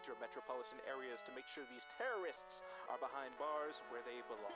major metropolitan areas to make sure these terrorists are behind bars where they belong.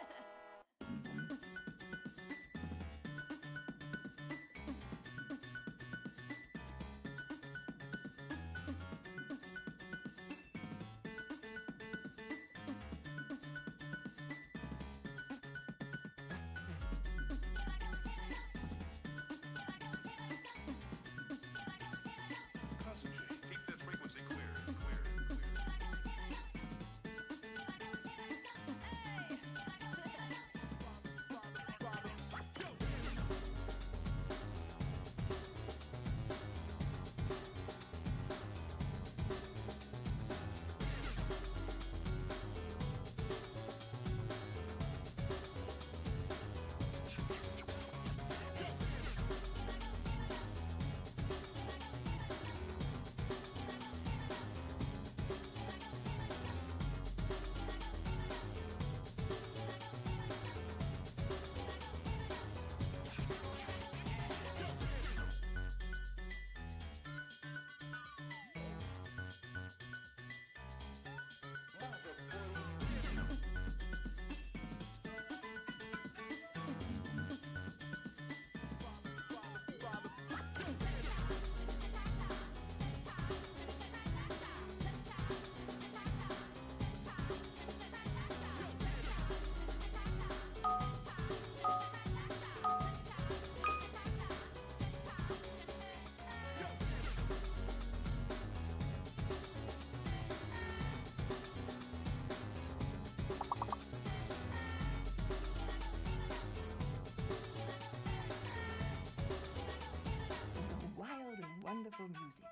Wonderful music.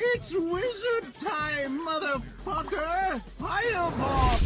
It's wizard time, motherfucker! Fireball!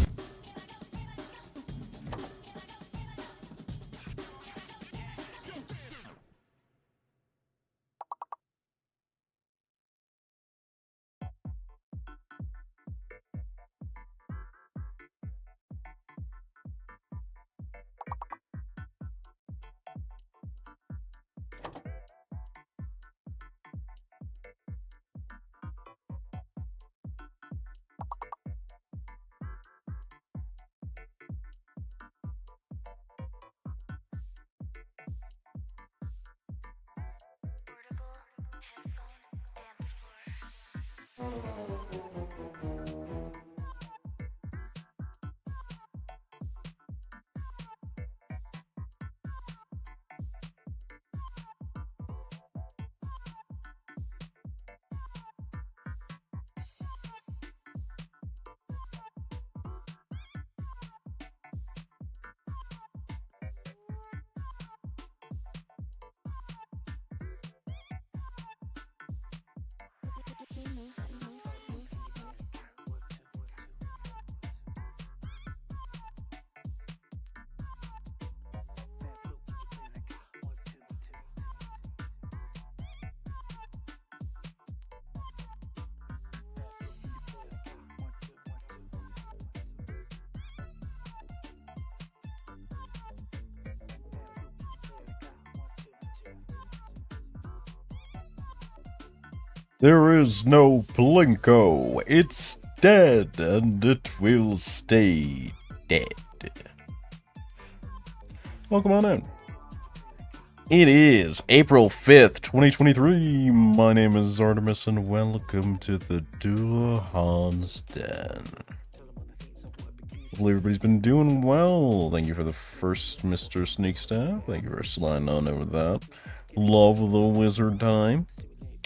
There is no Plinko. It's dead, and it will stay dead. Welcome on in. It is April 5th, 2023. My name is Artemis, and welcome to the Duhan's Den. Hopefully everybody's been doing well. Thank you for the first Mr. Sneak Staff. Thank you for sliding on over that. Love the wizard time.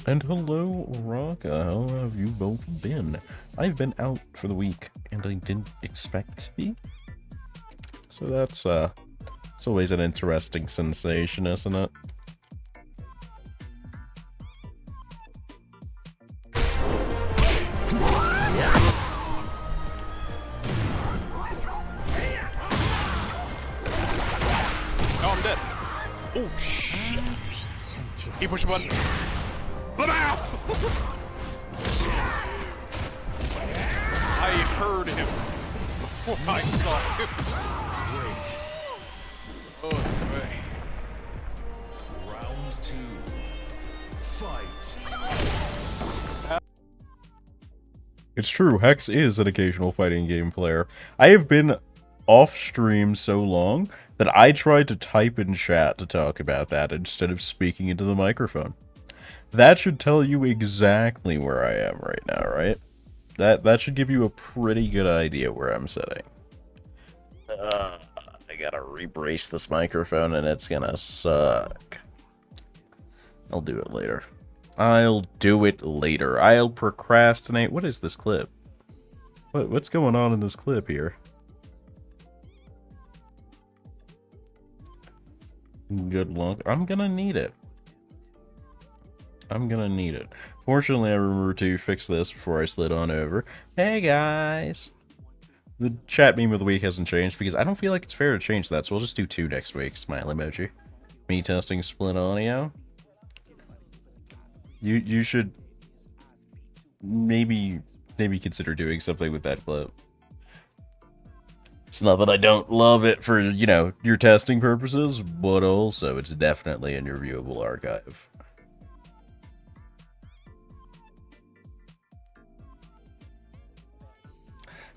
And hello, Raka. How have you both been? I've been out for the week, and I didn't expect to be. So that's, it's always an interesting sensation, isn't it? Oh, I'm dead. Oh, shit. He pushed a button. Let him out! I heard him before I saw him. Great. Oh, boy. Round 2. Fight. It's true, Hex is an occasional fighting game player. I have been off stream so long that I tried to type in chat to talk about that instead of speaking into the microphone. That should tell you exactly where I am right now, right? That should give you a pretty good idea where I'm sitting. I gotta re-brace this microphone and it's gonna suck. I'll do it later. I'll do it later. I'll procrastinate. What is this clip? What's going on in this clip here? Good luck. I'm gonna need it. I'm gonna need it. Fortunately, I remember to fix this before I slid on over. Hey, guys! The chat meme of the week hasn't changed because I don't feel like it's fair to change that, so we'll just do 2 next week. Smile emoji. Me testing split audio. You should maybe consider doing something with that clip. It's not that I don't love it for, you know, your testing purposes, but also it's definitely in your viewable archive.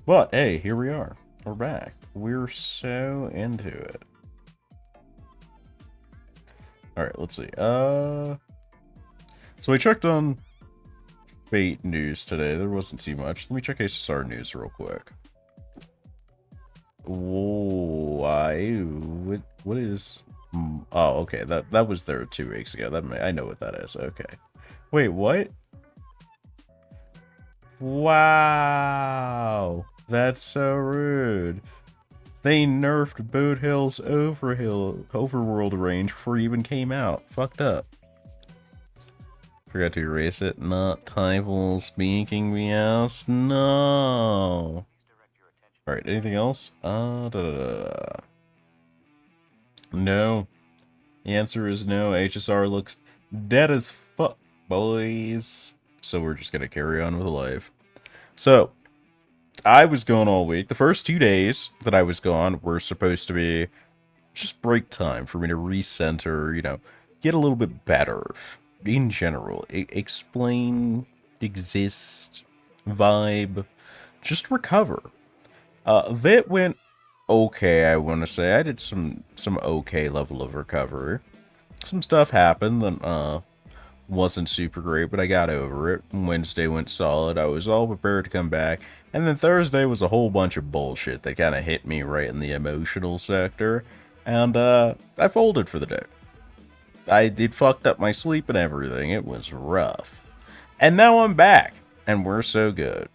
But, hey, here we are. We're back. We're so into it. Alright, let's see. So I checked on Fate news today. There wasn't too much. Let me check HSR news real quick. Why? What is... Oh, okay. That was there 2 weeks ago. I know what that is. Okay. Wait, what? Wow. That's so rude. They nerfed Boat Hill's overworld range before it even came out. Fucked up. Forgot to erase it. Not typal speaking meows. No. Alright, anything else? No. The answer is no. HSR looks dead as fuck, boys. So we're just gonna carry on with life. So, I was gone all week. The first 2 days that I was gone were supposed to be just break time for me to recenter, you know, get a little bit better in general. Explain, exist, vibe, just recover. That went okay, I want to say. I did some okay level of recovery. Some stuff happened that wasn't super great, but I got over it. Wednesday went solid. I was all prepared to come back. And then Thursday was a whole bunch of bullshit that kind of hit me right in the emotional sector. And I folded for the day. It fucked up my sleep and everything. It was rough. And now I'm back. And we're so good.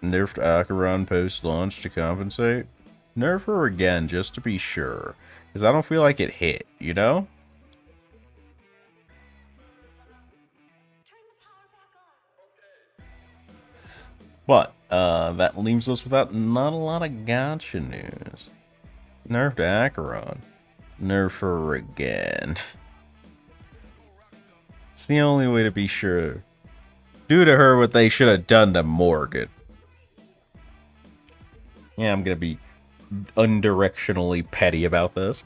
Nerfed Acheron post-launch to compensate. Nerf her again just to be sure. Because I don't feel like it hit, you know? But, that leaves us without not a lot of gotcha news. Nerfed Acheron. Nerf her again. It's the only way to be sure. Do to her what they should have done to Morgan. Yeah, I'm gonna be undirectionally petty about this.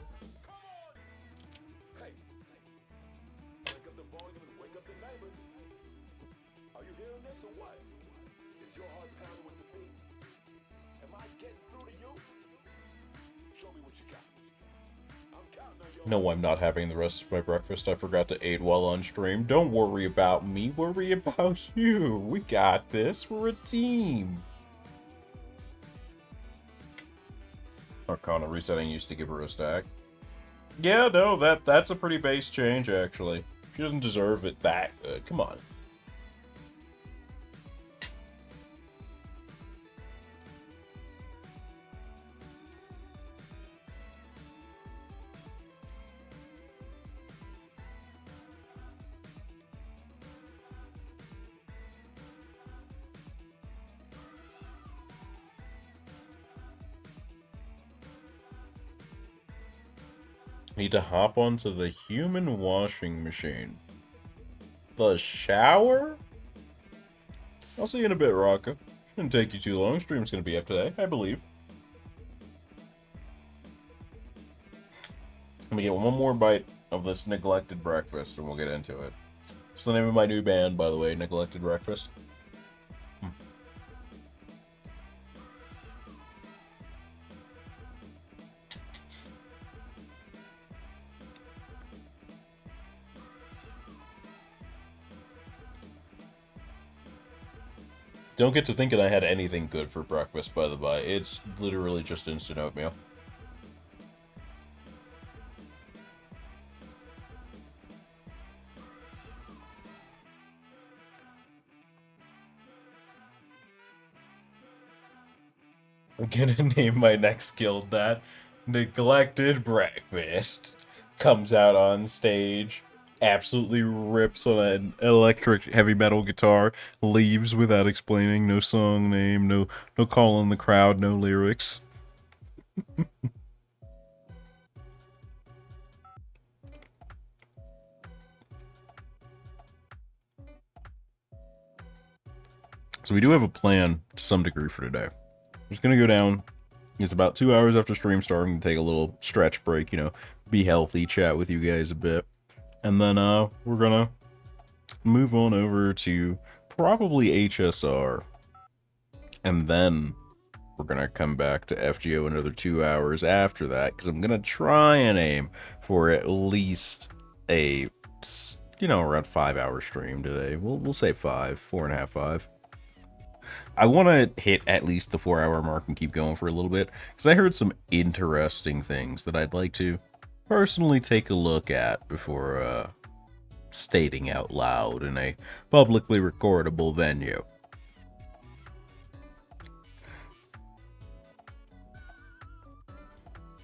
No, I'm not having the rest of my breakfast. I forgot to eat while on stream. Don't worry about me. Worry about you. We got this. We're a team. Arcana resetting used to give her a stack. Yeah, no, that's a pretty base change, actually. She doesn't deserve it that good. Come on. Need to hop onto the human washing machine. The shower? I'll see you in a bit, Rocco. Shouldn't take you too long. Stream's gonna be up today, I believe. Let me get one more bite of this neglected breakfast and we'll get into it. It's the name of my new band, by the way, Neglected Breakfast. Don't get to thinking I had anything good for breakfast, by the by. It's literally just instant oatmeal. I'm gonna name my next guild that. Neglected Breakfast. Comes out on stage, absolutely rips on an electric heavy metal guitar, leaves without explaining, no song name, no call in the crowd, no lyrics. So we do have a plan to some degree for today. I'm just gonna go down. It's about 2 hours after stream starting to take a little stretch break, you know, be healthy, chat with you guys a bit. And then we're gonna move on over to probably HSR. And then we're gonna come back to FGO another 2 hours after that, because I'm gonna try and aim for at least a, you know, around 5 hour stream today. We'll say 4.5, 5. I want to hit at least the 4 hour mark and keep going for a little bit, because I heard some interesting things that I'd like to personally take a look at before stating out loud in a publicly recordable venue.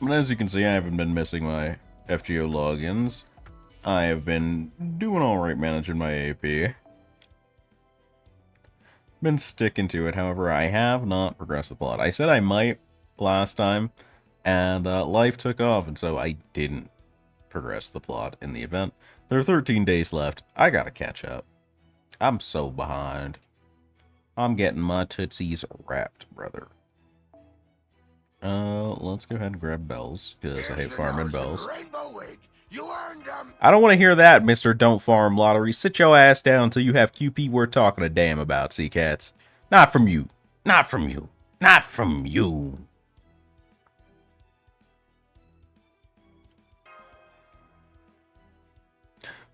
But as you can see, I haven't been missing my FGO logins. I have been doing alright managing my AP. Been sticking to it, however, I have not progressed the plot. I said I might last time, and life took off, and so I didn't progress the plot in the event. There are 13 days left. I gotta catch up. I'm so behind. I'm getting my tootsies wrapped, brother. Let's go ahead and grab bells, because I hate farming bells. I don't want to hear that, Mr. Don't Farm Lottery. Sit your ass down until you have QP worth talking a damn about, C-Cats. Not from you. Not from you. Not from you.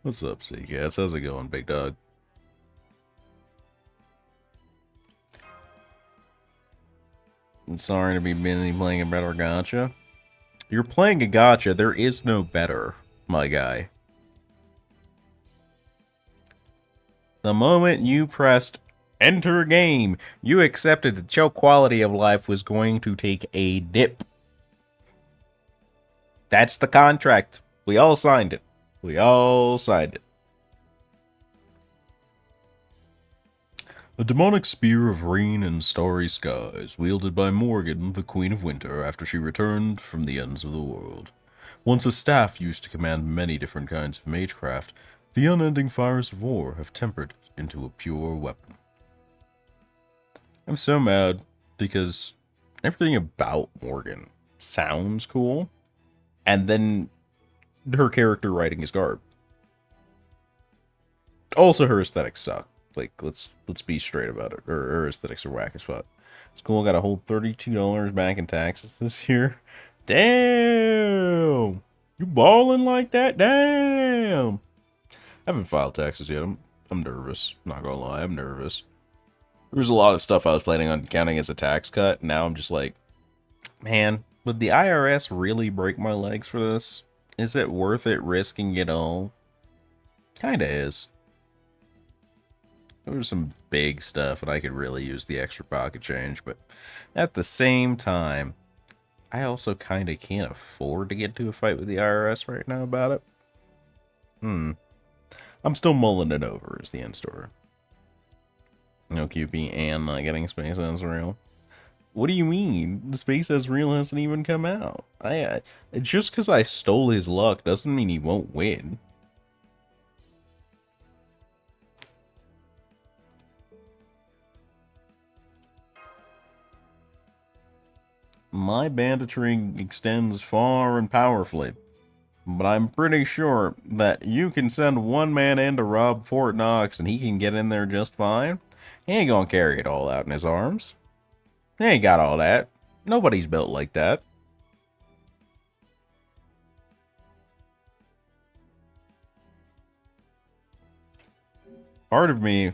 What's up, C-Cats? How's it going, big dog? I'm sorry to be busy playing a better gacha. You're playing a gacha. There is no better, my guy. The moment you pressed enter game, you accepted that your quality of life was going to take a dip. That's the contract. We all signed it. We all signed it. A demonic spear of rain and starry skies, wielded by Morgan, the Queen of Winter, after she returned from the ends of the world. Once a staff used to command many different kinds of magecraft, the unending fires of war have tempered it into a pure weapon. I'm so mad because everything about Morgan sounds cool, and then her character writing is garb. Also, her aesthetics suck. Like, let's be straight about it. Her aesthetics are whack as fuck. School got a whole $32 back in taxes this year. Damn! You balling like that? Damn! I haven't filed taxes yet. I'm nervous. Not gonna lie, I'm nervous. There was a lot of stuff I was planning on counting as a tax cut. Now I'm just like, man, Would the IRS really break my legs for this? Is it worth it risking it all? Kinda is. There was some big stuff and I could really use the extra pocket change, but at the same time, I also kinda can't afford to get into a fight with the IRS right now about it. I'm still mulling it over is the end story. No QP and not getting Space as real. What do you mean? The Space as real hasn't even come out. Just because I stole his luck doesn't mean he won't win. My banditry extends far and powerfully, but I'm pretty sure that you can send one man in to rob Fort Knox and he can get in there just fine. He ain't gonna carry it all out in his arms. He ain't got all that. Nobody's built like that. Part of me,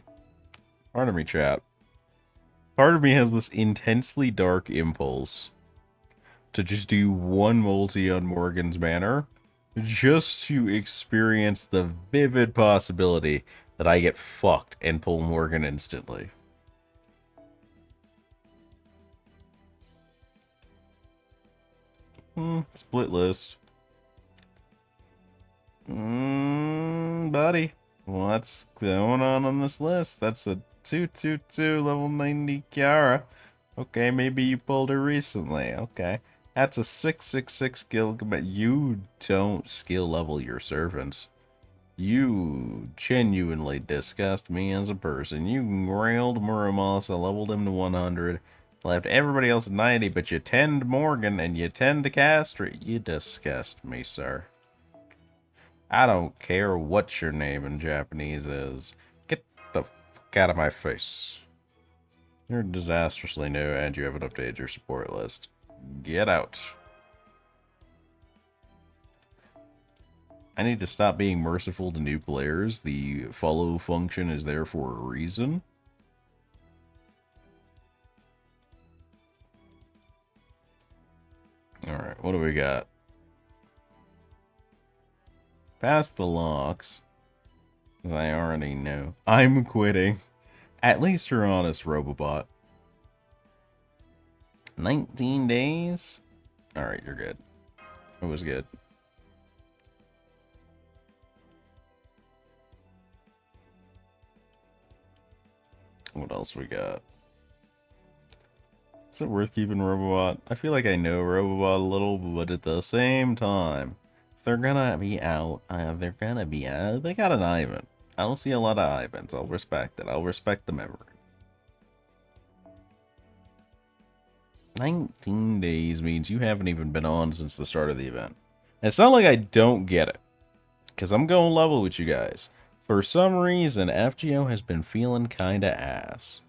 chat. Part of me has this intensely dark impulse to just do one multi on Morgan's banner, just to experience the vivid possibility that I get fucked and pull Morgan instantly. Split list. Buddy, what's going on this list? That's a 222 level 90 Kiara. Okay, maybe you pulled her recently. Okay. That's a 666 skill commit. You don't skill level your servants. You genuinely disgust me as a person. You railed Muramasa, leveled him to 100, left everybody else at 90, but you tend Morgan and you tend to castrate. You disgust me, sir. I don't care what your name in Japanese is. Get the fuck out of my face. You're disastrously new and you haven't updated your support list. Get out. I need to stop being merciful to new players. The follow function is there for a reason. Alright, what do we got? Past the locks. As I already know. I'm quitting. At least you're honest, Robobot. 19 days? Alright, you're good. It was good. What else we got? Is it worth keeping Robobot? I feel like I know Robobot a little, but at the same time, if they're gonna be out, they're gonna be out. They got an Ivan. I don't see a lot of Ivans. I'll respect it. I'll respect the memory. 19 days means you haven't even been on since the start of the event. And it's not like I don't get it, because I'm going level with you guys. For some reason, FGO has been feeling kinda ass.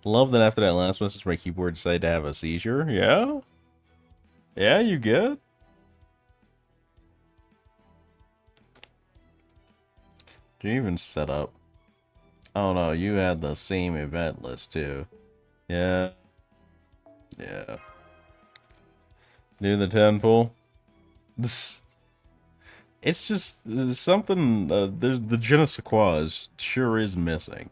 Love that after that last message, my keyboard decided to have a seizure. Yeah? Yeah, you good? Did you even set up? Oh no, you had the same event list too. Yeah. Yeah. Do the 10 pull? This... It's just something, there's the je ne sais quoi sure is missing.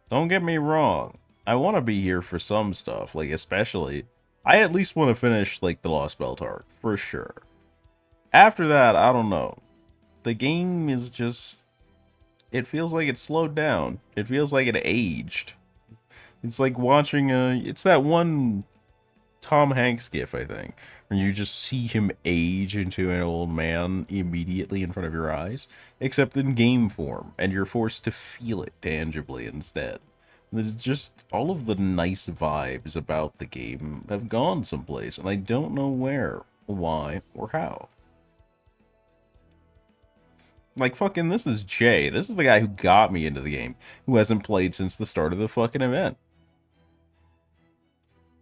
Don't get me wrong. I want to be here for some stuff, like especially, I at least want to finish like the Lost Belt arc, for sure. After that, I don't know. The game is just, it feels like it slowed down. It feels like it aged. It's like watching it's that one Tom Hanks gif, I think, where you just see him age into an old man immediately in front of your eyes, except in game form, and you're forced to feel it tangibly instead. There's just all of the nice vibes about the game have gone someplace, and I don't know where, why, or how. Like, fucking, this is Jay. This is the guy who got me into the game, who hasn't played since the start of the fucking event.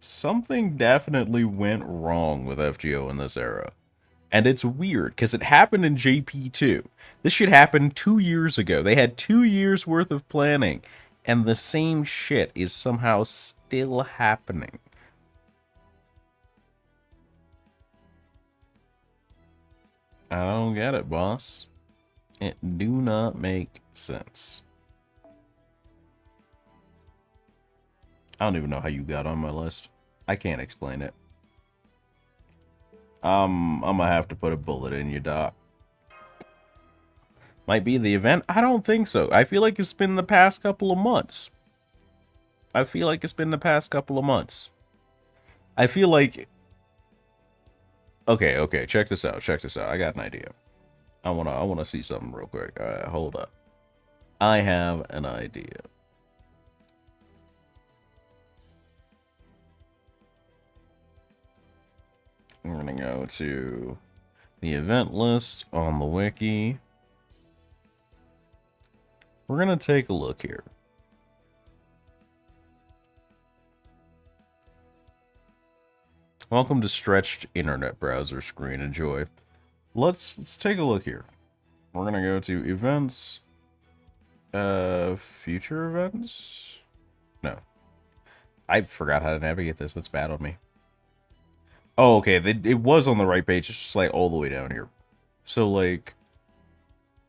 Something definitely went wrong with FGO in this era. And it's weird, because it happened in JP2. This shit happened 2 years ago. They had 2 years worth of planning, and the same shit is somehow still happening. I don't get it, boss. It do not make sense. I don't even know how you got on my list. I can't explain it. I'm gonna have to put a bullet in you, Doc. Might be the event? I don't think so. I feel like it's been the past couple of months. I feel like it's been the past couple of months. I feel like... Okay, check this out, I got an idea. I wanna see something real quick. Alright, hold up. I have an idea. We're gonna go to the event list on the wiki. We're gonna take a look here. Welcome to stretched internet browser screen. Enjoy. Let's take a look here. We're gonna go to events. Future events? No. I forgot how to navigate this. That's bad on me. Oh, okay. It was on the right page. It's just like all the way down here. So like,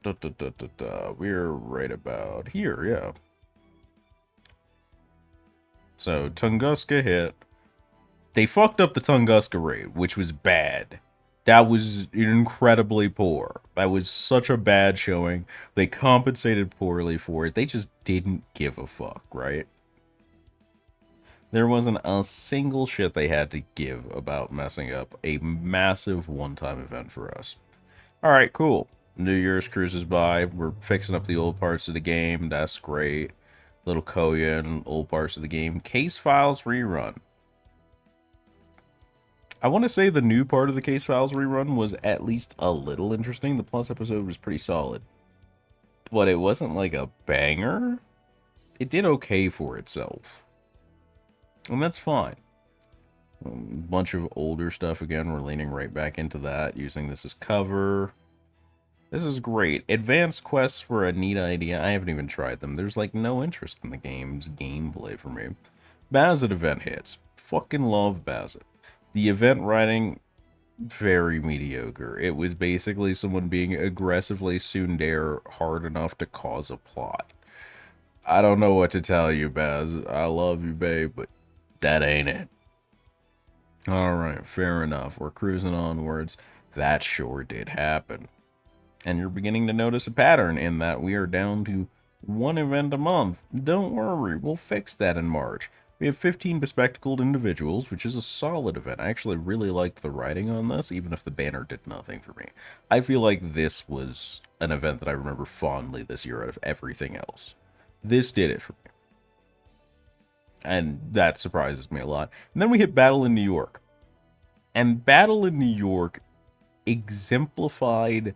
we're right about here. Yeah. So Tunguska hit. They fucked up the Tunguska raid, which was bad. That was incredibly poor. That was such a bad showing. They compensated poorly for it. They just didn't give a fuck, right? There wasn't a single shit they had to give about messing up a massive one-time event for us. Alright, cool. New Year's cruises by. We're fixing up the old parts of the game. That's great. Little Koya and old parts of the game. Case files rerun. I want to say the new part of the Case Files rerun was at least a little interesting. The Plus episode was pretty solid. But it wasn't like a banger. It did okay for itself. And that's fine. A bunch of older stuff again. We're leaning right back into that, using this as cover. This is great. Advanced quests were a neat idea. I haven't even tried them. There's like no interest in the game's gameplay for me. Bazet event hits. Fucking love Bazet. The event writing, very mediocre. It was basically someone being aggressively tsundere hard enough to cause a plot. I don't know what to tell you, Baz. I love you, babe, but that ain't it. Alright, fair enough. We're cruising onwards. That sure did happen. And you're beginning to notice a pattern in that we are down to one event a month. Don't worry, we'll fix that in March. We have 15 bespectacled individuals, which is a solid event. I actually really liked the writing on this, even if the banner did nothing for me. I feel like this was an event that I remember fondly this year out of everything else. This did it for me. And that surprises me a lot. And then we hit Battle in New York. And Battle in New York exemplified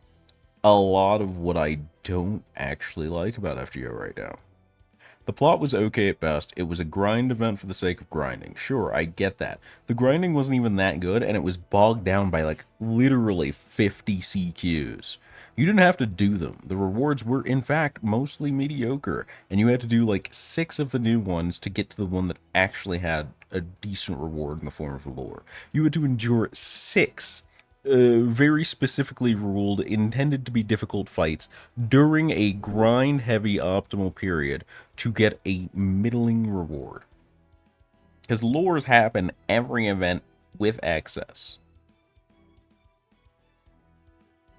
a lot of what I don't actually like about FGO right now. The plot was okay at best. It was a grind event for the sake of grinding. Sure, I get that. The grinding wasn't even that good, and it was bogged down by, like, literally 50 CQs. You didn't have to do them. The rewards were, in fact, mostly mediocre, and you had to do, like, 6 of the new ones to get to the one that actually had a decent reward in the form of a lore. You had to endure 6 very specifically ruled, intended to be difficult fights during a grind-heavy optimal period to get a middling reward. Because lures happen every event with excess.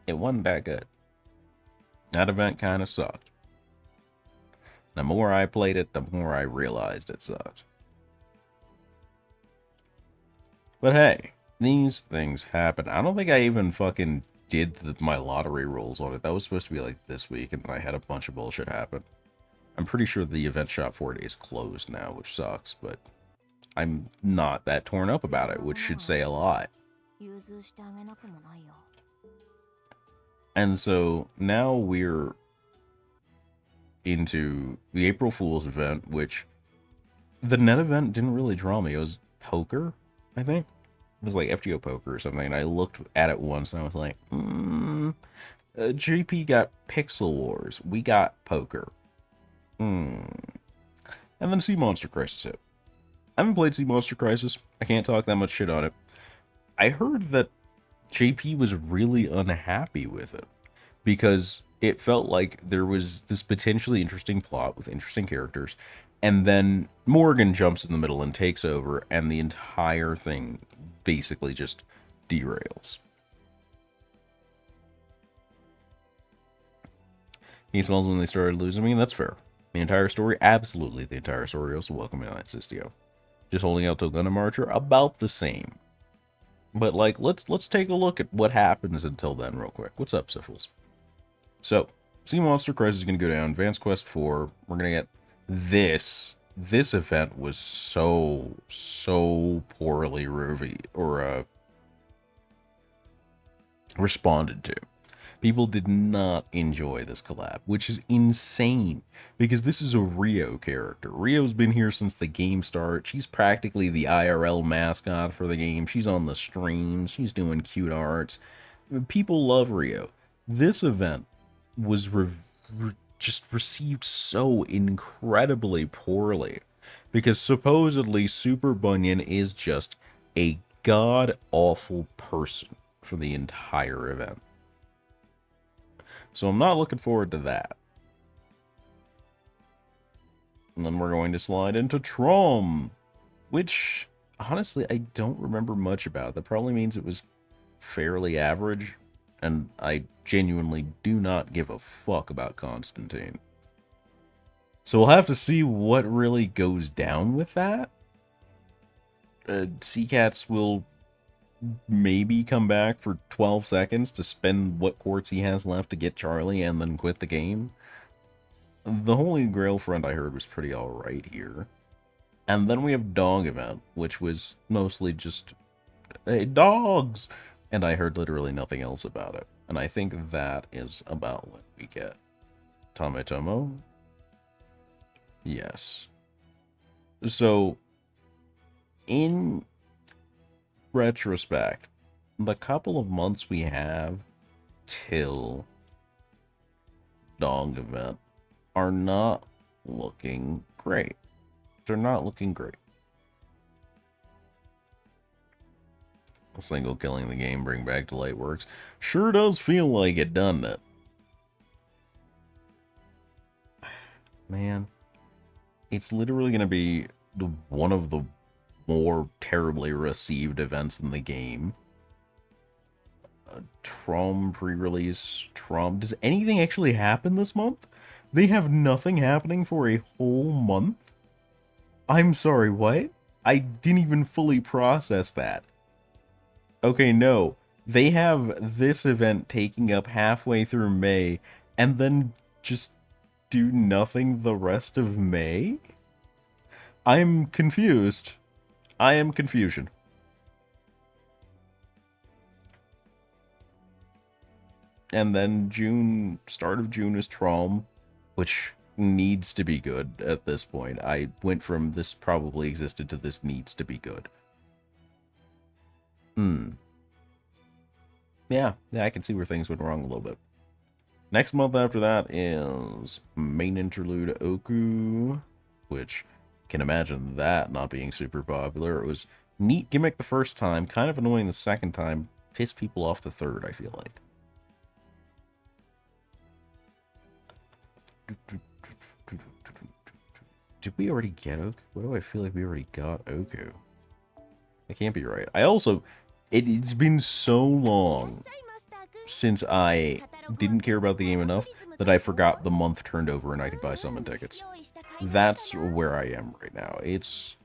It wasn't that good. That event kind of sucked. The more I played it, the more I realized it sucked. But hey, these things happen. I don't think I even fucking did my lottery rolls on it. That was supposed to be like this week, and then I had a bunch of bullshit happen. I'm pretty sure the event shop for it is closed now, which sucks, but I'm not that torn up about it, which should say a lot. And so now we're into the April Fool's event, which the net event didn't really draw me. It was poker, I think. It was like FGO poker or something, and I looked at it once and I was like, JP got Pixel Wars. We got poker. And then Sea Monster Crisis hit. I haven't played Sea Monster Crisis. I can't talk that much shit on it. I heard that JP was really unhappy with it because it felt like there was this potentially interesting plot with interesting characters, and then Morgan jumps in the middle and takes over, and the entire thing basically just derails. He smells when they started losing me. That's fair. The entire story, absolutely the entire story. Also, welcome in, Sistio. Just holding out till Gundam Archer, about the same. But like, let's take a look at what happens until then, real quick. What's up, Syphilis? So, Sea Monster Crisis is gonna go down. Advanced Quest 4. We're gonna get this. This event was so poorly responded to. People did not enjoy this collab, which is insane, because this is a Rio character. Rio's been here since the game started. She's practically the IRL mascot for the game. She's on the streams. She's doing cute arts. People love Rio. This event was just received so incredibly poorly, because supposedly Super Bunyan is just a god-awful person for the entire event. So I'm not looking forward to that. And then we're going to slide into Trom, which, honestly, I don't remember much about. That probably means it was fairly average, and I genuinely do not give a fuck about Constantine. So we'll have to see what really goes down with that. Seacats will maybe come back for 12 seconds to spend what quartz he has left to get Charlie and then quit the game. The Holy Grail front I heard was pretty alright here. And then we have Dog Event, which was mostly just, hey, dogs! And I heard literally nothing else about it. And I think that is about what we get. Tometomo? Yes. So, in retrospect, the couple of months we have till Dog Event are not looking great. They're not looking great. A single killing the game, bring back to light works. Sure does feel like it, doesn't it? Man, it's literally going to be one of the more terribly received events in the game. Trom pre-release. Trom. Does anything actually happen this month? They have nothing happening for a whole month? I'm sorry, what? I didn't even fully process that. Okay, no. They have this event taking up halfway through May, and then just do nothing the rest of May? I'm confused. I am confusion. And then June, start of June is Trom, which needs to be good at this point. I went from this probably existed to this needs to be good. Yeah, I can see where things went wrong a little bit. Next month after that is main interlude Oku, which can imagine that not being super popular. It was neat gimmick the first time, kind of annoying the second time, pissed people off the third, I feel like. Did we already get Oku? Why do I feel like we already got Oku? That can't be right. I also, it's been so long since I didn't care about the game enough that I forgot the month turned over and I could buy summon tickets. That's where I am right now. This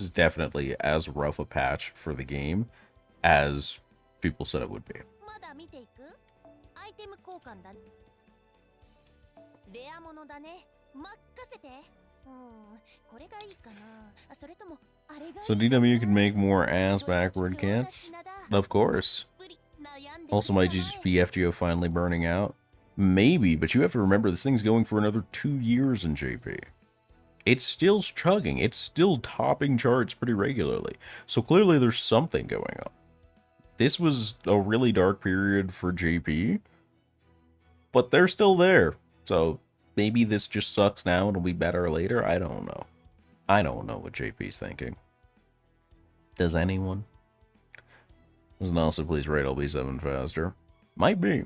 is definitely as rough a patch for the game as people said it would be. So DW can make more ass backward kits? Of course. Also, might just be FGO finally burning out? Maybe, but you have to remember this thing's going for another 2 years in JP. It's still chugging. It's still topping charts pretty regularly. So clearly there's something going on. This was a really dark period for JP, but they're still there. So maybe this just sucks now and it'll be better later. I don't know. I don't know what JP's thinking. Does anyone? Doesn't also please rate LB7 faster. Might be.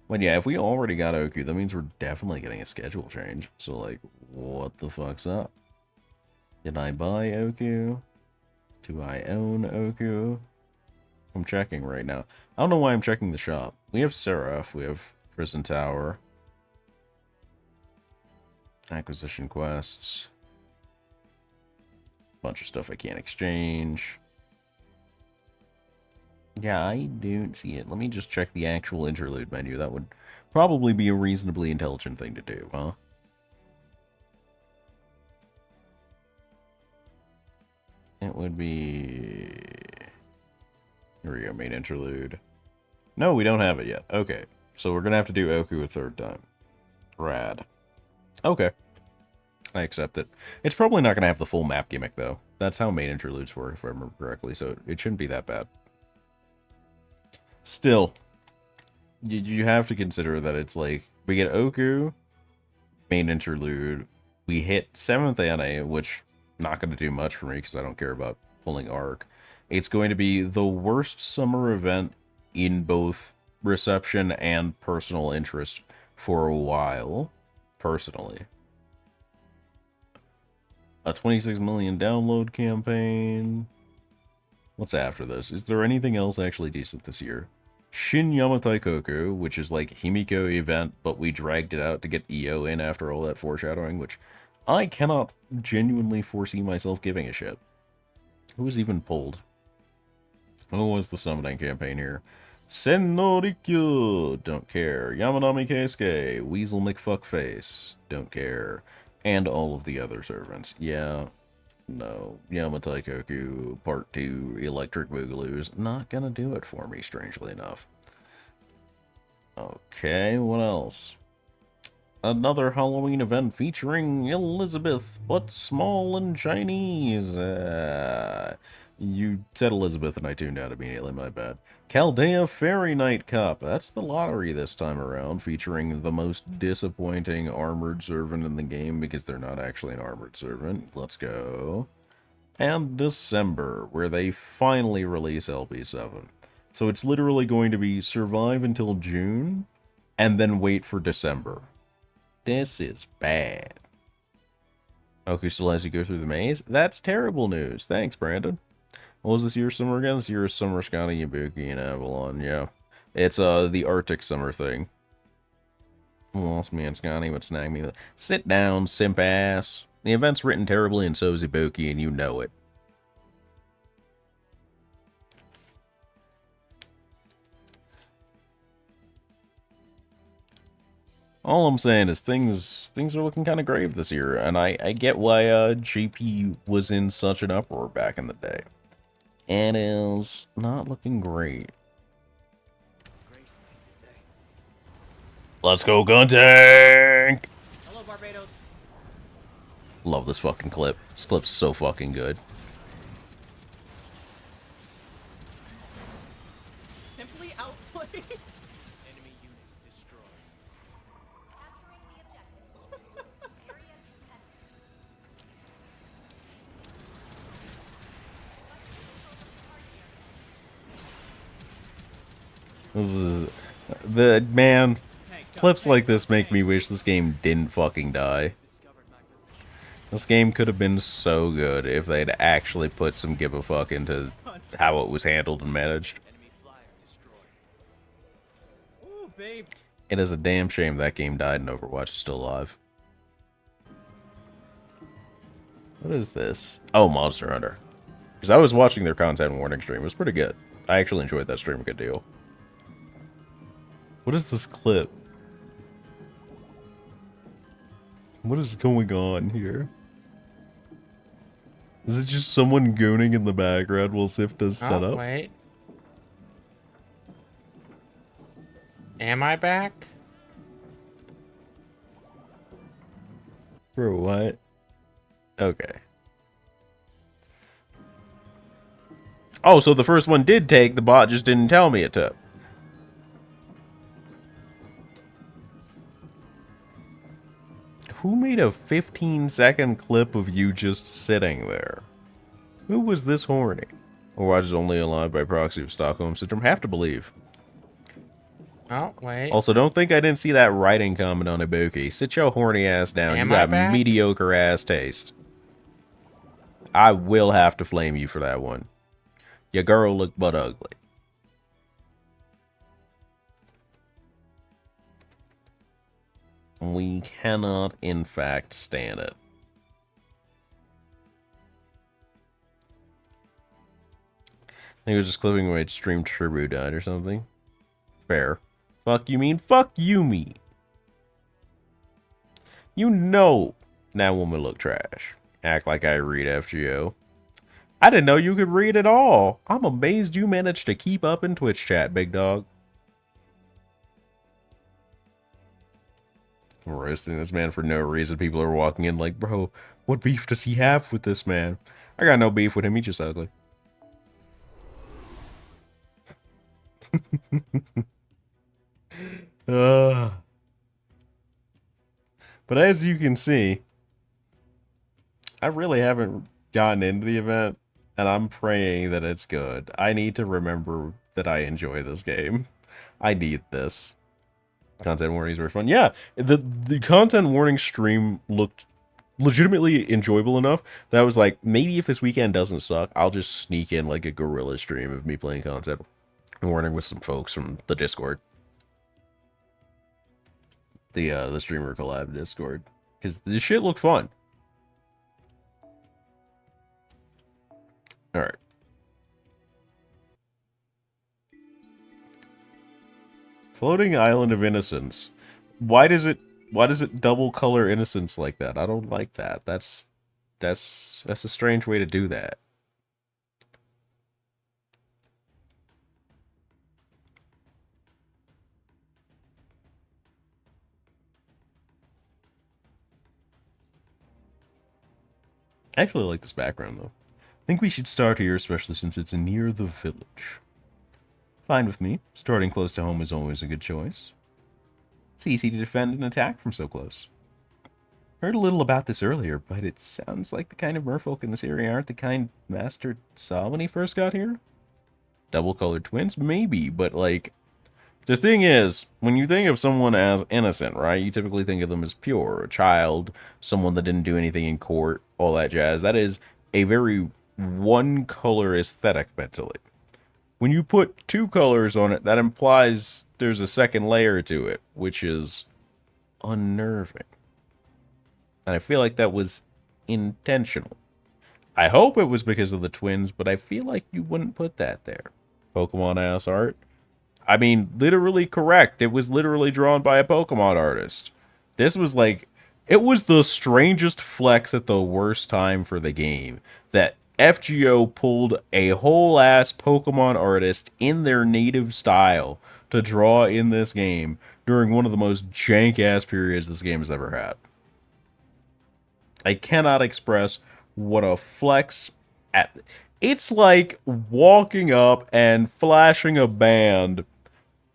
But yeah, if we already got Oku, that means we're definitely getting a schedule change. So, like, what the fuck's up? Did I buy Oku? Do I own Oku? I'm checking right now. I don't know why I'm checking the shop. We have Seraph, we have Prison Tower. Acquisition quests. Bunch of stuff I can't exchange. Yeah, I don't see it. Let me just check the actual interlude menu. That would probably be a reasonably intelligent thing to do, huh? It would be... Here we go, main interlude. No, we don't have it yet. Okay, so we're gonna have to do Oku a third time. Rad. Okay. I accept it. It's probably not gonna have the full map gimmick, though. That's how main interludes work, if I remember correctly, so it shouldn't be that bad. Still, you have to consider that it's like, we get Oku, main interlude, we hit 7th Anna, which not going to do much for me because I don't care about pulling Arc. It's going to be the worst summer event in both reception and personal interest for a while, personally. A 26 million download campaign. What's after this? Is there anything else actually decent this year? Shin Yamatai Koku, which is like Himiko event, but we dragged it out to get EO in after all that foreshadowing, which I cannot genuinely foresee myself giving a shit. Who was even pulled? Who was the summoning campaign here? Sennorikyu, don't care. Yamanami Keisuke, Weasel McFuckface, don't care. And all of the other servants. Yeah, no. Yamatai Koku, Part 2, Electric Boogaloo's not gonna do it for me, strangely enough. Okay, what else? Another Halloween event featuring Elizabeth, but small and Chinese. You said Elizabeth and I tuned out immediately, my bad. Chaldea Fairy Night Cup. That's the lottery this time around, featuring the most disappointing armored servant in the game because they're not actually an armored servant. Let's go. And December, where they finally release LB7. So it's literally going to be survive until June, and then wait for December. This is bad. Oku still has you go through the maze? That's terrible news. Thanks, Brandon. What was this year's summer again? This year's summer Scotty, Ibuki, and Avalon, yeah. It's the Arctic summer thing. Lost me and Scotty would snag me. Sit down, simp ass. The event's written terribly and so is Ibuki, and you know it. All I'm saying is things are looking kind of grave this year, and I get why GP was in such an uproar back in the day. It is not looking great. Let's go gunting! Hello, Barbados. Love this fucking clip. This clip's so fucking good. Simply outplayed. Enemy unit destroyed. Capturing the objective. Area contested. This is the man. Clips like this make me wish this game didn't fucking die. This game could have been so good if they'd actually put some give a fuck into how it was handled and managed. Enemy flyer destroyed. Ooh, babe. It is a damn shame that game died and Overwatch is still alive. What is this? Oh, Monster Hunter. Because I was watching their content warning stream. It was pretty good. I actually enjoyed that stream a good deal. What is this clip? What is going on here? Is it just someone gooning in the background while Sif does setup? Oh, wait. Am I back? For what? Okay. Oh, so the first one did take, the bot just didn't tell me it took. Who made a 15-second clip of you just sitting there? Who was this horny? Or was only alive by proxy of Stockholm Syndrome? Have to believe. Oh, wait. Also, don't think I didn't see that writing comment on Ibuki. Sit your horny ass down. Am You I got back? mediocre ass taste. I will have to flame you for that one. Your girl look but ugly. We cannot, in fact, stand it. I think it was just clipping away stream turbo died or something. Fair. Fuck you mean? Fuck you mean. You know that woman look trash. Act like I read FGO. I didn't know you could read at all. I'm amazed you managed to keep up in Twitch chat, big dog. I'm roasting this man for no reason. People are walking in like, bro, what beef does he have with this man? I got no beef with him. He's just ugly. But as you can see, I really haven't gotten into the event, and I'm praying that it's good. I need to remember that I enjoy this game. I need this. Content warnings were fun. Yeah, the content warning stream looked legitimately enjoyable enough that I was like, maybe if this weekend doesn't suck, I'll just sneak in like a guerrilla stream of me playing content warning with some folks from the Discord. The streamer collab Discord. Because this shit looked fun. Alright. Floating Island of Innocence. Why does it double color innocence like that? I don't like that. That's a strange way to do that. I actually like this background though. I think we should start here, especially since it's near the village. Fine with me. Starting close to home is always a good choice. It's easy to defend an attack from so close. Heard a little about this earlier, but it sounds like the kind of merfolk in this area aren't the kind Master saw when he first got here. Double-colored twins? Maybe, but like... The thing is, when you think of someone as innocent, right, you typically think of them as pure, a child, someone that didn't do anything in court, all that jazz. That is a very one-color aesthetic mentally. When you put two colors on it, that implies there's a second layer to it, which is unnerving. And I feel like that was intentional. I hope it was because of the twins, but I feel like you wouldn't put that there. Pokemon ass art. I mean, literally correct. It was literally drawn by a Pokemon artist. This was like, it was the strangest flex at the worst time for the game. That FGO pulled a whole ass Pokemon artist in their native style to draw in this game during one of the most jank ass periods this game has ever had. I cannot express what a flex at. It's like walking up and flashing a band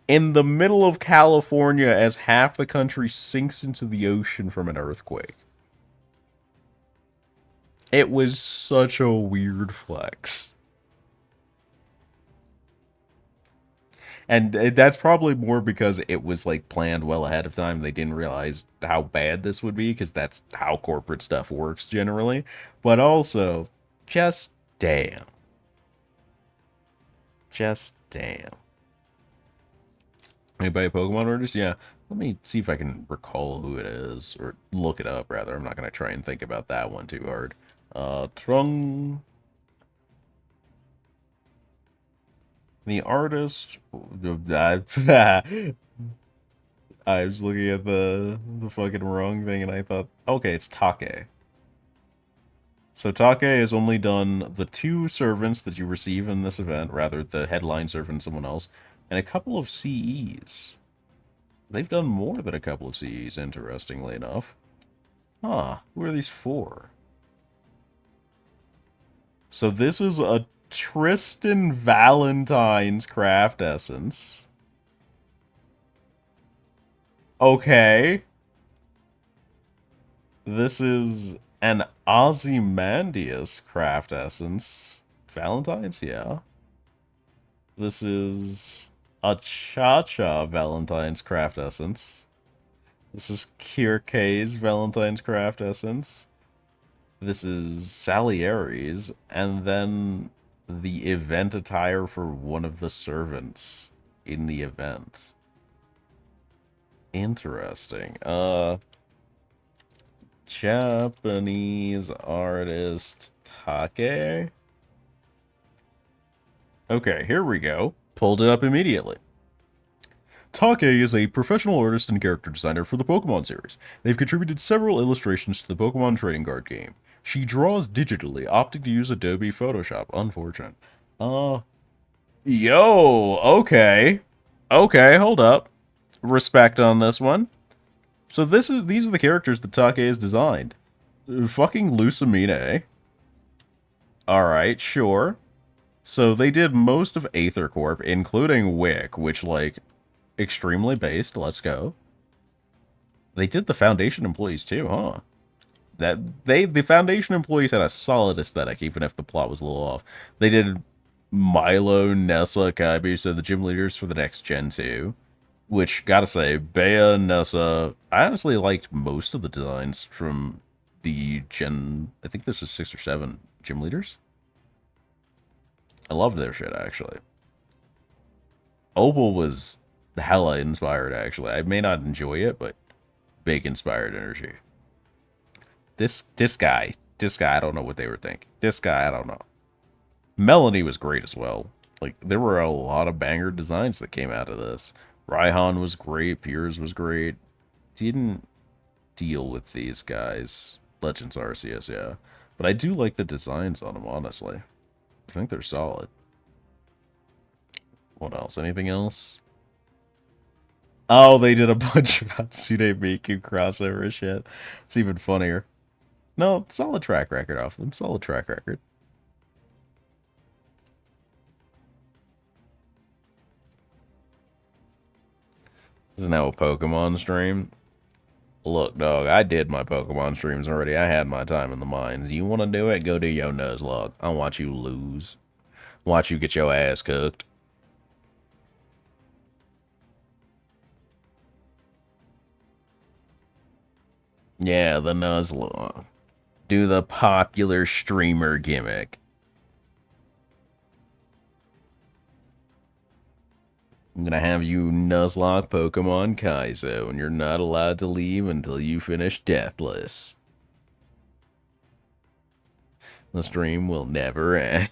in the middle of California as half the country sinks into the ocean from an earthquake. It was such a weird flex. And that's probably more because it was like planned well ahead of time. They didn't realize how bad this would be because that's how corporate stuff works generally. But also, just damn. Just damn. Anybody Pokemon artist? Yeah. Let me see if I can recall who it is. Or look it up, rather. I'm not going to try and think about that one too hard. Trung. The artist... I was looking at the fucking wrong thing and I thought, okay, it's Take. So Take has only done the 2 servants that you receive in this event, rather the headline servant and someone else, and a couple of CEs. They've done more than a couple of CEs, interestingly enough. Huh, who are these for? So this is a Tristan Valentine's craft essence. Okay. This is An Ozymandias craft essence. Valentine's, yeah. This is a Cha-Cha Valentine's craft essence. This is Kirke's Valentine's craft essence. This is Salieri's, and then the event attire for one of the servants in the event. Interesting. Japanese artist Take. Okay, here we go. Pulled it up immediately. Take is a professional artist and character designer for the Pokemon series. They've contributed several illustrations to the Pokemon trading card game. She draws digitally, opting to use Adobe Photoshop. Unfortunate. Yo, okay. Okay, hold up. Respect on this one. So these are the characters that Take has designed. Fucking Lucamine. Alright, sure. So they did most of Aether Corp, including Wick, which, like, extremely based. Let's go. They did the Foundation employees too, huh? The Foundation employees had a solid aesthetic, even if the plot was a little off. They did Milo, Nessa, Kaibu, so the gym leaders for the next Gen 2. Which, gotta say, Bea, Nessa, I honestly liked most of the designs from the Gen... I think this was 6 or 7 gym leaders. I loved their shit, actually. Opal was hella inspired, actually. I may not enjoy it, but big inspired energy. This guy, I don't know what they were thinking. This guy, I don't know. Melanie was great as well. Like, there were a lot of banger designs that came out of this. Raihan was great, Piers was great. Didn't deal with these guys. Legends Arceus, yeah. But I do like the designs on them, honestly. I think they're solid. What else? Anything else? Oh, they did a bunch of Hatsune Miku crossover shit. It's even funnier. No, solid track record off them. Solid track record. This is now a Pokemon stream. Look, dog, I did my Pokemon streams already. I had my time in the mines. You want to do it? Go do your Nuzlocke. I'll watch you lose. Watch you get your ass cooked. Yeah, the Nuzlocke. Do the popular streamer gimmick. I'm gonna have you Nuzlocke Pokemon Kaizo, and you're not allowed to leave until you finish Deathless. The stream will never end.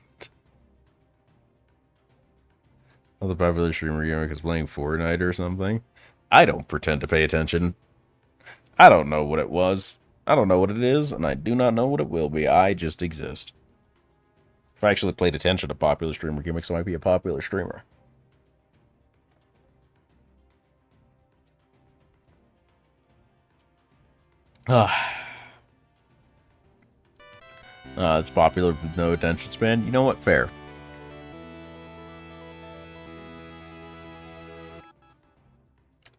Oh, the popular streamer gimmick is playing Fortnite or something? I don't pretend to pay attention. I don't know what it was. I don't know what it is, and I do not know what it will be. I just exist. If I actually paid attention to popular streamer gimmicks, I might be a popular streamer. It's popular with no attention span. You know what? Fair.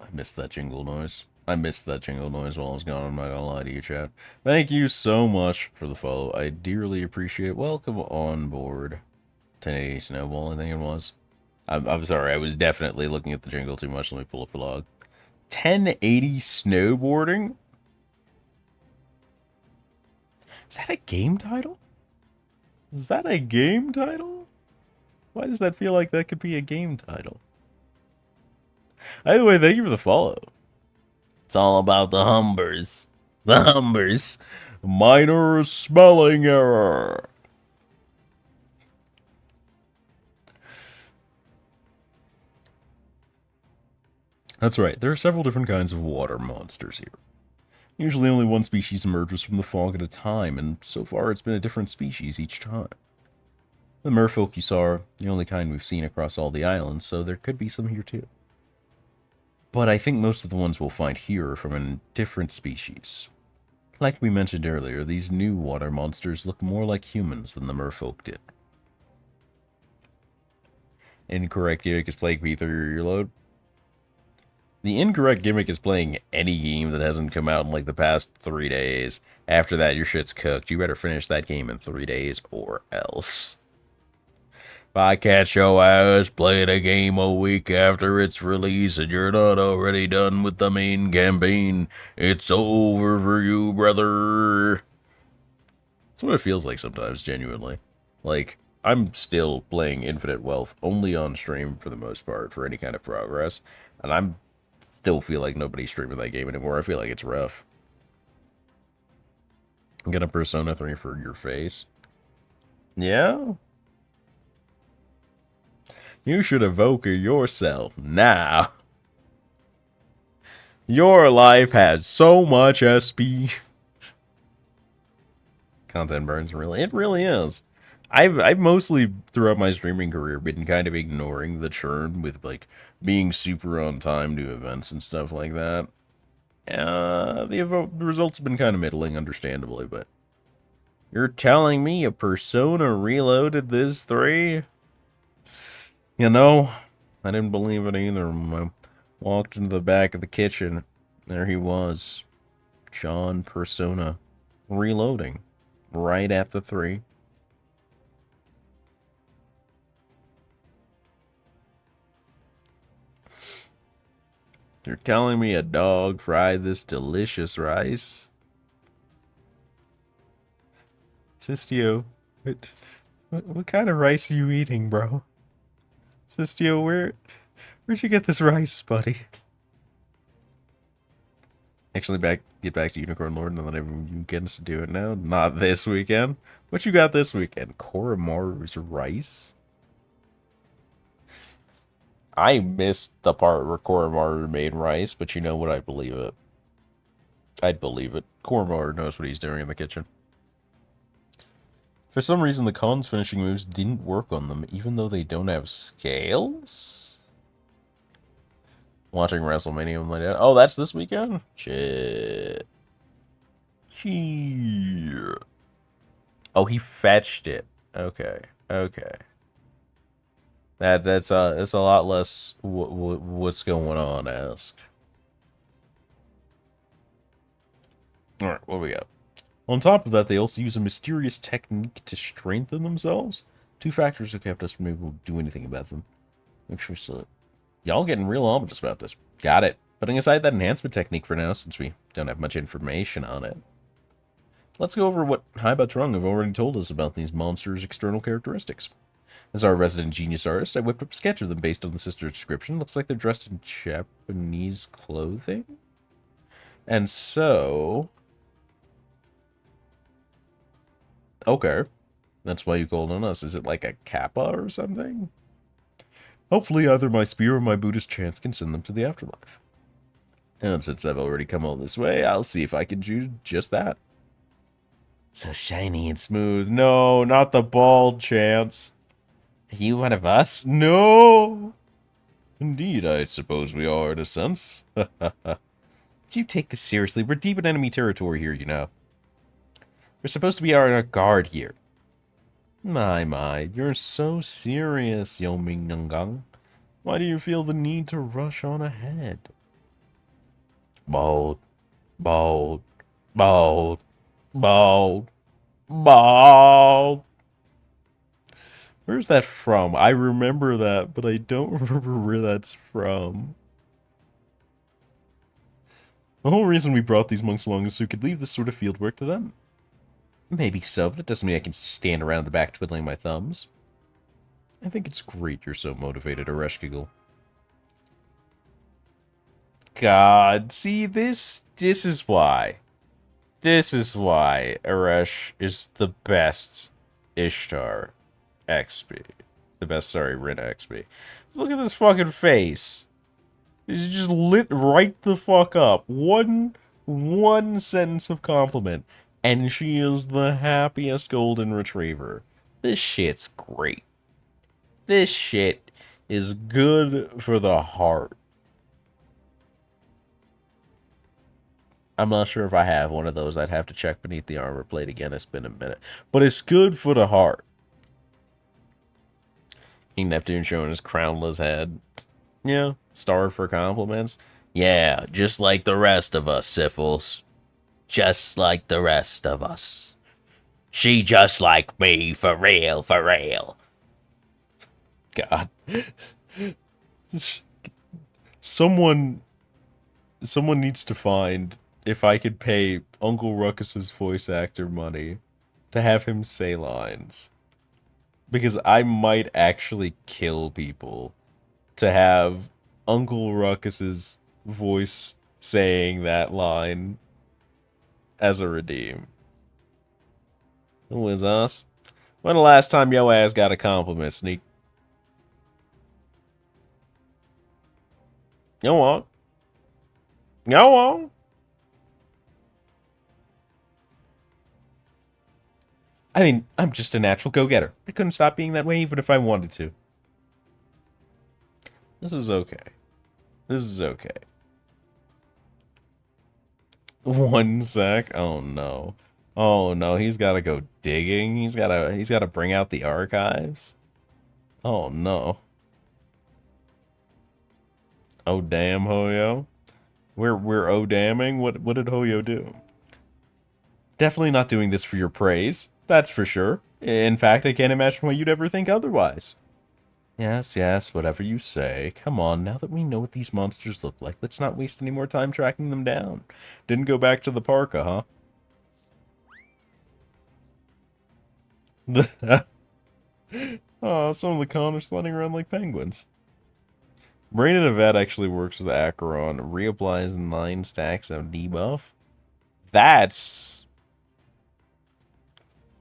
I missed that jingle noise. I missed that jingle noise while I was gone. I'm not gonna lie to you, chat. Thank you so much for the follow. I dearly appreciate it. Welcome on board. 1080 Snowball, I think it was. I'm sorry. I was definitely looking at the jingle too much. Let me pull up the log. 1080 Snowboarding? Is that a game title? Is that a game title? Why does that feel like that could be a game title? Either way, thank you for the follow. It's all about the Humbers. The Humbers. Minor spelling error. That's right, there are several different kinds of water monsters here. Usually only one species emerges from the fog at a time, and so far it's been a different species each time. The merfolk you saw are the only kind we've seen across all the islands, so there could be some here too. But I think most of the ones we'll find here are from a different species. Like we mentioned earlier, these new water monsters look more like humans than the merfolk did. Incorrect gimmick is Plague Bee through your load. The incorrect gimmick is playing any game that hasn't come out in like the past 3 days. After that, your shit's cooked. You better finish that game in 3 days or else. If I catch your ass playing a game a week after its release and you're not already done with the main campaign, it's over for you, brother. That's what it feels like sometimes, genuinely. Like, I'm still playing Infinite Wealth only on stream for the most part for any kind of progress, and I'm still feel like nobody's streaming that game anymore. I feel like it's rough. Get a Persona 3 for your face. Yeah? You should evoke yourself now. Your life has so much SP. Content burns, really. It really is. I've mostly throughout my streaming career been kind of ignoring the churn with like being super on time to events and stuff like that. The results have been kind of middling, understandably, but you're telling me a Persona Reloaded this 3? You know, I didn't believe it either. When I walked into the back of the kitchen, there he was, John Persona Reloading, right at the 3. You're telling me a dog fried this delicious rice? Sistio, what kind of rice are you eating, bro? Sistio, where'd you get this rice, buddy? Actually, get back to Unicorn Lord and let everyone get us to do it now. Not this weekend. What you got this weekend? Koromaru's rice? I missed the part where Koromaru made rice, but you know what? I believe it. I'd believe it. Koromaru knows what he's doing in the kitchen. For some reason, the Khan's finishing moves didn't work on them, even though they don't have scales? Watching WrestleMania with my dad. Oh, that's this weekend? Shit. Shit. Oh, he fetched it. Okay. Okay. That's a lot less what's going on esque. Alright, what do we got? On top of that, they also use a mysterious technique to strengthen themselves. 2 factors that kept us from able to do anything about them. Make sure so. Y'all getting real ominous about this. Got it. Putting aside that enhancement technique for now, since we don't have much information on it. Let's go over what Haiba Trung have already told us about these monsters' external characteristics. As our resident genius artist, I whipped up a sketch of them based on the sister's description. Looks like they're dressed in Japanese clothing. And so... Okay. That's why you called on us. Is it like a kappa or something? Hopefully either my spear or my Buddhist chants can send them to the afterlife. And since I've already come all this way, I'll see if I can do just that. So shiny and smooth. No, not the bald chance. Are you one of us? No! Indeed, I suppose we are, in a sense. Do you take this seriously? We're deep in enemy territory here, you know. We're supposed to be on our guard here. My, you're so serious, Yo Ming Nungang. Why do you feel the need to rush on ahead? Bold, bold, bold, bold, bold. Where's that from? I remember that, but I don't remember where that's from. The whole reason we brought these monks along is so we could leave this sort of field work to them. Maybe so, but that doesn't mean I can stand around the back twiddling my thumbs. I think it's great you're so motivated, Ereshkigal. God, see, this is why. This is why Eresh is the best Ishtar XP. The best, sorry, Rin XP. Look at this fucking face. He's just lit right the fuck up. One sentence of compliment. And she is the happiest golden retriever. This shit's great. This shit is good for the heart. I'm not sure if I have one of those. I'd have to check beneath the armor plate again. It's been a minute. But it's good for the heart. King Neptune showing his crownless head. Yeah, starved for compliments. Yeah, just like the rest of us, Syphils. Just like the rest of us. She just like me, for real, for real. God. Someone needs to find if I could pay Uncle Ruckus's voice actor money to have him say lines. Because I might actually kill people to have Uncle Ruckus's voice saying that line as a redeem. Who is us? When the last time yo ass got a compliment, Sneak? Go on. Go on. I mean, I'm just a natural go-getter. I couldn't stop being that way even if I wanted to. This is okay. This is okay. 1 sec. Oh no. Oh no, he's gotta go digging. He's gotta bring out the archives. Oh no. Oh damn, Hoyo. We're oh damning. What did Hoyo do? Definitely not doing this for your praise. That's for sure. In fact, I can't imagine why you'd ever think otherwise. Yes, yes, whatever you say. Come on, now that we know what these monsters look like, let's not waste any more time tracking them down. Didn't go back to the parka, huh? Oh, some of the con are sliding around like penguins. Brain and Yvette actually works with Acheron. Reapplies 9 stacks of debuff. That's...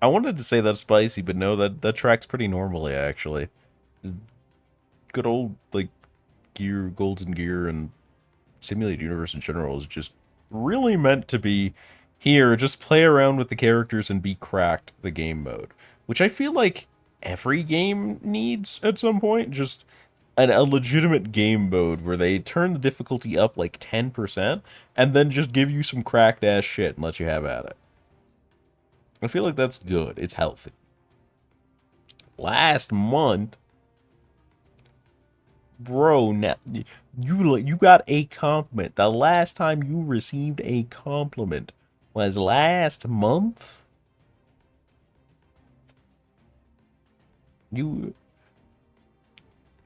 I wanted to say that's spicy, but no, that tracks pretty normally, actually. Good old, like, gear, Golden Gear, and Simulated Universe in general is just really meant to be here, just play around with the characters and be cracked the game mode. Which I feel like every game needs at some point, just a legitimate game mode where they turn the difficulty up like 10% and then just give you some cracked ass shit and let you have at it. I feel like that's good. It's healthy. Last month, bro, now you got a compliment. The last time you received a compliment was last month.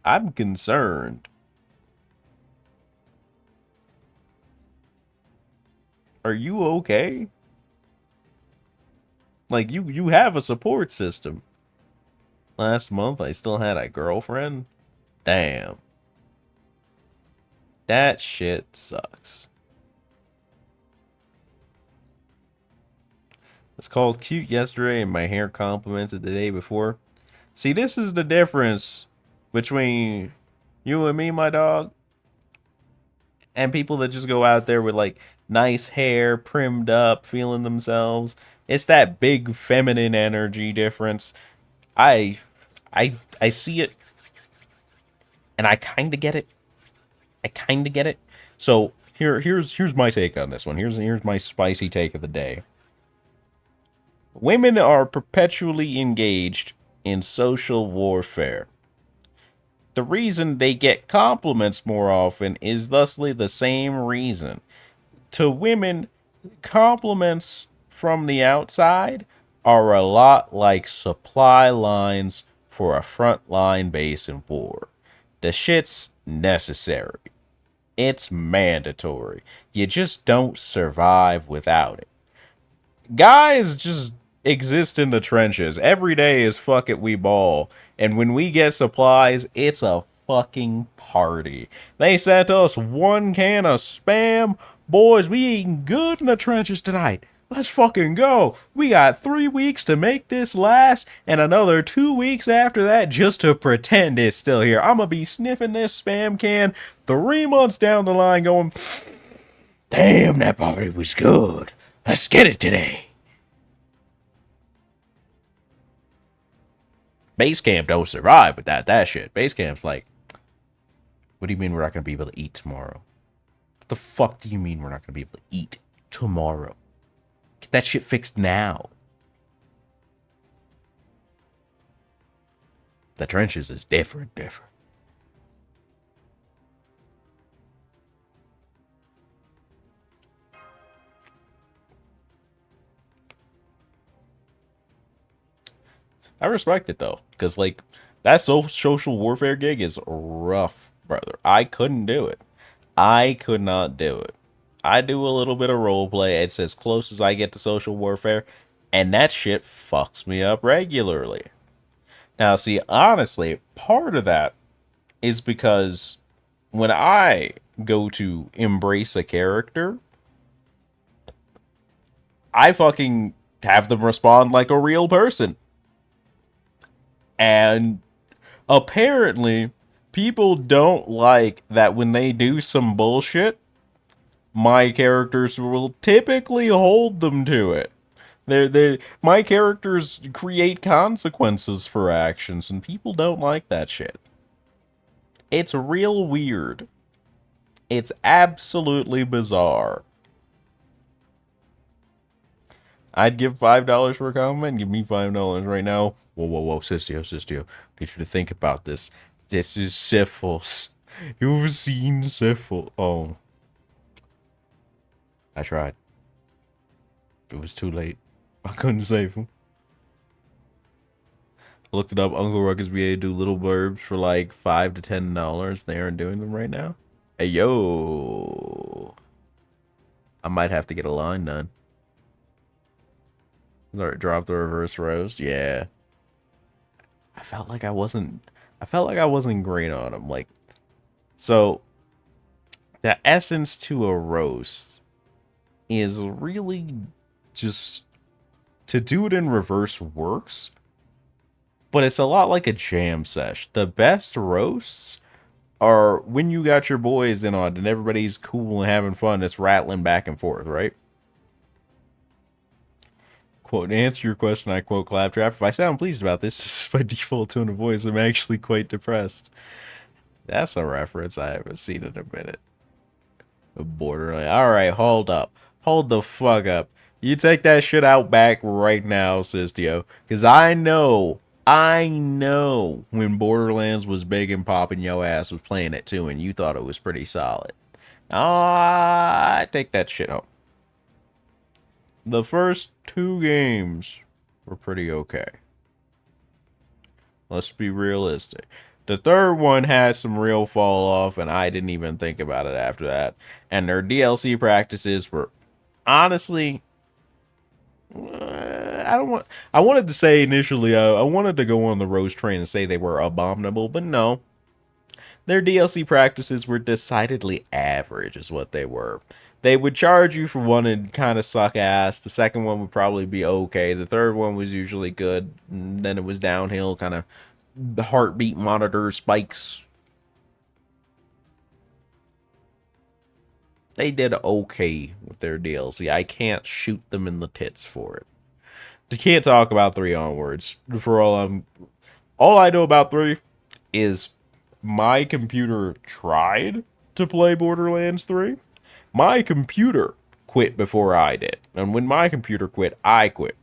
I'm concerned. Are you okay? Like, you have a support system. Last month, I still had a girlfriend? Damn. That shit sucks. It's called cute yesterday and my hair complimented the day before. See, this is the difference between you and me, my dog, and people that just go out there with, like, nice hair, primmed up, feeling themselves. It's that big feminine energy difference. I see it, and I kind of get it. So here's my take on this one. Here's my spicy take of the day. Women are perpetually engaged in social warfare. The reason they get compliments more often is thusly the same reason. To women, compliments from the outside are a lot like supply lines for a frontline base in war. The shit's necessary. It's mandatory. You just don't survive without it. Guys just exist in the trenches. Every day is fuck it, we ball. And when we get supplies, it's a fucking party. They sent us 1 can of Spam. Boys, we eating good in the trenches tonight. Let's fucking go. We got 3 weeks to make this last, and another 2 weeks after that just to pretend it's still here. I'm gonna be sniffing this Spam can 3 months down the line going, damn, that party was good. Let's get it today. Base camp don't survive without that shit. Base camp's like, what do you mean we're not going to be able to eat tomorrow? What the fuck do you mean we're not going to be able to eat tomorrow? Get that shit fixed now. The trenches is different. I respect it though, because like that social warfare gig is rough, brother. I couldn't do it. I could not do it. I do a little bit of role play. It's as close as I get to social warfare, and that shit fucks me up regularly. Now, see, honestly, part of that is because when I go to embrace a character, I fucking have them respond like a real person. And apparently, people don't like that when they do some bullshit, my characters will typically hold them to it. My characters create consequences for actions, and people don't like that shit. It's real weird. It's absolutely bizarre. I'd give $5 for a compliment. Give me $5 right now. Whoa, whoa, whoa, Sistio. Need you to think about this. This is syphilis. You've seen syphilis. Oh. I tried. It was too late. I couldn't save him. I looked it up. Uncle Ruckus VA do little blurbs for like $5 to $10. They aren't doing them right now. Hey, yo. I might have to get a line done. Drop the reverse roast. Yeah. I felt like I wasn't great on him. Like, so the essence to a roast is really just to do it in reverse works, but it's a lot like a jam sesh. The best roasts are when you got your boys in on it and everybody's cool and having fun. It's rattling back and forth, right? Quote, to answer your question, I quote Claptrap, if I sound pleased about this, just by default tone of voice, I'm actually quite depressed. That's a reference I haven't seen in a minute. Borderline. Alright, hold up. Hold the fuck up. You take that shit out back right now, Sistio. Because I know when Borderlands was big and popping, yo ass was playing it too, and you thought it was pretty solid. I take that shit home. The first 2 games were pretty okay. Let's be realistic. The third one had some real fall off, and I didn't even think about it after that. And their DLC practices were honestly, I wanted to say initially, I wanted to go on the roast train and say they were abominable, but no. Their DLC practices were decidedly average, is what they were. They would charge you for one and kind of suck ass. The second one would probably be okay. The third one was usually good. And then it was downhill, kind of the heartbeat monitor spikes. They did okay with their DLC. I can't shoot them in the tits for it. You can't talk about 3 onwards. For all I know about 3 is my computer tried to play Borderlands 3. My computer quit before I did. And when my computer quit, I quit.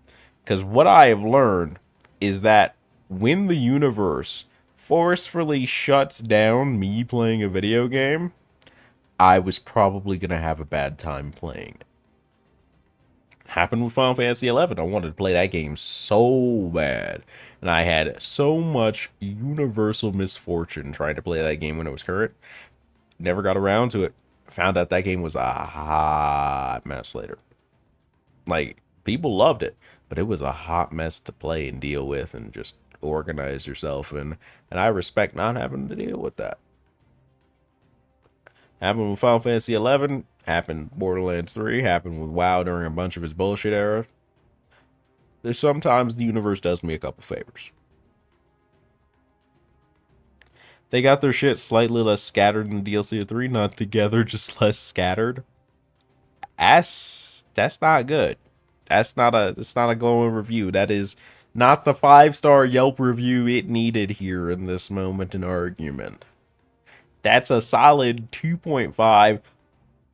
Because what I have learned is that when the universe forcefully shuts down me playing a video game, I was probably going to have a bad time playing it. Happened with Final Fantasy XI. I wanted to play that game so bad. And I had so much universal misfortune trying to play that game when it was current. Never got around to it. Found out that game was a hot mess later. Like, people loved it, but it was a hot mess to play and deal with and just organize yourself in. And I respect not having to deal with that. Happened with Final Fantasy XI, happened Borderlands 3, happened with WoW during a bunch of its bullshit era. There's sometimes the universe does me a couple favors. They got their shit slightly less scattered in the DLC of 3, not together, just less scattered. That's not good. It's not a glowing review. That is not the 5-star Yelp review it needed here in this moment in argument. That's a solid 2.5.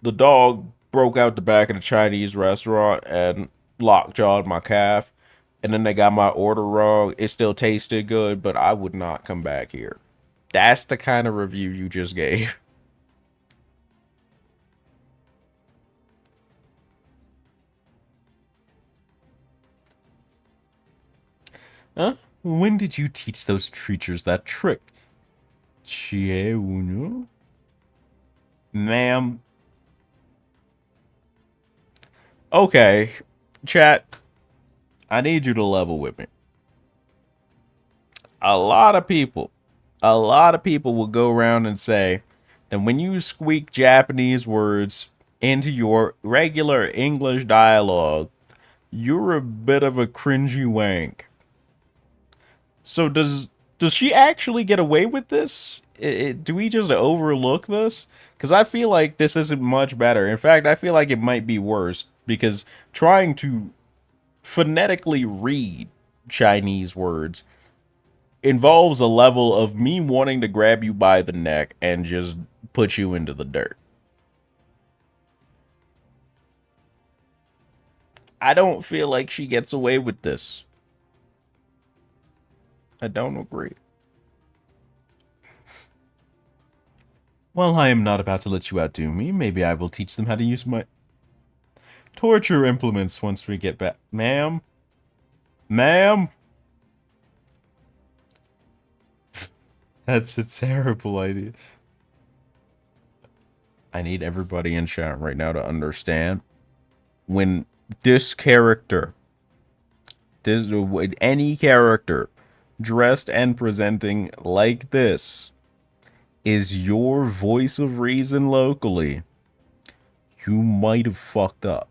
The dog broke out the back of the Chinese restaurant and lockjawed my calf. And then they got my order wrong. It still tasted good, but I would not come back here. That's the kind of review you just gave. Huh? When did you teach those creatures that trick? Chie uno? Ma'am. Okay, chat. I need you to level with me. A lot of people will go around and say that when you squeak Japanese words into your regular English dialogue, you're a bit of a cringy wank. So does she actually get away with this? Do we just overlook this? Because I feel like this isn't much better. In fact, I feel like it might be worse because trying to phonetically read Chinese words involves a level of me wanting to grab you by the neck and just put you into the dirt. I don't feel like she gets away with this. I don't agree. While I am not about to let you outdo me, maybe I will teach them how to use my torture implements once we get back. Ma'am? Ma'am? That's a terrible idea. I need everybody in chat right now to understand when this character, any character dressed and presenting like this is your voice of reason locally, you might have fucked up.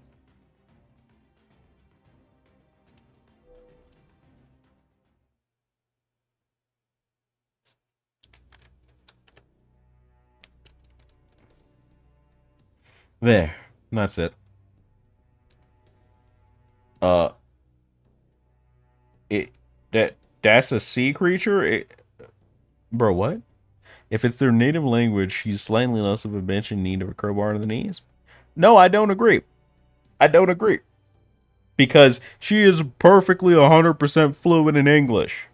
There, that's it. That's a sea creature? Bro, what? If it's their native language, she's slightly less of a bitch in need of a crowbar to the knees. No, I don't agree. I don't agree. Because she is perfectly 100% fluent in English.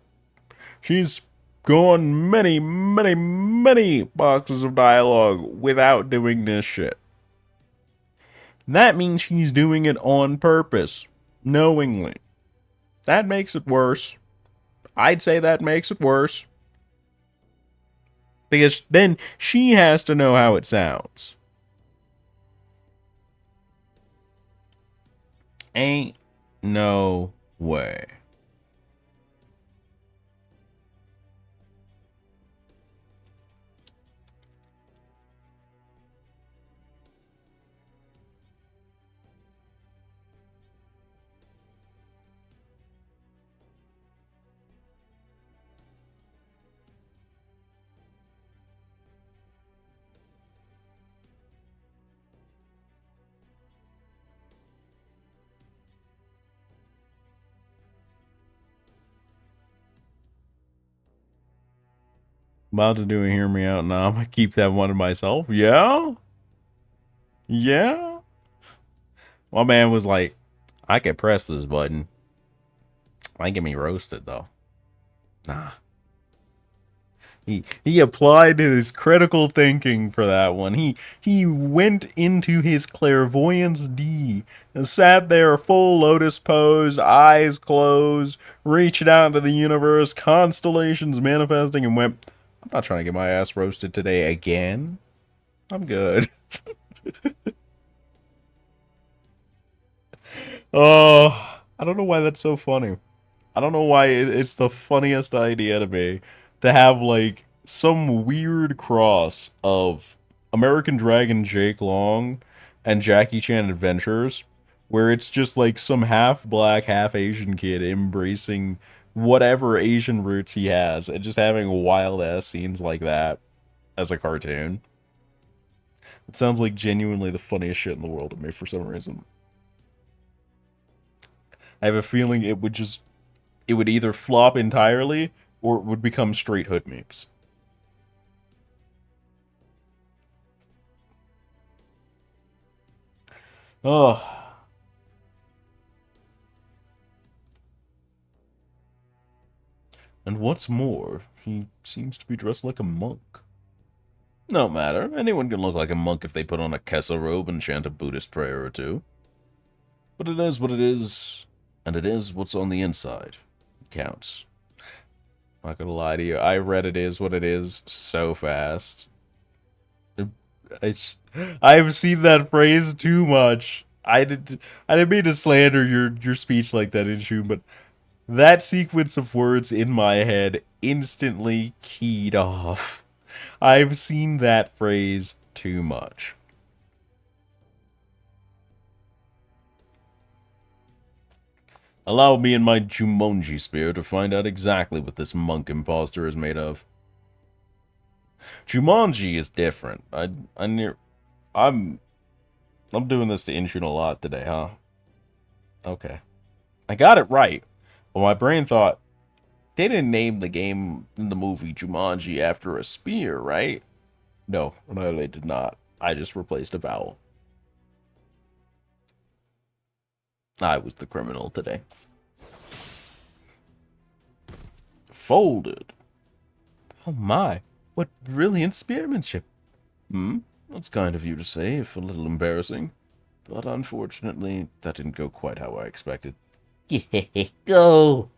She's gone many, many, many boxes of dialogue without doing this shit. That means she's doing it on purpose, knowingly. That makes it worse. I'd say that makes it worse. Because then she has to know how it sounds. Ain't no way. About to do a hear me out now. I'm gonna keep that one to myself. Yeah? Yeah? My man was like, I could press this button. Might get me roasted though. Nah. He applied his critical thinking for that one. He went into his clairvoyance D and sat there full lotus pose, eyes closed, reached out into the universe, constellations manifesting, and went, I'm not trying to get my ass roasted today again. I'm good. Oh, I don't know why that's so funny. I don't know why it's the funniest idea to me to have like some weird cross of American Dragon Jake Long and Jackie Chan Adventures where it's just like some half black, half Asian kid embracing whatever Asian roots he has and just having wild ass scenes like that as a cartoon. It sounds like genuinely the funniest shit in the world to me for some reason. I have a feeling it would either flop entirely or it would become straight hood memes. Oh. And what's more, he seems to be dressed like a monk. No matter, anyone can look like a monk if they put on a Kessa robe and chant a Buddhist prayer or two. But it is what it is, and it is what's on the inside. It counts. Not gonna lie to you. I read it is what it is so fast. I've seen that phrase too much. I didn't mean to slander your speech like that, Inshu, but that sequence of words in my head instantly keyed off. I've seen that phrase too much. Allow me and my Jumonji spear to find out exactly what this monk imposter is made of. Jumonji is different. I'm doing this to Inshun a lot today, huh? Okay. I got it right. But my brain thought, they didn't name the game in the movie Jumanji after a spear, right? No, they did not. I just replaced a vowel. I was the criminal today. Folded. Oh my, what brilliant spearmanship. That's kind of you to say, if a little embarrassing. But unfortunately, that didn't go quite how I expected. Go!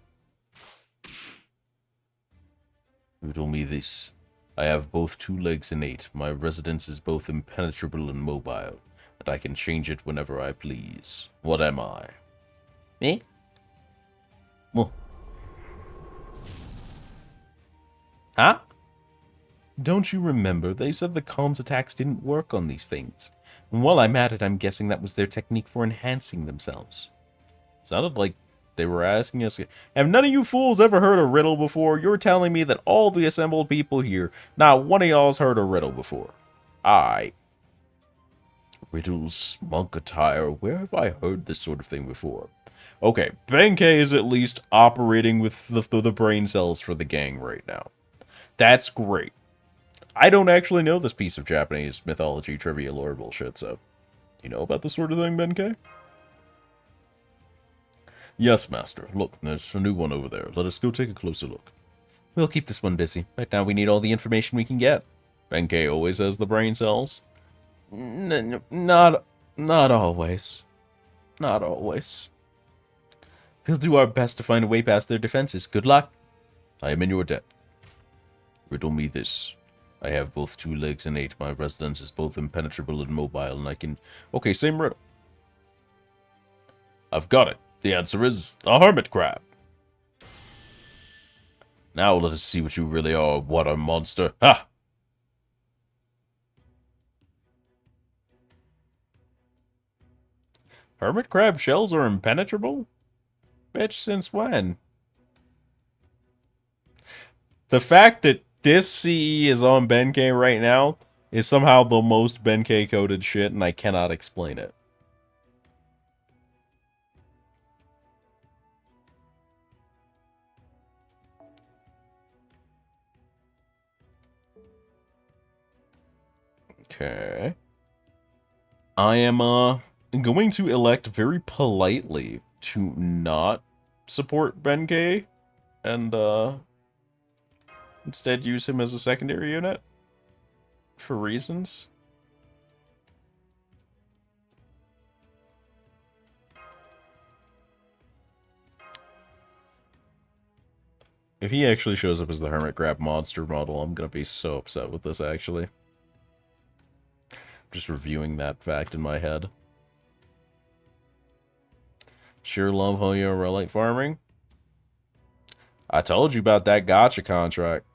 Riddle me this. I have both 2 legs and 8. My residence is both impenetrable and mobile, and I can change it whenever I please. What am I? Me? Well. Huh? Don't you remember? They said the comms attacks didn't work on these things. And while I'm at it, I'm guessing that was their technique for enhancing themselves. Sounded like they were asking us, have none of you fools ever heard a riddle before? You're telling me that all the assembled people here, not one of y'all's heard a riddle before. Riddles, monk attire, where have I heard this sort of thing before? Okay, Benkei is at least operating with the brain cells for the gang right now. That's great. I don't actually know this piece of Japanese mythology, trivia, lore bullshit, so... You know about this sort of thing, Benkei? Yes, Master. Look, there's a new one over there. Let us go take a closer look. We'll keep this one busy. Right now we need all the information we can get. Benkei always has the brain cells? Not always. Not always. We'll do our best to find a way past their defenses. Good luck. I am in your debt. Riddle me this. I have both 2 legs and 8. My residence is both impenetrable and mobile, and I can... Okay, same riddle. I've got it. The answer is a hermit crab. Now let us see what you really are. What a monster. Ha! Hermit crab shells are impenetrable? Bitch, since when? The fact that this CE is on Benkei right now is somehow the most Benkei coded shit, and I cannot explain it. Okay. I am going to elect very politely to not support Benkei and instead use him as a secondary unit for reasons. If he actually shows up as the Hermit Crab monster model, I'm gonna be so upset with this, actually. Just reviewing that fact in my head. Sure love how you're relic farming. I told you about that gotcha contract.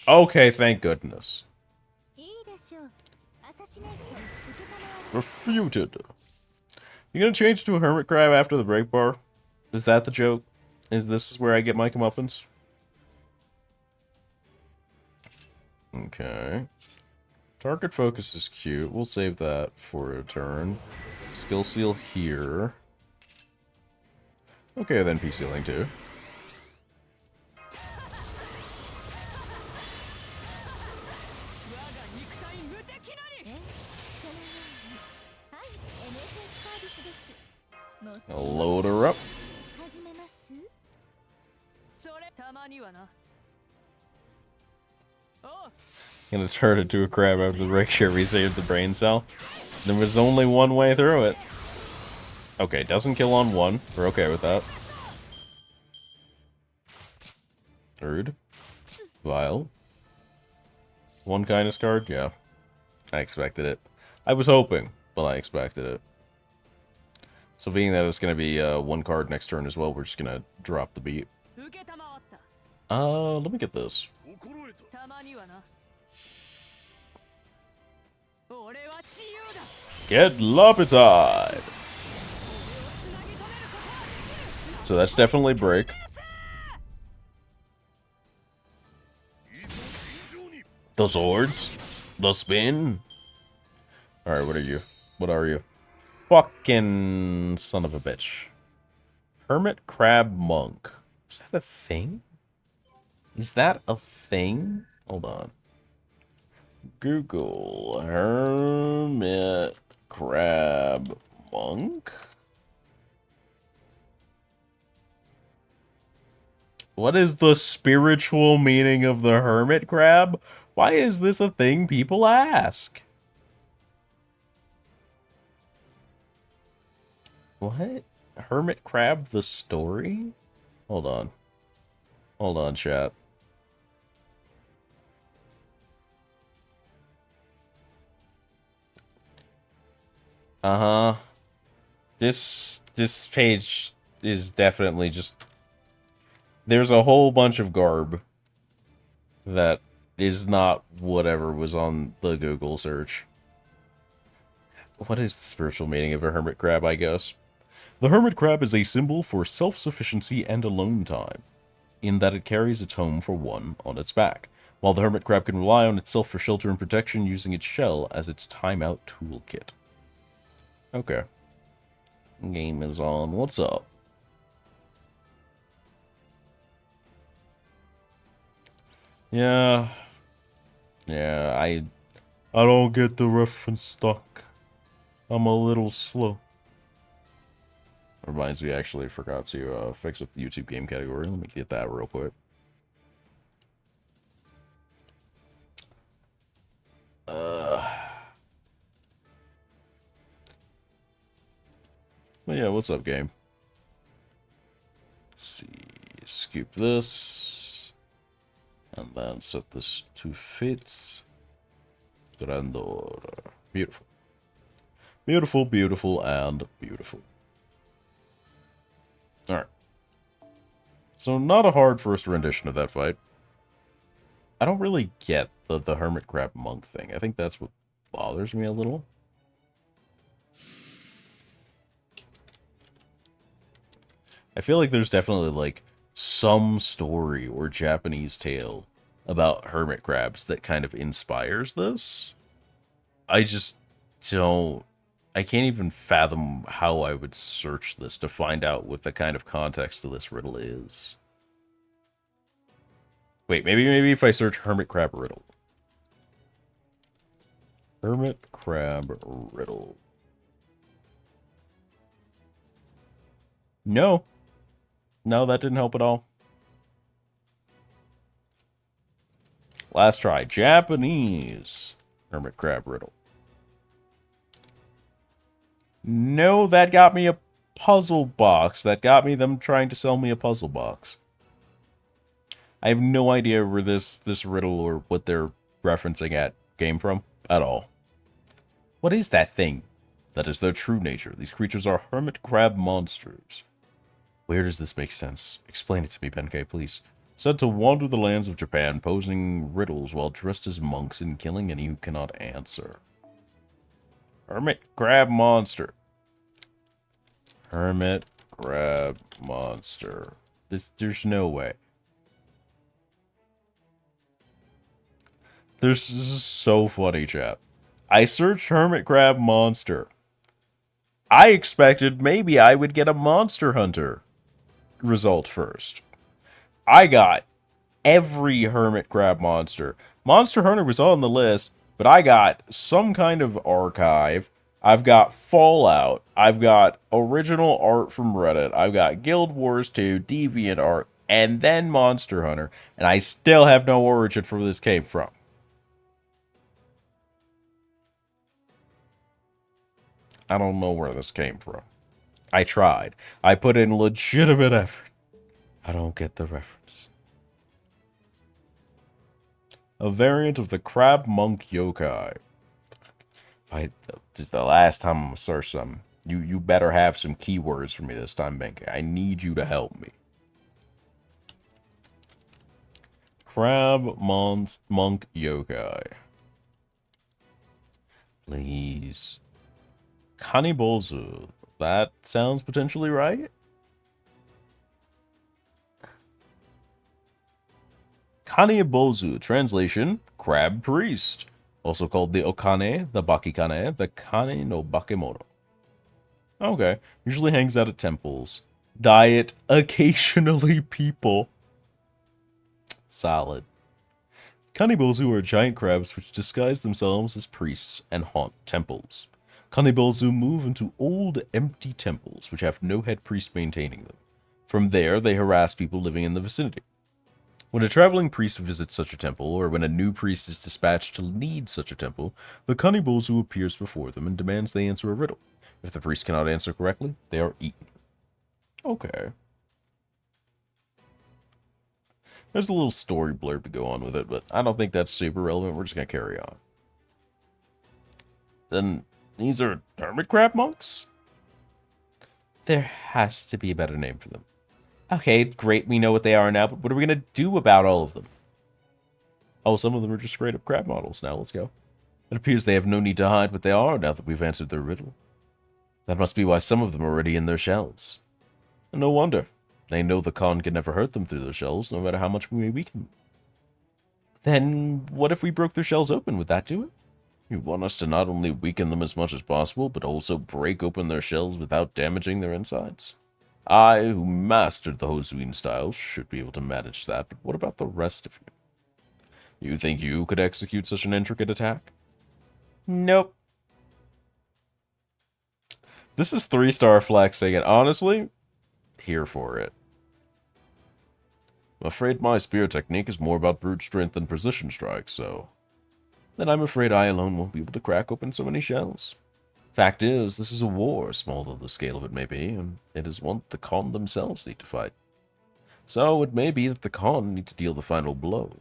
Okay, thank goodness. Refuted. You gonna change to a hermit crab after the break bar? Is that the joke? Is this where I get my comeuppance? Okay. Target focus is cute. We'll save that for a turn. Skill seal here. Okay, then P sealing too. I'll load her up. Gonna turn it into a crab after the break share resaved the brain cell. There was only one way through it. Okay, doesn't kill on 1. We're okay with that. Rude. Vile. One kindness card? Yeah. I expected it. I was hoping, but I expected it. So being that it's going to be one card next turn as well, we're just going to drop the beat. Let me get this. Get Lopetide! So that's definitely break. The swords. The spin. Alright, what are you? What are you? Fucking son of a bitch. Hermit Crab Monk. Is that a thing? Is that a thing? Hold on. Google Hermit Crab Monk. What is the spiritual meaning of the hermit crab? Why is this a thing people ask? What? Hermit crab the story? Hold on. Hold on, chat. Uh-huh. This page is definitely just... There's a whole bunch of garb that is not whatever was on the Google search. What is the spiritual meaning of a hermit crab, I guess? The hermit crab is a symbol for self-sufficiency and alone time, in that it carries its home for one on its back, while the hermit crab can rely on itself for shelter and protection using its shell as its timeout toolkit. Okay. Game is on. What's up? Yeah. Yeah, I don't get the reference stuck. I'm a little slow. Reminds me, I actually forgot to fix up the YouTube game category. Let me get that real quick. But yeah, what's up, game? Let's see. Scoop this. And then set this to fit. Grandeur. Beautiful. Beautiful, beautiful, and beautiful. Alright. So, not a hard first rendition of that fight. I don't really get the Hermit Crab Monk thing. I think that's what bothers me a little. I feel like there's definitely, like, some story or Japanese tale about hermit crabs that kind of inspires this. I just don't... I can't even fathom how I would search this to find out what the kind of context of this riddle is. Wait, maybe if I search Hermit Crab Riddle. Hermit Crab Riddle. No. No, that didn't help at all. Last try. Japanese Hermit Crab Riddle. No, that got me a puzzle box. That got me them trying to sell me a puzzle box. I have no idea where this riddle or what they're referencing at came from at all. What is that thing? That is their true nature. These creatures are hermit crab monsters. Where does this make sense? Explain it to me, Benkei, please. Said to wander the lands of Japan, posing riddles while dressed as monks and killing any who cannot answer. Hermit crab monster. Hermit crab monster. There's no way. This is so funny, chat. I searched hermit crab monster. I expected maybe I would get a Monster Hunter result first. I got every hermit crab monster. Monster Hunter was on the list, but I got some kind of archive. I've got Fallout. I've got original art from Reddit. I've got Guild Wars 2, DeviantArt, and then Monster Hunter. And I still have no origin for where this came from. I don't know where this came from. I tried. I put in legitimate effort. I don't get the reference. a variant of the crab monk yokai. Just the last time I'm gonna search something, you better have some keywords for me this time, Benkei. I need you to help me. Crab monk yokai. Please. Kanibozu. That sounds potentially right. Kanibozu. Translation: Crab Priest. Also called the Okane, the Bakikane, the Kane no Bakemono. Okay. Usually hangs out at temples. Diet: occasionally people. Solid. Kanibozu are giant crabs which disguise themselves as priests and haunt temples. Kanibozu move into old, empty temples which have no head priest maintaining them. From there, they harass people living in the vicinity. When a traveling priest visits such a temple, or when a new priest is dispatched to lead such a temple, the Kanibozu appears before them and demands they answer a riddle. If the priest cannot answer correctly, they are eaten. Okay. There's a little story blurb to go on with it, but I don't think that's super relevant. We're just going to carry on. Then, these are hermit crab monks? There has to be a better name for them. Okay, great, we know what they are now, but what are we going to do about all of them? Oh, some of them are just straight up crab models now. Let's go. It appears they have no need to hide what they are now that we've answered their riddle. That must be why some of them are already in their shells. And no wonder. They know the Khan can never hurt them through their shells, no matter how much we may weaken them. Then, what if we broke their shells open? Would that do it? You want us to not only weaken them as much as possible, but also break open their shells without damaging their insides? I, who mastered the Hosuin style, should be able to manage that, but what about the rest of you? You think you could execute such an intricate attack? Nope. This is 3-star flexing, and honestly, here for it. I'm afraid my spear technique is more about brute strength than precision strikes, so... then I'm afraid I alone won't be able to crack open so many shells. Fact is, this is a war, small though the scale of it may be, and it is one the Khan themselves need to fight. So it may be that the Khan need to deal the final blow,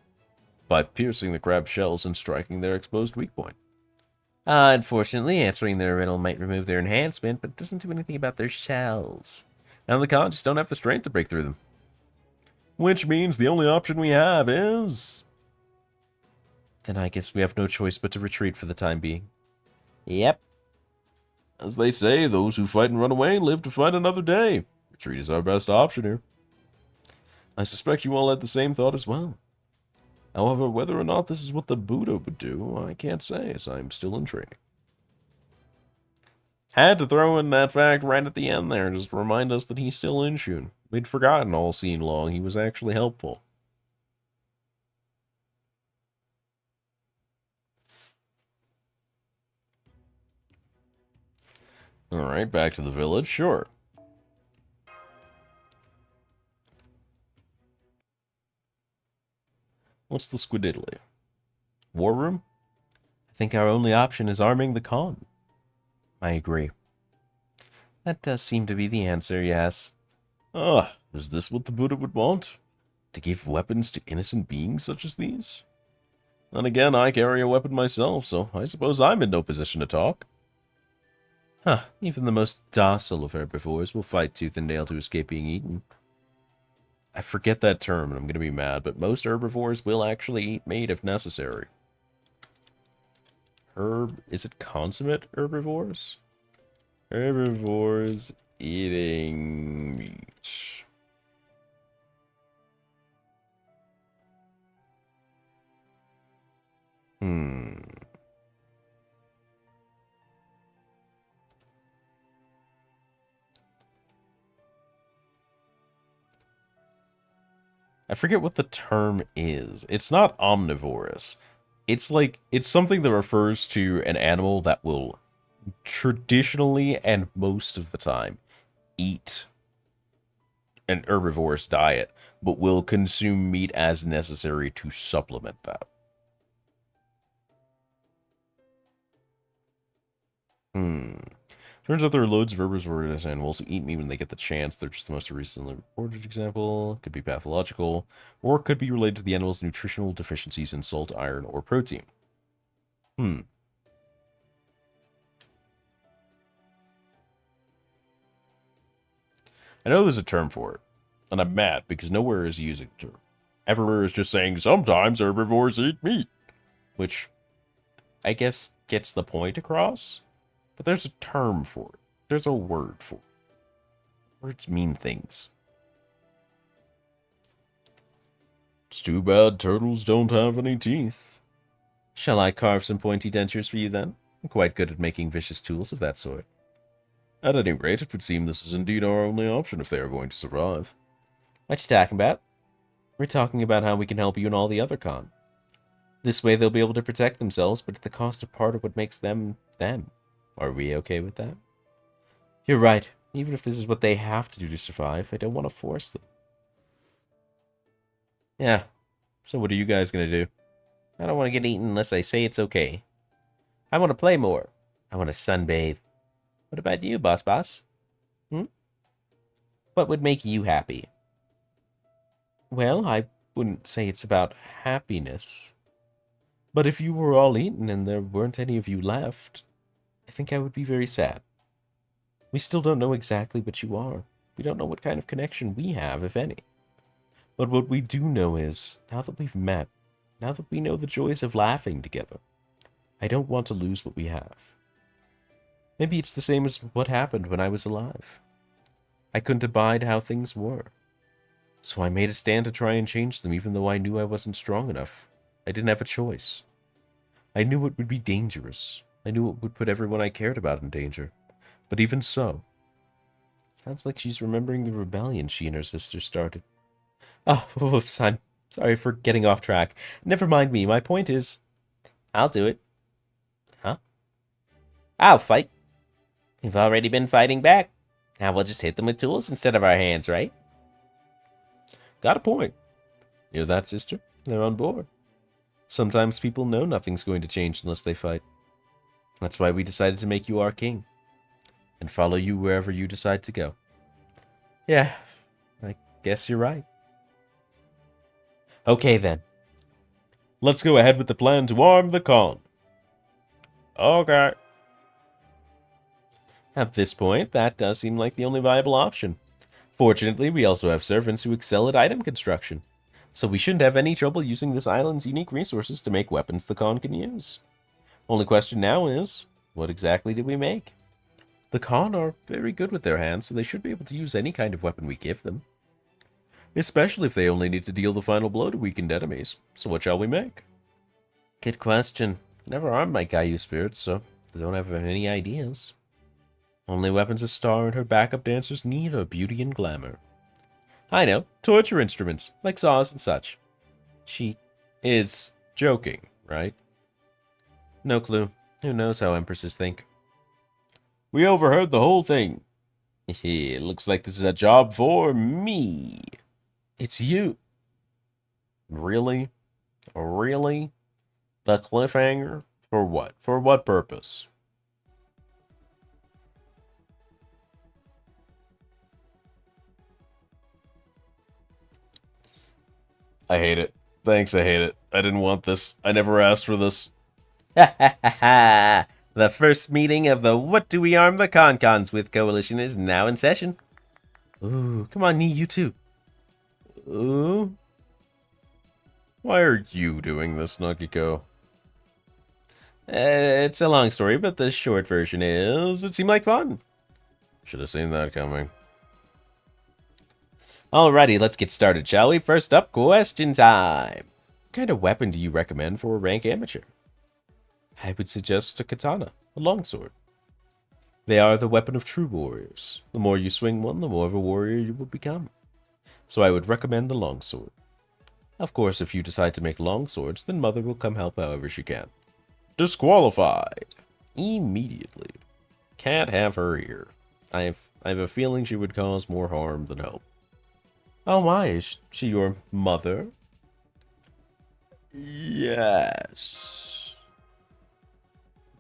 by piercing the crab shells and striking their exposed weak point. Unfortunately, answering their riddle might remove their enhancement, but it doesn't do anything about their shells. And the Khan just don't have the strength to break through them. Which means the only option we have is... then I guess we have no choice but to retreat for the time being. Yep. As they say, those who fight and run away live to fight another day. Retreat is our best option here. I suspect you all had the same thought as well. However, whether or not this is what the Buddha would do, I can't say, as I am still in training. Had to throw in that fact right at the end there, just to remind us that he's still in Shun. We'd forgotten all scene long, he was actually helpful. Alright, back to the village, sure. What's the squididdly? War room? I think our only option is arming the Khan. I agree. That does seem to be the answer, yes. Ah, is this what the Buddha would want? To give weapons to innocent beings such as these? Then again, I carry a weapon myself, so I suppose I'm in no position to talk. Huh, even the most docile of herbivores will fight tooth and nail to escape being eaten. I forget that term, and I'm going to be mad, but most herbivores will actually eat meat if necessary. Is it consummate herbivores? Herbivores eating meat. I forget what the term is. It's not omnivorous. It's like, it's something that refers to an animal that will traditionally and most of the time eat an herbivorous diet, but will consume meat as necessary to supplement that. Turns out there are loads of herbivorous animals who eat meat when they get the chance. They're just the most recently reported example. Could be pathological, or could be related to the animal's nutritional deficiencies in salt, iron, or protein. I know there's a term for it, and I'm mad because nowhere is using the term. Everywhere is just saying, sometimes herbivores eat meat, which I guess gets the point across, but there's a term for it. There's a word for it. Words mean things. It's too bad turtles don't have any teeth. Shall I carve some pointy dentures for you then? I'm quite good at making vicious tools of that sort. At any rate, it would seem this is indeed our only option if they are going to survive. What you talking about? We're talking about how we can help you and all the other con. This way they'll be able to protect themselves, but at the cost of part of what makes them, them. Are we okay with that? You're right. Even if this is what they have to do to survive, I don't want to force them. Yeah. So what are you guys going to do? I don't want to get eaten unless I say it's okay. I want to play more. I want to sunbathe. What about you, boss? What would make you happy? Well, I wouldn't say it's about happiness. But if you were all eaten and there weren't any of you left, I think I would be very sad. We still don't know exactly what you are. We don't know what kind of connection we have, if any. But what we do know is, now that we've met, now that we know the joys of laughing together, I don't want to lose what we have. Maybe it's the same as what happened when I was alive. I couldn't abide how things were. So I made a stand to try and change them, even though I knew I wasn't strong enough. I didn't have a choice. I knew it would be dangerous. I knew it would put everyone I cared about in danger. But even so... Sounds like she's remembering the rebellion she and her sister started. Oh, whoops, I'm sorry for getting off track. Never mind me, my point is... I'll do it. Huh? I'll fight. We've already been fighting back. Now we'll just hit them with tools instead of our hands, right? Got a point. Hear that, sister? They're on board. Sometimes people know nothing's going to change unless they fight. That's why we decided to make you our king. And follow you wherever you decide to go. Yeah, I guess you're right. Okay then. Let's go ahead with the plan to arm the Khan. Okay. At this point, that does seem like the only viable option. Fortunately, we also have servants who excel at item construction, so we shouldn't have any trouble using this island's unique resources to make weapons the Khan can use. Only question now is, what exactly did we make? The Khan are very good with their hands, so they should be able to use any kind of weapon we give them. Especially if they only need to deal the final blow to weakened enemies. So what shall we make? Good question. Never armed my Gaia spirits, so I don't have any ideas. Only weapons a star and her backup dancers need are beauty and glamour. I know, torture instruments, like saws and such. She is joking, right? No clue. Who knows how empresses think? We overheard the whole thing. It looks like this is a job for me. It's you. Really? Really? The cliffhanger? For what? For what purpose? I hate it. Thanks, I hate it. I didn't want this. I never asked for this. Ha ha ha ha! The first meeting of the What Do We Arm the Con-Cons With coalition is now in session. Ooh, come on, Nee, you too. Ooh. Why are you doing this, Nagiko? It's a long story, but the short version is, it seemed like fun. Should have seen that coming. Alrighty, let's get started, shall we? First up, question time. What kind of weapon do you recommend for a rank amateur? I would suggest a katana, a longsword. They are the weapon of true warriors. The more you swing one, the more of a warrior you will become. So I would recommend the longsword. Of course, if you decide to make longswords, then Mother will come help however she can. Disqualified. Immediately. Can't have her here. I have a feeling she would cause more harm than help. Oh my, is she your mother? Yes.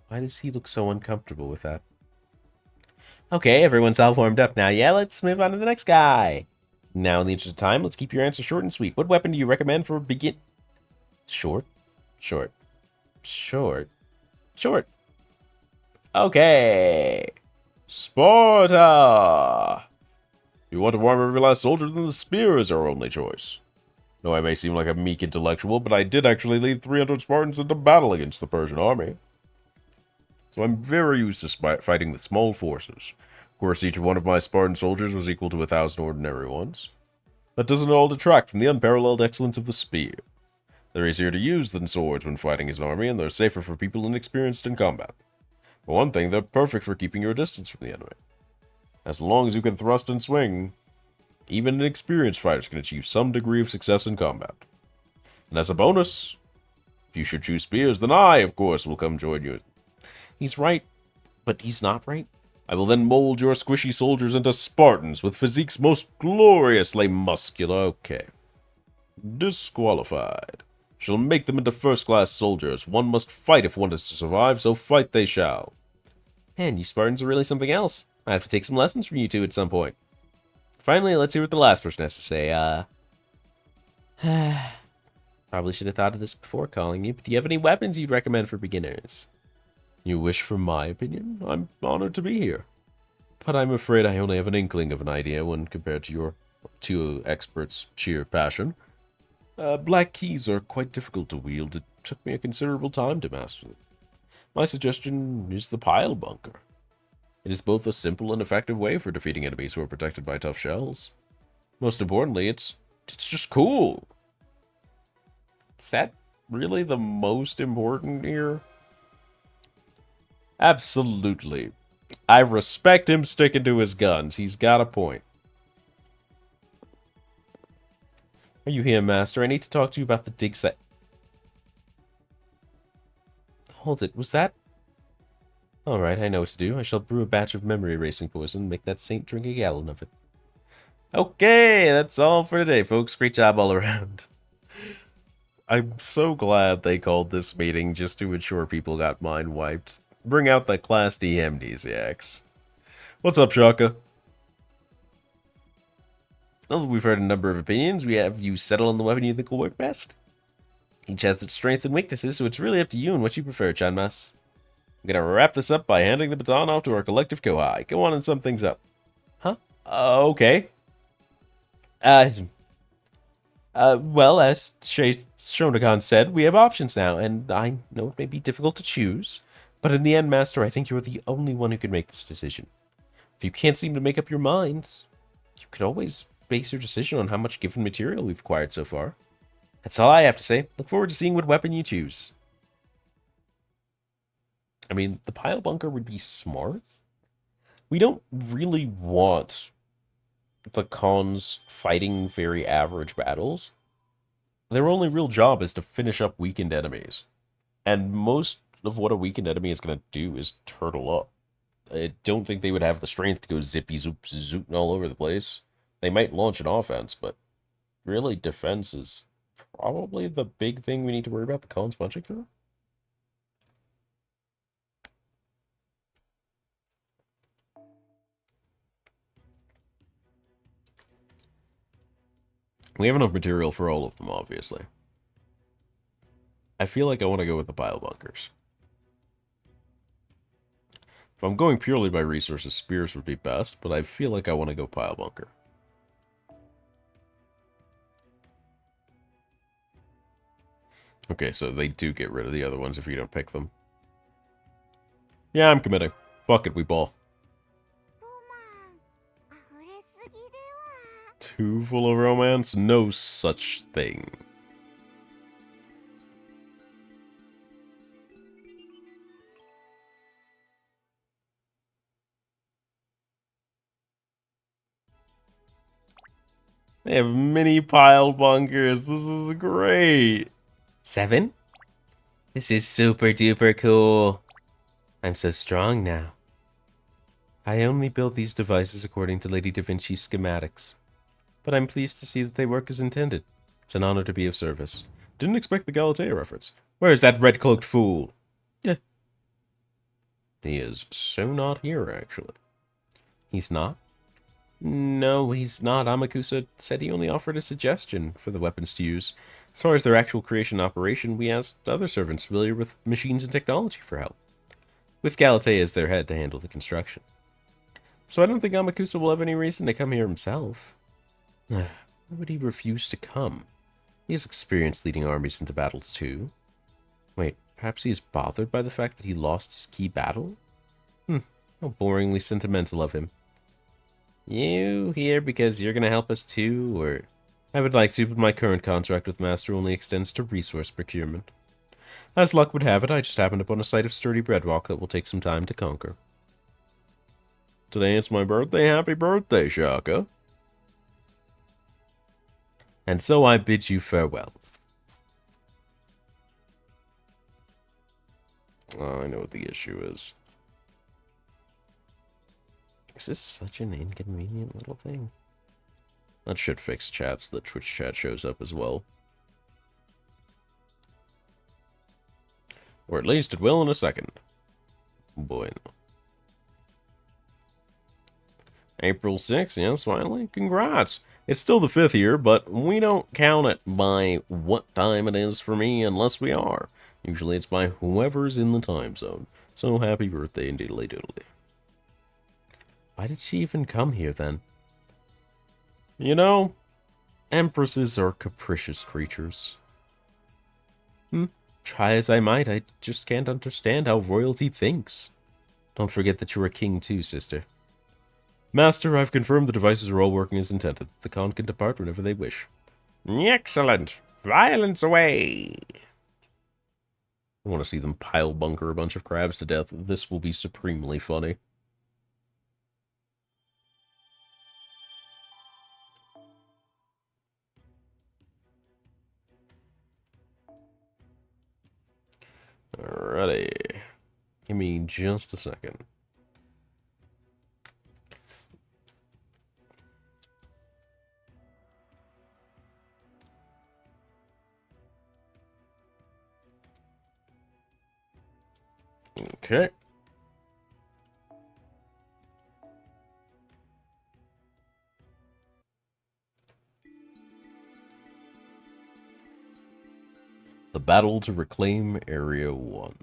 Why does he look so uncomfortable with that? Okay, everyone's all warmed up now. Yeah, let's move on to the next guy. Now, in the interest of time, let's keep your answer short and sweet. What weapon do you recommend for begin... Short? Short. Short. Short. Okay. Sparta! You want to warm every last soldier, then the spear is our only choice. No, I may seem like a meek intellectual, but I did actually lead 300 Spartans into battle against the Persian army. So I'm very used to fighting with small forces. Of course, each one of my Spartan soldiers was equal to 1,000 ordinary ones. That doesn't at all detract from the unparalleled excellence of the spear. They're easier to use than swords when fighting as an army, and they're safer for people inexperienced in combat. For one thing, they're perfect for keeping your distance from the enemy. As long as you can thrust and swing, even inexperienced fighters can achieve some degree of success in combat. And as a bonus, if you should choose spears, then I, of course, will come join you. He's right, but he's not right. I will then mold your squishy soldiers into Spartans with physiques most gloriously muscular. Okay. Disqualified. Shall make them into first-class soldiers. One must fight if one is to survive, so fight they shall. Man, you Spartans are really something else. I have to take some lessons from you two at some point. Finally, let's hear what the last person has to say. Probably should have thought of this before calling you, but do you have any weapons you'd recommend for beginners? You wish for my opinion? I'm honored to be here. But I'm afraid I only have an inkling of an idea when compared to your two experts' sheer passion. Black keys are quite difficult to wield. It took me a considerable time to master them. My suggestion is the pile bunker. It is both a simple and effective way for defeating enemies who are protected by tough shells. Most importantly, it's just cool. Is that really the most important here? Absolutely. I respect him sticking to his guns. He's got a point. Are you here, Master? I need to talk to you about the dig site. Hold it, was that? Alright, I know what to do. I shall brew a batch of memory erasing poison and make that saint drink a gallon of it. Okay, that's all for today, folks. Great job all around. I'm so glad they called this meeting just to ensure people got mind wiped. Bring out the Class D amnesiacs. What's up, Shaka? Well, we've heard a number of opinions. We have you settle on the weapon you think will work best. Each has its strengths and weaknesses, so it's really up to you and what you prefer, Chanmas. I'm gonna wrap this up by handing the baton off to our collective Kohai. Go on and sum things up. Huh? Okay. Well, as Shonagon said, we have options now, and I know it may be difficult to choose, but in the end, Master, I think you're the only one who can make this decision. If you can't seem to make up your mind, you could always base your decision on how much given material we've acquired so far. That's all I have to say. Look forward to seeing what weapon you choose. I mean, the pile bunker would be smart. We don't really want the Khans fighting very average battles. Their only real job is to finish up weakened enemies. And most of what a weakened enemy is going to do is turtle up. I don't think they would have the strength to go zippy zoop zooting all over the place. They might launch an offense, but really defense is probably the big thing we need to worry about the Khans punching through. We have enough material for all of them, obviously. I feel like I want to go with the pile bunkers. If I'm going purely by resources, spears would be best, but I feel like I want to go pile bunker. Okay, so they do get rid of the other ones if you don't pick them. Yeah, I'm committing. Fuck it, we ball. Too full of romance? No such thing. They have mini pile bunkers. This is great. 7? This is super duper cool. I'm so strong now. I only build these devices according to Lady Da Vinci's schematics. But I'm pleased to see that they work as intended. It's an honor to be of service. Didn't expect the Galatea reference. Where's that red-cloaked fool? Yeah. He is so not here, actually. He's not? No, he's not. Amakusa said he only offered a suggestion for the weapons to use. As far as their actual creation and operation, we asked other servants familiar with machines and technology for help, with Galatea as their head to handle the construction. So I don't think Amakusa will have any reason to come here himself. Why would he refuse to come? He has experience leading armies into battles too. Wait, perhaps he is bothered by the fact that he lost his key battle? How boringly sentimental of him. You here because you're gonna help us too, or... I would like to, but my current contract with Master only extends to resource procurement. As luck would have it, I just happened upon a site of sturdy breadwalk that will take some time to conquer. Today it's my birthday. Happy birthday, Shaka. And so I bid you farewell. Oh, I know what the issue is. Is this such an inconvenient little thing? That should fix chat so the Twitch chat shows up as well. Or at least it will in a second. Boy, no. April 6th, yes, finally. Congrats! It's still the 5th year, but we don't count it by what time it is for me unless we are. Usually it's by whoever's in the time zone. So happy birthday and diddly doodly. Why did she even come here then? You know, empresses are capricious creatures. Try as I might, I just can't understand how royalty thinks. Don't forget that you're a king too, sister. Master, I've confirmed the devices are all working as intended. The Khan can depart whenever they wish. Excellent! Violence away! I want to see them pile bunker a bunch of crabs to death. This will be supremely funny. Alrighty. Give me just a second. Okay. The battle to reclaim Area 1.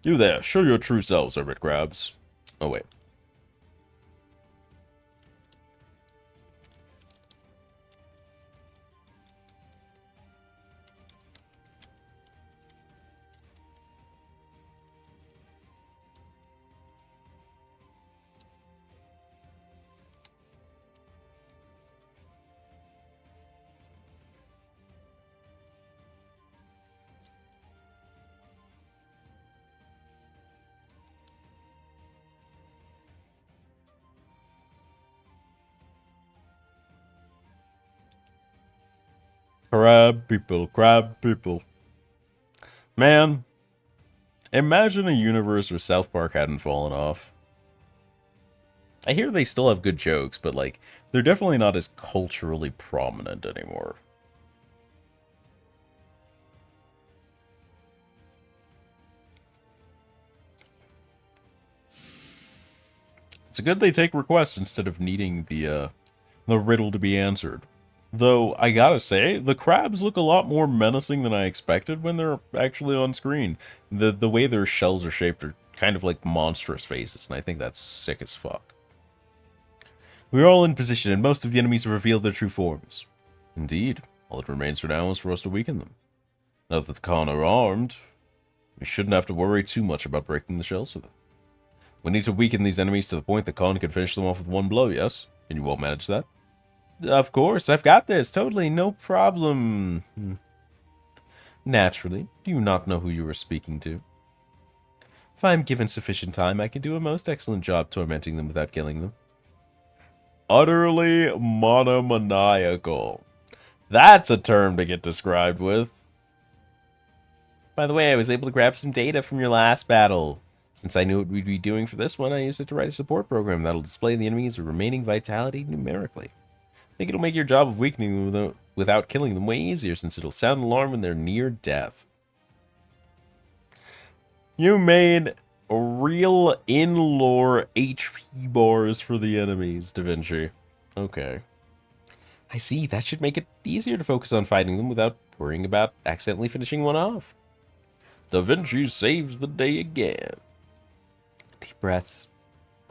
You there, show your true selves, Hermit Crabs. Oh, wait. Crab people. Man, imagine a universe where South Park hadn't fallen off. I hear they still have good jokes, but, like, they're definitely not as culturally prominent anymore. It's good they take requests instead of needing the riddle to be answered. Though, I gotta say, the crabs look a lot more menacing than I expected when they're actually on screen. The way their shells are shaped are kind of like monstrous faces, and I think that's sick as fuck. We're all in position, and most of the enemies have revealed their true forms. Indeed, all that remains for now is for us to weaken them. Now that the Khan are armed, we shouldn't have to worry too much about breaking the shells for them. We need to weaken these enemies to the point that Khan can finish them off with one blow, yes? And you won't manage that? Of course, I've got this. Totally, no problem. Naturally, do you not know who you are speaking to? If I am given sufficient time, I can do a most excellent job tormenting them without killing them. Utterly monomaniacal. That's a term to get described with. By the way, I was able to grab some data from your last battle. Since I knew what we'd be doing for this one, I used it to write a support program that'll display the enemy's remaining vitality numerically. I think it'll make your job of weakening them without killing them way easier, since it'll sound an alarm when they're near death. You made real in-lore HP bars for the enemies, Da Vinci. Okay. I see, that should make it easier to focus on fighting them without worrying about accidentally finishing one off. Da Vinci saves the day again. Deep breaths.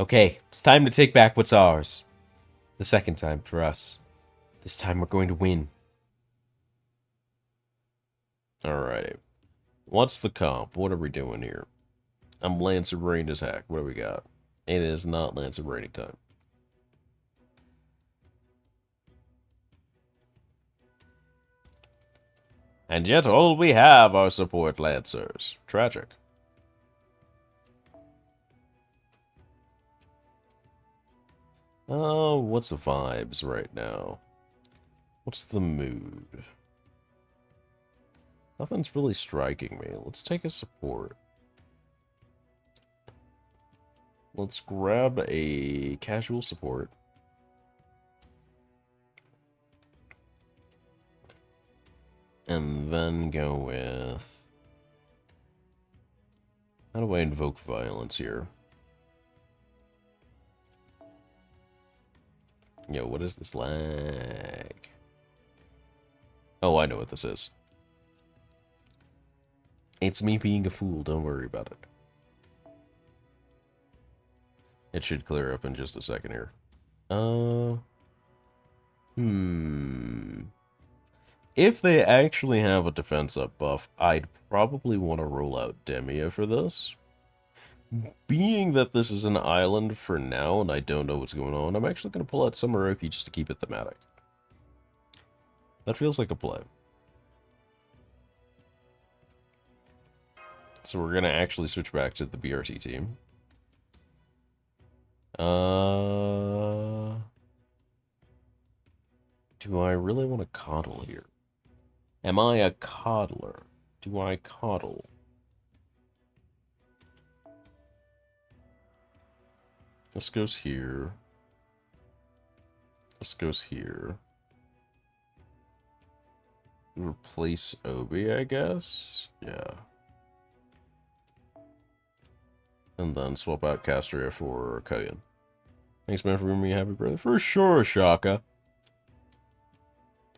Okay, it's time to take back what's ours. The second time for us. This time we're going to win. Alrighty. What's the comp? What are we doing here? I'm Lancer Brain as heck. What do we got? It is not Lancer Braining time. And yet all we have are support Lancers. Tragic. Oh, what's the vibes right now? What's the mood? Nothing's really striking me. Let's take a support. Let's grab a casual support. And then go with... How do I invoke violence here? Yo, what is this lag? Oh, I know what this is. It's me being a fool, don't worry about it. It should clear up in just a second here. If they actually have a defense up buff, I'd probably want to roll out Demia for this. Being that this is an island for now and I don't know what's going on, I'm actually going to pull out Sumeroki just to keep it thematic. That feels like a play. So we're going to actually switch back to the BRT team. Do I really want to coddle here? Am I a coddler? Do I coddle? This goes here. This goes here. Replace Obi, I guess? Yeah. And then swap out Castria for Koyan. Thanks, man, for giving me a happy birthday. For sure, Shaka.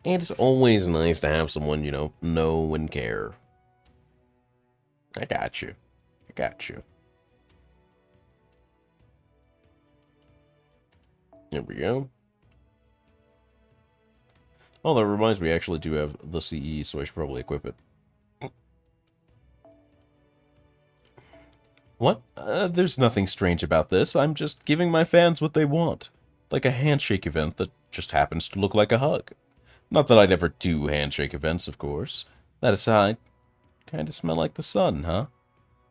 And it's always nice to have someone, you know and care. I got you. I got you. There we go. Oh, that reminds me, I actually do have the CE, so I should probably equip it. What? There's nothing strange about this. I'm just giving my fans what they want. Like a handshake event that just happens to look like a hug. Not that I'd ever do handshake events, of course. That aside, kinda smell like the sun, huh?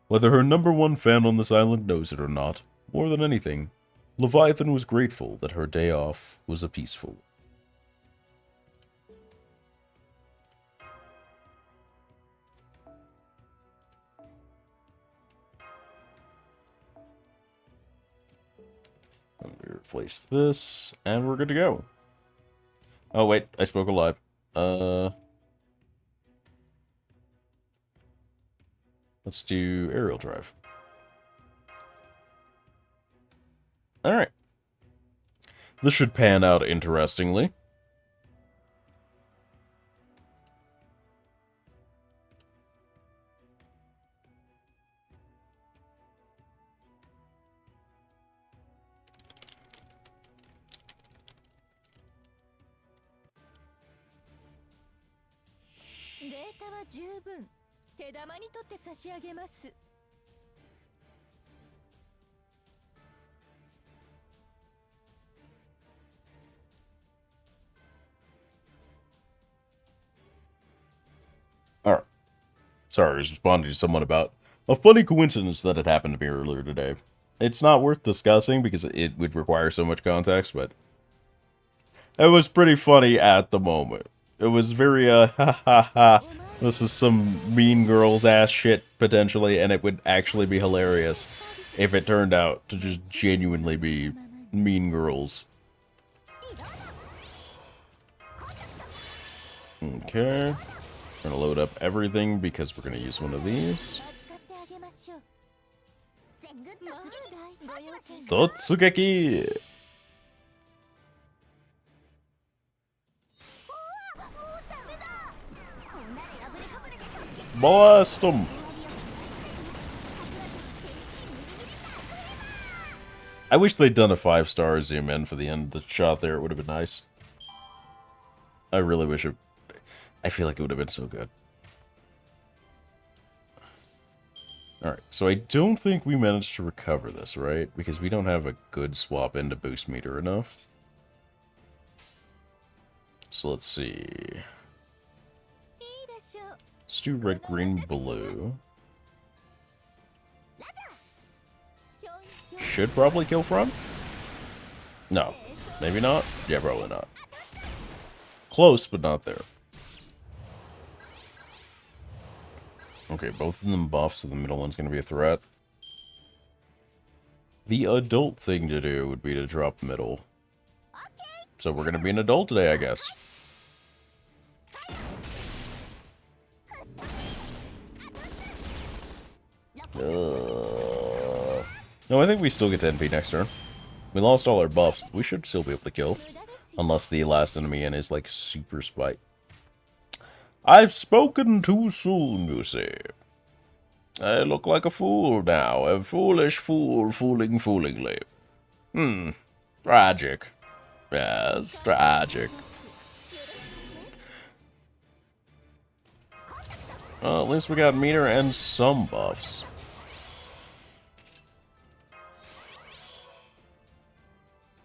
Whether her #1 fan on this island knows it or not, more than anything, Leviathan was grateful that her day off was a peaceful. Let me replace this, and we're good to go. Oh wait, I spoke alive. Let's do aerial drive. Alright. This should pan out interestingly. Alright. Sorry, I was responding to someone about a funny coincidence that had happened to me earlier today. It's not worth discussing because it would require so much context, but it was pretty funny at the moment. It was very, ha ha ha, this is some Mean Girls ass shit, potentially, and it would actually be hilarious if it turned out to just genuinely be Mean Girls. Okay. We're gonna load up everything because we're gonna use one of these. Totsugeki! Blast him! I wish they'd done a 5-star zoom in for the end of the shot there. It would have been nice. I really wish it... I feel like it would have been so good. Alright, so I don't think we managed to recover this, right? Because we don't have a good swap into boost meter enough. So let's see. Let's do red, green, blue. Should probably kill from? No. Maybe not? Yeah, probably not. Close, but not there. Okay, both of them buff, so the middle one's going to be a threat. The adult thing to do would be to drop middle. So we're going to be an adult today, I guess. No, I think we still get to NP next turn. We lost all our buffs. We should still be able to kill. Unless the last enemy in is, like, super spite. I've spoken too soon, you see. I look like a fool now. A foolish fool fooling foolingly. Tragic. Yes, tragic. Well, at least we got meter and some buffs.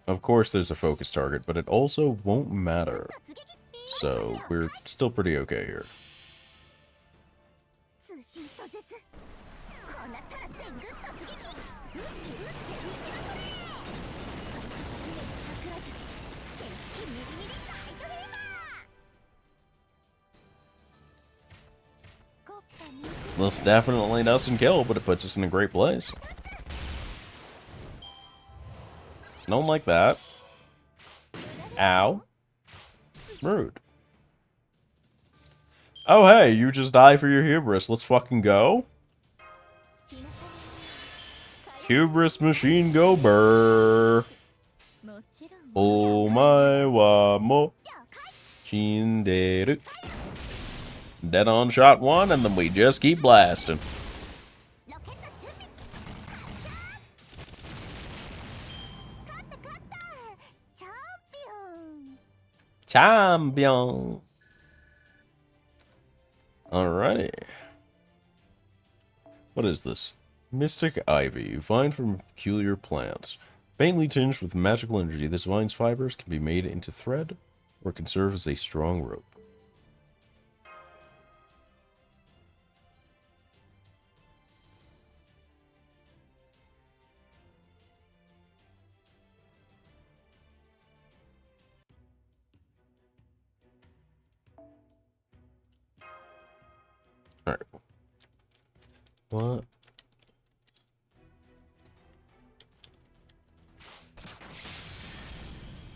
Of course there's a focus target, but it also won't matter. So, we're still pretty okay here. This definitely doesn't kill, but it puts us in a great place. Don't like that. Ow. Rude. Oh hey, you just die for your hubris. Let's fucking go. Hubris machine go burr. Omae wa mo shinderu. Dead on shot one, and then we just keep blasting. Champion. Alrighty. What is this? Mystic ivy. You find from peculiar plants. Faintly tinged with magical energy, this vine's fibers can be made into thread or can serve as a strong rope. Alright. What?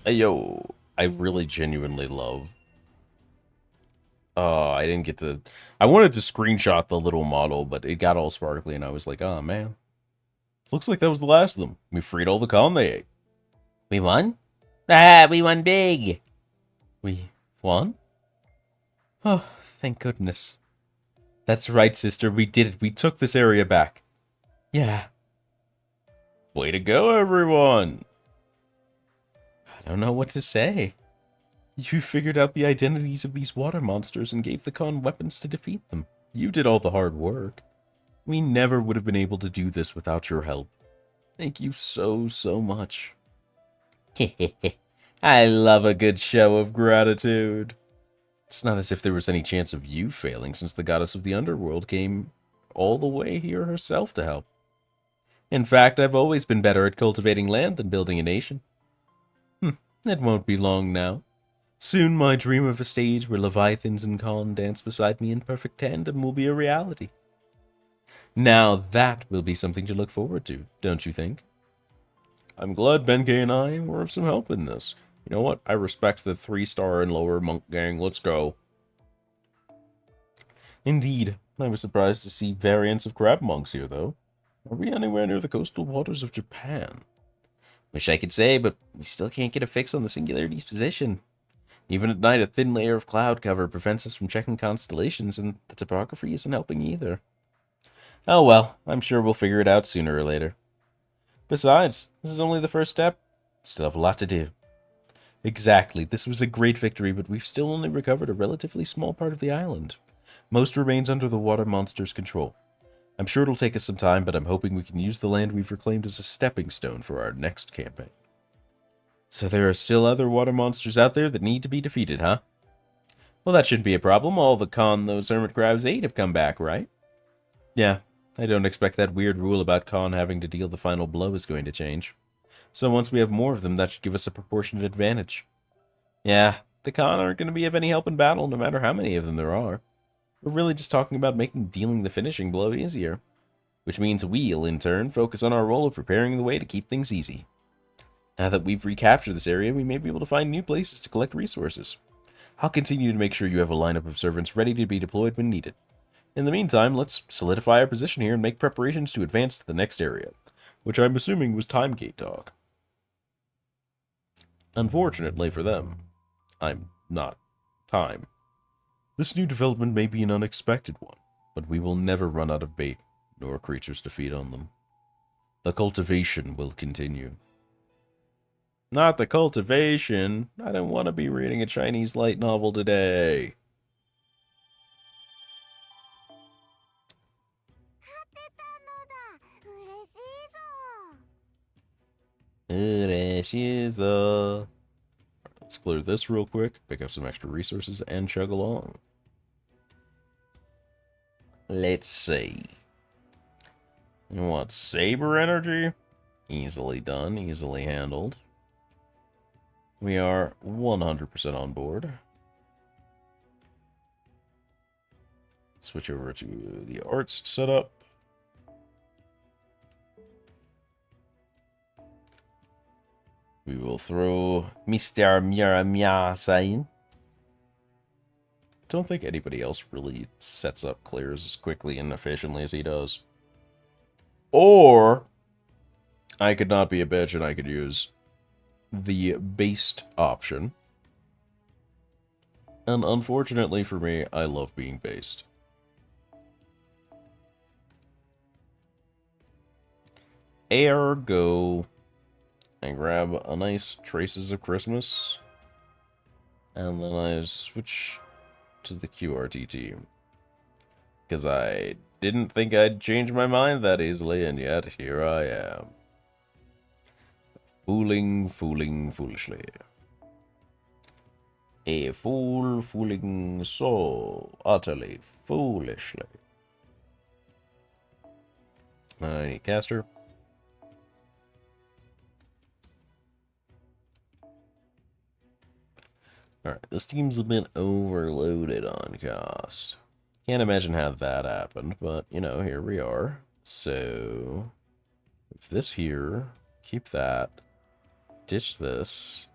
Hey, yo. I really genuinely love... I didn't get to... I wanted to screenshot the little model, but it got all sparkly, and I was like, oh, man. Looks like that was the last of them. We freed all the con they ate. We won? Ah, we won big! We won? Oh, thank goodness. That's right, sister. We did it. We took this area back. Yeah. Way to go, everyone. I don't know what to say. You figured out the identities of these water monsters and gave the Khan weapons to defeat them. You did all the hard work. We never would have been able to do this without your help. Thank you so, so much. I love a good show of gratitude. It's not as if there was any chance of you failing, since the goddess of the underworld came all the way here herself to help. In fact, I've always been better at cultivating land than building a nation. It won't be long now. Soon my dream of a stage where Leviathans and Khan dance beside me in perfect tandem will be a reality. Now that will be something to look forward to, don't you think? I'm glad Benkei and I were of some help in this. You know what? I respect the 3-star and lower monk gang. Let's go. Indeed. I was surprised to see variants of crab monks here, though. Are we anywhere near the coastal waters of Japan? Wish I could say, but we still can't get a fix on the Singularity's position. Even at night, a thin layer of cloud cover prevents us from checking constellations, and the topography isn't helping either. Oh well, I'm sure we'll figure it out sooner or later. Besides, this is only the first step. Still have a lot to do. Exactly, this was a great victory, but we've still only recovered a relatively small part of the island. Most remains under the water monster's control. I'm sure it'll take us some time, but I'm hoping we can use the land we've reclaimed as a stepping stone for our next campaign. So there are still other water monsters out there that need to be defeated, huh? Well, that shouldn't be a problem. All the con those hermit crabs ate have come back, right? Yeah, I don't expect that weird rule about con having to deal the final blow is going to change. So once we have more of them, that should give us a proportionate advantage. Yeah, the con aren't going to be of any help in battle, no matter how many of them there are. We're really just talking about making dealing the finishing blow easier. Which means we'll, in turn, focus on our role of preparing the way to keep things easy. Now that we've recaptured this area, we may be able to find new places to collect resources. I'll continue to make sure you have a lineup of servants ready to be deployed when needed. In the meantime, let's solidify our position here and make preparations to advance to the next area, which I'm assuming was Timegate Dog. Unfortunately for them, I'm not Time. This new development may be an unexpected one, but we will never run out of bait, nor creatures to feed on them. The cultivation will continue. Not the cultivation. I don't want to be reading a Chinese light novel today. Let's clear this real quick, pick up some extra resources, and chug along. Let's see. You want Saber Energy? Easily done, easily handled. We are 100% on board. Switch over to the arts setup. We will throw Mr. Miramia in. Don't think anybody else really sets up clears as quickly and efficiently as he does. Or I could not be a bitch and I could use the based option. And unfortunately for me, I love being based. Ergo, I grab a nice Traces of Christmas, and then I switch to the QRTT. Because I didn't think I'd change my mind that easily, and yet here I am. Fooling foolishly. A fool fooling so utterly foolishly. I need caster. Alright, this team's a bit overloaded on cost. Can't imagine how that happened, but, you know, here we are. So, if this here, keep that, ditch this,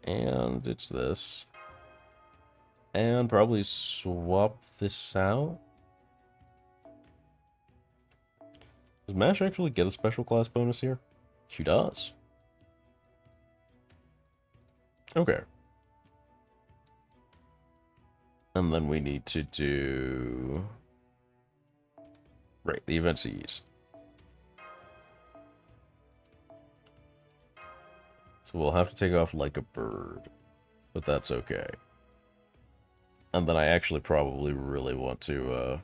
and ditch this, and probably swap this out. Does Mash actually get a special class bonus here? She does. Okay. And then we need to do... Right, the event Cs. So we'll have to take off like a bird. But that's okay. And then I actually probably really want to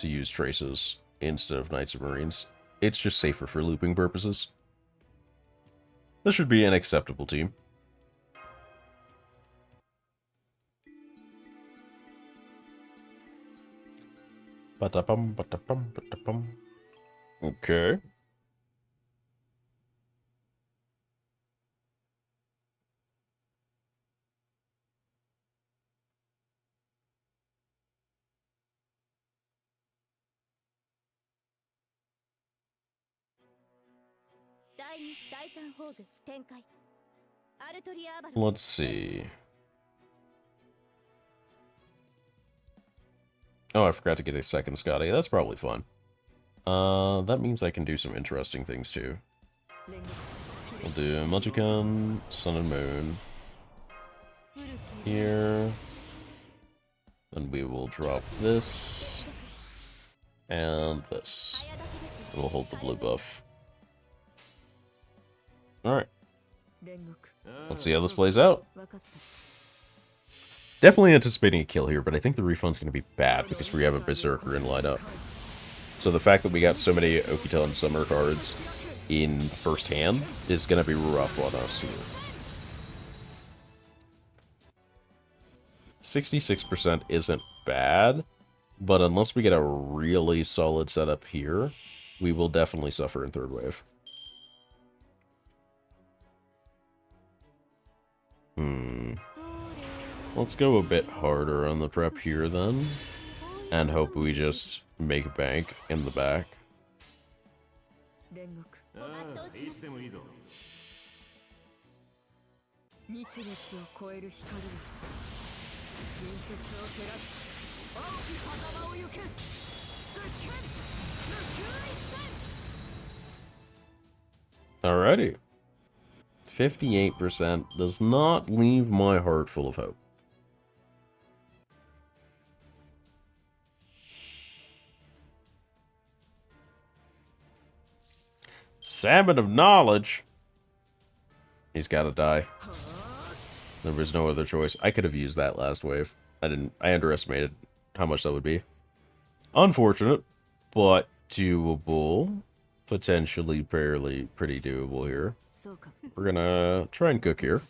use Traces instead of Knights of Marines. It's just safer for looping purposes. This should be an acceptable team. Ba-da-bum, ba-da-bum, ba-da-bum. Okay. Let's see. Oh, I forgot to get a second Scotty. That's probably fun. That means I can do some interesting things too. We'll do Magicon, Sun and Moon. Here. Then we will drop this. And this. We'll hold the blue buff. Alright. Let's see how this plays out. Definitely anticipating a kill here, but I think the refund's going to be bad because we have a Berserker in lineup. So the fact that we got so many Okita and Summer cards in first hand is going to be rough on us here. 66% isn't bad, but unless we get a really solid setup here, we will definitely suffer in third wave. Let's go a bit harder on the prep here then, and hope we just make bank in the back. Alrighty. 58% does not leave my heart full of hope. Salmon of Knowledge? He's gotta die. There was no other choice. I could have used that last wave. I underestimated how much that would be. Unfortunate, but doable. Potentially pretty doable here. We're gonna try and cook here.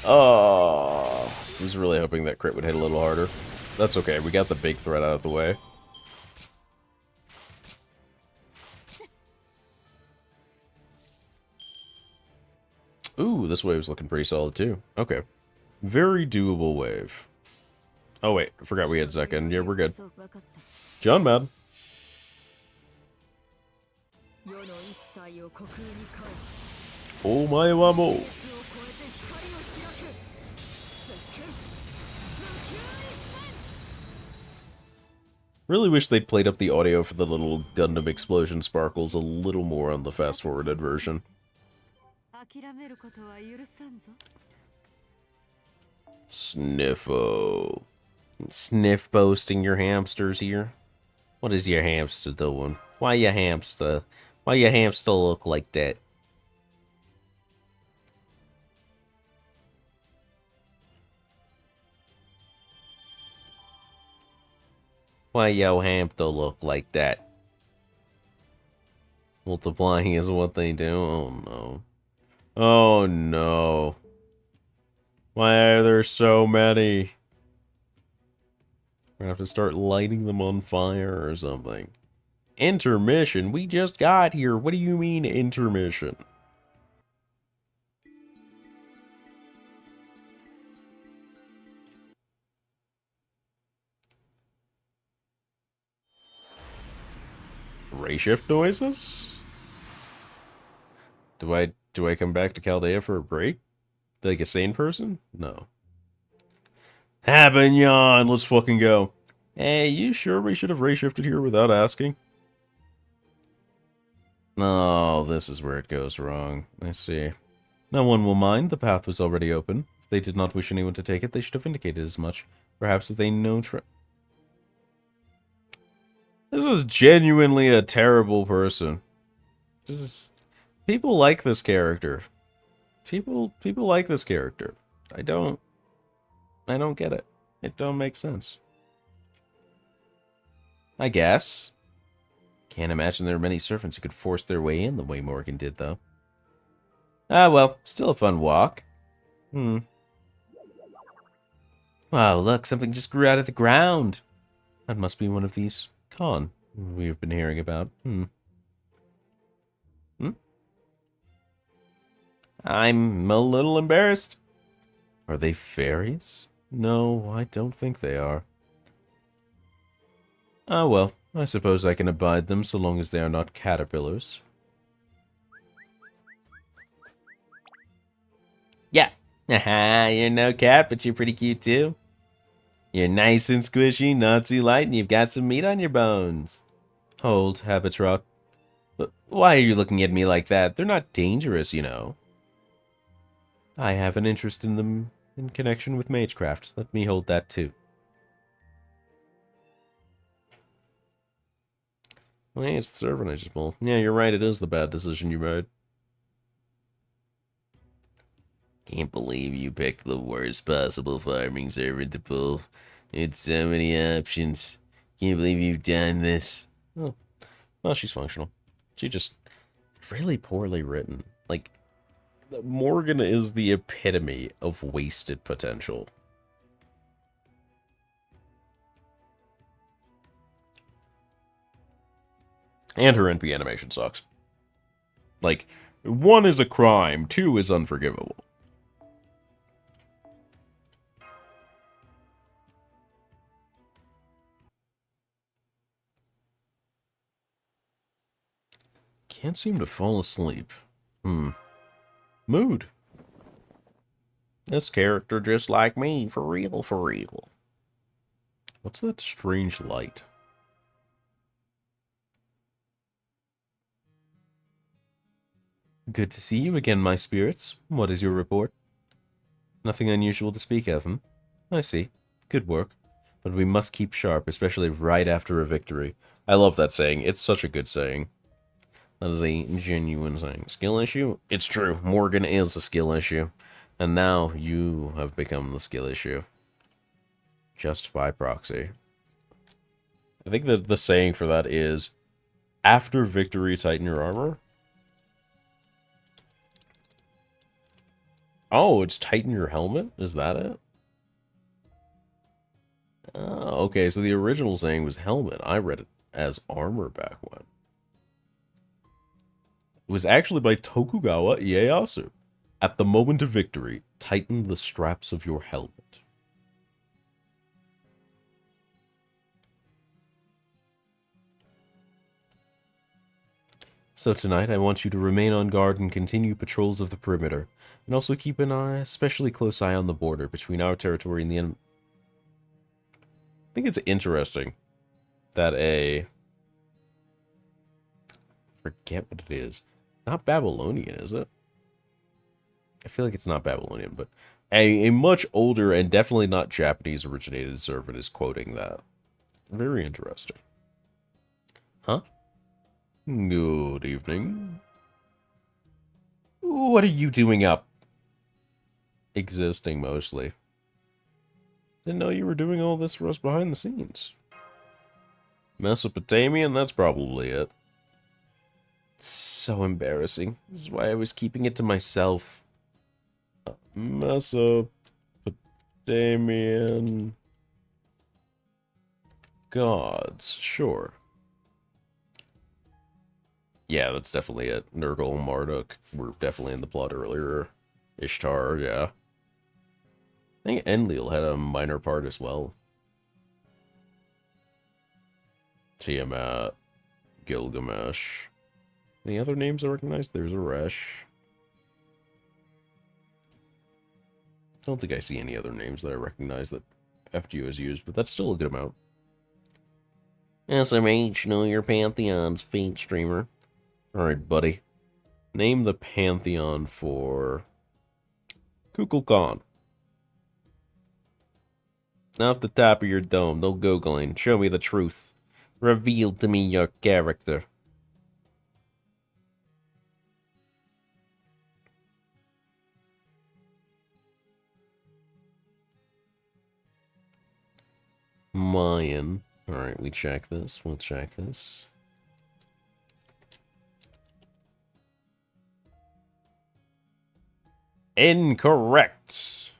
Oh, I was really hoping that crit would hit a little harder. That's okay, we got the big threat out of the way. Ooh, this wave's looking pretty solid too. Okay. Very doable wave. Oh wait, I forgot we had second. Yeah, we're good. John Mad. Oh my wamo. Really wish they'd played up the audio for the little Gundam explosion sparkles a little more on the fast-forwarded version. Sniffo. Sniff boasting your hamsters here. What is your hamster doing? Why your hamster look like that? Why your hamster look like that? Multiplying is what they do? Oh no. Oh no. Why are there so many? We're gonna have to start lighting them on fire or something. Intermission? We just got here. What do you mean, intermission? Ray shift noises? Do I come back to Chaldea for a break? Like a sane person? No. Habignon, let's fucking go. Hey, you sure we should have ray shifted here without asking? No, this is where it goes wrong. I see. No one will mind. The path was already open. If they did not wish anyone to take it, they should have indicated as much. Perhaps if they know This is genuinely a terrible person. People like this character. People like this character. I don't get it. It don't make sense. I guess. Can't imagine there are many servants who could force their way in the way Morgan did, though. Ah, well, still a fun walk. Wow, look, something just grew out of the ground. That must be one of these con we've been hearing about. I'm a little embarrassed. Are they fairies? No, I don't think they are. Ah, well, I suppose I can abide them so long as they are not caterpillars. Yeah. Haha, you're no cat, but you're pretty cute too. You're nice and squishy, not too light, and you've got some meat on your bones. Hold, Habitrot. But why are you looking at me like that? They're not dangerous, you know. I have an interest in them in connection with magecraft. Let me hold that too. Well, hey, it's the servant I just pulled. Yeah, you're right, it is the bad decision you made. Can't believe you picked the worst possible farming servant to pull. It's so many options. Can't believe you've done this. Oh, well, she's functional. She just really poorly written. Like, Morgan is the epitome of wasted potential. And her NP animation sucks. Like, 1 is a crime, 2 is unforgivable. Can't seem to fall asleep. Mood. This character just like me, for real, for real. What's that strange light? Good to see you again, my spirits. What is your report? Nothing unusual to speak of, hmm? I see. Good work. But we must keep sharp, especially right after a victory. I love that saying. It's such a good saying. That is a genuine saying. Skill issue? It's true. Morgan is a skill issue. And now you have become the skill issue. Just by proxy. I think that the saying for that is, after victory, tighten your armor. Oh, it's tighten your helmet? Is that it? Oh, okay, so the original saying was helmet. I read it as armor back when. It was actually by Tokugawa Ieyasu. At the moment of victory, tighten the straps of your helmet. So tonight, I want you to remain on guard and continue patrols of the perimeter, and also keep an especially close eye on the border between our territory and the enemy. I think it's interesting that forget what it is. Not Babylonian, is it? I feel like it's not Babylonian, but a much older and definitely not Japanese originated servant is quoting that. Very interesting. Huh? Good evening. What are you doing up? Existing, mostly. Didn't know you were doing all this for us behind the scenes. Mesopotamian? That's probably it. So embarrassing. This is why I was keeping it to myself. Mesopotamian gods. Sure. Yeah, that's definitely it. Nurgle, Marduk were definitely in the plot earlier. Ishtar, yeah. I think Enlil had a minor part as well. Tiamat, Gilgamesh. Any other names I recognize? There's Aresh. I don't think I see any other names that I recognize that FGO has used, but that's still a good amount. SMH, know your pantheons, faint streamer. Alright, buddy. Name the pantheon for Kukulkan. Off the top of your dome, no googling. Show me the truth. Reveal to me your character. Mayan. Alright, we check this. We'll check this. Incorrect.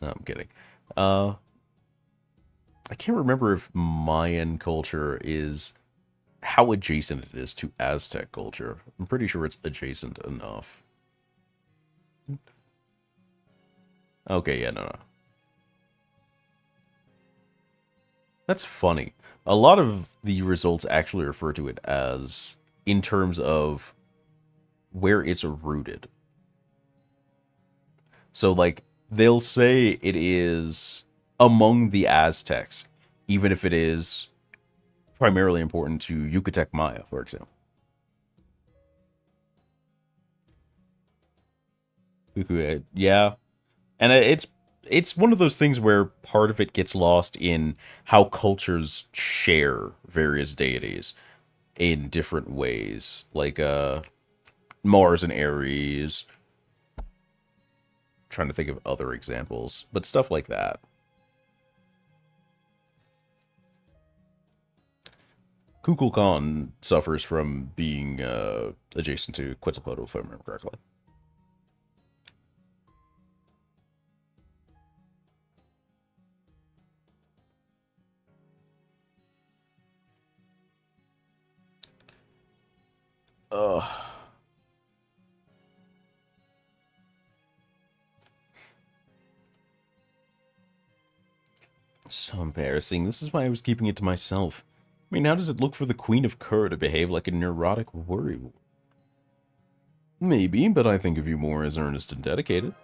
No, I'm kidding. I can't remember if Mayan culture is how adjacent it is to Aztec culture. I'm pretty sure it's adjacent enough. Okay, yeah, no. That's funny. A lot of the results actually refer to it as in terms of where it's rooted. So, like, they'll say it is among the Aztecs, even if it is primarily important to Yucatec Maya, for example. Yeah, and it's one of those things where part of it gets lost in how cultures share various deities in different ways, like Mars and Ares. Trying to think of other examples, but stuff like that. Kukulkan suffers from being adjacent to Quetzalcoatl, if I remember correctly. Ugh. So embarrassing. This is why I was keeping it to myself. I mean, how does it look for the Queen of Kur to behave like a neurotic worrywart? Maybe, but I think of you more as earnest and dedicated.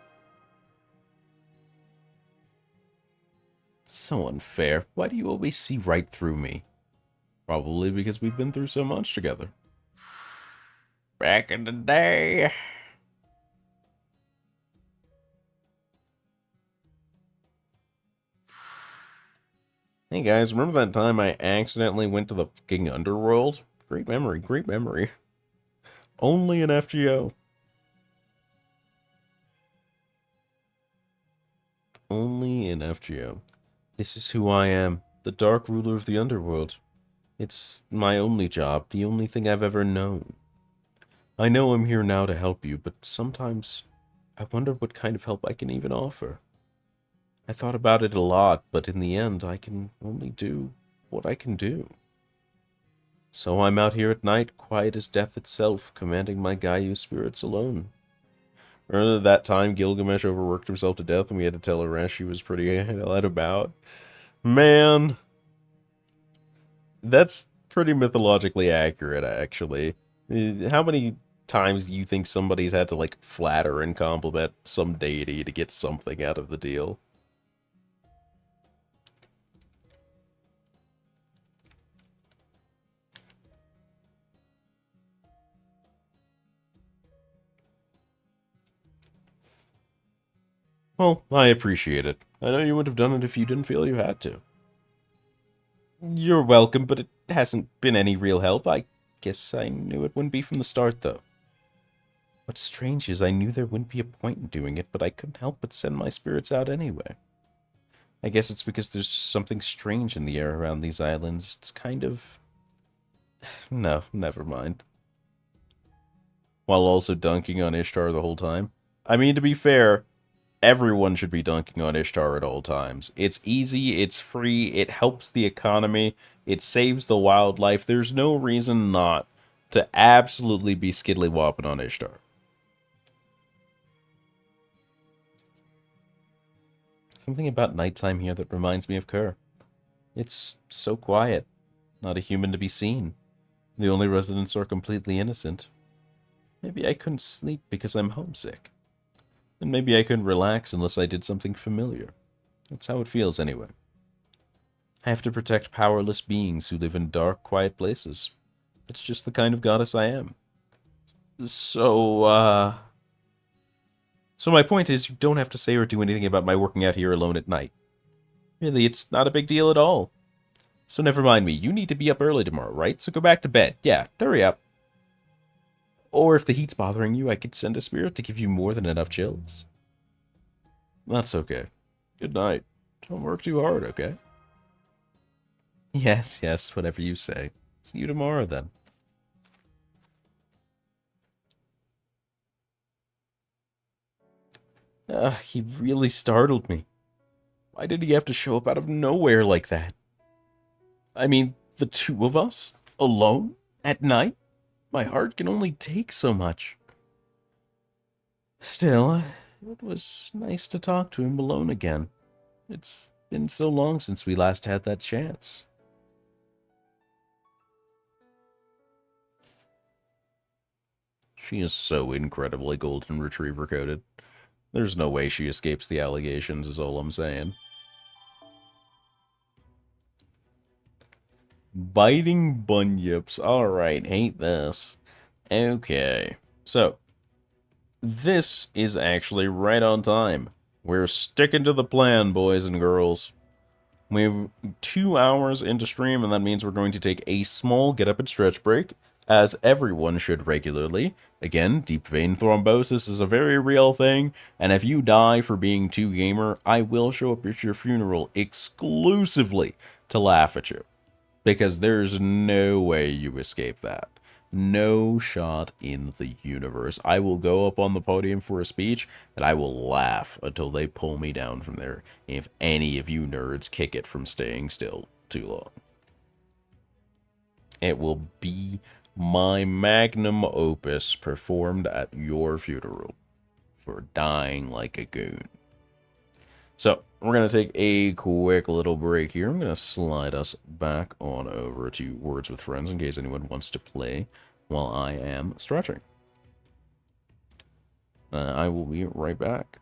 So unfair. Why do you always see right through me? Probably because we've been through so much together. Back in the day. Hey guys, remember that time I accidentally went to the fucking underworld? Great memory, great memory. Only an FGO. Only in FGO. This is who I am, the Dark Ruler of the Underworld. It's my only job, the only thing I've ever known. I know I'm here now to help you, but sometimes I wonder what kind of help I can even offer. I thought about it a lot, but in the end, I can only do what I can do. So I'm out here at night, quiet as death itself, commanding my Gaia spirits alone. Remember that time Gilgamesh overworked himself to death and we had to tell Arash she was pretty out about? Man, that's pretty mythologically accurate, actually. How many times do you think somebody's had to, like, flatter and compliment some deity to get something out of the deal? Well, I appreciate it. I know you would have done it if you didn't feel you had to. You're welcome, but it hasn't been any real help. I guess I knew it wouldn't be from the start, though. What's strange is I knew there wouldn't be a point in doing it, but I couldn't help but send my spirits out anyway. I guess it's because there's just something strange in the air around these islands. It's kind of... No, never mind. While also dunking on Ishtar the whole time. I mean, to be fair, everyone should be dunking on Ishtar at all times. It's easy, it's free, it helps the economy, it saves the wildlife. There's no reason not to absolutely be skiddly-wopping on Ishtar. Something about nighttime here that reminds me of Kerr. It's so quiet. Not a human to be seen. The only residents are completely innocent. Maybe I couldn't sleep because I'm homesick. And maybe I couldn't relax unless I did something familiar. That's how it feels anyway. I have to protect powerless beings who live in dark, quiet places. It's just the kind of goddess I am. So my point is, you don't have to say or do anything about my working out here alone at night. Really, it's not a big deal at all. So never mind me, you need to be up early tomorrow, right? So go back to bed. Yeah, hurry up. Or if the heat's bothering you, I could send a spirit to give you more than enough chills. That's okay. Good night. Don't work too hard, okay? Yes, yes, whatever you say. See you tomorrow, then. He really startled me. Why did he have to show up out of nowhere like that? I mean, the two of us? Alone? At night? My heart can only take so much. Still, it was nice to talk to him alone again. It's been so long since we last had that chance. She is so incredibly golden retriever coded. There's no way she escapes the allegations, is all I'm saying. Biting bunyips. Alright, hate this. Okay. So, this is actually right on time. We're sticking to the plan, boys and girls. We have 2 hours into stream, and that means we're going to take a small get up and stretch break, as everyone should regularly. Again, deep vein thrombosis is a very real thing, and if you die for being too gamer, I will show up at your funeral exclusively to laugh at you. Because there's no way you escape that. No shot in the universe. I will go up on the podium for a speech, and I will laugh until they pull me down from there, if any of you nerds kick it from staying still too long. It will be my magnum opus performed at your funeral for dying like a goon. So, we're going to take a quick little break here. I'm going to slide us back on over to Words with Friends in case anyone wants to play while I am stretching. I will be right back.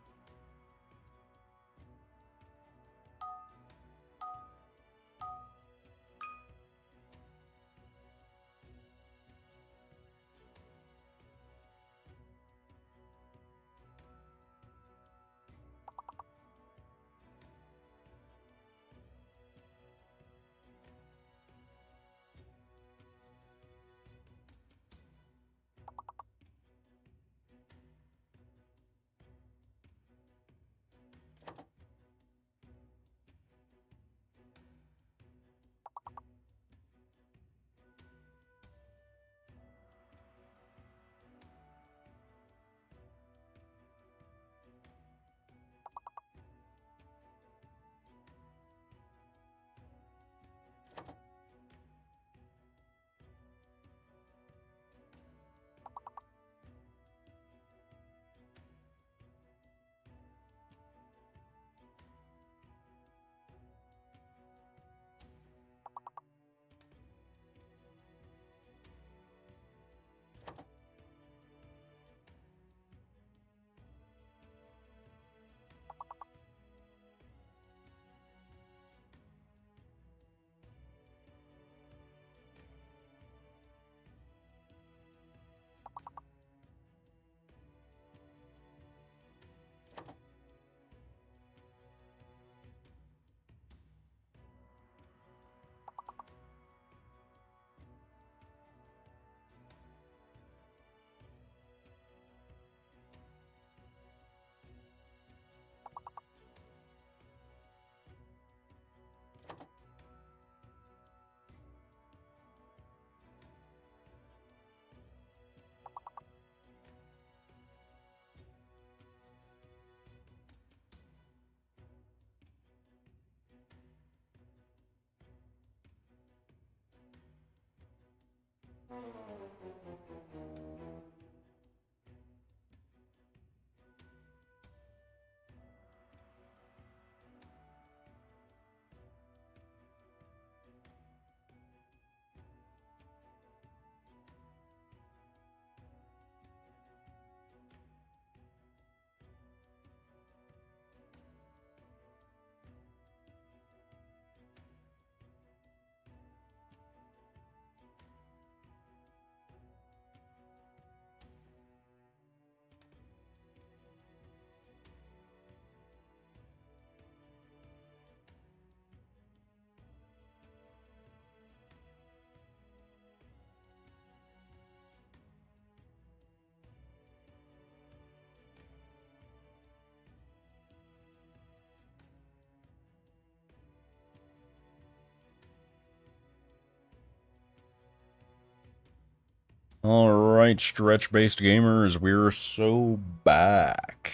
Alright, stretch-based gamers, we're so back.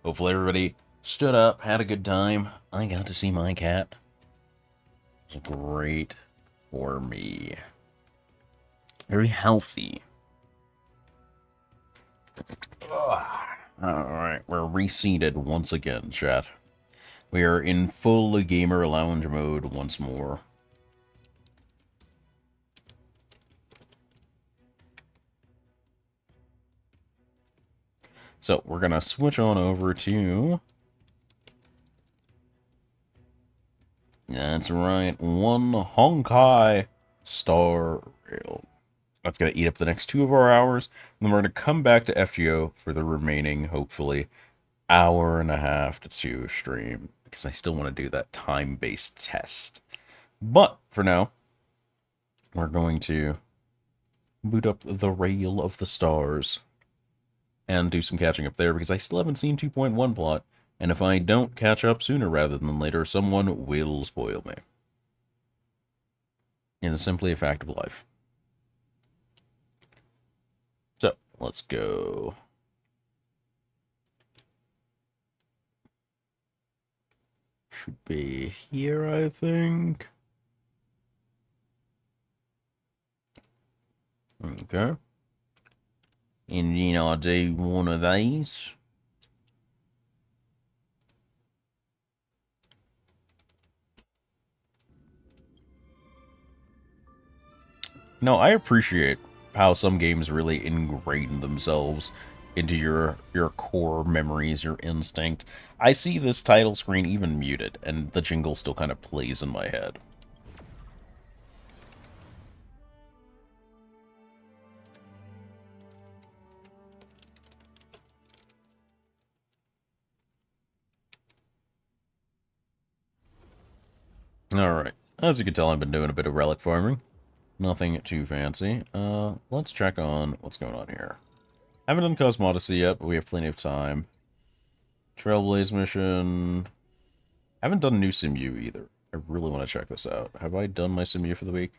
Hopefully everybody stood up, had a good time. I got to see my cat. It was great for me. Very healthy. Alright, we're reseated once again, chat. We are in full gamer lounge mode once more. So we're gonna switch on over to... That's right, one Honkai Star Rail. That's gonna eat up the next 2 of our hours, and then we're gonna come back to FGO for the remaining, hopefully, hour and a half to 2 stream, because I still want to do that time-based test. But for now, we're going to boot up the Rail of the Stars and do some catching up there, because I still haven't seen 2.1 plot, and if I don't catch up sooner rather than later, someone will spoil me. It is simply a fact of life. So, let's go. Should be here, I think. Okay. And then I'll do one of these. No, I appreciate how some games really ingrain themselves into your core memories, your instinct. I see this title screen even muted, and the jingle still kind of plays in my head. Alright, as you can tell, I've been doing a bit of relic farming. Nothing too fancy. Let's check on what's going on here. Haven't done Cosmodesy yet, but we have plenty of time. Trailblaze mission. Haven't done New Simu either. I really want to check this out. Have I done my Simu for the week?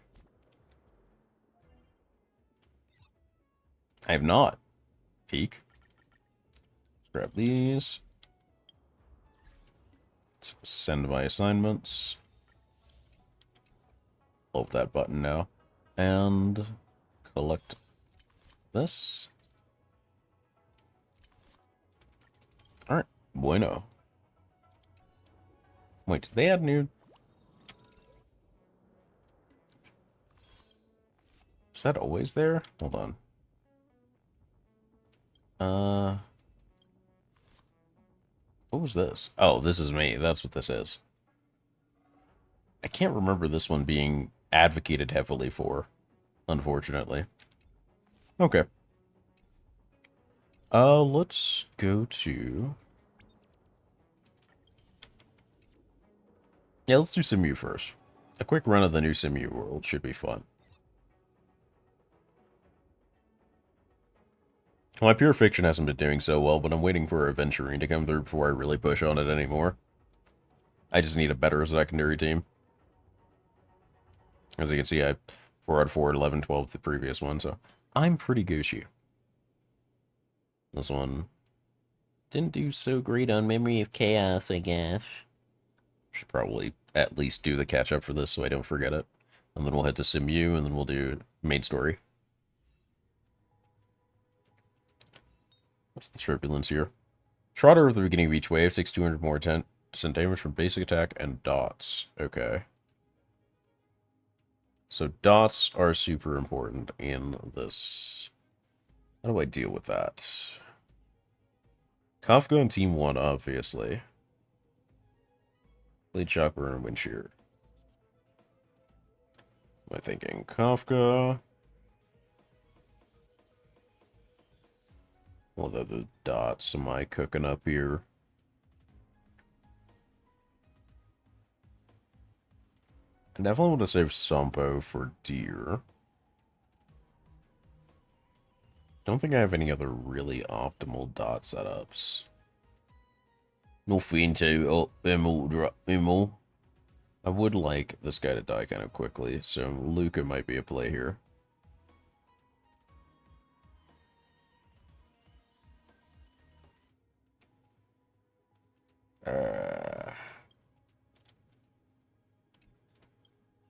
I have not. Peek. Let's grab these. Let's send my assignments. Love that button now. And collect this. Alright, bueno. Wait, did they add new... Is that always there? Hold on. What was this? Oh, this is me. That's what this is. I can't remember this one being advocated heavily for, unfortunately. Okay. Let's go to... Yeah, let's do Simu first. A quick run of the new Simu world should be fun. My Pure Fiction hasn't been doing so well, but I'm waiting for Aventurine to come through before I really push on it anymore. I just need a better secondary team. As you can see, I 4 out of 4, 11, 12 the previous one, so I'm pretty Gucci. This one didn't do so great on Memory of Chaos, I guess. Should probably at least do the catch-up for this so I don't forget it. And then we'll head to Simu, and then we'll do main story. What's the turbulence here? Trotter at the beginning of each wave takes 200 more % damage from basic attack and dots. Okay. So dots are super important in this. How do I deal with that? Kafka and Team 1, obviously. Blade Chopper and Windshear. Am I thinking Kafka? What other dots am I cooking up here? I definitely want to save Sampo for Deer. Don't think I have any other really optimal dot setups. Nothing to up I would like this guy to die kind of quickly, so Luca might be a play here.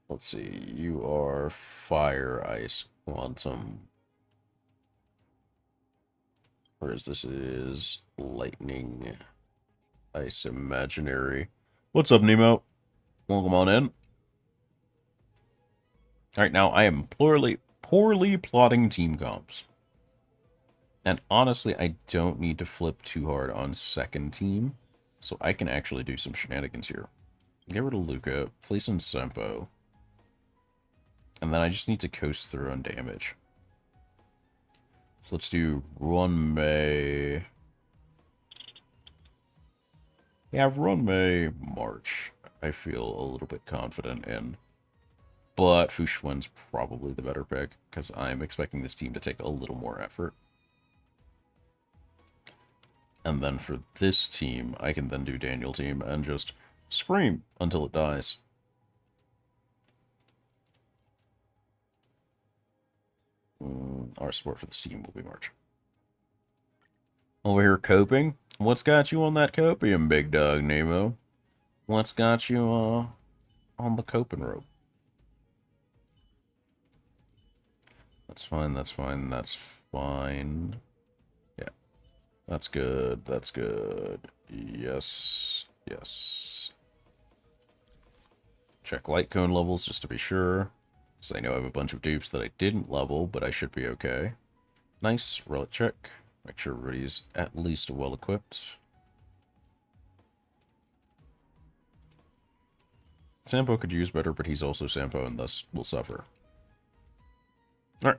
Let's see, you are Fire, Ice, Quantum. Whereas this is Lightning, Ice, Imaginary. What's up, Nemo? Welcome on in. Alright, now I am poorly plotting team comps. And honestly, I don't need to flip too hard on second team, so I can actually do some shenanigans here. Get rid of Luca, place in Sempo, and then I just need to coast through on damage. So let's do Run May. Yeah, Run May March. I feel a little bit confident in. But Fushwen's probably the better pick, because I'm expecting this team to take a little more effort. And then for this team, I can then do Daniel team and just scream until it dies. Our support for this team will be March. Over here coping. What's got you on that copium, big dog, Nemo? What's got you on the coping rope? That's fine, that's fine, that's fine. Yeah. That's good, that's good. Yes, yes. Check light cone levels just to be sure. Because I know I have a bunch of dupes that I didn't level, but I should be okay. Nice, relic check. Make sure everybody's at least well equipped. Sampo could use better, but he's also Sampo and thus will suffer. Alright.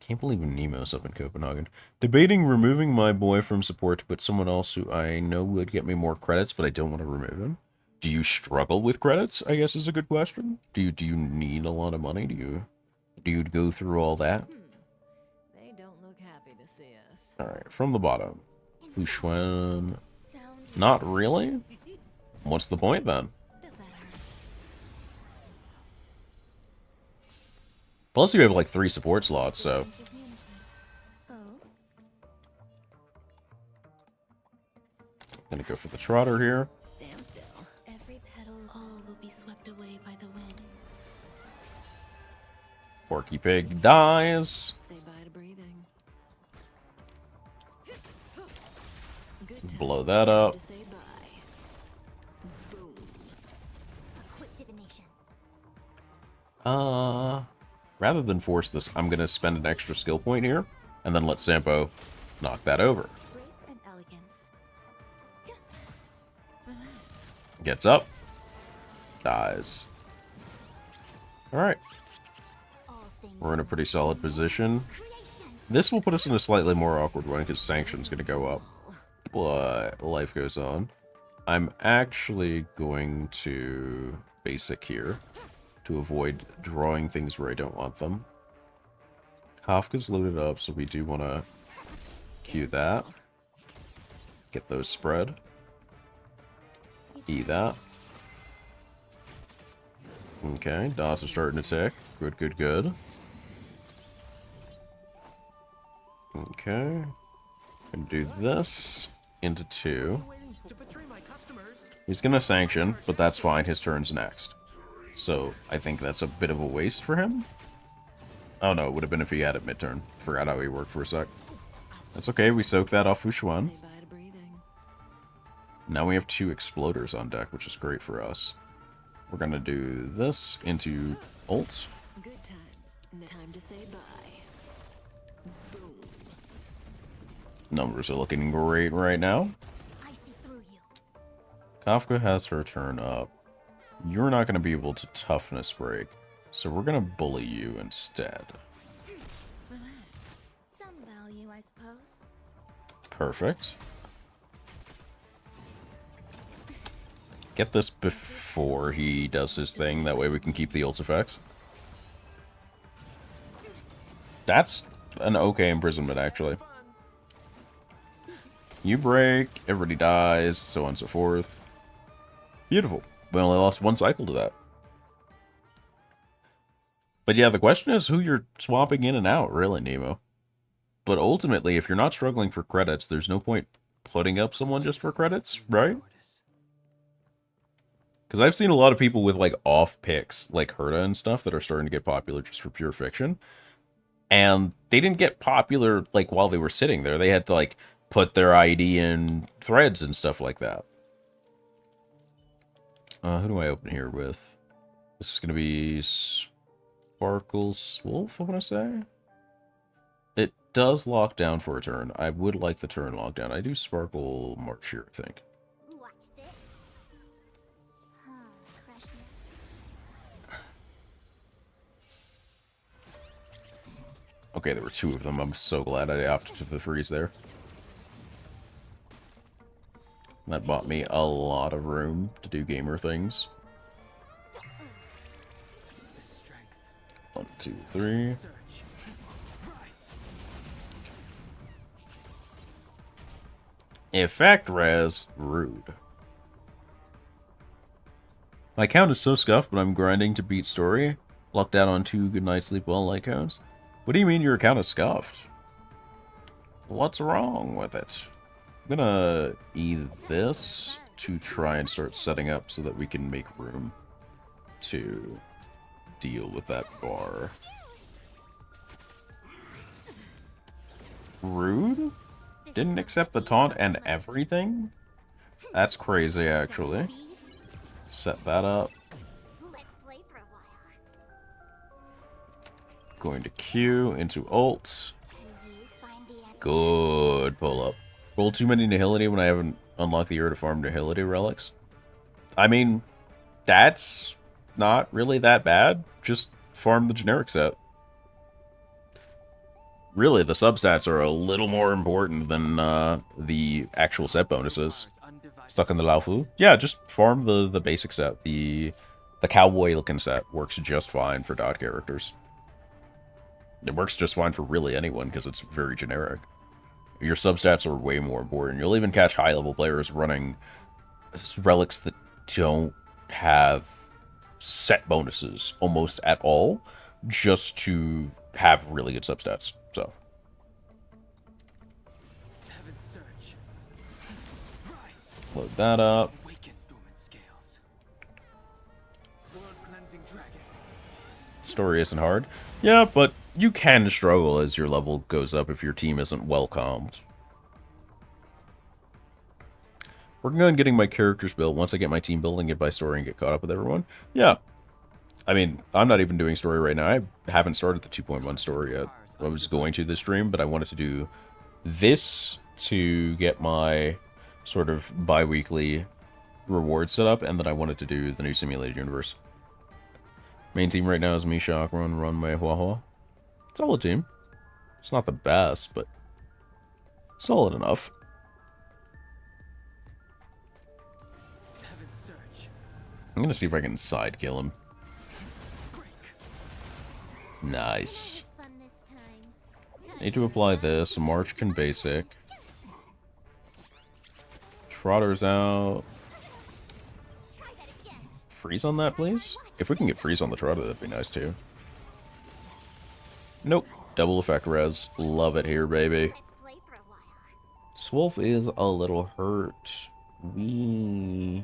Can't believe Nemo's up in Copenhagen. Debating removing my boy from support to put someone else who I know would get me more credits, but I don't want to remove him. Do you struggle with credits, I guess is a good question. Do you need a lot of money? Do you go through all that? They don't look happy to see us. Alright, from the bottom. Fushwen. Not really? What's the point then? Does that hurt? Plus you have like 3 support slots, so... Oh. Gonna go for the Trotter here. Stand still. Every petal, all will be swept away by the wind. Porky Pig dies. Say bye to breathing. Blow that up. To say bye. Boom. A quick divination. Rather than force this, I'm gonna spend an extra skill point here, and then let Sampo knock that over. Grace and elegance. Relax. Gets up. Dies. Alright. All things We're in a pretty solid position. creation. This will put us in a slightly more awkward one, because Sanction's gonna go up. But life goes on. I'm actually going to basic here to avoid drawing things where I don't want them. Kafka's loaded up, so we do want to queue that. Get those spread. E that. Okay, dots are starting to tick. Good, good, good. Okay. Gonna do this into 2. He's gonna sanction, but that's fine. His turn's next. So, I think that's a bit of a waste for him. Oh no, it would have been if he had it mid-turn. Forgot how he worked for a sec. That's okay, we soak that off Fushwan. Say bye to breathing. Now we have 2 exploders on deck, which is great for us. We're gonna do this into ult. Good times. Time to say bye. Boom. Numbers are looking great right now. I see through you. Kafka has her turn up. You're not gonna be able to toughness break, so we're gonna bully you instead. Relax. Some value, I suppose. Perfect. Get this before he does his thing, that way we can keep the ult effects. That's an okay imprisonment, actually. You break, everybody dies, so on and so forth. Beautiful. We only lost 1 cycle to that. But yeah, the question is who you're swapping in and out, really, Nemo. But ultimately, if you're not struggling for credits, there's no point putting up someone just for credits, right? Because I've seen a lot of people with, like, off picks, like Herta and stuff, that are starting to get popular just for pure fiction. And they didn't get popular, like, while they were sitting there. They had to, like, put their ID in threads and stuff like that. Who do I open here with? This is going to be Sparkles Wolf, I want to say? It does lock down for a turn. I would like the turn lockdown. I do Sparkle March here, I think. Watch this. Crush it. Okay, there were two of them. I'm so glad I opted for the freeze there. That bought me a lot of room to do gamer things. 1, 2, 3. Effect res. Rude. My count is so scuffed, but I'm grinding to beat story. Locked out on 2 good night sleep well light counts. What do you mean your account is scuffed? What's wrong with it? I'm gonna E this to try and start setting up so that we can make room to deal with that bar. Rude? Didn't accept the taunt and everything? That's crazy, actually. Set that up. Let's play for a while. Going to Q into ult. Can you find the exit? Good pull up. Roll too many Nihility when I haven't unlocked the area to farm Nihility relics. I mean, that's not really that bad. Just farm the generic set. Really, the substats are a little more important than the actual set bonuses. Stuck in the Laofu? Yeah, just farm the basic set. The cowboy-looking set works just fine for dot characters. It works just fine for really anyone, because it's very generic. Your substats are way more important. You'll even catch high-level players running relics that don't have set bonuses almost at all, just to have really good substats. So, load that up. Story isn't hard. Yeah, but you can struggle as your level goes up if your team isn't well comped. Working on getting my characters built. Once I get my team building it by story and get caught up with everyone. Yeah. I mean, I'm not even doing story right now. I haven't started the 2.1 story yet. I was going to this stream, but I wanted to do this to get my sort of bi-weekly reward set up, and then I wanted to do the new simulated universe. Main team right now is me, Shakron, run my Huahua. Solid team. It's not the best, but solid enough. I'm gonna see if I can side kill him. Nice. Need to apply this. March can basic. Trotter's out. Freeze on that, please? If we can get freeze on the Trotter, that'd be nice too. Nope. Double effect res. Love it here, baby. Swolf is a little hurt. We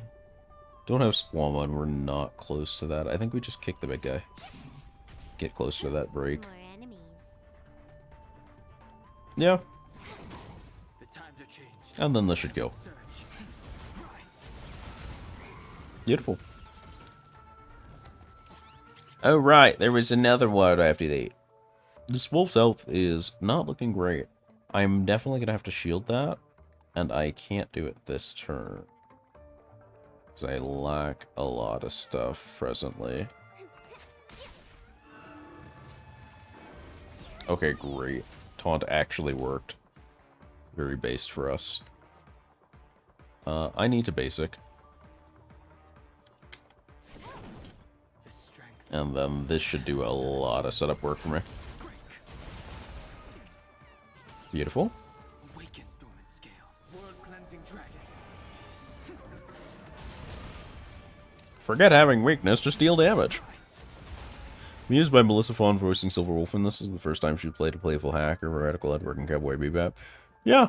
don't have Squama, and we're not close to that. I think we just kick the big guy. Get closer to that break. Yeah. And then this should go. Beautiful. Oh, right. There was another one after that. This wolf's health is not looking great. I'm definitely going to have to shield that. And I can't do it this turn. Because I lack a lot of stuff presently. Okay, great. Taunt actually worked. Very based for us. I need to basic. And then this should do a lot of setup work for me. Beautiful. Forget having weakness, just deal damage. Mused by Melissa Fawn voicing Silver Wolf, and this is the first time she played a playful hacker, Radical Edward, and Cowboy Bebop. Yeah,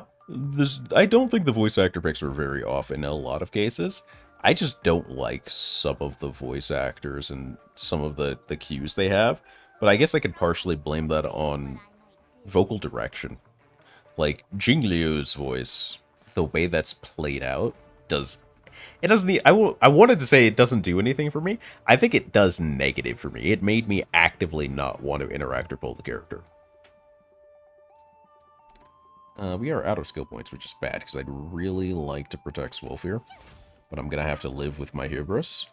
I don't think the voice actor picks were very off in a lot of cases. I just don't like some of the voice actors and some of the cues they have. But I guess I could partially blame that on vocal direction. Like, Jing Liu's voice, the way that's played out, does It doesn't. I wanted to say it doesn't do anything for me. I think it does negative for me. It made me actively not want to interact or pull the character. We are out of skill points, which is bad, because I'd really like to protect Swolf here. But I'm going to have to live with my hubris.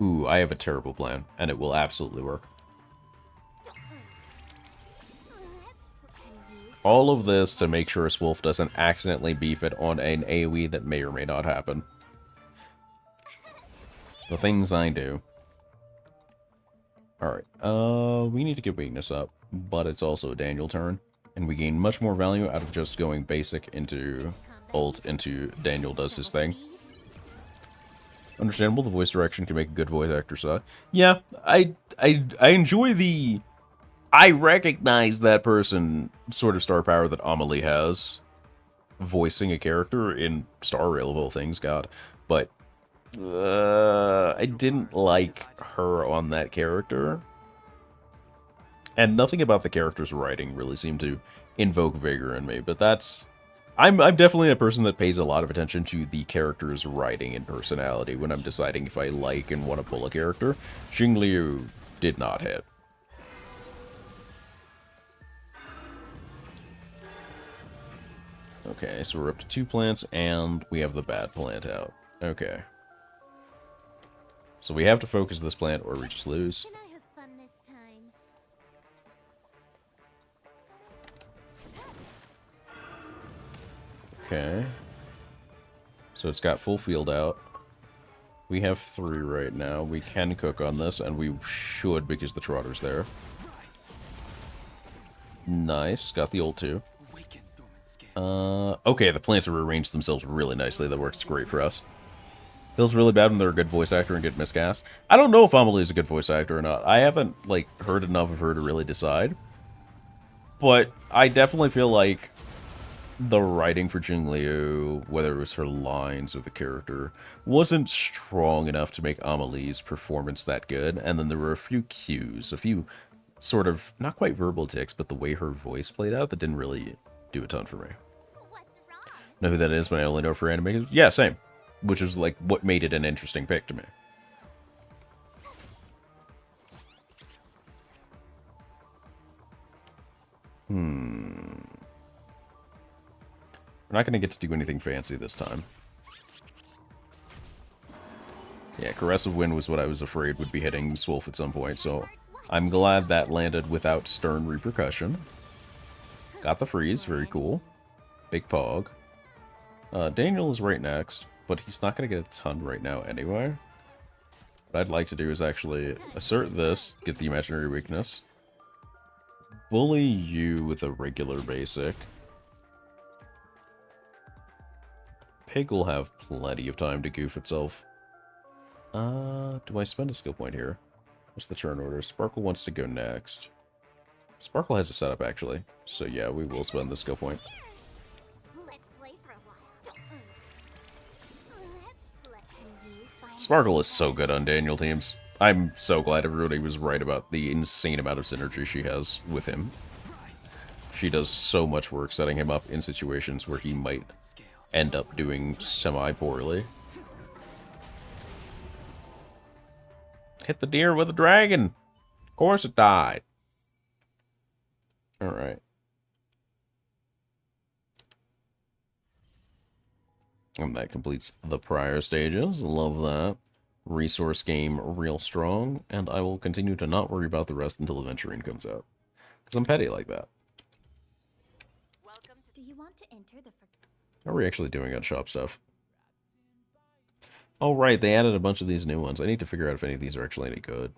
Ooh, I have a terrible plan, and it will absolutely work. All of this to make sure Swolf doesn't accidentally beef it on an AoE that may or may not happen. The things I do. Alright, we need to get weakness up, but it's also a Daniel turn, and we gain much more value out of just going basic into ult into Daniel does his thing. Understandable, the voice direction can make a good voice actor suck. Yeah, I enjoy the... I recognize that person sort of star power that Amelie has, voicing a character in Star Rail of all things, God, but I didn't like her on that character. And nothing about the character's writing really seemed to invoke vigor in me, but that's... I'm definitely a person that pays a lot of attention to the character's writing and personality when I'm deciding if I like and want to pull a character. Xingliu did not hit. Okay, so we're up to 2 plants, and we have the bad plant out. Okay. So we have to focus this plant, or we just lose. Can I have fun this time? Okay. So it's got full field out. We have 3 right now. We can cook on this, and we should because the Trotter's there. Nice. Got the ult too. Okay, the plants have arranged themselves really nicely. That works great for us. Feels really bad when they're a good voice actor and get miscast. I don't know if Amelie is a good voice actor or not. I haven't, like, heard enough of her to really decide. But I definitely feel like the writing for Xingliu, whether it was her lines or the character, wasn't strong enough to make Amelie's performance that good. And then there were a few cues, a few sort of, not quite verbal tics, but the way her voice played out that didn't really do a ton for me. Know who that is, but I only know for anime. Yeah, same. Which is like what made it an interesting pick to me. We're not going to get to do anything fancy this time. Yeah, Caress of Wind was what I was afraid would be hitting Swolf at some point, so I'm glad that landed without stern repercussion. Got the freeze, very cool. Big Pog. Daniel is right next, but he's not going to get a ton right now anyway. What I'd like to do is actually assert this, get the imaginary weakness. Bully you with a regular basic. Pig will have plenty of time to goof itself. Do I spend a skill point here? What's the turn order? Sparkle wants to go next. Sparkle has a setup, actually. So yeah, we will spend the skill point. Let's play for a while. Sparkle is so good on Daniel teams. I'm so glad everybody was right about the insane amount of synergy she has with him. She does so much work setting him up in situations where he might end up doing semi-poorly. Hit the deer with a dragon! Of course it died. Alright. And that completes the prior stages. Love that. Resource game real strong. And I will continue to not worry about the rest until Aventurine comes out. Because I'm petty like that. Do you want to enter the... How are we actually doing on shop stuff? Oh, right. They added a bunch of these new ones. I need to figure out if any of these are actually any good.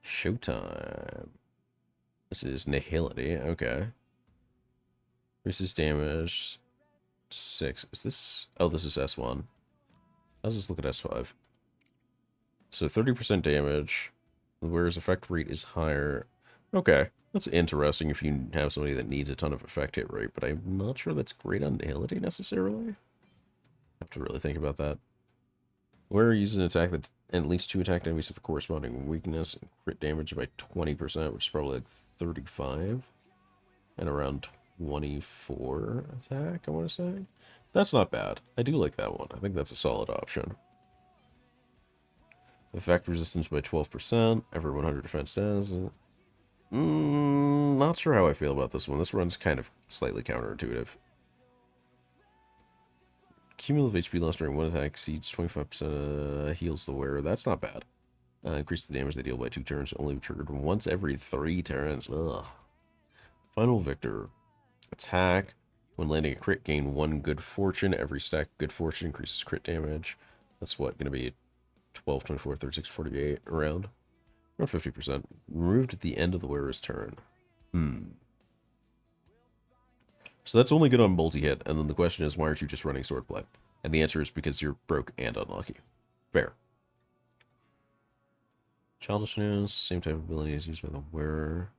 Showtime. This is Nihility. Okay. Increases damage. 6. Is this... Oh, this is S1. Let's just look at S5. So 30% damage, whereas effect rate is higher. Okay, that's interesting if you have somebody that needs a ton of effect hit rate, but I'm not sure that's great on Nihility necessarily. I have to really think about that. Where uses an attack that at least 2 attack enemies have the corresponding weakness and crit damage by 20%, which is probably like 35. and around 24 attack, I want to say. That's not bad. I do like that one. I think that's a solid option. Effect resistance by 12%. Every 100 defense says. Not sure how I feel about this one. This run's kind of slightly counterintuitive. Cumulative HP loss during one attack exceeds 25%. Heals the wearer. That's not bad. Increase the damage they deal by 2 turns. Only triggered once every 3 turns. Ugh. Final Victor. Attack. When landing a crit, gain 1 good fortune. Every stack of good fortune increases crit damage. That's what, going to be 12, 24, 36, 48 around. Around 50%. Removed at the end of the wearer's turn. So that's only good on multi-hit, and then the question is, why aren't you just running swordplay? And the answer is because you're broke and unlucky. Fair. Childishness, same type of abilities used by the wearer.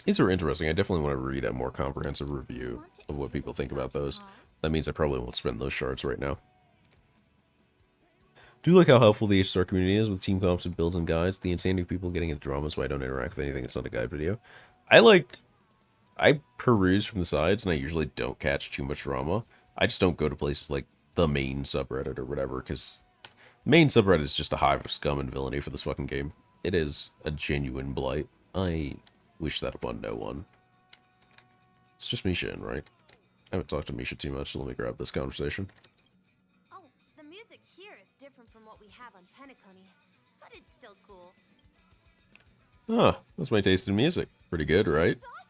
These are interesting. I definitely want to read a more comprehensive review of what people think about those. That means I probably won't spend those shards right now. Do like how helpful the HSR community is with team comps and builds and guides. The insanity of people getting into dramas why I don't interact with anything that's not a guide video. I peruse from the sides, and I usually don't catch too much drama. I just don't go to places like the main subreddit or whatever, because main subreddit is just a hive of scum and villainy for this fucking game. It is a genuine blight. I wish that upon no one. It's just Misha in, right? I haven't talked to Misha too much, so let me grab this conversation. Oh, the music here is different from what we have on Penacony, but it's still cool. Ah, that's my taste in music. Pretty good, right? It's awesome.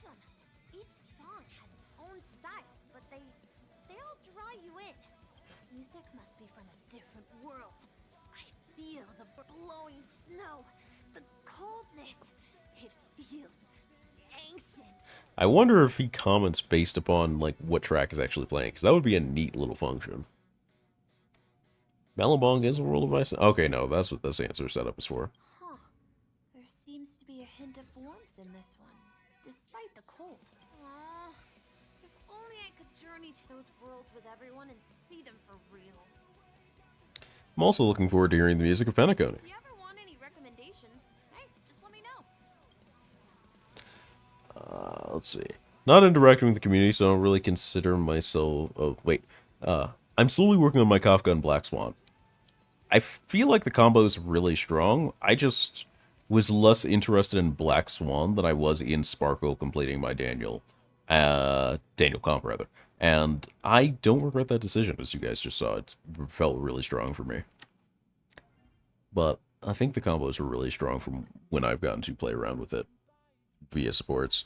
Each song has its own style, but they all draw you in. This music must be from a different world. I feel the blowing snow, the coldness. It feels ancient. I wonder if he comments based upon, like, what track is actually playing, because that would be a neat little function. Malabong is a world of ice. Okay, no, that's what this answer setup is for. Huh. There seems to be a hint of warmth in this one, despite the cold. Aww. If only I could journey to those worlds with everyone and see them for real. I'm also looking forward to hearing the music of Penacony. If you ever want any recommendations, hey, just let me know. Let's see. Not interacting with the community, so I don't really consider myself... Oh, wait. I'm slowly working on my Kafka and Black Swan. I feel like the combo is really strong. I just was less interested in Black Swan than I was in Sparkle completing my Daniel comp, rather. And I don't regret that decision, as you guys just saw. It felt really strong for me. But I think the combos are really strong from when I've gotten to play around with it via supports.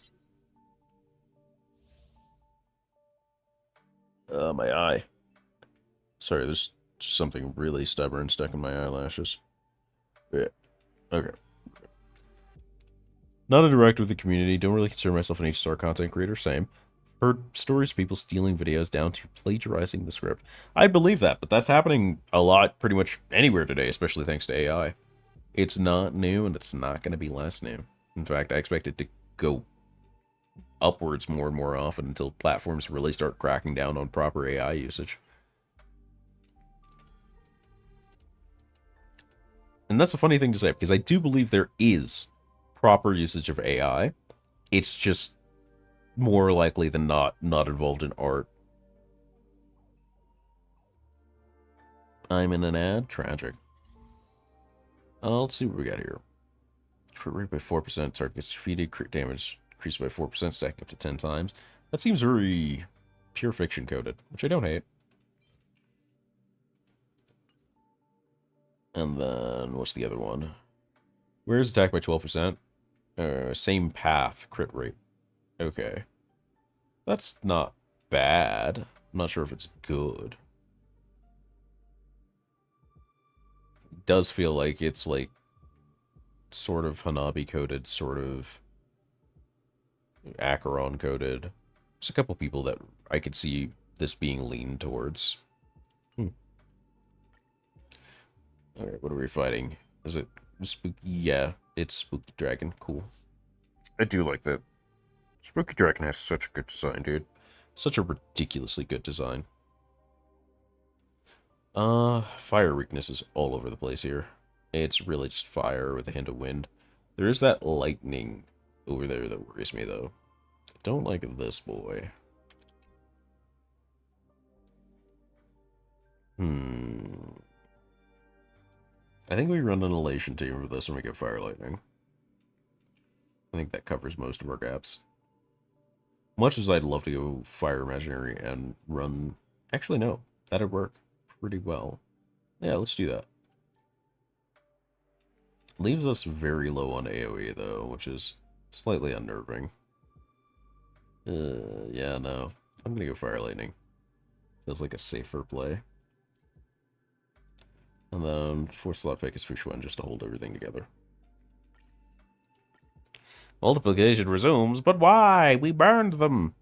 My eye. Sorry, there's just something really stubborn stuck in my eyelashes. Yeah. Okay. Not interact with the community. Don't really consider myself an HSR content creator. Same. Heard stories of people stealing videos down to plagiarizing the script. I believe that, but that's happening a lot pretty much anywhere today, especially thanks to AI. It's not new, and it's not going to be less new. In fact, I expect it to go upwards more and more often until platforms really start cracking down on proper AI usage. And that's a funny thing to say, because I do believe there is proper usage of AI. It's just more likely than not involved in art. I'm in an ad? Tragic. Let's see what we got here. Crit rate by 4%, target gets defeated, crit damage increased by 4%, stacked up to 10 times. That seems very pure fiction coded, which I don't hate. And then, what's the other one? Where's attack by 12%? Same path, crit rate. Okay. That's not bad. I'm not sure if it's good. It does feel like it's like sort of Hanabi coded, sort of Acheron coded. There's a couple people that I could see this being leaned towards. Alright, what are we fighting? Is it Spooky? Yeah, it's Spooky Dragon. Cool. I do like that. Spooky Dragon has such a good design, dude. Such a ridiculously good design. Fire weakness is all over the place here. It's really just fire with a hint of wind. There is that lightning over there that worries me, though. Don't like this boy. I think we run an elation team with this and we get fire lightning. I think that covers most of our gaps. Much as I'd love to go fire imaginary and run... Actually, no. That'd work pretty well. Yeah, let's do that. Leaves us very low on AoE, though, which is slightly unnerving. Yeah, no. I'm gonna go fire lightning. Feels like a safer play. And then 4th slot pick is Fushuan just to hold everything together. Multiplication resumes, but why? We burned them!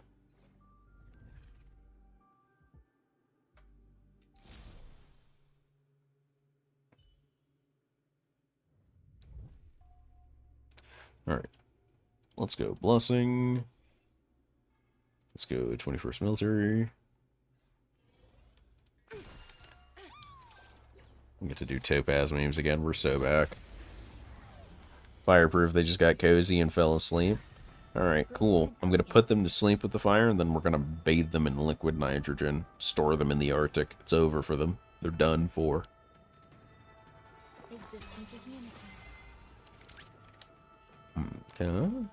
Alright. Let's go Blessing. Let's go 21st Military. We get to do Topaz memes again. We're so back. Fireproof, they just got cozy and fell asleep. Alright, cool. I'm going to put them to sleep with the fire, and then we're going to bathe them in liquid nitrogen. Store them in the Arctic. It's over for them. They're done for. Existence is unity. Okay.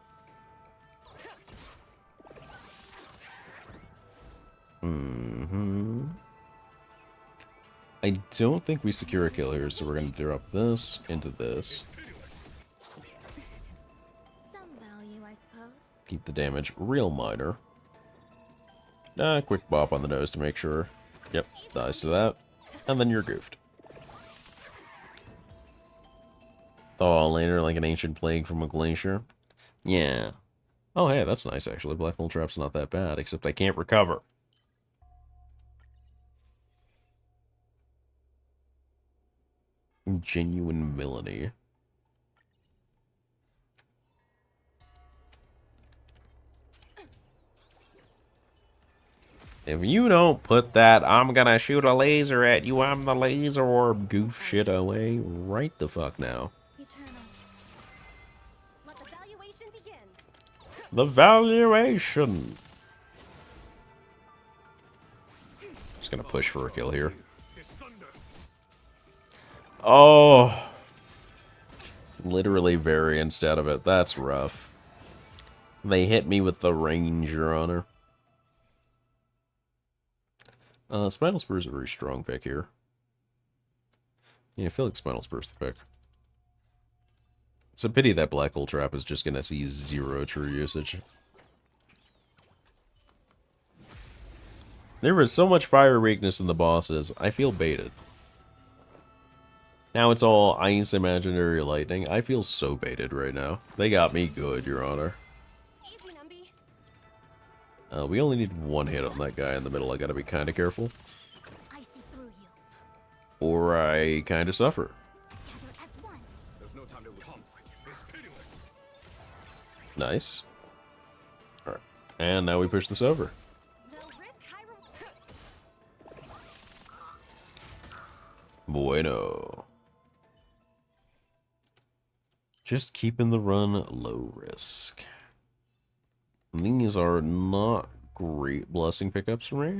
I don't think we secure a kill here, so we're going to drop this into this. Some value, I suppose. Keep the damage real minor. Quick bop on the nose to make sure. Yep, dies to that. And then you're goofed. Thaw later like an ancient plague from a glacier. Yeah. Oh, hey, that's nice, actually. Black Hole Trap's not that bad, except I can't recover. Genuine villainy. If you don't put that, I'm gonna shoot a laser at you, I'm the laser orb goof shit away right the fuck now. Eternal. Let the valuation begin. The valuation! Just gonna push for a kill here. Oh! Literally varianced out of it. That's rough. They hit me with the range, Your Honor. Spinal Spur is a very strong pick here. Yeah, I feel like Spinal Spur's the pick. It's a pity that Black Hole Trap is just gonna see 0 true usage. There was so much fire weakness in the bosses, I feel baited. Now it's all ice, imaginary lightning. I feel so baited right now. They got me good, Your Honor. Easy, Numby. We only need one hit on that guy in the middle. I gotta be kind of careful. I see through you. Or I kind of suffer. Together as one. There's no time to conflict. It's pitiless. Nice. Alright. And now we push this over. They'll risk high reward. Bueno. Just keeping the run low risk. These are not great blessing pickups for me.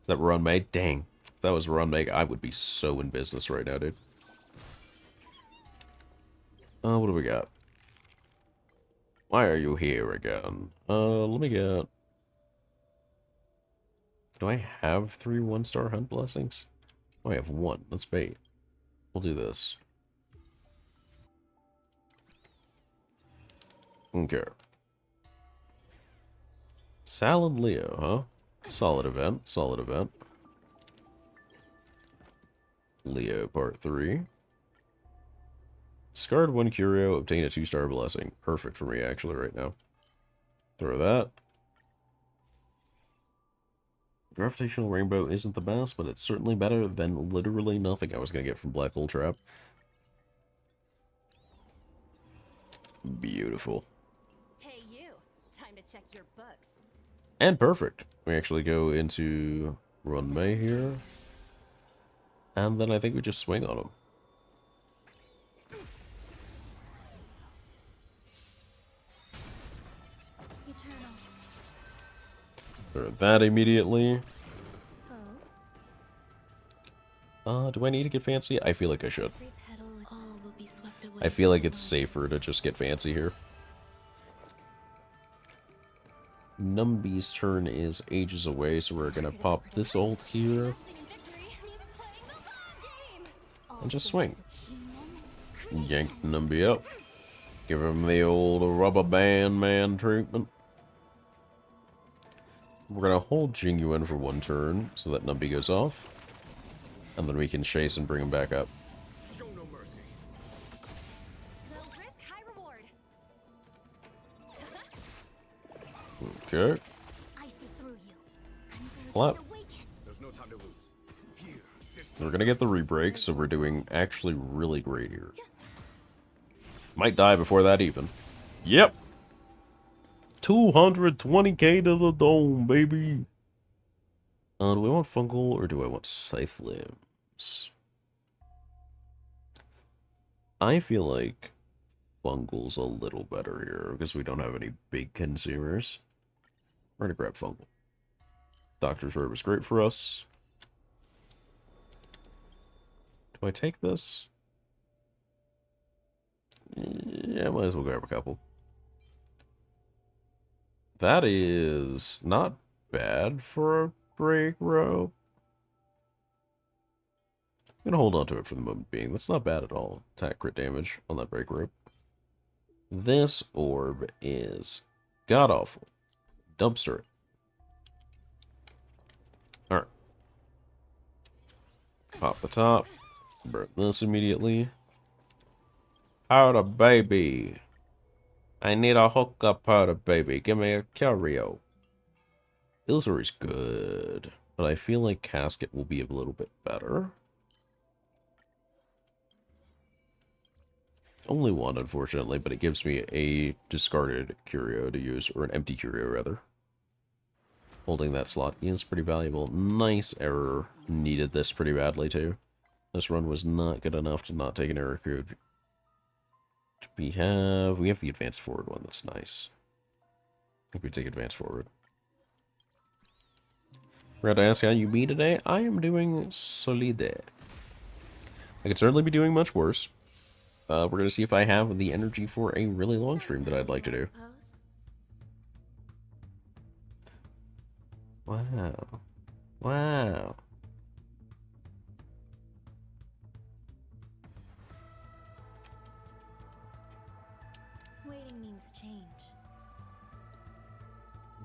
Is that run make? Dang. If that was run make, I would be so in business right now, dude. What do we got? Why are you here again? Let me get... Do I have 3 1-star hunt blessings? Oh, I have 1. Let's bait. We'll do this. Okay. Salad Leo, huh? Solid event, solid event. Leo Part 3. Discard 1 curio, obtain a 2-star blessing. Perfect for me, actually, right now. Throw that. Gravitational Rainbow isn't the best, but it's certainly better than literally nothing I was going to get from Black Hole Trap. Beautiful. Hey, you. Time to check your books. And perfect. We actually go into Run May here. And then I think we just swing on him. Throw that immediately. Do I need to get fancy? I feel like I should. I feel like it's safer to just get fancy here. Numby's turn is ages away, so we're gonna pop this ult here. And just swing. Yank Numby up. Give him the old rubber band man treatment. We're gonna hold Jingu in for one turn, so that Numby goes off. And then we can chase and bring him back up. Show no mercy. Low risk, high reward. Okay. I see through you. Clap. There's no time to lose. Here. We're gonna get the rebreak, so we're doing actually really great here. Might die before that even. Yep. 220k to the dome, baby. Do I want fungal or do I want scythe limbs? I feel like fungal's a little better here because we don't have any big consumers. We're gonna grab fungal. Doctor's Herb is great for us. Do I take this? Yeah, might as well grab a couple. That is not bad for a break rope. I'm gonna hold on to it for the moment being. That's not bad at all. Attack crit damage on that break rope. This orb is god awful. Dumpster it. Alright. Pop the top. Burn this immediately. Powder baby. I need a hookup powder baby. Give me a curio. Illusory's good, but I feel like Casket will be a little bit better. Only one, unfortunately, but it gives me a discarded curio to use, or an empty curio, rather. Holding that slot is pretty valuable. Nice error. Needed this pretty badly, too. This run was not good enough to not take an error code. We have the advanced forward one. That's nice. I think we take advanced forward. Forgot to ask how you be today. I am doing solide. I could certainly be doing much worse. We're going to see if I have the energy for a really long stream that I'd like to do. Wow. Wow. Waiting means change.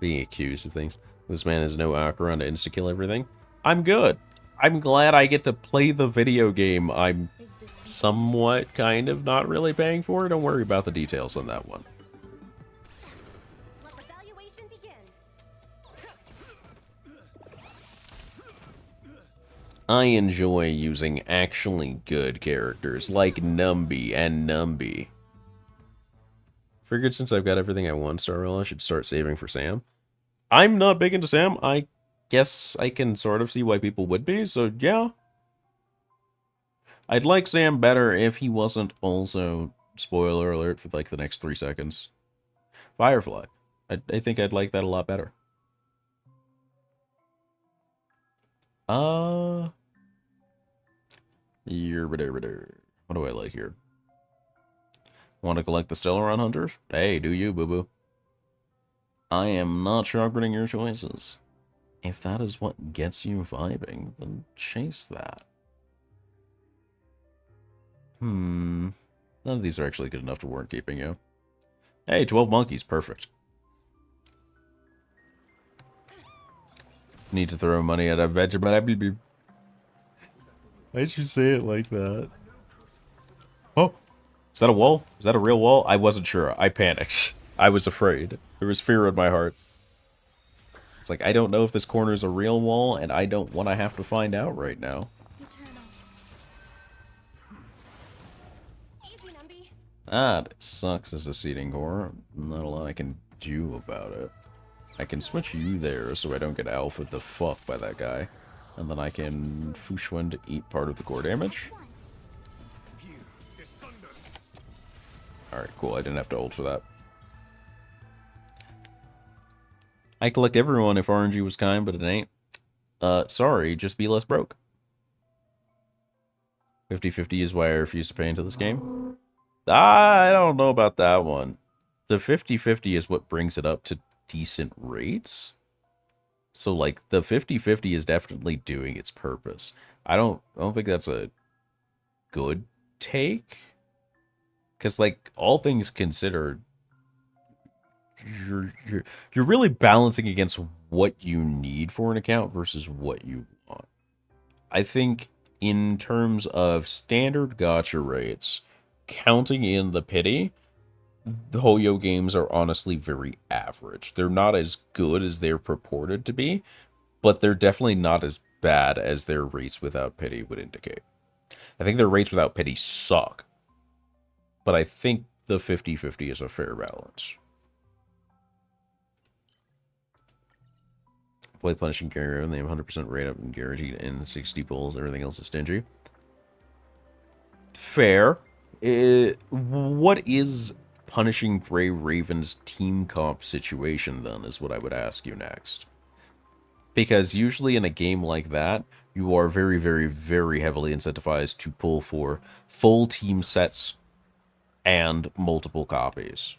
Being accused of things. This man has no Acheron to insta-kill everything. I'm good. I'm glad I get to play the video game I'm somewhat kind of not really paying for. Don't worry about the details on that one. Let the valuation begin. I enjoy using actually good characters like Numby and Numby. Figured since I've got everything I want, Starrel, I should start saving for Sam. I'm not big into Sam. I guess I can sort of see why people would be, so yeah. I'd like Sam better if he wasn't also, spoiler alert, for like the next 3 seconds. Firefly. I think I'd like that a lot better. What do I like here? Want to collect the Stellaron Hunters? Hey, do you, boo-boo. I am not sharpening your choices. If that is what gets you vibing, then chase that. None of these are actually good enough to warrant keeping you. Hey, 12 monkeys, perfect. Need to throw money at a vegetable. Why'd you say it like that? Oh, is that a wall? Is that a real wall? I wasn't sure. I panicked. I was afraid. There was fear in my heart. It's like, I don't know if this corner is a real wall, and I don't want to have to find out right now. Easy, Numby. That sucks as a seating core. Not a lot I can do about it. I can switch you there so I don't get alpha the fuck by that guy. And then I can Fushwen to eat part of the core damage. Alright, cool. I didn't have to ult for that. I collect everyone if RNG was kind, but it ain't. Sorry, just be less broke. 50/50 is why I refuse to pay into this game. I don't know about that one. The 50/50 is what brings it up to decent rates. So, like, the 50/50 is definitely doing its purpose. I don't think that's a good take. Because, like, all things considered, you're really balancing against what you need for an account versus what you want. I think in terms of standard gacha rates, counting in the pity, the Hoyo games are honestly very average. They're not as good as they're purported to be, but they're definitely not as bad as their rates without pity would indicate. I think their rates without pity suck, but I think the 50/50 is a fair balance. Play punishing carrier, and they have 100% rate up and guaranteed in 60 pulls. Everything else is stingy. Fair. What is punishing Grey Raven's team comp situation, then, is what I would ask you next. Because usually in a game like that, you are very, very, very heavily incentivized to pull for full team sets and multiple copies.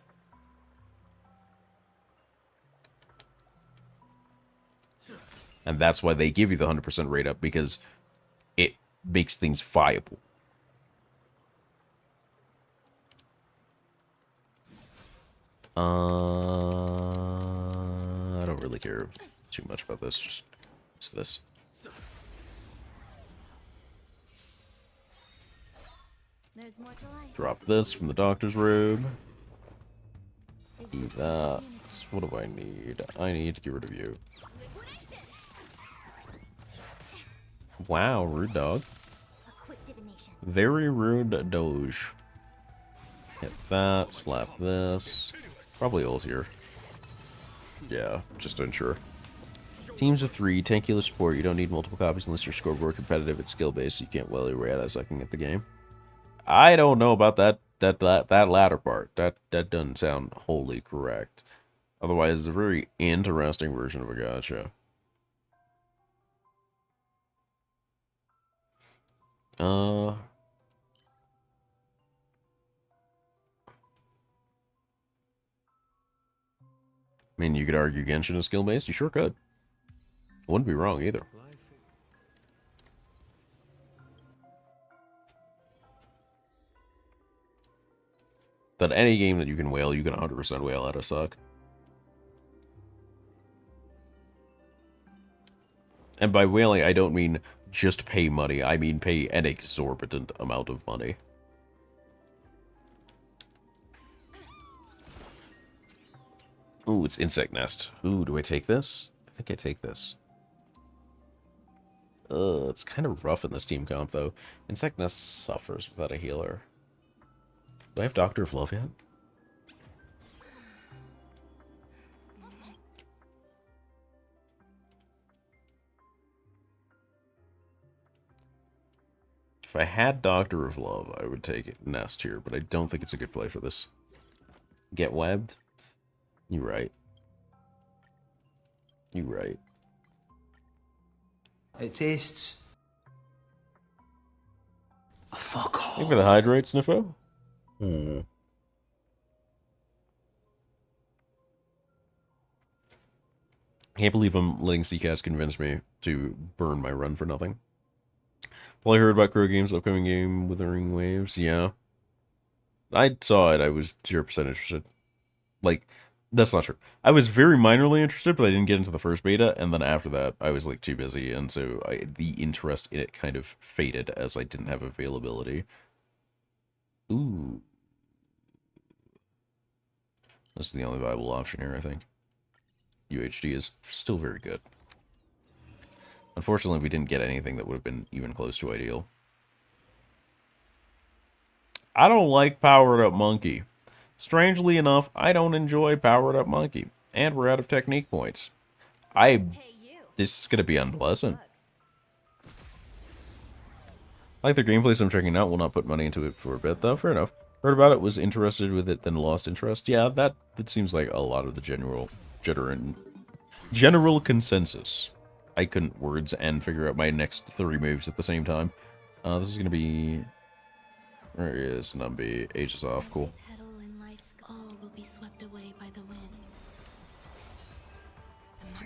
And that's why they give you the 100% rate up, because it makes things viable. I don't really care too much about this. Just it's this. There's more to life. Drop this from the doctor's robe. Eat that. What do I need? I need to get rid of you. Wow, rude dog. Very rude doge. Hit that, slap this. Probably ult here. Yeah, just to ensure. Teams of 3, tanky support. You don't need multiple copies unless your scoreboard competitive. It's skill based. You can't well away at sucking at the game. I don't know about that latter part. That doesn't sound wholly correct. Otherwise, it's a very interesting version of a gacha. I mean, you could argue Genshin is skill-based. You sure could. Wouldn't be wrong either. But any game that you can whale, you can 100% whale out of suck. And by whaling, I don't mean just pay money. I mean pay an exorbitant amount of money. Ooh, it's Insect Nest. Ooh, do I take this? I think I take this. It's kind of rough in this team comp, though. Insect Nest suffers without a healer. Do I have Doctor of Love yet? If I had Doctor of Love, I would take it Nest here, but I don't think it's a good play for this. Get webbed? You're right. You're right. It tastes. Fuck off. Maybe the hydrate, Sniffo? Can't believe I'm letting CCast convince me to burn my run for nothing. Probably heard about Crow Games' upcoming game, Withering Waves. Yeah. I saw it. I was 0% interested. Like, that's not true. I was very minorly interested, but I didn't get into the first beta, and then after that, I was, like, too busy, and so the interest in it kind of faded as I didn't have availability. Ooh. This is the only viable option here, I think. UHD is still very good. Unfortunately, we didn't get anything that would have been even close to ideal. I don't like Powered Up Monkey. Strangely enough, I don't enjoy Powered Up Monkey. And we're out of technique points. This is going to be unpleasant. Like the gameplay, so I'm checking out. Will not put money into it for a bit, though. Fair enough. Heard about it, was interested with it, then lost interest. Yeah, that seems like a lot of the general jitter and General consensus. I couldn't words and figure out my next 3 moves at the same time. This is gonna be... Where is Numby? Ages off, cool. Petal in life's all will be swept away by the wind.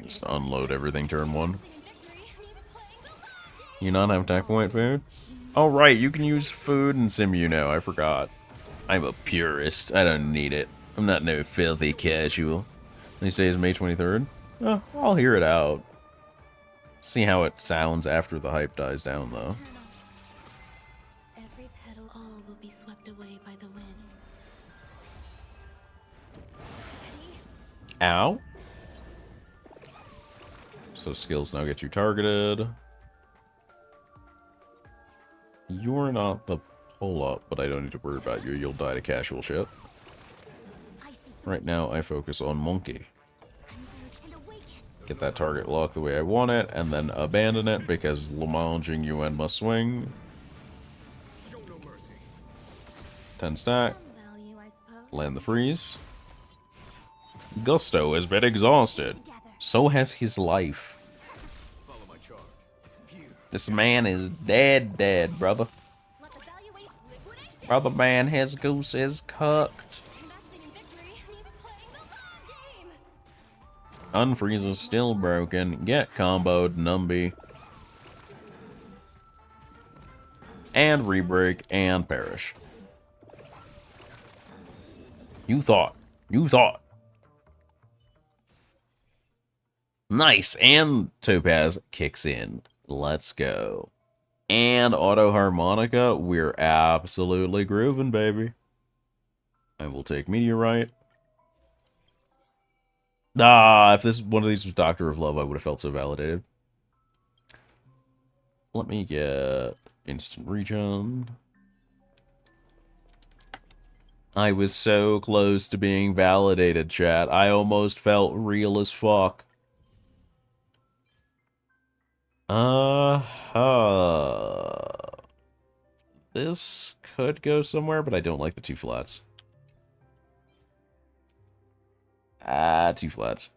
Just unload everything turn 1. You not have attack point food? Oh right, you can use food in Simu now, I forgot. I'm a purist, I don't need it. I'm not no filthy casual. They say it's May 23rd? Oh, I'll hear it out. See how it sounds after the hype dies down, though. Every petal all will be swept away by the wind. Ow. So skills now get you targeted. You're not the pull-up, but I don't need to worry about you. You'll die to casual shit. Right now, I focus on Monkey. Get that target locked the way I want it, and then abandon it, because Le Mans Jing Yuan must swing. 10 stack. Land the freeze. Gusto has been exhausted. So has his life. This man is dead, brother. Brother man, his goose is cooked. Unfreeze is still broken. Get comboed, Numby. And rebreak and perish. You thought. You thought. Nice, and Topaz kicks in. Let's go. And auto harmonica, we're absolutely grooving, baby. I will take Meteorite. Ah, if this one of these was Doctor of Love, I would have felt so validated. Let me get instant regen. I was so close to being validated, chat. I almost felt real as fuck. This could go somewhere, but I don't like the 2 flats. 2 flats.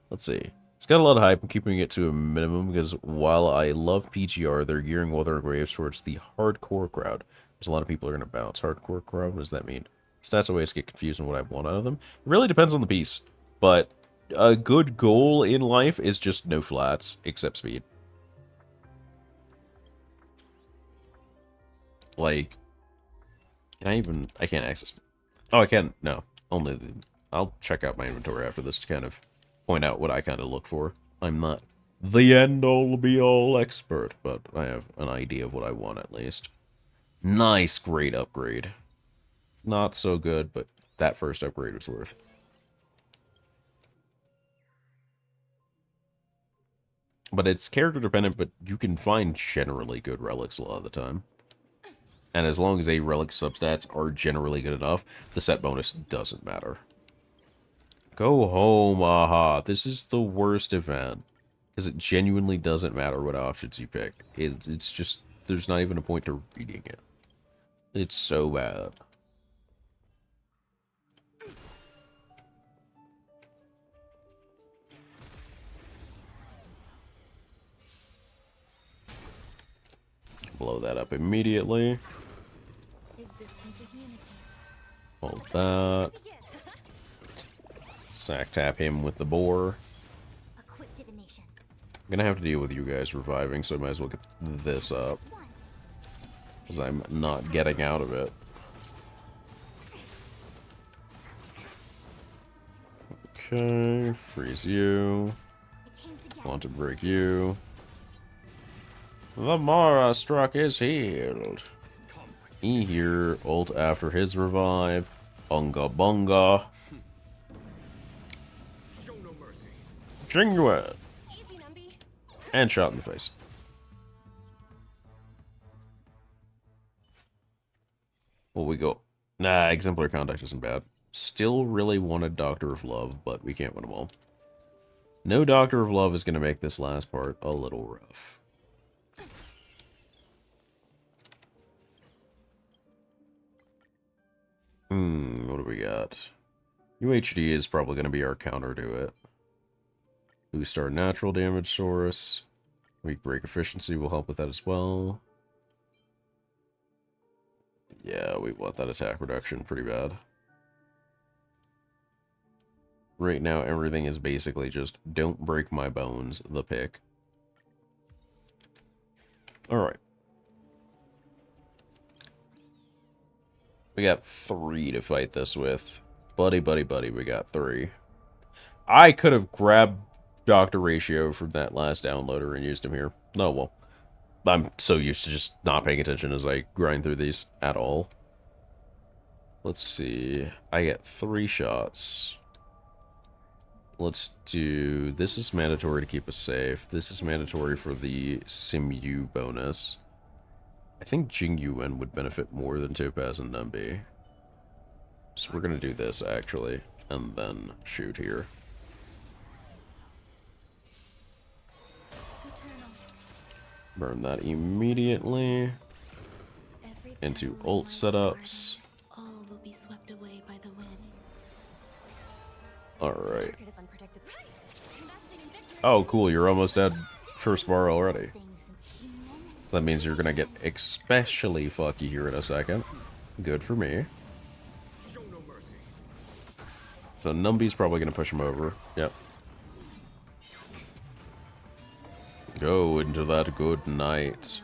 Let's see. It's got a lot of hype. I'm keeping it to a minimum because while I love PGR, they're gearing Wuthering Waves towards the hardcore crowd. There's a lot of people are going to bounce. Hardcore crowd, what does that mean? Stats always get confused on what I want out of them. It really depends on the piece. But a good goal in life is just no flats, except speed. Like, can I even... I can't access... Oh, I can. No. Only the... I'll check out my inventory after this to kind of point out what I kind of look for. I'm not the end-all be-all expert, but I have an idea of what I want at least. Nice, great upgrade. Not so good, but that first upgrade was worth. But it's character dependent, but you can find generally good relics a lot of the time. And as long as a relic substats are generally good enough, the set bonus doesn't matter. Go home, aha. This is the worst event. Because it genuinely doesn't matter what options you pick. It's just, there's not even a point to reading it. It's so bad. Blow that up immediately. Hold that. Sack tap him with the boar. I'm gonna have to deal with you guys reviving, so I might as well get this up. Because I'm not getting out of it. Okay, freeze you. Want to break you. The Mara struck is healed. He here, ult after his revive. Bunga bunga. Jing Yuan. And shot in the face. Well, we go. Nah, exemplary conduct isn't bad. Still really wanted Doctor of Love, but we can't win them all. No Doctor of Love is going to make this last part a little rough. What do we got? UHD is probably going to be our counter to it. Boost our natural damage source. Weak break efficiency will help with that as well. Yeah, we want that attack reduction pretty bad. Right now, everything is basically just don't break my bones, the pick. Alright. We got 3 to fight this with. Buddy, we got 3. I could have grabbed Dr. Ratio from that last downloader and used him here. No, well. I'm so used to just not paying attention as I grind through these at all. Let's see. I get 3 shots. Let's do... This is mandatory to keep us safe. This is mandatory for the Simu bonus. I think Jing Yuan would benefit more than Topaz and Numby. So we're going to do this, actually. And then shoot here. Burn that immediately. Into ult setups. All will be swept away by the wind. Alright. Oh, cool. You're almost at first bar already. So that means you're going to get especially fucky here in a second. Good for me. So Numby's probably going to push him over. Yep. Go into that good night.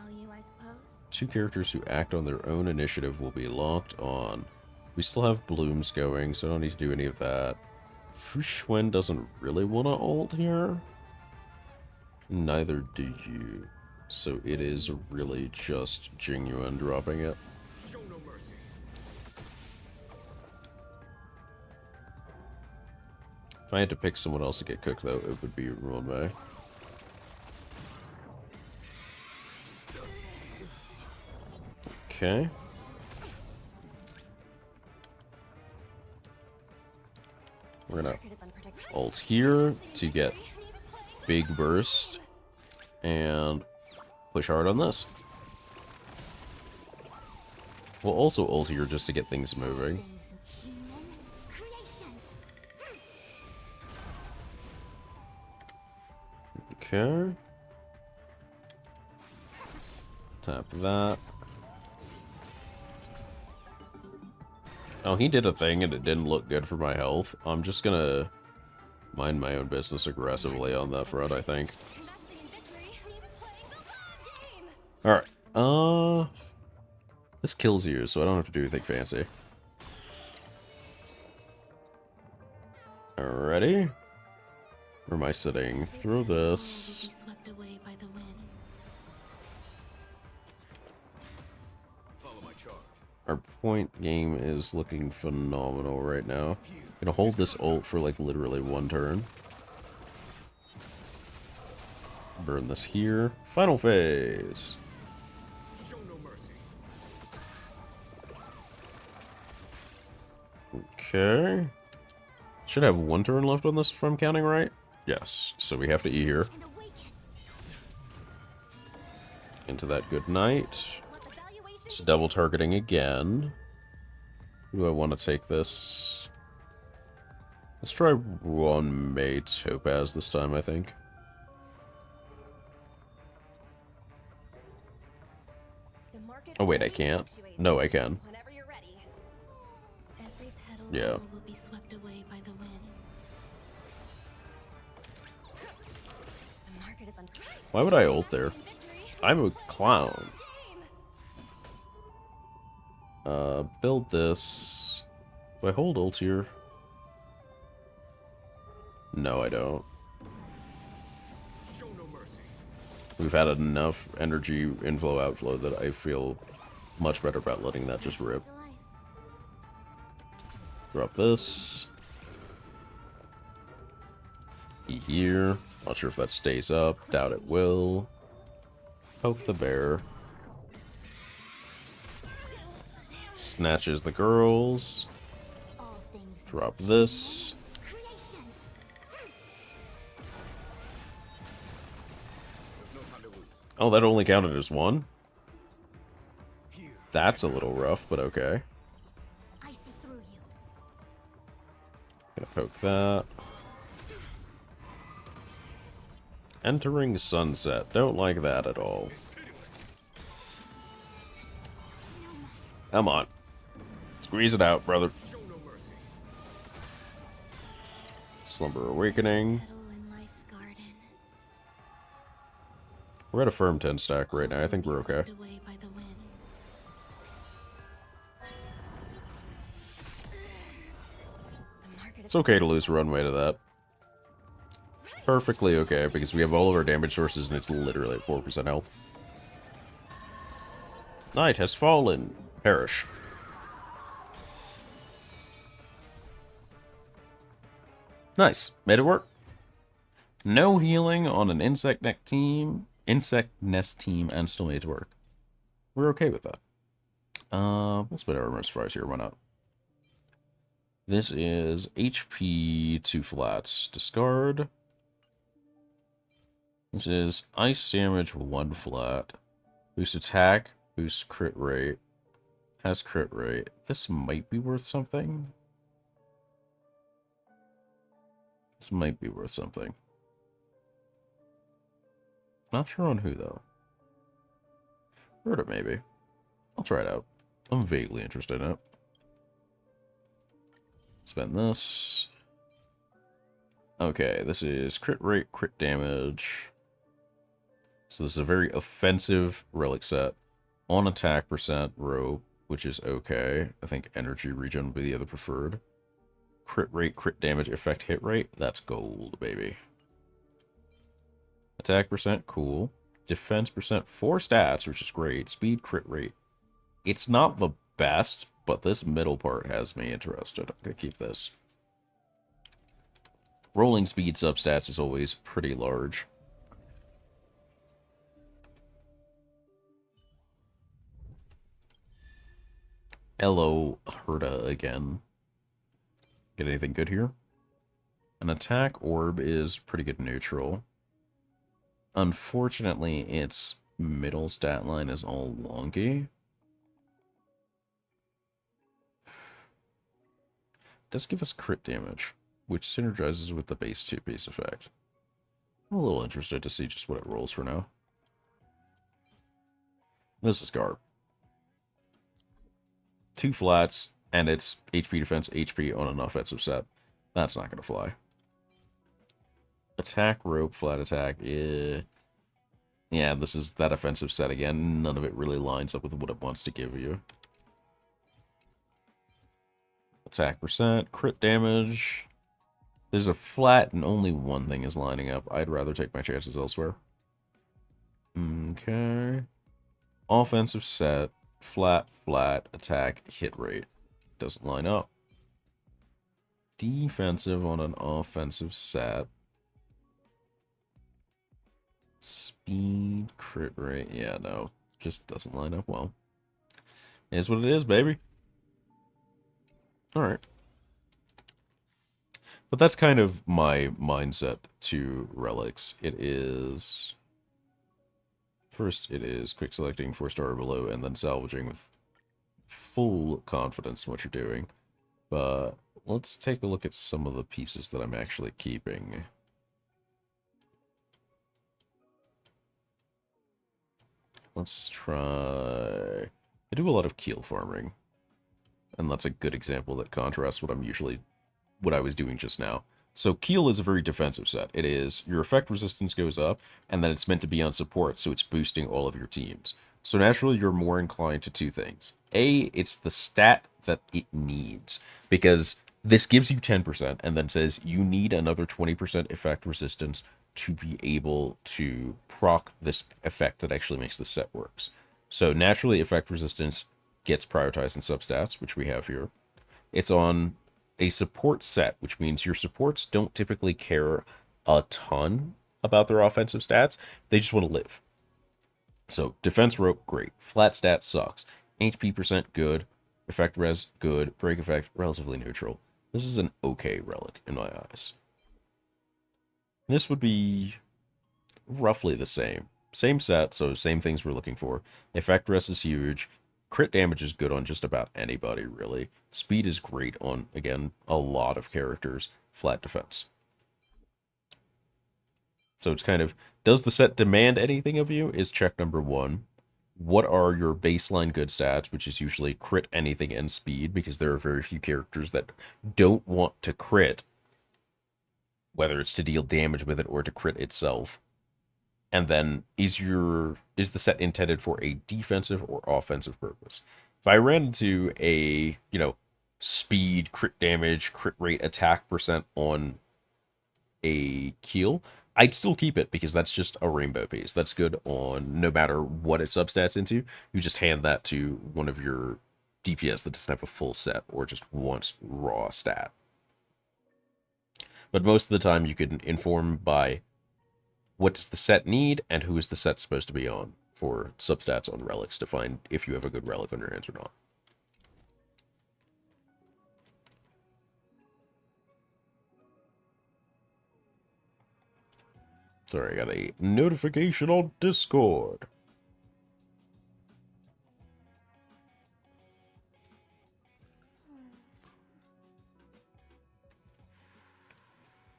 2 characters who act on their own initiative will be locked on. We still have blooms going, so I don't need to do any of that. Fushwen doesn't really want to ult here. Neither do you. So it is really just Jingyuan dropping it. If I had to pick someone else to get cooked, though, it would be Ruanmei. Okay. We're gonna ult here to get big burst and push hard on this. We'll also ult here just to get things moving. Okay. Tap that. Oh, he did a thing and it didn't look good for my health. I'm just gonna mind my own business aggressively on that front, I think. Alright, this kills you, so I don't have to do anything fancy. Alrighty. Where am I sitting? Throw this. Our point game is looking phenomenal right now. Gonna hold this ult for like literally 1 turn. Burn this here. Final phase. Okay. Should have 1 turn left on this if I'm counting right. Yes. So we have to E here. Into that good night. It's double targeting again. Do I want to take this? Let's try Ruanmei Topaz this time, I think. Oh wait, I can't. No, I can. Yeah. Why would I ult there? I'm a clown. Build this. Do I hold ult here? No, I don't. We've had enough energy inflow outflow that I feel much better about letting that just rip. Drop this. E here. Not sure if that stays up. Doubt it will. Poke the bear. Snatches the girls. Drop this. Oh, that only counted as 1? That's a little rough, but okay. I see through Poke that. Entering sunset. Don't like that at all. Come on. Squeeze it out, brother. Show no mercy. Slumber Awakening. Petal in life's garden. We're at a firm 10 stack right now. I think we're okay. Swept away by the wind. The market It's okay to lose runway to that. Perfectly okay, because we have all of our damage sources and it's literally at 4% health. Night has fallen. Perish. Nice. Made it work. No healing on an insect nest team, and still made it work. We're okay with that. Let's split our most fires here. Why not? This is HP 2 flats. Discard. This is ice damage 1 flat. Boost attack. Boost crit rate. Has crit rate. This might be worth something. This might be worth something. Not sure on who, though. Heard it, maybe. I'll try it out. I'm vaguely interested in it. Spend this. Okay, this is crit rate, crit damage. So this is a very offensive relic set. On attack percent, rope, which is okay. I think energy regen would be the other preferred. Crit rate, crit damage, effect hit rate. That's gold, baby. Attack percent, cool. Defense percent, 4 stats, which is great. Speed, crit rate. It's not the best, but this middle part has me interested. I'm going to keep this. Rolling speed substats is always pretty large. Hello, Herda again. Get anything good here? An attack orb is pretty good neutral. Unfortunately, its middle stat line is all wonky. Does give us crit damage, which synergizes with the base 2 base effect. I'm a little interested to see just what it rolls for now. This is Garb. 2 flats, and it's HP defense, HP on an offensive set. That's not going to fly. Attack, rope, flat attack. Yeah, this is that offensive set again. None of it really lines up with what it wants to give you. Attack percent, crit damage. There's a flat and only one thing is lining up. I'd rather take my chances elsewhere. Okay. Offensive set. Flat, flat, attack, hit rate. Doesn't line up. Defensive on an offensive set. Speed, crit rate. Yeah, no. Just doesn't line up well. Is what it is, baby. Alright. But that's kind of my mindset to relics. It is... First, it is quick selecting 4-star or below, and then salvaging with full confidence in what you're doing. But let's take a look at some of the pieces that I'm actually keeping. Let's try... I do a lot of keel farming. And that's a good example that contrasts what I was doing just now. So Keel is a very defensive set. It is, your effect resistance goes up, and then it's meant to be on support, so it's boosting all of your teams. So naturally, you're more inclined to 2 things. A, it's the stat that it needs, because this gives you 10%, and then says you need another 20% effect resistance to be able to proc this effect that actually makes the set works. So naturally, effect resistance gets prioritized in substats, which we have here. It's on a support set, which means your supports don't typically care a ton about their offensive stats. They just want to live. So defense rope, great. Flat stat sucks. HP percent, good. Effect res, good. Break effect, relatively neutral. This is an okay relic in my eyes. This would be roughly the same. Same set, so same things we're looking for. Effect res is huge. crit damage is good on just about anybody, really. Speed is great on, again, a lot of characters. Flat defense. So it's kind of, does the set demand anything of you? Is check number one. What are your baseline good stats, which is usually crit anything and speed, because there are very few characters that don't want to crit, whether it's to deal damage with it or to crit itself. And then, is the set intended for a defensive or offensive purpose? If I ran into a, speed, crit damage, crit rate, attack percent on a Keel, I'd still keep it because that's just a rainbow piece. That's good on no matter what it substats into. You just hand that to one of your DPS that doesn't have a full set or just wants raw stat. But most of the time you can inform by what does the set need and who is the set supposed to be on for substats on relics to find if you have a good relic on your hands or not. Sorry, I got a notification on Discord.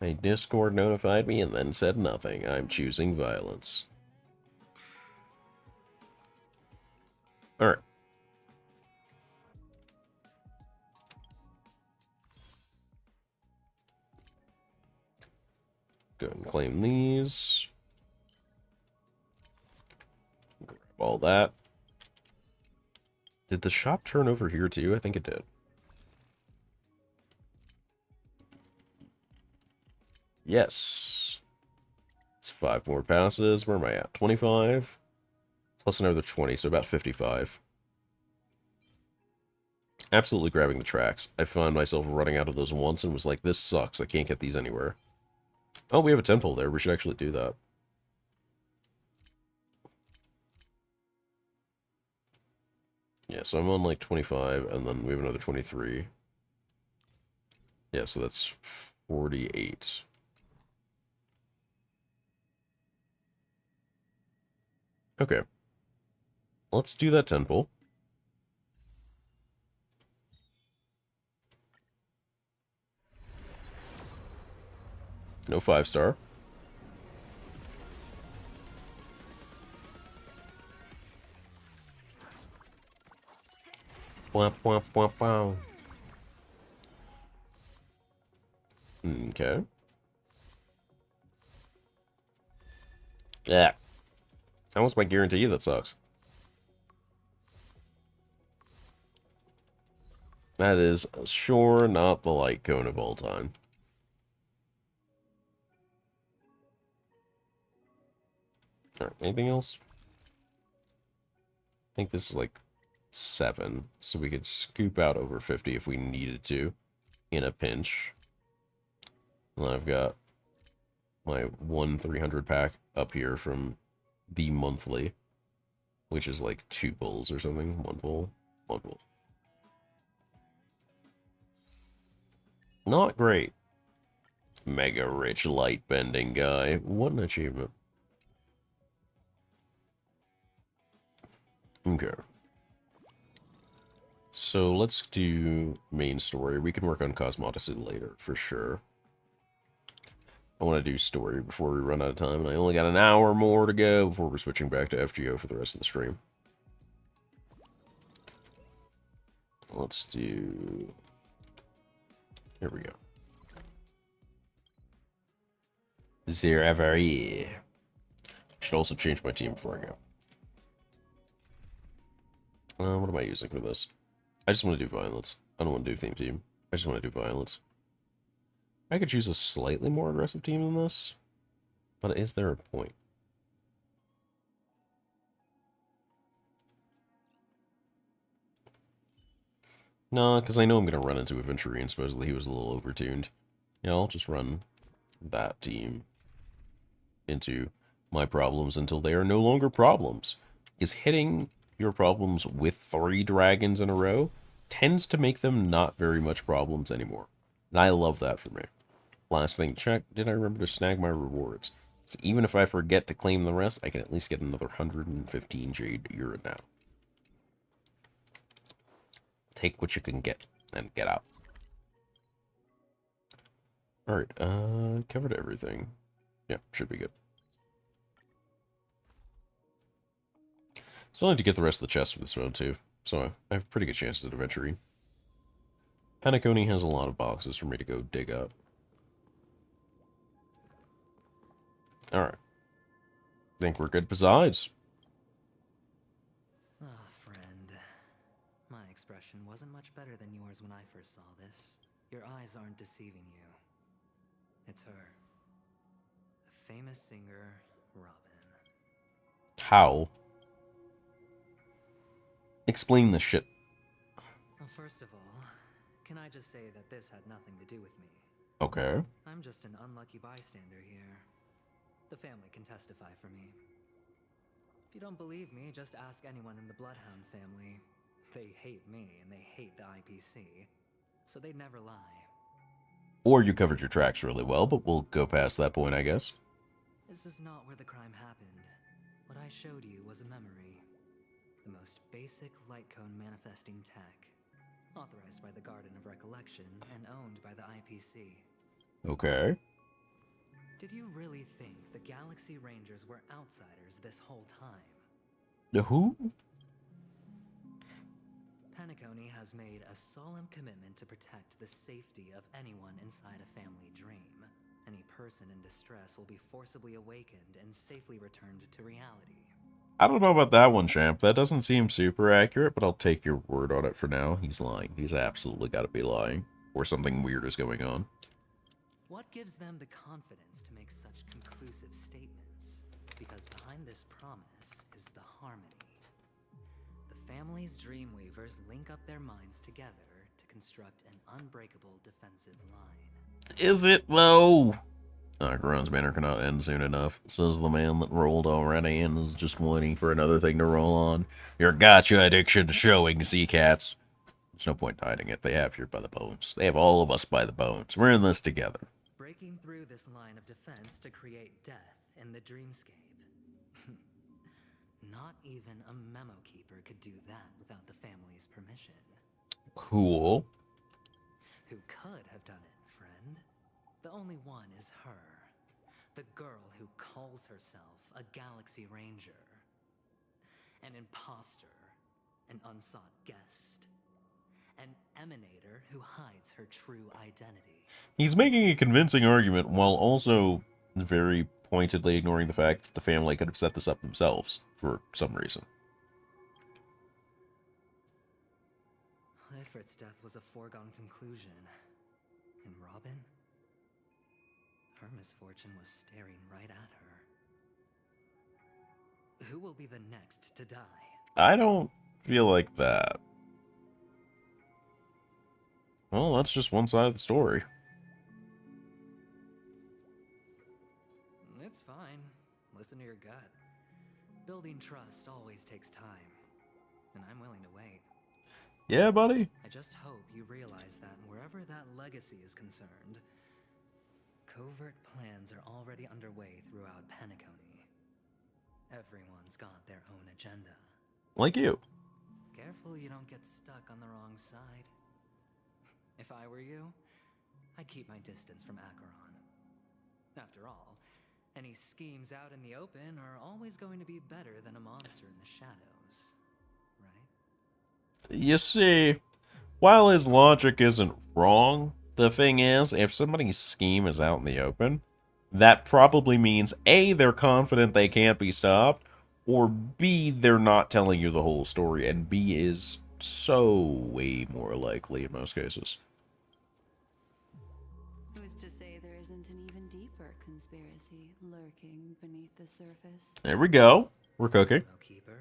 My Discord notified me and then said nothing. I'm choosing violence. Alright. Go ahead and claim these. Grab all that. Did the shop turn over here too? I think it did. Yes. It's 5 more passes. Where am I at? 25? Plus another 20, so about 55. Absolutely grabbing the tracks. I found myself running out of those once and was like, this sucks. I can't get these anywhere. Oh, we have a temple there. We should actually do that. Yeah, so I'm on like 25, and then we have another 23. Yeah, so that's 48. Okay. Let's do that temple. No 5-star. Womp, womp, womp, womp. Okay. Yeah. That was my guarantee that sucks. That is sure not the light cone of all time. Alright, anything else? I think this is like 7, so we could scoop out over 50 if we needed to in a pinch. And then I've got my 1 300 pack up here from the monthly, which is like 2 pulls or something. 1 pull, 1 pull. Not great. Mega rich light bending guy. What an achievement. Okay. So let's do main story. We can work on Cosmoticid later, for sure. I want to do story before we run out of time, and I only got an hour more to go before we're switching back to FGO for the rest of the stream. Let's do... Here we go. Zeravari. Should also change my team before I go. What am I using for this? I just want to do violence. I don't want to do theme team. I just want to do violence. I could choose a slightly more aggressive team than this, but is there a point? No, because I know I'm going to run into Aventurian, and supposedly he was a little overtuned. Yeah, I'll just run that team into my problems until they are no longer problems. Is hitting your problems with 3 dragons in a row tends to make them not very much problems anymore. And I love that for me. Last thing, check, did I remember to snag my rewards? So even if I forget to claim the rest, I can at least get another 115 Jade Euro now. take what you can get and get out. Alright, covered everything. Yeah, should be good. Still need to get the rest of the chests for this round, too. So I have pretty good chances at adventuring. Penacony has a lot of boxes for me to go dig up. Alright. Think we're good besides. Ah, friend. My expression wasn't much better than yours when I first saw this. Your eyes aren't deceiving you. It's her. The famous singer, Robin. How? Explain this shit. Well, first of all, can I just say that this had nothing to do with me? Okay. I'm just an unlucky bystander here. The family can testify for me. If you don't believe me, just ask anyone in the Bloodhound family. They hate me and they hate the IPC, so they'd never lie. Or you covered your tracks really well, but we'll go past that point, I guess. This is not where the crime happened. What I showed you was a memory. The most basic light cone manifesting tech. Authorized by the Garden of Recollection and owned by the IPC. Okay. Did you really think the Galaxy Rangers were outsiders this whole time? The who? Penacony has made a solemn commitment to protect the safety of anyone inside a family dream. Any person in distress will be forcibly awakened and safely returned to reality. I don't know about that one, champ. That doesn't seem super accurate, but I'll take your word on it for now. He's lying. He's absolutely got to be lying. Or something weird is going on. What gives them the confidence to make such conclusive statements? Because behind this promise is the harmony. The family's Dreamweavers link up their minds together to construct an unbreakable defensive line. Is it, though? Garon's banner cannot end soon enough, says the man that rolled already and is just waiting for another thing to roll on. Your gotcha addiction showing, sea cats. There's no point in hiding it. They have you by the bones. They have all of us by the bones. We're in this together. Breaking through this line of defense to create death in the dreamscape. Not even a memo keeper could do that without the family's permission. Cool. Who could have done it, friend? The only one is her. The girl who calls herself a Galaxy Ranger. An imposter. An unsought guest. An emanator who hides her true identity. He's making a convincing argument while also very pointedly ignoring the fact that the family could have set this up themselves for some reason. Ifrit's death was a foregone conclusion. And Robin? Her misfortune was staring right at her. Who will be the next to die? I don't feel like that. Well, that's just one side of the story. It's fine. Listen to your gut. Building trust always takes time. And I'm willing to wait. Yeah, buddy. I just hope you realize that wherever that legacy is concerned, covert plans are already underway throughout Penacony. Everyone's got their own agenda. Like you. Careful you don't get stuck on the wrong side. If I were you, I'd keep my distance from Acheron. After all, any schemes out in the open are always going to be better than a monster in the shadows, right? You see, while his logic isn't wrong, the thing is, if somebody's scheme is out in the open, that probably means A, they're confident they can't be stopped, or B, they're not telling you the whole story, and B is so way more likely in most cases. Who's to say there isn't an even deeper conspiracy lurking beneath the surface? There we go. We're cooking. Keeper,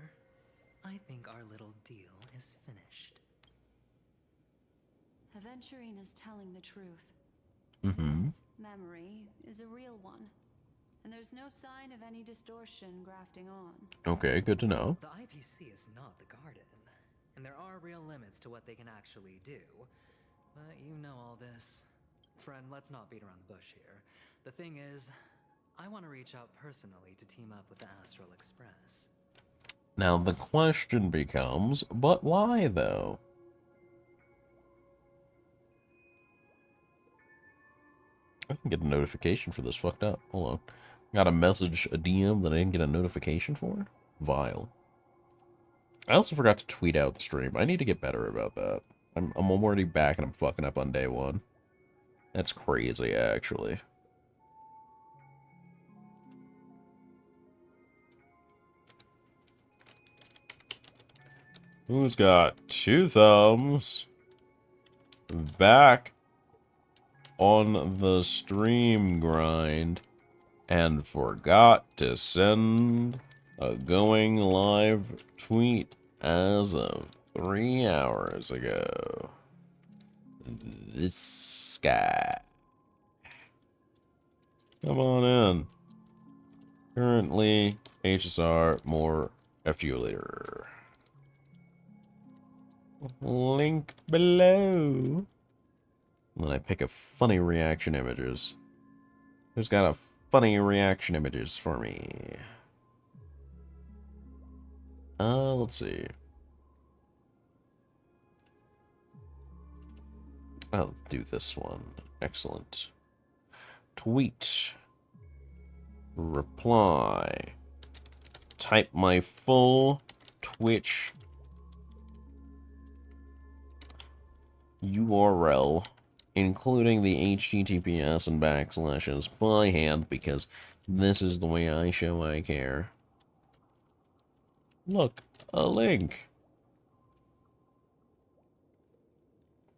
I think our little deal is finished. Aventurine is telling the truth. Mm-hmm. This memory is a real one, and there's no sign of any distortion grafting on. Okay, good to know. The IPC is not the Garden, and there are real limits to what they can actually do. But you know all this. Friend, let's not beat around the bush here. The thing is, I want to reach out personally to team up with the Astral Express. Now the question becomes, but why though? I didn't get a notification for this. Fucked up. Hold on. Got a message, a DM that I didn't get a notification for? Vile. I also forgot to tweet out the stream. I need to get better about that. I'm already back and I'm fucking up on day one. That's crazy, actually. Who's got 2 thumbs? Back on the stream grind and forgot to send a going live tweet as of 3 hours ago. This guy. Come on in. Currently, HSR, more FGO later. Link below. When I pick a funny reaction images. Who's got a funny reaction images for me? Let's see. I'll do this one. Excellent. Tweet. Reply. Type my full Twitch URL, including the HTTPS and backslashes by hand, because this is the way I show I care. Look, a link.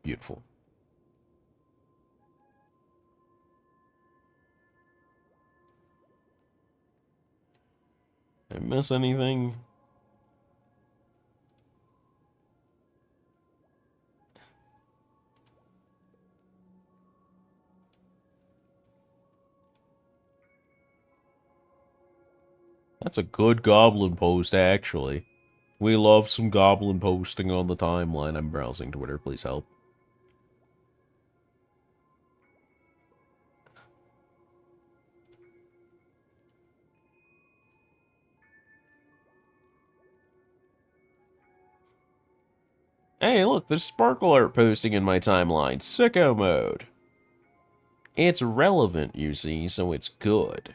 Beautiful. Did I miss anything? That's a good goblin post, actually. We love some goblin posting on the timeline. I'm browsing Twitter. Please help. Hey, look, there's sparkle art posting in my timeline. Sicko mode. It's relevant, you see, so it's good.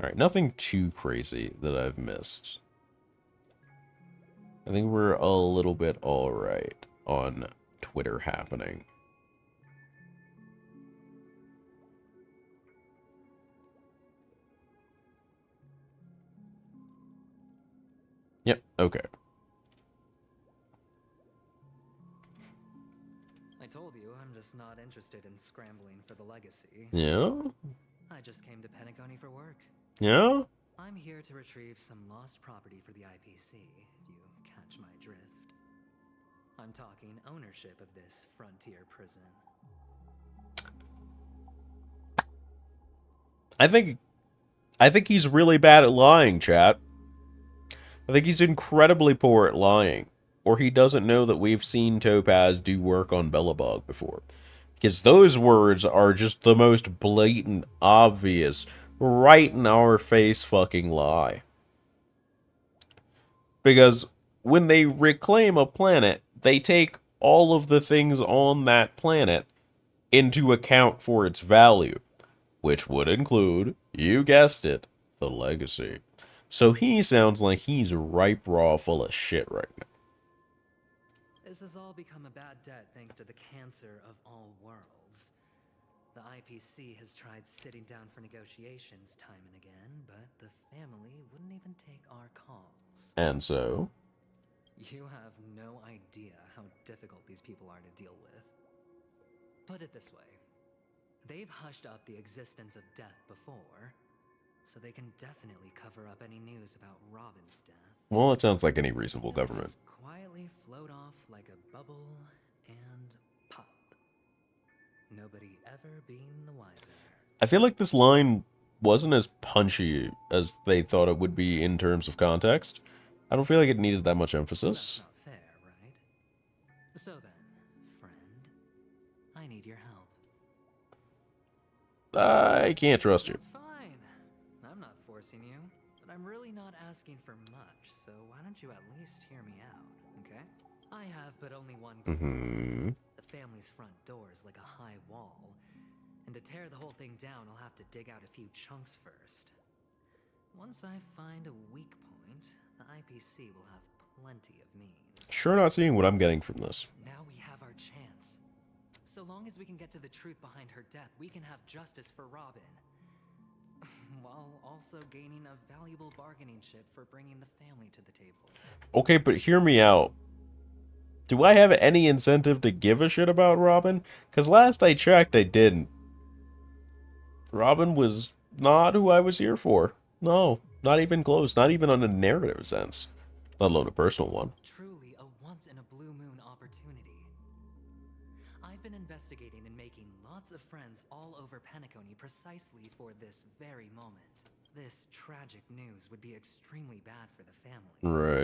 Alright, nothing too crazy that I've missed. I think we're a little bit alright on Twitter happening. Yep, okay. I told you I'm just not interested in scrambling for the legacy. Yeah? I just came to Pentagony for work. Yeah? I'm here to retrieve some lost property for the IPC, if you catch my drift. I'm talking ownership of this frontier prison. I think he's really bad at lying, chat. I think he's incredibly poor at lying. Or he doesn't know that we've seen Topaz do work on Bellabog before. Because those words are just the most blatant, obvious, right in our face fucking lie. Because when they reclaim a planet, they take all of the things on that planet into account for its value. Which would include, you guessed it, the legacy. So he sounds like he's ripe raw full of shit right now. This has all become a bad debt thanks to the cancer of all worlds. The IPC has tried sitting down for negotiations time and again, but the family wouldn't even take our calls. And so? You have no idea how difficult these people are to deal with. Put it this way. They've hushed up the existence of death before, so they can definitely cover up any news about Robin's death. Well, it sounds like any reasonable government. Just quietly float off like a bubble and pop. Nobody ever being the wiser. I feel like this line wasn't as punchy as they thought it would be in terms of context. I don't feel like it needed that much emphasis. That's not fair, right? So then, friend, I need your help. I can't trust you. That's fine. I'm not forcing you, but I'm really not asking for much, so why don't you at least hear me out, okay? I have but only one goal. The family's front door is like a high wall, And to tear the whole thing down, I'll have to dig out a few chunks first. Once I find a weak point, the IPC will have plenty of means. Sure not seeing what I'm getting from this. Now we have our chance. So long as we can get to the truth behind her death, we can have justice for Robin. While also gaining a valuable bargaining chip for bringing the family to the table. Okay, but hear me out. Do I have any incentive to give a shit about Robin? Because last I checked, I didn't. Robin was not who I was here for. No, not even close. Not even on a narrative sense. Let alone a personal one. Truly a once-in-a-blue-moon opportunity. I've been investigating and making lots of friends all over Penacony precisely for this very moment. This tragic news would be extremely bad for the family.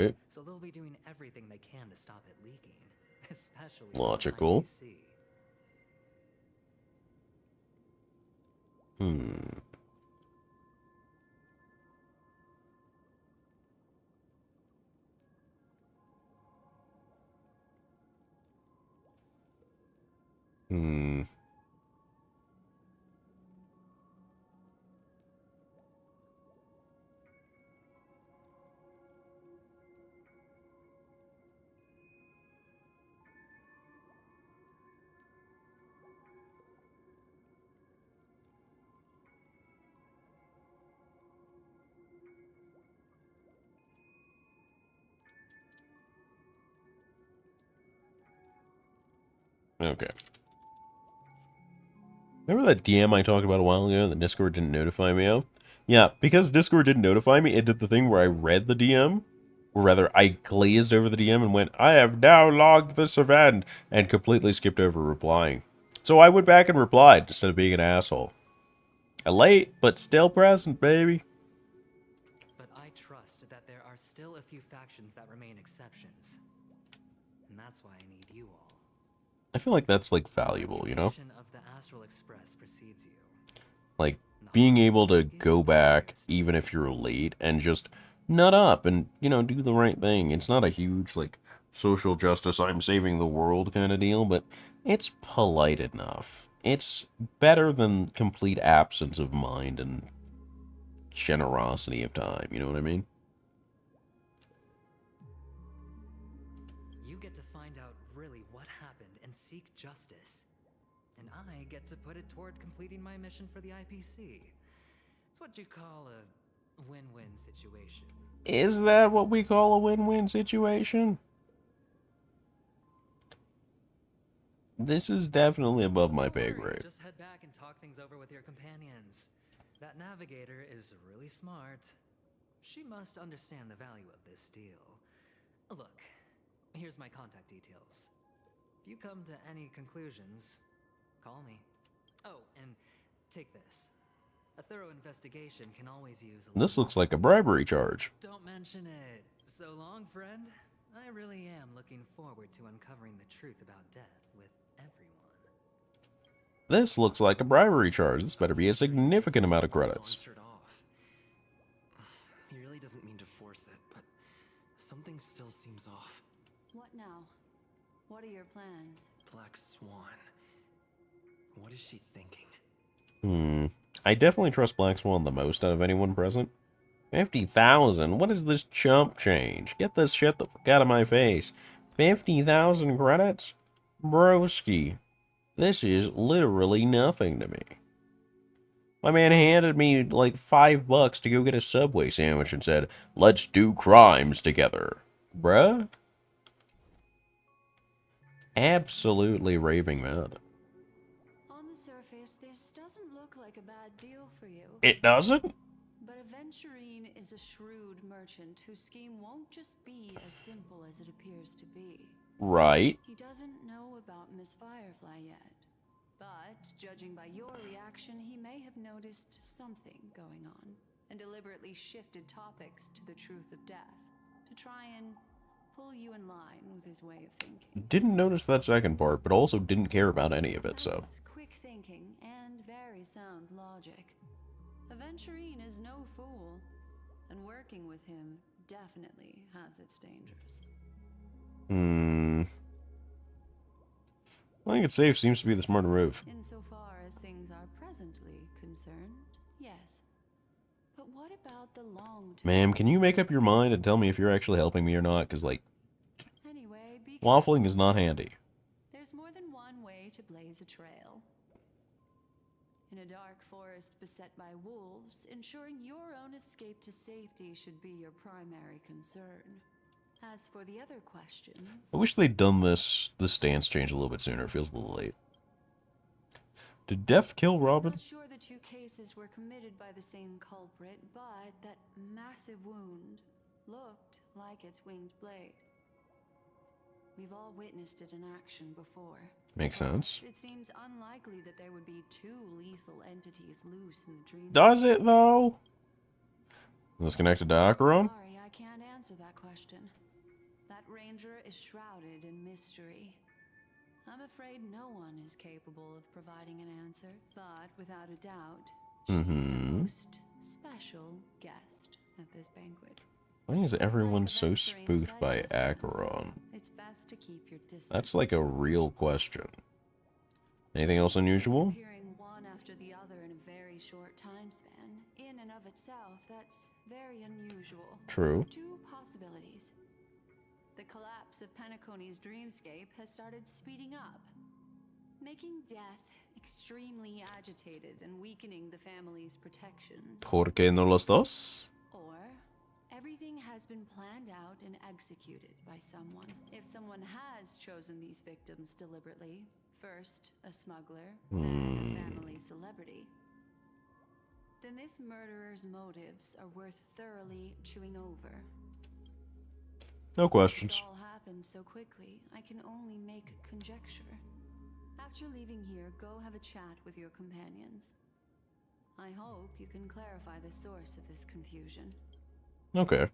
Right. So they'll be doing everything they can to stop it leaking, especially logical. to the IPC. Okay. Remember that DM I talked about a while ago that Discord didn't notify me of? Yeah, because Discord didn't notify me, it did the thing where I read the DM, or rather, I glazed over the DM and went, I have now logged this event, and completely skipped over replying. So I went back and replied, instead of being an asshole. Late, but still present, baby. But I trust that there are still a few factions that remain exceptions. And that's why I need you all. I feel like that's, like, valuable, you know? Of the Astral Express precedes you. Like, being able to go back, even if you're late, and just nut up and, you know, do the right thing. It's not a huge, like, social justice, I'm saving the world kind of deal, but it's polite enough. It's better than complete absence of mind and generosity of time, you know what I mean? You get to find out really what happened and seek justice. And I get to put it toward completing my mission for the IPC. It's what you call a win-win situation. Is that what we call a win-win situation? This is definitely above my pay grade. Just head back and talk things over with your companions. That navigator is really smart. She must understand the value of this deal. Look, here's my contact details. If you come to any conclusions, call me. Oh, and take this. A thorough investigation can always use a This looks like a bribery charge. Don't mention it. So long, friend. I really am looking forward to uncovering the truth about death with everyone. This looks like a bribery charge. This better be a significant amount of credits. He really doesn't mean to force it, but something still seems off. What now? What are your plans? Black Swan. What is she thinking? I definitely trust Black Swan the most out of anyone present. 50,000? What is this chump change? Get this shit the fuck out of my face. 50,000 credits? Broski. This is literally nothing to me. My man handed me like $5 to go get a Subway sandwich and said, let's do crimes together. Bruh? Absolutely raving mad. On the surface, this doesn't look like a bad deal for you. It doesn't? But Aventurine is a shrewd merchant whose scheme won't just be as simple as it appears to be. Right. He doesn't know about Miss Firefly yet. But, judging by your reaction, he may have noticed something going on, and deliberately shifted topics to the truth of death, to try and pull you in line with his way of thinking. Didn't notice that second part, but also didn't care about any of it, so. That's quick thinking and very sound logic. Aventurine is no fool, and working with him definitely has its dangers. Playing it safe seems to be the smarter move. Insofar as things things are presently concerned, yes. But what about the long term? Ma'am, can you make up your mind and tell me if you're actually helping me or not? Because, like, Anyway, waffling is not handy. there's more than one way to blaze a trail. In a dark forest beset by wolves, ensuring your own escape to safety should be your primary concern. As for the other questions... I wish they'd done this stance change a little bit sooner. It feels a little late. Did Death kill Robin? I'm not sure the two cases were committed by the same culprit, but that massive wound looked like its winged blade. We've all witnessed it in action before. Makes sense. It seems unlikely that there would be two lethal entities loose in the dream. Does it, though? Is this connected to Acheron? Sorry, I can't answer that question. That ranger is shrouded in mystery. I'm afraid no one is capable of providing an answer, but without a doubt, she's the most special guest at this banquet. Why is everyone so spooked by Acheron? It's best to keep your distance. That's like a real question. Anything else unusual? Disappearing one after the other in a very short time span, in and of itself, that's very unusual. True. Two possibilities. The collapse of Penacony's dreamscape has started speeding up, making death extremely agitated and weakening the family's protections. ¿Por qué no los dos? Or everything has been planned out and executed by someone. If someone has chosen these victims deliberately, first a smuggler, then a family celebrity, then this murderer's motives are worth thoroughly chewing over. No questions. It's all happened so quickly, I can only make conjecture. After leaving here, go have a chat with your companions. I hope you can clarify the source of this confusion. Okay.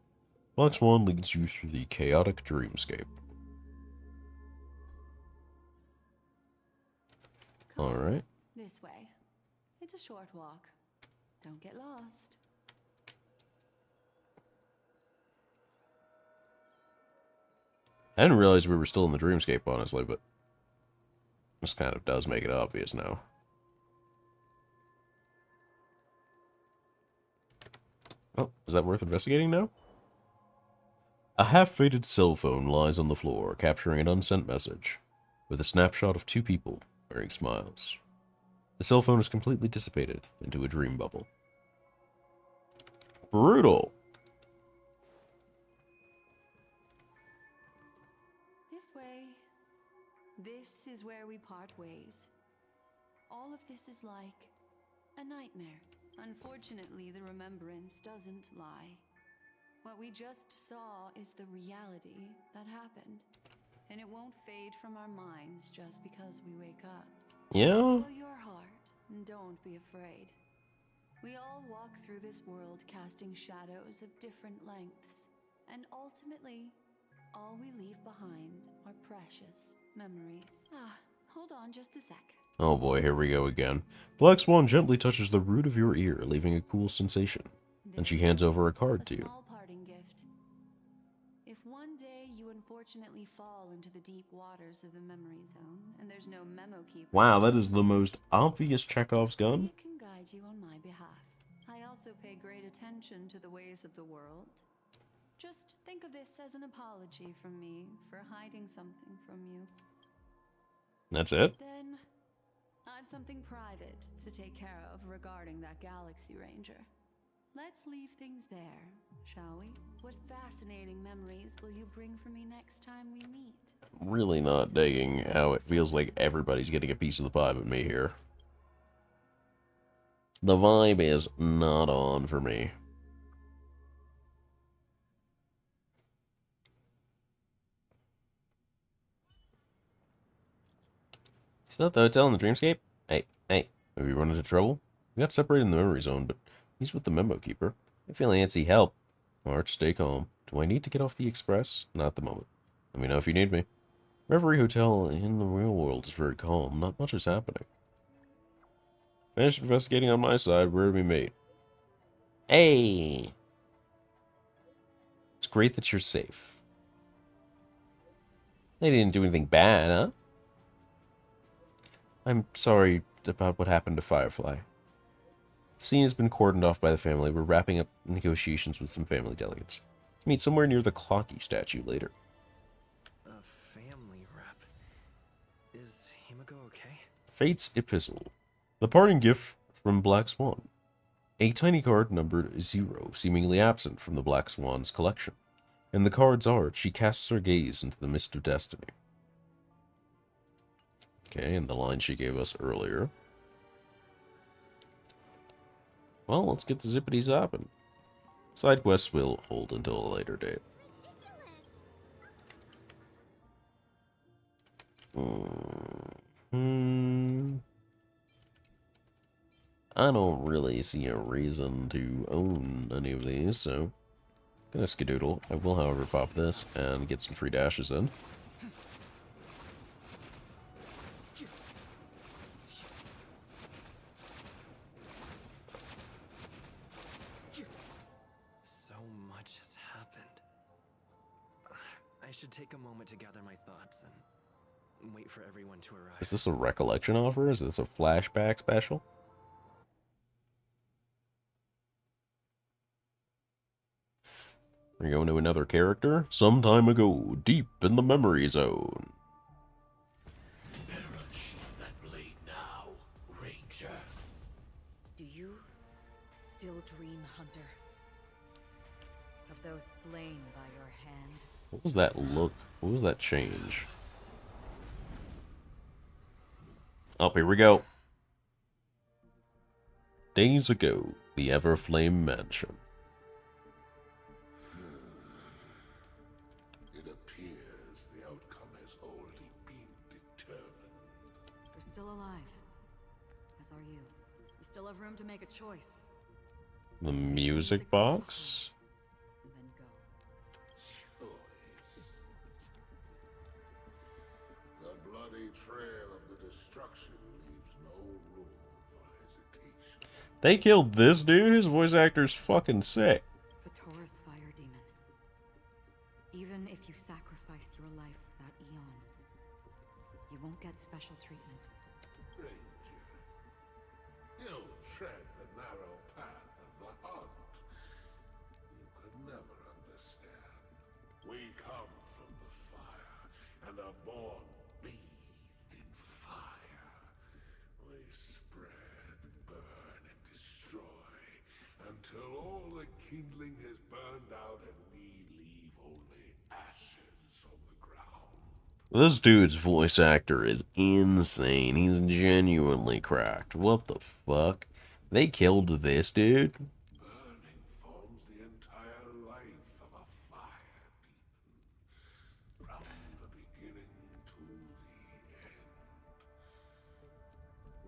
Box 1 leads you through the chaotic dreamscape. Alright. This way. It's a short walk. Don't get lost. I didn't realize we were still in the dreamscape, honestly, but this kind of does make it obvious now. Oh, is that worth investigating now? A half-faded cell phone lies on the floor, capturing an unsent message, with a snapshot of two people wearing smiles. The cell phone is completely dissipated into a dream bubble. Brutal! This way. This is where we part ways. All of this is like a nightmare. Unfortunately, the remembrance doesn't lie. What we just saw is the reality that happened. And it won't fade from our minds just because we wake up. Yeah? Follow your heart and don't be afraid. We all walk through this world casting shadows of different lengths. And ultimately, all we leave behind are precious memories. Hold on just a sec. Oh boy, here we go again. Black Swan gently touches the root of your ear, leaving a cool sensation. And she hands over a card to you. Small parting gift. If one day you unfortunately fall into the deep waters of the memory zone, and there's no memo keeper... Wow, that is the most obvious Chekhov's gun. It can guide you on my behalf. I also pay great attention to the ways of the world. Just think of this as an apology from me for hiding something from you. That's it? Then, I've something private to take care of regarding that Galaxy Ranger. Let's leave things there, shall we? What fascinating memories will you bring for me next time we meet? Really not digging how it feels like everybody's getting a piece of the pie but me here. The vibe is not on for me. Still at the hotel in the dreamscape? Hey, have you run into trouble? We got separated in the memory zone, but he's with the memo keeper. I feel antsy help. March, stay calm. Do I need to get off the express? Not at the moment. Let me know if you need me. Every hotel in the real world is very calm. Not much is happening. Finished investigating on my side. Where do we meet? Hey! It's great that you're safe. They didn't do anything bad, huh? I'm sorry about what happened to Firefly. The scene has been cordoned off by the family. We're wrapping up negotiations with some family delegates. Meet somewhere near the Clocky statue later. A family rep. Is Himiko okay? Fate's Epistle. The parting gift from Black Swan. A tiny card numbered 0, seemingly absent from the Black Swan's collection. In the card's art, she casts her gaze into the mist of destiny. Okay, and the line she gave us earlier. Well, let's get the zippity zapping. Side quests will hold until a later date. I don't really see a reason to own any of these, so gonna skedoodle. I will, however, pop this and get some free dashes in. So much has happened. I should take a moment to gather my thoughts and wait for everyone to arrive. Is this a recollection offer? Is this a flashback special? We're going to another character. Some time ago, deep in the memory zone. Better unsheath that blade now, Ranger. Do you still dream, Hunter? Of those slain by your hand? What was that look? What was that change? Oh, here we go. Days ago, the Everflame Mansion. It appears the outcome has already been determined. You're still alive. As are you. You still have room to make a choice. The music box? Then go. Choice. The bloody trail of the destruction leaves no room for hesitation. They killed this dude? His voice actor's fucking sick. Vatora's fire demon. Even if you sacrifice your life for that eon, you won't get special treatment. Ranger, you tread the narrow path of the hunt. You could never understand. We come from the fire and are born bathed in fire. We spread, burn, and destroy until all the kindling has burned out and we leave only ashes on the ground. This dude's voice actor is insane. He's genuinely cracked. What the fuck? They killed this dude? Burning forms the entire life of a fire demon, from the beginning to the end.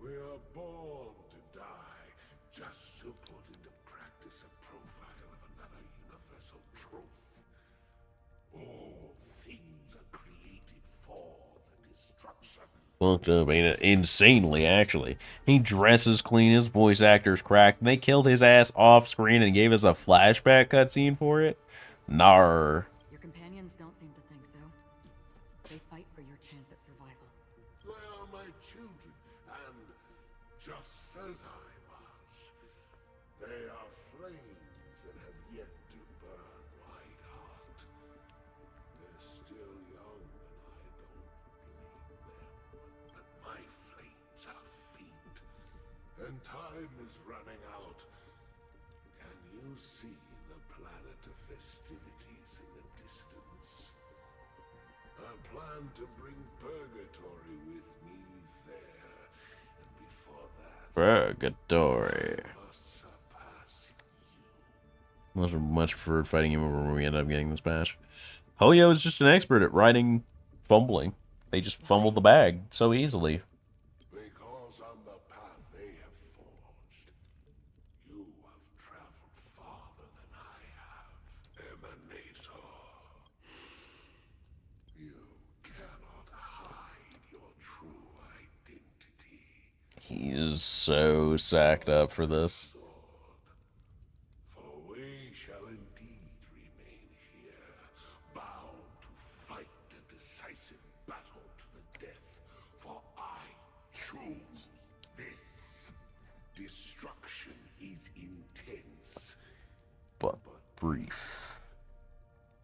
We are born to die just to put into practice a profile of another universal truth. All things are created for the destruction. Fucked up, ain't it? Insanely, actually. He dresses clean, his voice actor's cracked, and they killed his ass off screen and gave us a flashback cutscene for it? Nar. Your companions don't seem to think so. They fight for your chance at survival. They are my children, and just as I was, they are flames that have yet to burn white hot. They're still young, and I don't blame them. But my flames are faint, and time is running out. Can you see the planet of festivities in the distance? I plan to bring purgatory with me there, and before that, Purgatory. I must surpass you. Much preferred fighting him over when we end up getting this patch. Hoyo is just an expert at riding fumbling. They just fumbled the bag so easily. Because on the path they have forged, you have traveled farther than I have, Emanator. You cannot hide your true identity. He is so sacked up for this. For we shall indeed remain here, bound to fight a decisive battle to the death, for I choose this. brief.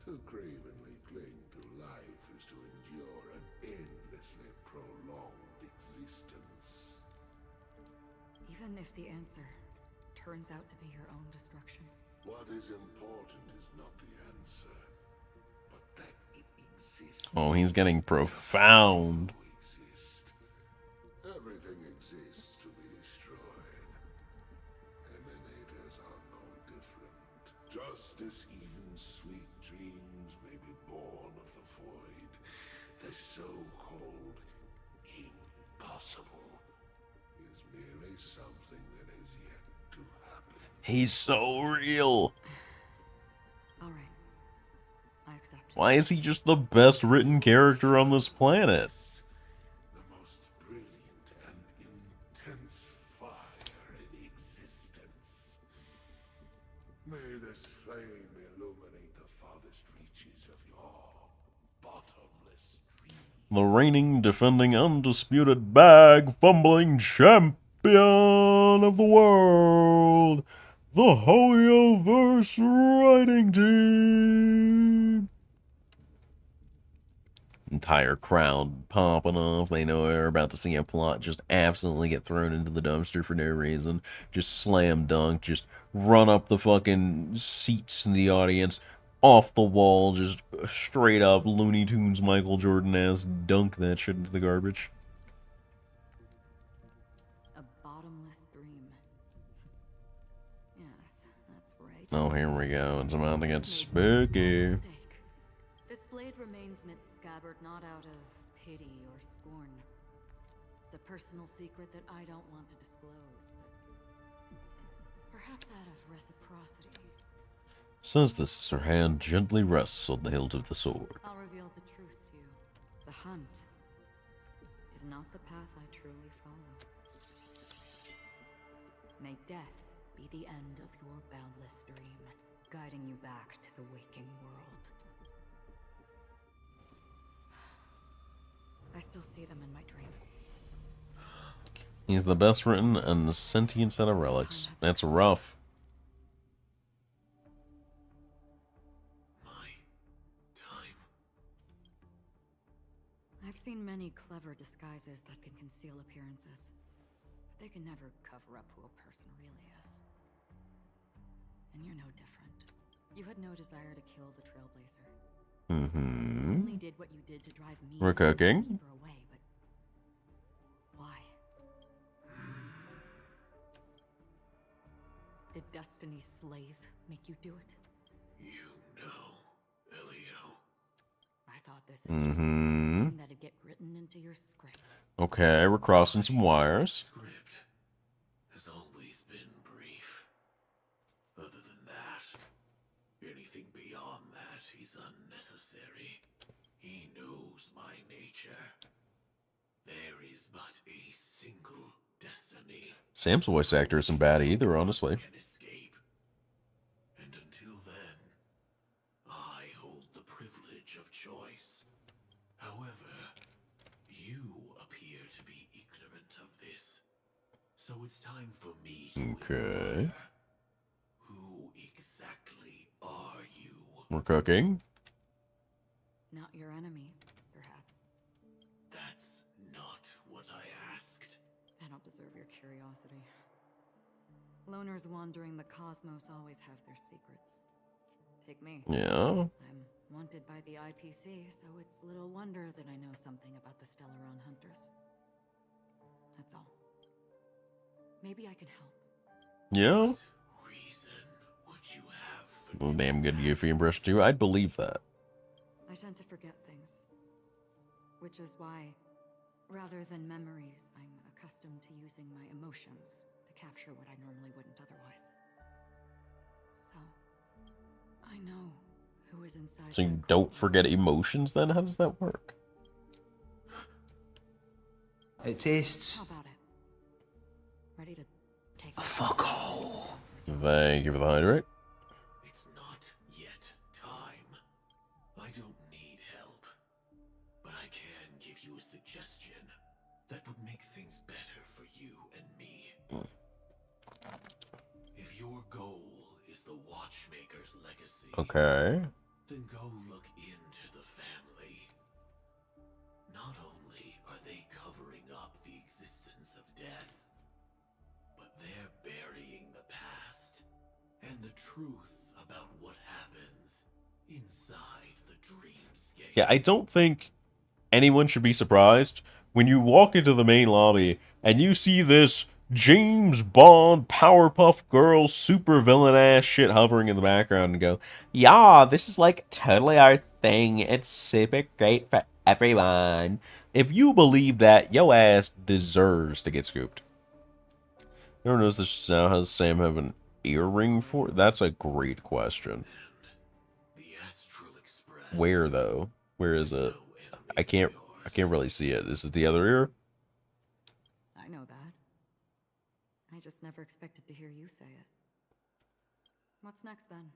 To cravenly cling to life is to endure an endlessly prolonged existence. Even if the answer turns out to be your own destruction. What is important is not the answer, but that it exists. Oh, he's getting profound. Everything exists to be destroyed. Emanators are no different. Just as even sweet dreams may be born of the void, the so-called impossible is merely something that is yet to happen. He's so real. Alright. I accept. Why is he just the best written character on this planet? The most brilliant and intense fire in existence. May this flame illuminate the farthest reaches of your bottomless dream. The reigning, defending, undisputed bag fumbling champion of the world, the Hoyoverse writing team. Entire crowd popping off. They know they're about to see a plot just absolutely get thrown into the dumpster for no reason. Just slam dunk. Just run up the fucking seats in the audience. Off the wall. Just straight up Looney Tunes Michael Jordan-ass dunk that shit into the garbage. A bottomless dream. Yes, that's right. Oh, here we go. It's about to get spooky. This blade remains in its scabbard not out of pity or scorn. It's a personal secret that I don't want to disclose, but perhaps out of reciprocity. Says this as her hand gently rests on the hilt of the sword. I'll reveal the truth to you. The hunt is not the path I truly follow. May death be the end of your boundless dream, guiding you back to the waking world. I still see them in my dreams. He's the best written and the sentient set of relics. That's rough. I've seen many clever disguises that can conceal appearances, but they can never cover up who a person really is. And you're no different. You had no desire to kill the Trailblazer. You only did what you did to drive me We're cooking. keep her away, but why? Did Destiny's slave make you do it? You know, Elio. I thought this is just the kind of thing that'd get written into your script. Okay, we're crossing some wires. Script has always been brief. Other than that, anything beyond that is unnecessary. He knows my nature. There is but a single destiny. Sam's voice actor isn't bad either, honestly. Can escape. And until then, I hold the privilege of choice. However, you appear to be ignorant of this. So it's time for me to inquire. Who exactly are you? We're cooking. Not your enemy, perhaps. That's not what I asked. I don't deserve your curiosity. Loners wandering the cosmos always have their secrets. Take me. Yeah. I'm wanted by the IPC, so it's little wonder that I know something about the Stellaron Hunters. That's all. Maybe I can help. Yeah. Reason would you have for Well, damn good Goofy impression too. I'd believe that. I tend to forget things. Which is why, rather than memories, I'm accustomed to using my emotions to capture what I normally wouldn't otherwise. So, I know who is inside. So you don't forget emotions then? How does that work? It tastes. How about it? Ready to take a fuckhole. Thank you for the hydrate. It's not yet time. I don't need help. But I can give you a suggestion that would make things better for you and me. If your goal is the Watchman Witchmaker's legacy, Okay. then go look into the family. Not only are they covering up the existence of death, but they're burying the past and the truth about what happens inside the dreamscape. Yeah, I don't think anyone should be surprised when you walk into the main lobby and you see this James Bond Powerpuff Girl super villain ass shit hovering in the background and go, yeah, this is like totally our thing. It's super great for everyone. If you believe that, yo ass deserves to get scooped. You ever notice this now has Sam have an earring for? That's a great question. Where though? Where is it? I can't really see it. Is it the other ear? I know that. I just never expected to hear you say it. What's next then?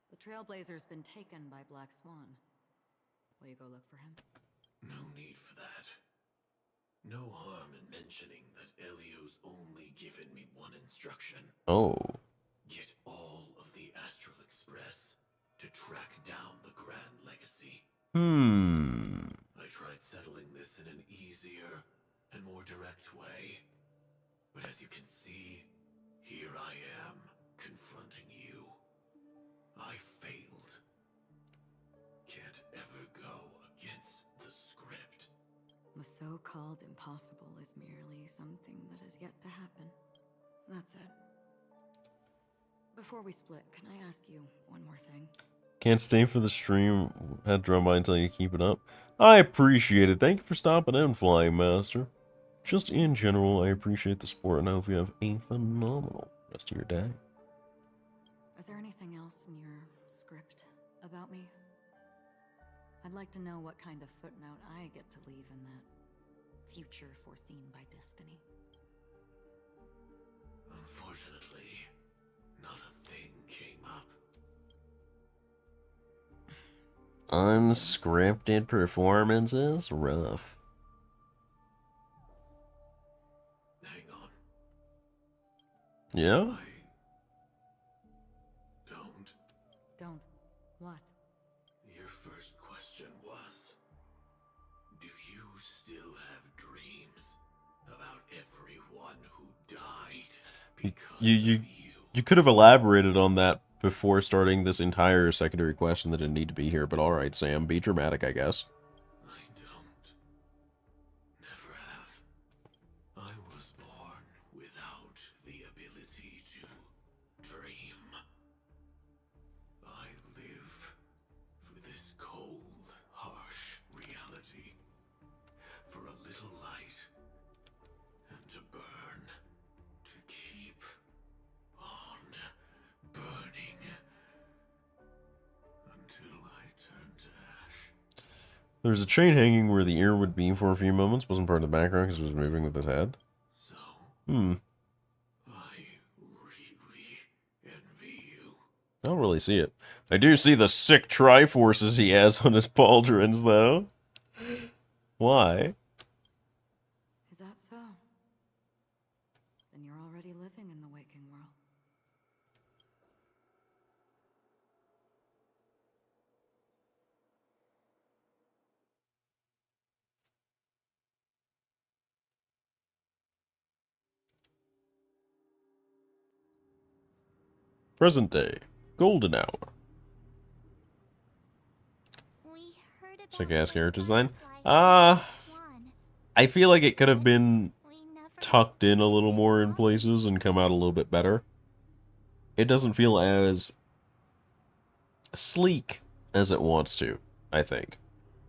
The Trailblazer's been taken by Black Swan. Will you go look for him? No need for that. No harm in mentioning that Elio's only given me one instruction. Oh. Get all of the Astral Express to track down the Grand Legacy. I tried settling this in an easier and more direct way. But as you can see, here I am, confronting you. I failed. Can't ever go against the script. The so-called impossible is merely something that has yet to happen. That's it. Before we split, can I ask you one more thing? Can't stay for the stream. Had drum by until you keep it up. I appreciate it. Thank you for stopping in, Flying Master. Just in general, I appreciate the support and I hope you have a phenomenal rest of your day. Is there anything else in your script about me? I'd like to know what kind of footnote I get to leave in that future foreseen by destiny. Unfortunately, not a thing came up. Unscripted performances? Rough. Hang on. Yeah? Don't. What? Your first question was, do you still have dreams about everyone who died because You could have elaborated on that before starting this entire secondary question that didn't need to be here, but alright, Sam, be dramatic, I guess. I don't. Never have. I was born without the ability to dream. I live for this cold, harsh reality. For a little light. And to burn. To keep on burning. Until I turn to ash. There's a chain hanging where the ear would be for a few moments. Wasn't part of the background because it was moving with his head. So, I really envy you. I don't really see it. I do see the sick Triforces he has on his pauldrons, though. Why? Is that so? Then you're already living in the waking world. Present day. Golden hour. Check ass character design. I feel like it could have been tucked in a little more in places and come out a little bit better. It doesn't feel as sleek as it wants to, I think.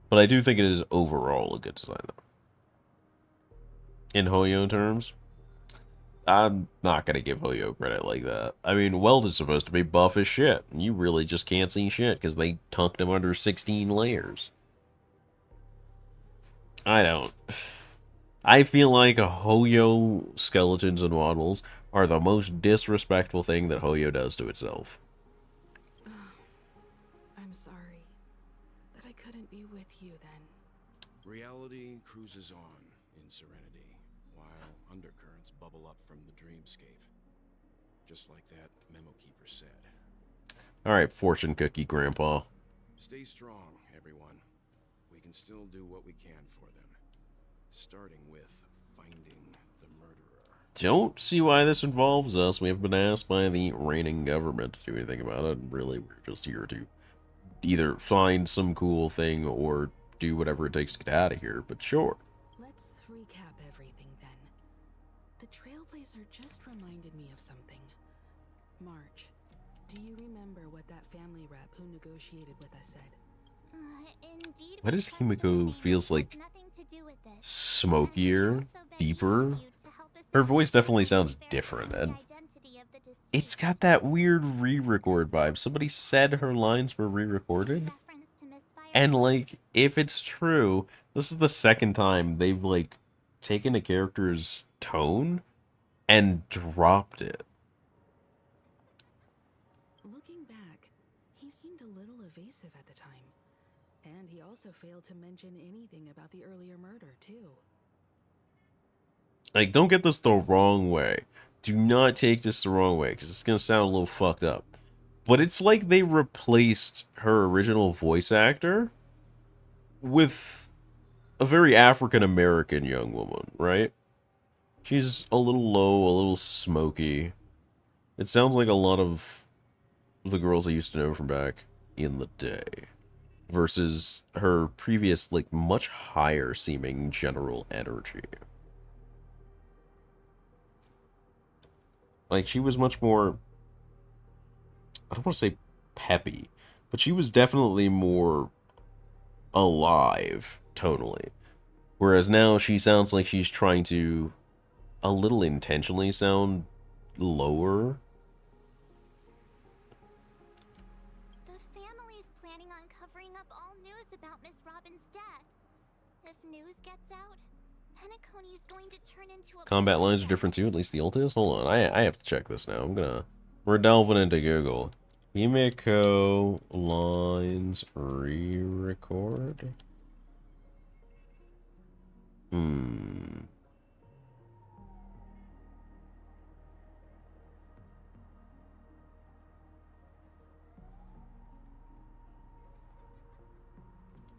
But I do think it is overall a good design, though. In Hoyo terms, I'm not gonna give Hoyo credit like that. I mean, Weld is supposed to be buff as shit. And you really just can't see shit because they tucked him under 16 layers. I don't. I feel like Hoyo skeletons and models are the most disrespectful thing that Hoyo does to itself. I'm sorry that I couldn't be with you then. Reality cruises on in serenity, while undercurrents bubble up from the dreamscape. Just like that memo keeper said. Alright, fortune cookie, Grandpa. Stay strong, everyone. We can still do what we can for them. Starting with finding the murderer. Don't see why this involves us. We have been asked by the reigning government to do anything about it. Really, we're just here to either find some cool thing or do whatever it takes to get out of here, but sure. Let's recap everything then. The Trailblazer just reminded me of something. March, do you remember what that family rep who negotiated with us said? Indeed. Why does Himiko feels like smokier, deeper? Her voice definitely sounds different, and it's got that weird re-record vibe. Somebody said her lines were re-recorded, and like, if it's true, this is the second time they've like taken a character's tone and dropped it. Looking back, he seemed a little evasive at the time. And he also failed to mention anything about the earlier murder, too. Like, don't get this the wrong way. Do not take this the wrong way, because it's going to sound a little fucked up. But it's like they replaced her original voice actor with a very African-American young woman, right? She's a little low, a little smoky. It sounds like a lot of the girls I used to know from back in the day. Versus her previous, like, much higher seeming general energy. Like, she was much more, I don't want to say peppy, but she was definitely more alive, tonally. Whereas now she sounds like she's trying to, a little intentionally sound lower. About Miss Robin's death. If news gets out, Penacony's going to turn into a Combat lines are different too, at least the ult is? Hold on, I have to check this now. We're delving into Google. Himiko lines re-record?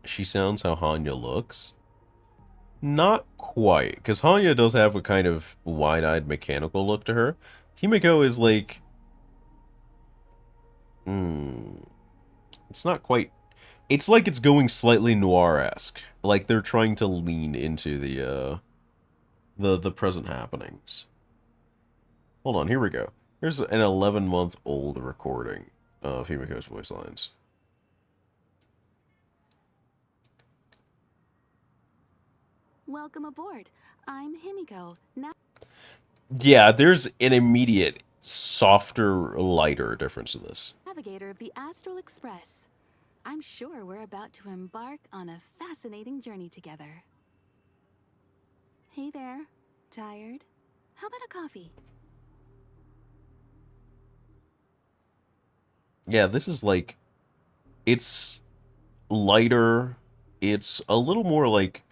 She sounds how Hanya looks. Not quite, because Hanya does have a kind of wide-eyed mechanical look to her. Himiko is like... It's not quite... It's like it's going slightly noir-esque. Like they're trying to lean into the present happenings. Hold on, here we go. Here's an 11-month-old recording of Himiko's voice lines. Welcome aboard. I'm Himiko. Now Yeah, there's an immediate, softer, lighter difference to this. navigator of the Astral Express. I'm sure we're about to embark on a fascinating journey together. Hey there. Tired? How about a coffee? Yeah, this is like... It's lighter. It's a little more like...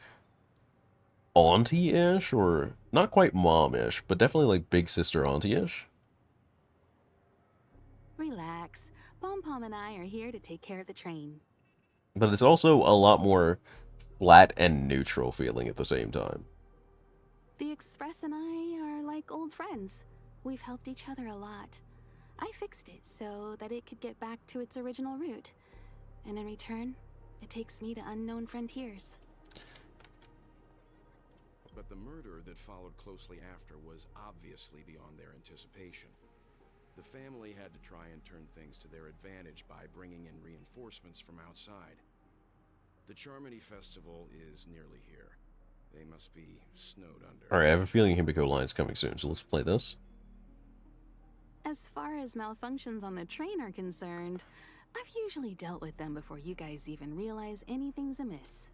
auntie-ish, or not quite mom-ish, but definitely like big sister auntie-ish. Relax. Pom Pom and I are here to take care of the train. But it's also a lot more flat and neutral feeling at the same time. The Express and I are like old friends. We've helped each other a lot. I fixed it so that it could get back to its original route. And in return, it takes me to unknown frontiers. But the murder that followed closely after was obviously beyond their anticipation. The family had to try and turn things to their advantage by bringing in reinforcements from outside. The Charmony Festival is nearly here. They must be snowed under. Alright, I have a feeling Himiko line's coming soon, so let's play this. As far as malfunctions on the train are concerned, I've usually dealt with them before you guys even realize anything's amiss.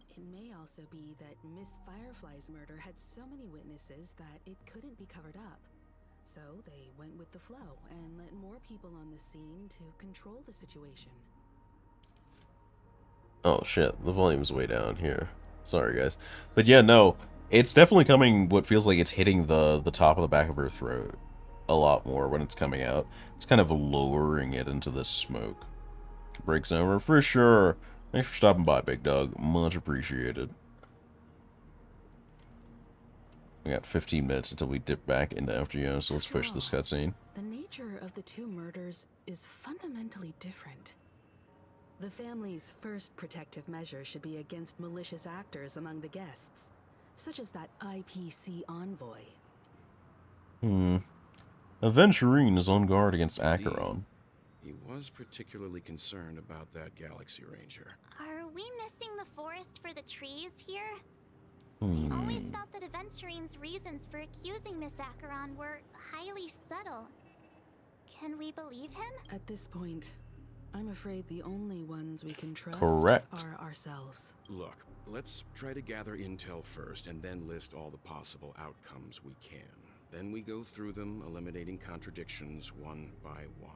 It may also be that Miss Firefly's murder had so many witnesses that it couldn't be covered up. So they went with the flow and let more people on the scene to control the situation. Oh shit, the volume's way down here. Sorry guys. But yeah, no, it's definitely coming what feels like it's hitting the top of the back of her throat. a lot more when it's coming out. It's kind of lowering it into the smoke. Breaks over for sure. Thanks for stopping by, big dog. Much appreciated. We got 15 minutes until we dip back into FGO, so let's push this cutscene. The nature of the two murders is fundamentally different. The family's first protective measure should be against malicious actors among the guests, such as that IPC envoy. Aventurine is on guard against Acheron. He was particularly concerned about that Galaxy Ranger. Are we missing the forest for the trees here? I always felt that Aventurine's reasons for accusing Miss Acheron were highly subtle. Can we believe him? At this point, I'm afraid the only ones we can trust are ourselves. Look, let's try to gather intel first and then list all the possible outcomes we can. Then we go through them, eliminating contradictions one by one.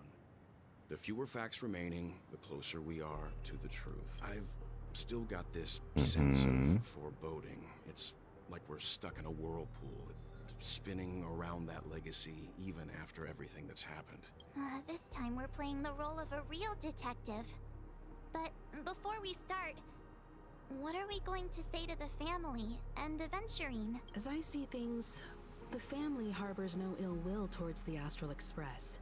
The fewer facts remaining, the closer we are to the truth. I've still got this sense of foreboding. It's like we're stuck in a whirlpool, spinning around that legacy even after everything that's happened. This time we're playing the role of a real detective. But before we start, what are we going to say to the family and Aventurine? As I see things, the family harbors no ill will towards the Astral Express.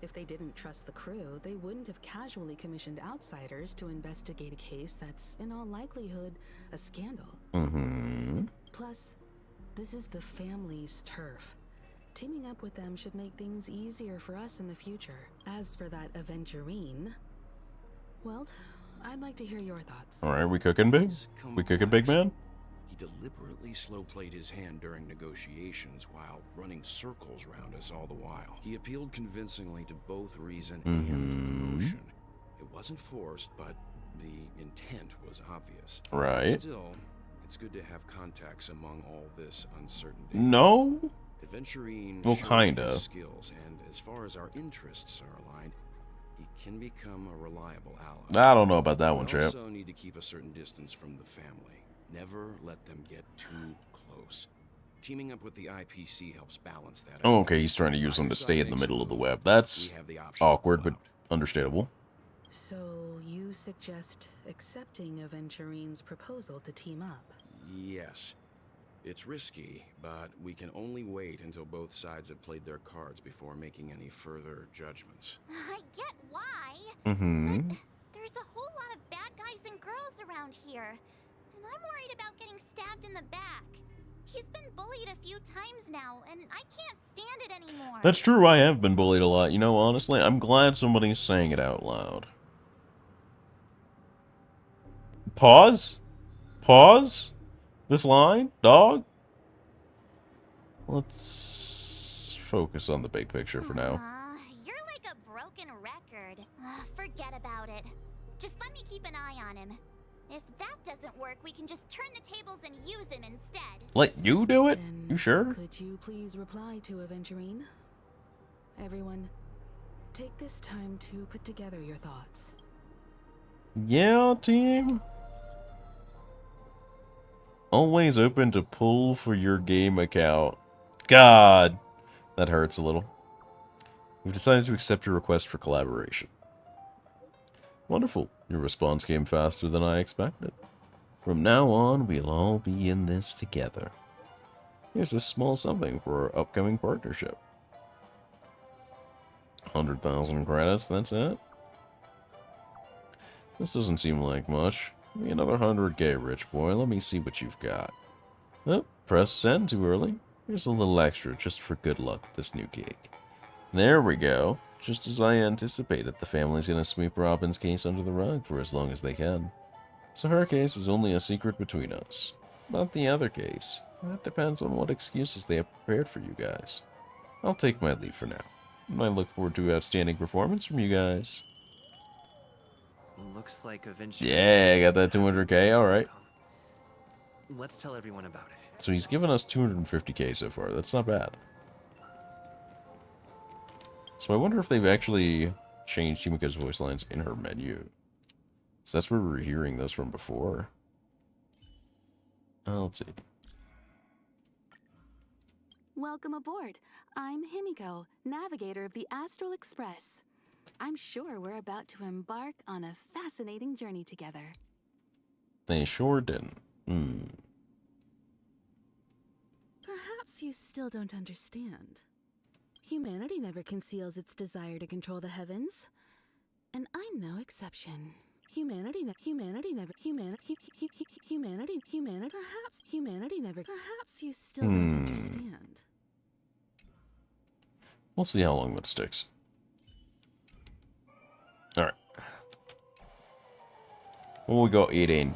If they didn't trust the crew, they wouldn't have casually commissioned outsiders to investigate a case that's, in all likelihood, a scandal. Plus, this is the family's turf. Teaming up with them should make things easier for us in the future. As for that Aventurine, well, I'd like to hear your thoughts. Alright, we cooking big? We cooking big, man? He deliberately slow-played his hand during negotiations while running circles around us all the while. He appealed convincingly to both reason and emotion. It wasn't forced, but the intent was obvious. Right. Still, it's good to have contacts among all this uncertainty. No? Aventurine Well, showed kinda. his skills, and as far as our interests are aligned, he can become a reliable ally. I don't know about that one, We chap. also need to keep a certain distance from the family. Never let them get too close. Teaming up with the IPC helps balance that out. Oh, okay, he's trying to use them to stay in the middle of the web. That's awkward, but understandable. So, you suggest accepting Aventurine's proposal to team up? Yes. It's risky, but we can only wait until both sides have played their cards before making any further judgments. I get why. But There's a whole lot of bad guys and girls around here. And I'm worried about getting stabbed in the back. He's been bullied a few times now, and I can't stand it anymore. that's true, I have been bullied a lot. You know, honestly, I'm glad somebody's saying it out loud. Pause? Pause? This line? Dog? Let's focus on the big picture for now. You're like a broken record. Forget about it. Just let me keep an eye on him. If that doesn't work, we can just turn the tables and use him instead. Let you do it? You sure? Could you please reply to Aventurine? Everyone, take this time to put together your thoughts. Yeah, team? Always open to pull for your game account. God, that hurts a little. We've decided to accept your request for collaboration. Wonderful. Your response came faster than I expected. From now on, we'll all be in this together. Here's a small something for our upcoming partnership. 100,000 credits, that's it? This doesn't seem like much. Give me another 100k, rich boy. Let me see what you've got. Oh, press send too early. Here's a little extra just for good luck with this new gig. There we go. Just as I anticipated, the family's gonna sweep Robin's case under the rug for as long as they can. So her case is only a secret between us. Not the other case. That depends on what excuses they have prepared for you guys. I'll take my leave for now. And I look forward to outstanding performance from you guys. Looks like eventually. Yeah, I got that 200k, alright. Let's tell everyone about it. So he's given us 250k so far. That's not bad. So I wonder if they've actually changed Himiko's voice lines in her menu. So that's where we were hearing those from before. Let's see. Welcome aboard. I'm Himiko, navigator of the Astral Express. I'm sure we're about to embark on a fascinating journey together. They sure didn't. Perhaps you still don't understand. Humanity never conceals its desire to control the heavens. And I'm no exception. Humanity never, perhaps you still don't understand. We'll see how long that sticks. Alright. What we got eating?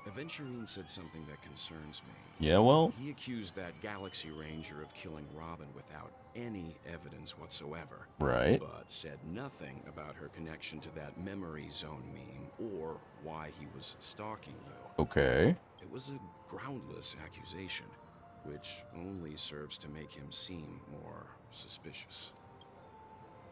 Aventurine said something that concerns me. Yeah, well? He accused that Galaxy Ranger of killing Robin without any evidence whatsoever. Right. But said nothing about her connection to that memory zone meme or why he was stalking you. Okay. It was a groundless accusation, which only serves to make him seem more suspicious.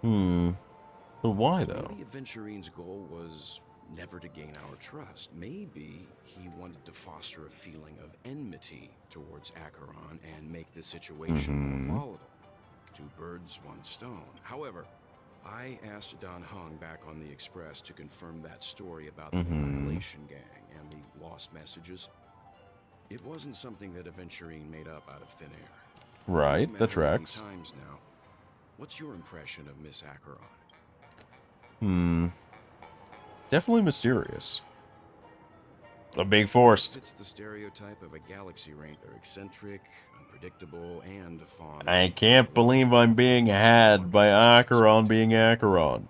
But why, though? Maybe Aventurine's goal was never to gain our trust. Maybe he wanted to foster a feeling of enmity towards Acheron and make the situation more volatile. Two birds, one stone. However, I asked Don Hung back on the Express to confirm that story about the Annihilation Gang and the lost messages. It wasn't something that Aventurine made up out of thin air. Right, that tracks. Times now. What's your impression of Miss Acheron? Definitely mysterious. A big force. Fits the stereotype of a Galaxy Ranger, eccentric, unpredictable, and fond. I can't believe I'm being had by Acheron being Acheron.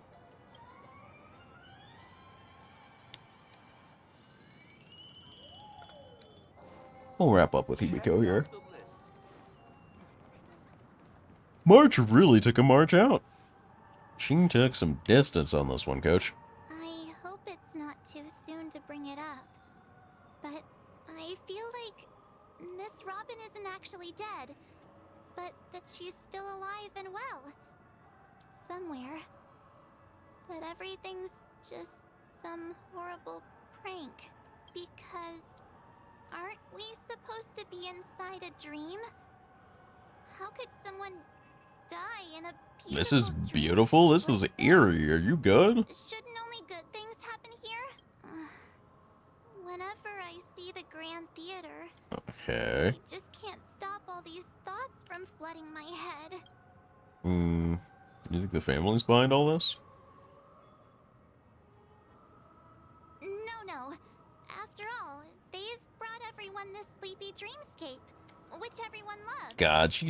We'll wrap up with Himiko here. March really took a march out. She took some distance on this one, Coach. I hope it's not too soon to bring it up. But I feel like Miss Robin isn't actually dead, but that she's still alive and well. Somewhere. That everything's just some horrible prank. Because aren't we supposed to be inside a dream? How could someone die in a beautiful This is beautiful. This is eerie. Are you good? Shouldn't only good things happen here? Whenever I see the Grand Theater, Okay. I just can't stop all these thoughts from flooding my head. You think the family's behind all this? No. After all, they've brought everyone this sleepy dreamscape, which everyone loves. God, she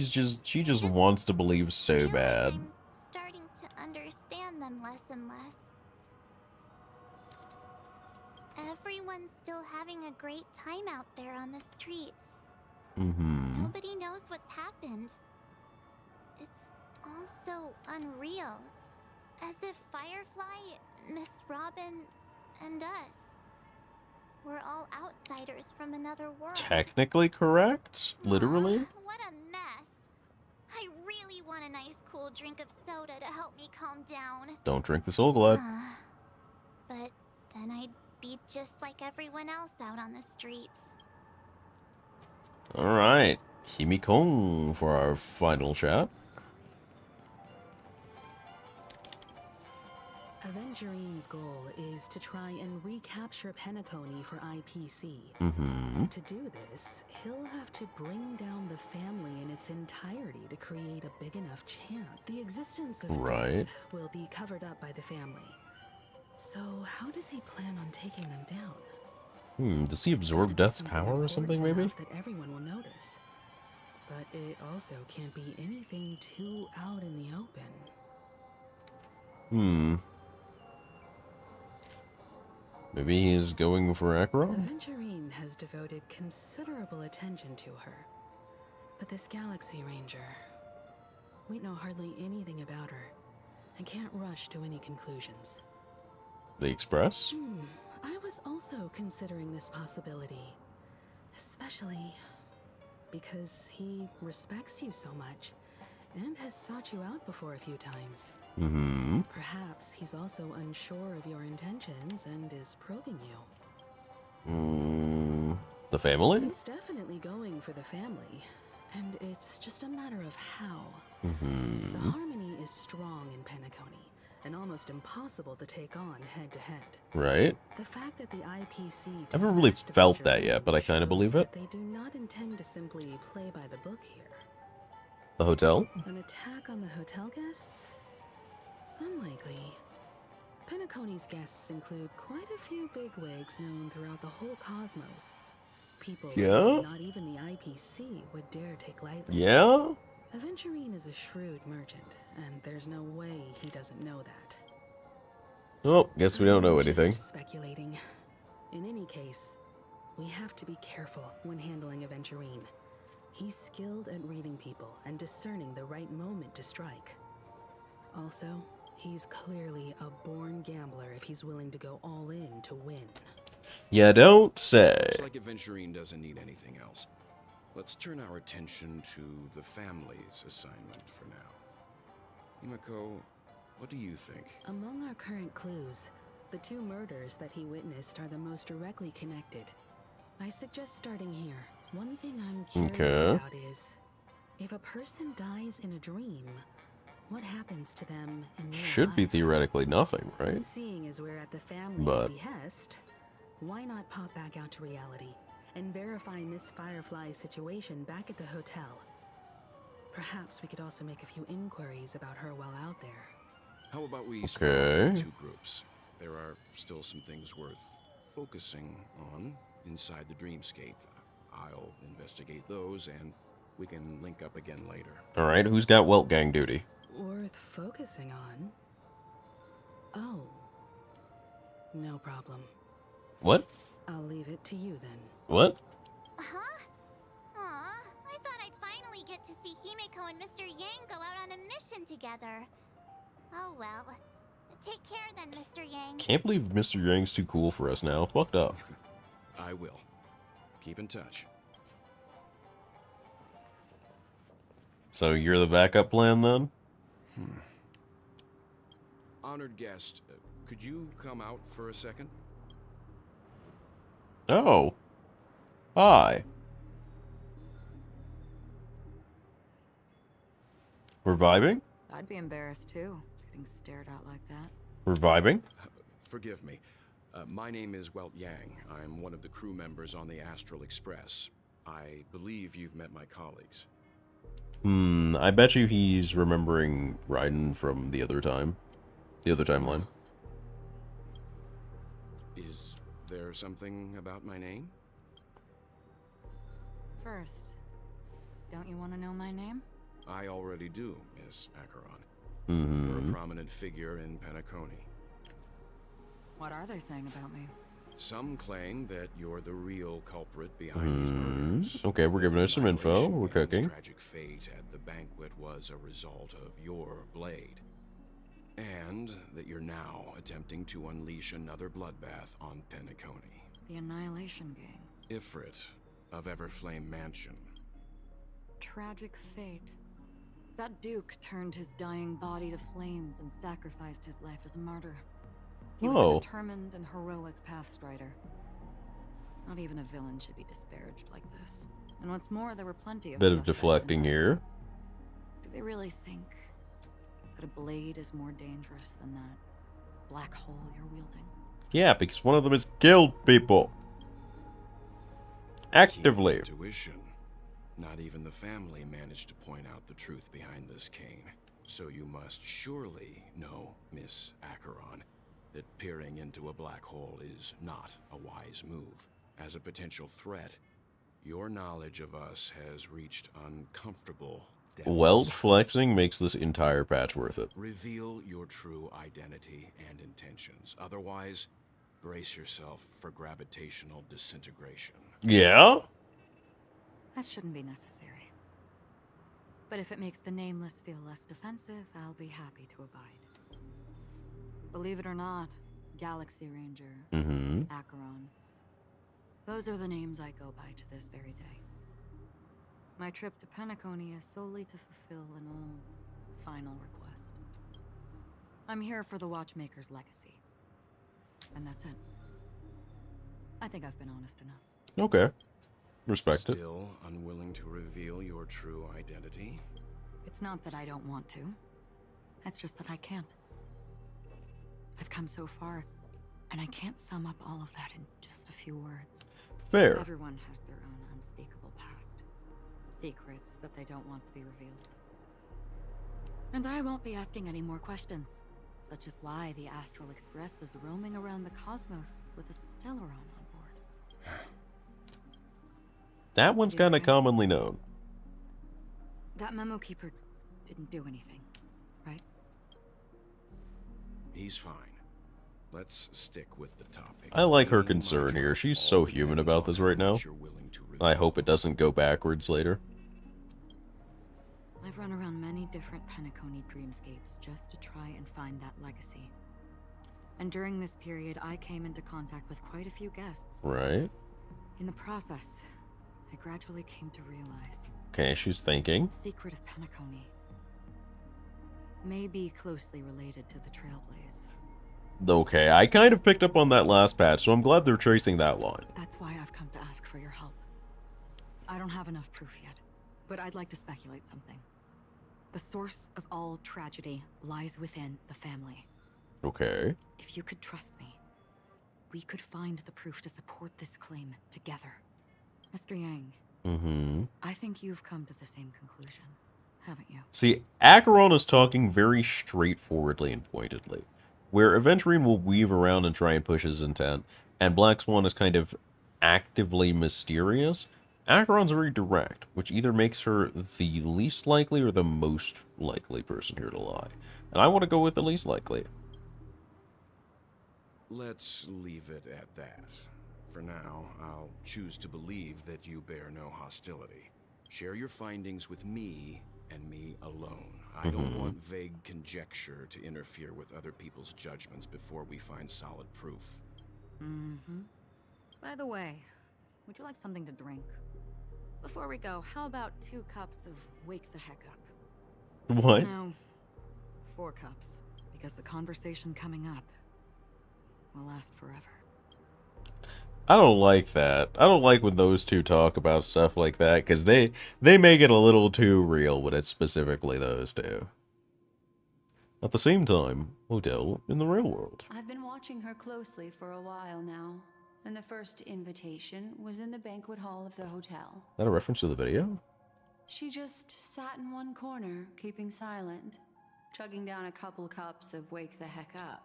just wants to believe so bad. I'm starting to understand them less and less. Everyone's still having a great time out there on the streets. Nobody knows what's happened. It's all so unreal. As if Firefly, Miss Robin, and us we're all outsiders from another world. Technically correct? Literally? What a mess. I really want a nice cool drink of soda to help me calm down. Don't drink the Soul Glad. But then I'd be just like everyone else out on the streets. Alright. Himiko for our final chat. Aventurine's goal is to try and recapture Penacony for IPC. To do this, he'll have to bring down the family in its entirety to create a big enough chant. The existence of death will be covered up by the family. So how does he plan on taking them down? Does he absorb Death's power or something, maybe? That everyone will notice. But it also can't be anything too out in the open. Maybe he's going for Acheron? Aventurine has devoted considerable attention to her. But this Galaxy Ranger, we know hardly anything about her and can't rush to any conclusions. The Express? I was also considering this possibility, especially because he respects you so much and has sought you out before a few times. Perhaps he's also unsure of your intentions and is probing you. The family? He's definitely going for the family, and it's just a matter of how. The harmony is strong in Penacony, and almost impossible to take on head-to-head. Right. The fact that the IPC I haven't really dispatched felt Avenger that yet, but I kind of shows believe it. that they do not intend to simply play by the book here. The hotel? An attack on the hotel guests? Unlikely. Penacony's guests include quite a few bigwigs known throughout the whole cosmos. People Yeah? not even the IPC would dare take lightly. Yeah? Aventurine is a shrewd merchant, and there's no way he doesn't know that. Oh, guess we don't know anything. Just speculating. In any case, we have to be careful when handling Aventurine. He's skilled at reading people and discerning the right moment to strike. Also, he's clearly a born gambler if he's willing to go all in to win. You don't say. Looks like Aventurine doesn't need anything else. Let's turn our attention to the family's assignment for now. Himiko, what do you think? Among our current clues, the two murders that he witnessed are the most directly connected. I suggest starting here. One thing I'm curious about is, if a person dies in a dream, what happens to them in real Should be life? theoretically nothing, right? Seeing as we're at the family's But behest, why not pop back out to reality and verify Miss Firefly's situation back at the hotel? Perhaps we could also make a few inquiries about her while out there. How about we split off Okay. into two groups? There are still some things worth focusing on inside the dreamscape. I'll investigate those, and we can link up again later. Alright, who's got Welt Gang duty? Worth focusing on? Oh. No problem. What? I'll leave it to you then. What? Huh? Aw, I thought I'd finally get to see Himeko and Mr. Yang go out on a mission together. Oh well. Take care then, Mr. Yang. Can't believe Mr. Yang's too cool for us now. Fucked up. I will. Keep in touch. So you're the backup plan then? Honored guest, could you come out for a second? Oh. Hi. We're vibing? I'd be embarrassed too, getting stared at like that. We're vibing? Forgive me. My name is Welt Yang. I'm one of the crew members on the Astral Express. I believe you've met my colleagues. I bet you he's remembering Raiden from the other time. The other timeline. Is there something about my name? First, don't you want to know my name? I already do, Miss Acheron. Mm-hmm. You're a prominent figure in Penacony. What are they saying about me? Some claim that you're the real culprit behind these murders. Okay, we're giving us some info. We're cooking. Tragic fate at the banquet was a result of your blade. And that you're now attempting to unleash another bloodbath on Penacony. The Annihilation Gang. Ifrit of Everflame Mansion. Tragic fate. That Duke turned his dying body to flames and sacrificed his life as a martyr. He was a determined and heroic pathstrider. Not even a villain should be disparaged like this. And what's more, there were plenty of Bit of suspects deflecting here. Do they really think that a blade is more dangerous than that black hole you're wielding? Yeah, because one of them has killed people. Actively. Keen intuition. Not even the family managed to point out the truth behind this cane. So you must surely know, Miss Acheron, that peering into a black hole is not a wise move. As a potential threat, your knowledge of us has reached uncomfortable depths. Welt flexing makes this entire patch worth it. Reveal your true identity and intentions. Otherwise, brace yourself for gravitational disintegration. Yeah? That shouldn't be necessary. But if it makes the Nameless feel less defensive, I'll be happy to abide. Believe it or not, Galaxy Ranger, Acheron. Those are the names I go by to this very day. My trip to Penacony is solely to fulfill an old, final request. I'm here for the Watchmaker's legacy. And that's it. I think I've been honest enough. Okay. Respect it. Still unwilling to reveal your true identity? It's not that I don't want to. It's just that I can't. I've come so far, and I can't sum up all of that in just a few words. Fair. Everyone has their own unspeakable past. Secrets that they don't want to be revealed. And I won't be asking any more questions, such as why the Astral Express is roaming around the cosmos with a Stellaron on board. That one's kind of commonly known. That memo keeper didn't do anything, right? He's fine. Let's stick with the topic. I like her concern here. She's so human about this right now. I hope it doesn't go backwards later. I've run around many different Penacony dreamscapes just to try and find that legacy. And during this period, I came into contact with quite a few guests. Right. In the process, I gradually came to realize... Okay, she's thinking. The secret of Penacony may be closely related to the Trailblaze. Okay, I kind of picked up on that last patch, so I'm glad they're tracing that line. That's why I've come to ask for your help. I don't have enough proof yet, but I'd like to speculate something. The source of all tragedy lies within the family. Okay. If you could trust me, we could find the proof to support this claim together. Mr. Yang, I think you've come to the same conclusion, haven't you? See, Acheron is talking very straightforwardly and pointedly, where Aventurine will weave around and try and push his intent, and Black Swan is kind of actively mysterious. Acheron's very direct, which either makes her the least likely or the most likely person here to lie. And I want to go with the least likely. Let's leave it at that. For now, I'll choose to believe that you bear no hostility. Share your findings with me and me alone. I don't want vague conjecture to interfere with other people's judgments before we find solid proof. By the way, would you like something to drink? Before we go, how about 2 cups of Wake the Heck Up? What? No, 4 cups, because the conversation coming up will last forever. I don't like that. I don't like when those two talk about stuff like that, because they make it a little too real when it's specifically those two. At the same time, Odell in the real world. I've been watching her closely for a while now, and the first invitation was in the banquet hall of the hotel. Is that a reference to the video? She just sat in one corner, keeping silent, chugging down a couple cups of Wake the Heck Up.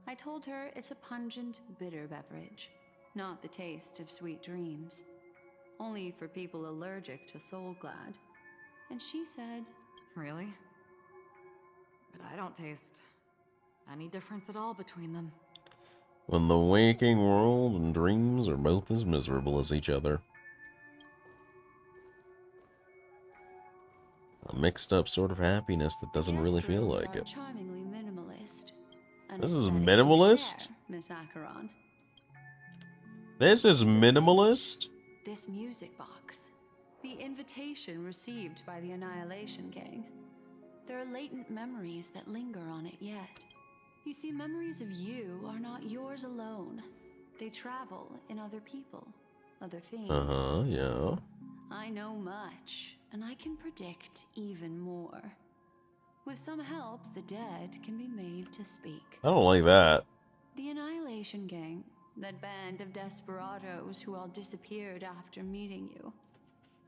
I told her it's a pungent, bitter beverage, not the taste of sweet dreams, only for people allergic to Soul Glad. And she said, Really? But I don't taste any difference at all between them. When the waking world and dreams are both as miserable as each other. A mixed up sort of happiness that doesn't really feel like it. Charmingly minimalist. This is minimalist? Miss Acheron. This is minimalist? This music box. The invitation received by the Annihilation Gang. There are latent memories that linger on it yet. You see, memories of you are not yours alone. They travel in other people, other things. Yeah. I know much, and I can predict even more. With some help, the dead can be made to speak. I don't like that. The Annihilation Gang, that band of desperados who all disappeared after meeting you.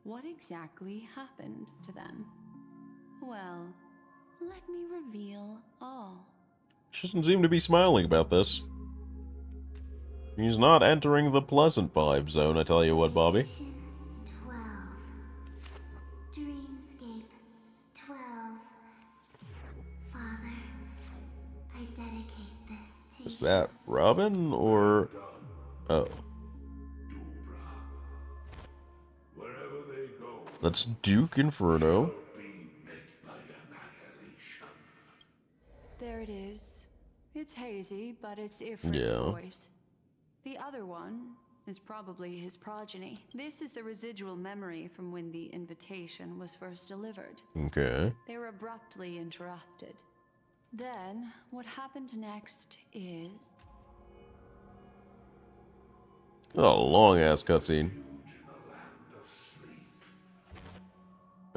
What exactly happened to them? Well, let me reveal all. She doesn't seem to be smiling about this. He's not entering the pleasant vibe zone, I tell you what, Bobby. 12. Dreamscape 12. Father, I dedicate this to Is that Robin, or... Oh. Wherever they go, That's Duke Inferno. There it is. It's hazy, but it's Ifrit's Yeah. voice. The other one is probably his progeny. This is the residual memory from when the invitation was first delivered. Okay. They were abruptly interrupted. Then, what happened next is... Oh, long-ass cutscene.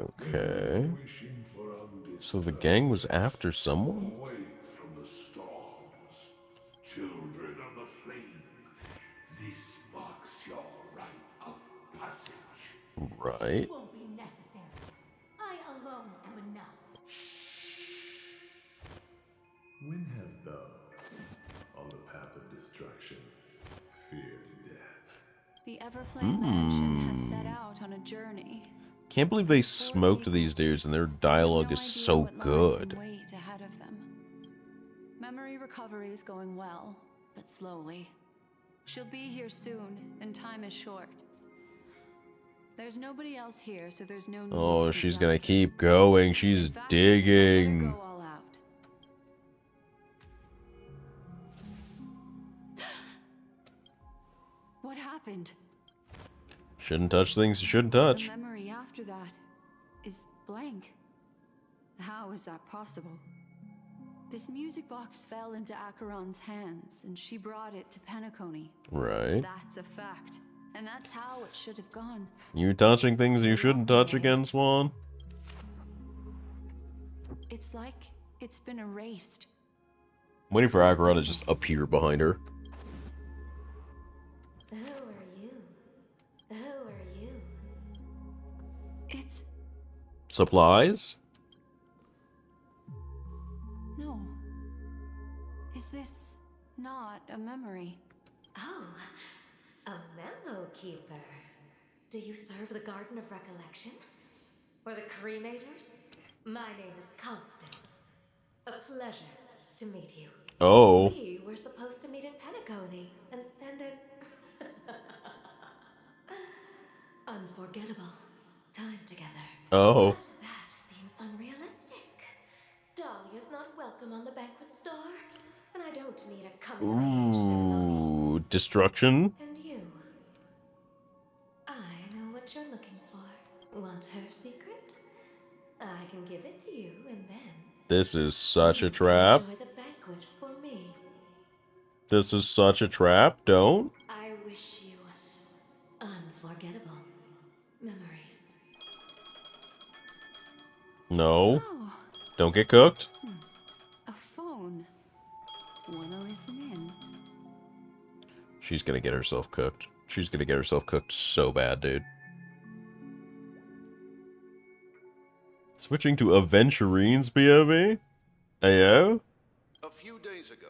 Okay. So the gang was after someone? Away from the storms, children of the flame. This marks your rite of passage. Right. Won't be necessary. I alone am enough. When have thou, on the path of destruction, feared death? The Everflame Mansion has set out on a journey. Can't believe they smoked these dudes and their dialogue is so good. Wait ahead of them. Memory recovery is going well, but slowly. She'll be here soon, and time is short. There's nobody else here, so there's no need Oh, to she's be gonna worried. keep going. She's In fact, digging. better go all out. What happened? Shouldn't touch things you shouldn't touch. The memory after that is blank. How is that possible? This music box fell into Acheron's hands, and she brought it to Penacony. Right. That's a fact. And that's how it should have gone. You touching things you shouldn't touch again, Swan? It's like it's been erased. I'm waiting for Acheron to just appear behind her. Who are you? Who are you? It's... Supplies? No. Is this not a memory? Oh, a memo keeper. Do you serve the Garden of Recollection? Or the Cremators? My name is Constance. A pleasure to meet you. Oh. We were supposed to meet in Penacony and spend an unforgettable time together. Oh. But that seems unrealistic. Dahlia's not welcome on the banquet star, and I don't need a coming-of-age ceremony. Ooh, destruction. And you? I know what you're looking for. Want her secret? I can give it to you, and then This is such a trap. enjoy the banquet for me. This is such a trap. Don't. I wish you unforgettable memories. No. Oh. Don't get cooked. A phone. Wanna listen in? She's gonna get herself cooked. She's gonna get herself cooked so bad, dude. Switching to Aventurines POV? Ayo? A few days ago,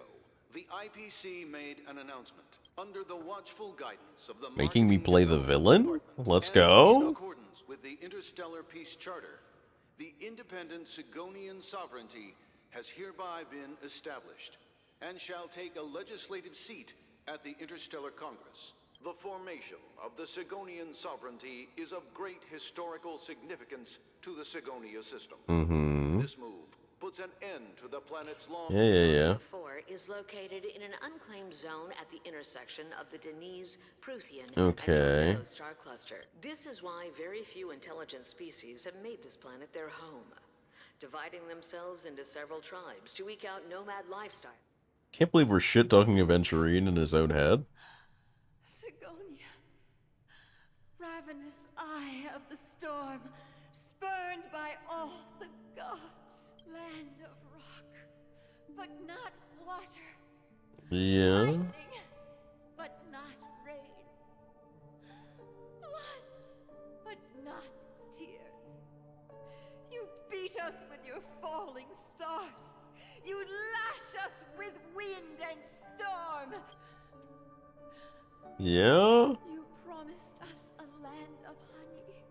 the IPC made an announcement under the watchful guidance of the Making me play the villain? Let's go. in accordance with the Interstellar Peace Charter, the independent Sigonian sovereignty has hereby been established and shall take a legislative seat at the Interstellar Congress. The formation of the Sigonian sovereignty is of great historical significance to the Sigonia system. Mm-hmm. This move puts an end to the planet's long... Yeah. 4 is located in an unclaimed zone at the intersection of the Denise, Prothean, Okay. and Torpedo star cluster. This is why very few intelligent species have made this planet their home, dividing themselves into several tribes to eke out nomad lifestyle. Can't believe we're shit-talking Aventurine in his own head. Sigonia, ravenous eye of the storm, spurned by all the gods, land of rock, but not water, Yeah. lightning, but not rain, blood, but not tears. You beat us with your falling stars. You lash us with wind and storm. Yeah? You promised us a land of honey,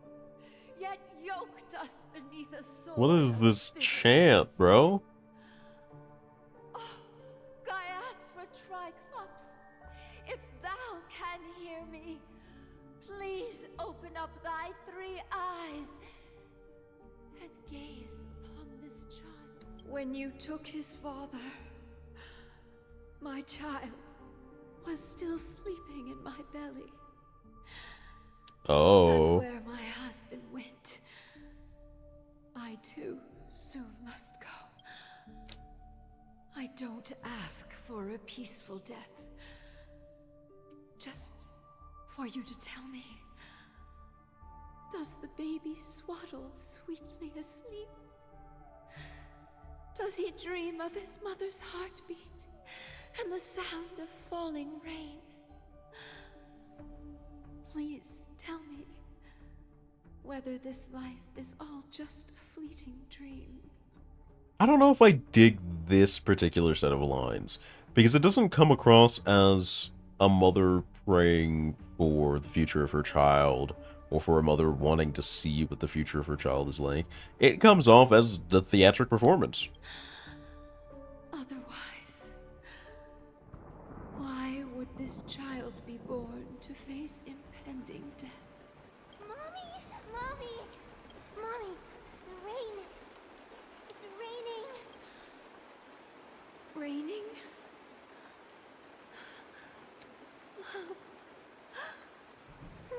yet yoked us beneath a sword. What is this chant, bro? Gaiathra Triclops, if thou can hear me, please open up thy 3 eyes and gaze upon this child. When you took his father, my child was still sleeping in my belly. Oh. And where my husband went, I too soon must go. I don't ask for a peaceful death. Just for you to tell me Does the baby swaddled sweetly asleep? Does he dream of his mother's heartbeat and the sound of falling rain? Please tell me whether this life is all just a fleeting dream. I don't know if I dig this particular set of lines, because it doesn't come across as a mother praying for the future of her child, or for a mother wanting to see what the future of her child is like. It comes off as the theatric performance. Otherwise, why would this child be born to face impending death? Mommy! Mommy! Mommy! The rain! It's raining! Raining?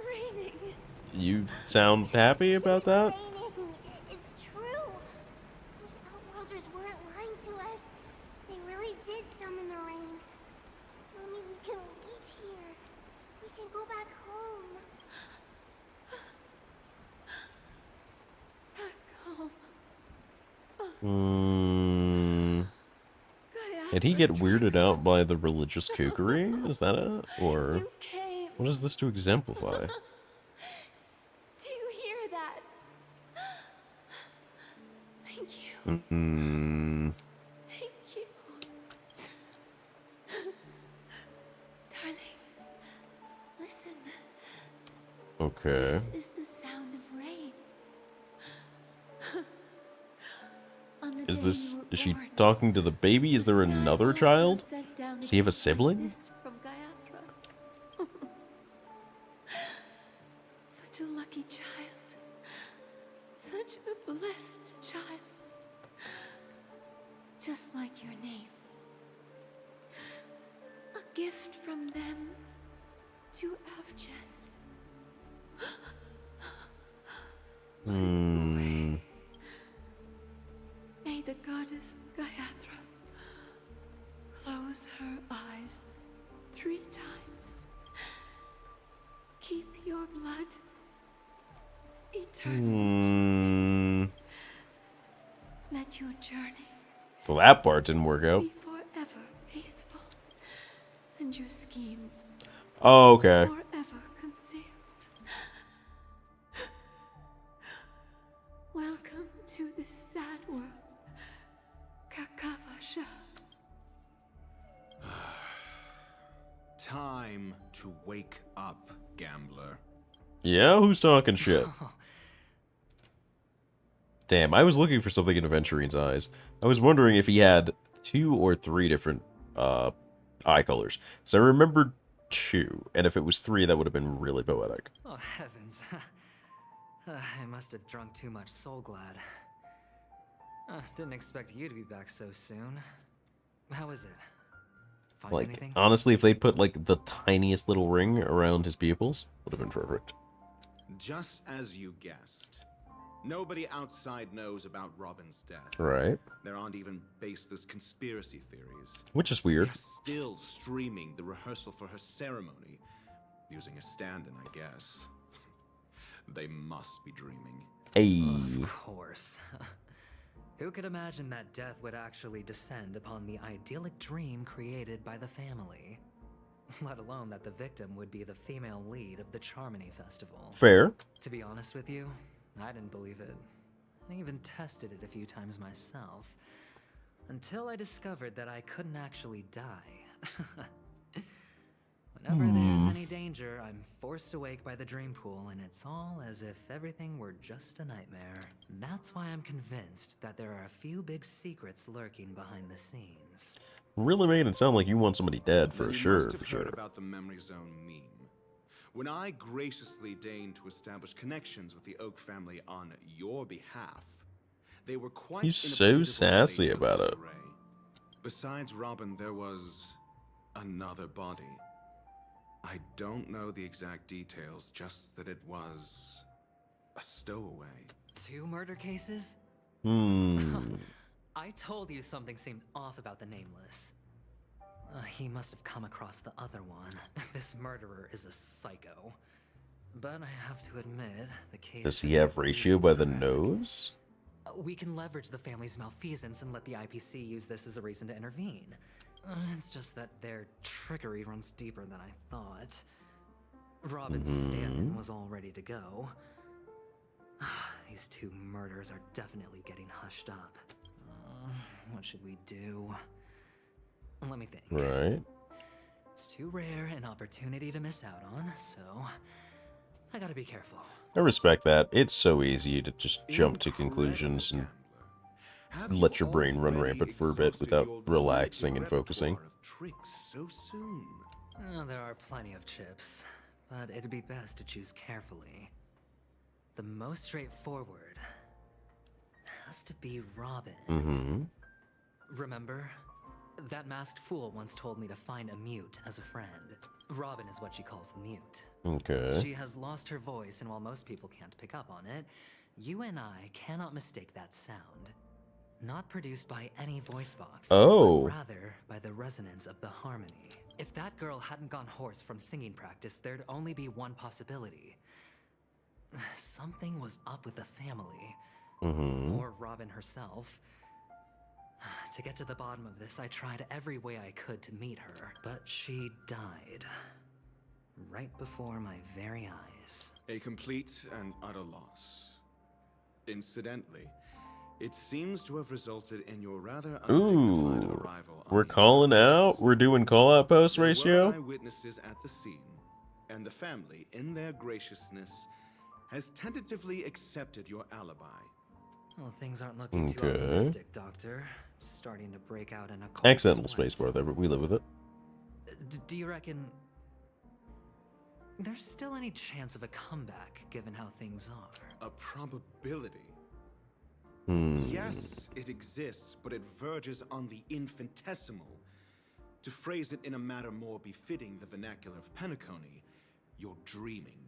Raining. You sound happy about that? Raining! It's true! Those outworlders weren't lying to us. They really did summon the rain. Mommy, we can leave here. We can go back home. Back home. Did he get weirded out by the religious kookery? Is that it? Or what is this to exemplify? Do you hear that? Thank you. Thank you. Darling, listen. Okay. This is the sound of rain. On the Is day this... you were is she born, talking to the baby? Is there another child? sent down Does he have a gift like sibling? this from Gayatri. Such a lucky child. Such a blessed child. Just like your name. A gift from them to Avgen. May the goddess Gayatri close her eyes 3 times. Keep your blood eternally pulsing. Let your journey Well, that part didn't work out. be forever peaceful, and your schemes Oh, okay. forever concealed. Welcome to this sad world, Kakavasha. Time to wake up, gambler. Yeah, who's talking shit? Damn, I was looking for something in Aventurine's eyes. I was wondering if he had 2 or 3 different eye colors. So I remembered 2, and if it was 3, that would have been really poetic. Oh, heavens. I must have drunk too much Soul Glad. Didn't expect you to be back so soon. How is it? Find Like, anything? honestly, if they'd put, like, the tiniest little ring around his pupils, would have been perfect. Just as you guessed. Nobody outside knows about Robin's death. Right. There aren't even baseless conspiracy theories. Which is weird. They're still streaming the rehearsal for her ceremony, using a stand-in, I guess. They must be dreaming. Hey. Of course. Who could imagine that death would actually descend upon the idyllic dream created by the family? Let alone that the victim would be the female lead of the Charmony Festival. Fair. To be honest with you, I didn't believe it. I even tested it a few times myself. Until I discovered that I couldn't actually die. Whenever there's any danger, I'm forced awake by the dream pool, and it's all as if everything were just a nightmare. That's why I'm convinced that there are a few big secrets lurking behind the scenes. Really made it sound like you want somebody dead, for Then you sure, must have for sure. heard about the Memory Zone meme. When I graciously deigned to establish connections with the Oak family on your behalf, they were quite He's in a so political sassy state of about it. disarray. Besides Robin, there was another body. I don't know the exact details, just that it was a stowaway. 2 murder cases? I told you something seemed off about the Nameless. He must have come across the other one. This murderer is a psycho. But I have to admit, the case... Does he have ratio by the nose? We can leverage the family's malfeasance and let the IPC use this as a reason to intervene. It's just that their trickery runs deeper than I thought. Robin's stand-in was all ready to go. These two murders are definitely getting hushed up. What should we do? Let me think. Right. It's too rare an opportunity to miss out on, so I gotta be careful. I respect that. It's so easy to just jump to conclusions and let your brain run rampant for a bit without relaxing and focusing. So soon. There are plenty of chips, but it'd be best to choose carefully. The most straightforward has to be Robin. Remember? That masked fool once told me to find a mute as a friend. Robin is what she calls the mute. Okay. She has lost her voice, and while most people can't pick up on it, you and I cannot mistake that sound. Not produced by any voice box, Oh. but rather by the resonance of the harmony. If that girl hadn't gone hoarse from singing practice, there'd only be one possibility. Something was up with the family. Or Robin herself. To get to the bottom of this, I tried every way I could to meet her, but she died. Right before my very eyes. A complete and utter loss. Incidentally, it seems to have resulted in your rather undignified arrival. We're calling out? We're doing call-out post ratio? There were eyewitnesses at the scene, and the family, in their graciousness, has tentatively accepted your alibi. Well, things aren't looking too Okay. optimistic, Doctor. Starting to break out in a cold Accidental sweat. spacebar there, but we live with it. Do you reckon there's still any chance of a comeback, given how things are? A probability? Hmm. Yes, it exists, but it verges on the infinitesimal. To phrase it in a manner more befitting the vernacular of Penacony, you're dreaming.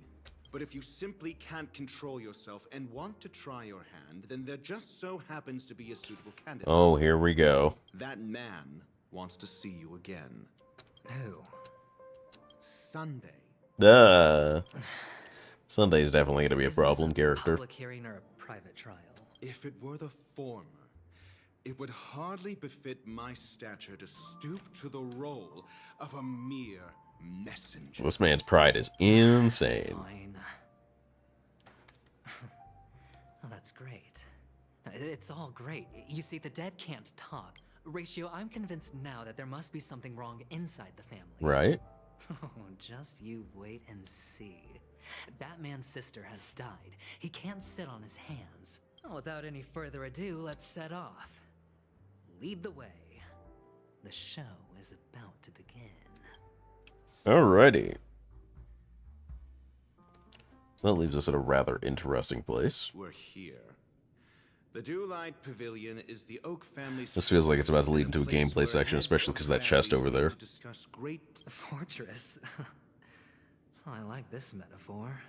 But if you simply can't control yourself and want to try your hand, then there just so happens to be a suitable candidate. Oh, here we go. That man wants to see you again. Who? Sunday. Sunday's definitely gonna be a problem character. Public hearing or a private trial? If it were the former, it would hardly befit my stature to stoop to the role of a mere messenger. This man's pride is insane. Fine. Well, that's great. It's all great. You see, the dead can't talk. Ratio, I'm convinced now that there must be something wrong inside the family. Right? Oh, just you wait and see. That man's sister has died. He can't sit on his hands. Well, without any further ado, let's set off. Lead the way. The show is about to begin. Alrighty. So that leaves us at a rather interesting place. We're here. The Dewlight Pavilion is the Oak family's... This feels like it's about to lead into a gameplay section, especially because of that chest over there. Fortress. I like this metaphor.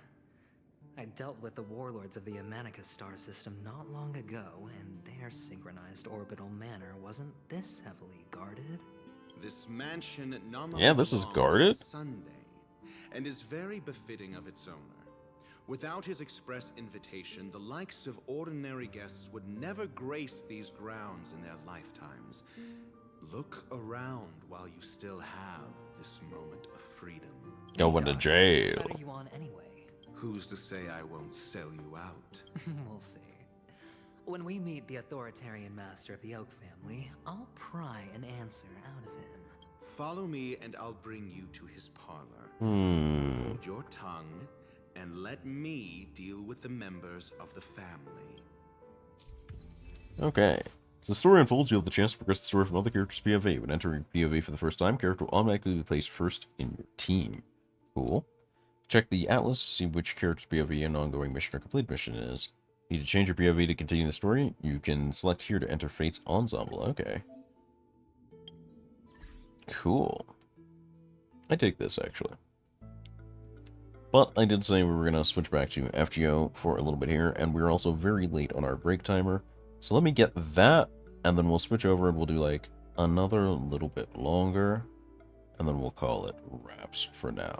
I dealt with the warlords of the Amanicus star system not long ago, and their synchronized orbital manor wasn't this heavily guarded. This mansion nominally Yeah, this is belongs guarded. to Sunday, and is very befitting of its owner. Without his express invitation, the likes of ordinary guests would never grace these grounds in their lifetimes. Look around while you still have this moment of freedom. Going to jail. What side are you on anyway? Who's to say I won't sell you out? We'll see. When we meet the authoritarian master of the Oak family, I'll pry an answer out of him. Follow me and I'll bring you to his parlor. Hold your tongue and let me deal with the members of the family. Okay. As the story unfolds, you'll have the chance to progress the story from other characters' POV. When entering POV for the first time, character will automatically be placed first in your team. Cool. Check the atlas, see which character's POV an ongoing mission or complete mission is. Need to change your POV to continue the story? You can select here to enter Fate's Ensemble. Okay. Cool. I take this, actually. But I did say we were going to switch back to FGO for a little bit here, and we're also very late on our break timer. So let me get that, and then we'll switch over and we'll do, like, another little bit longer, and then we'll call it wraps for now.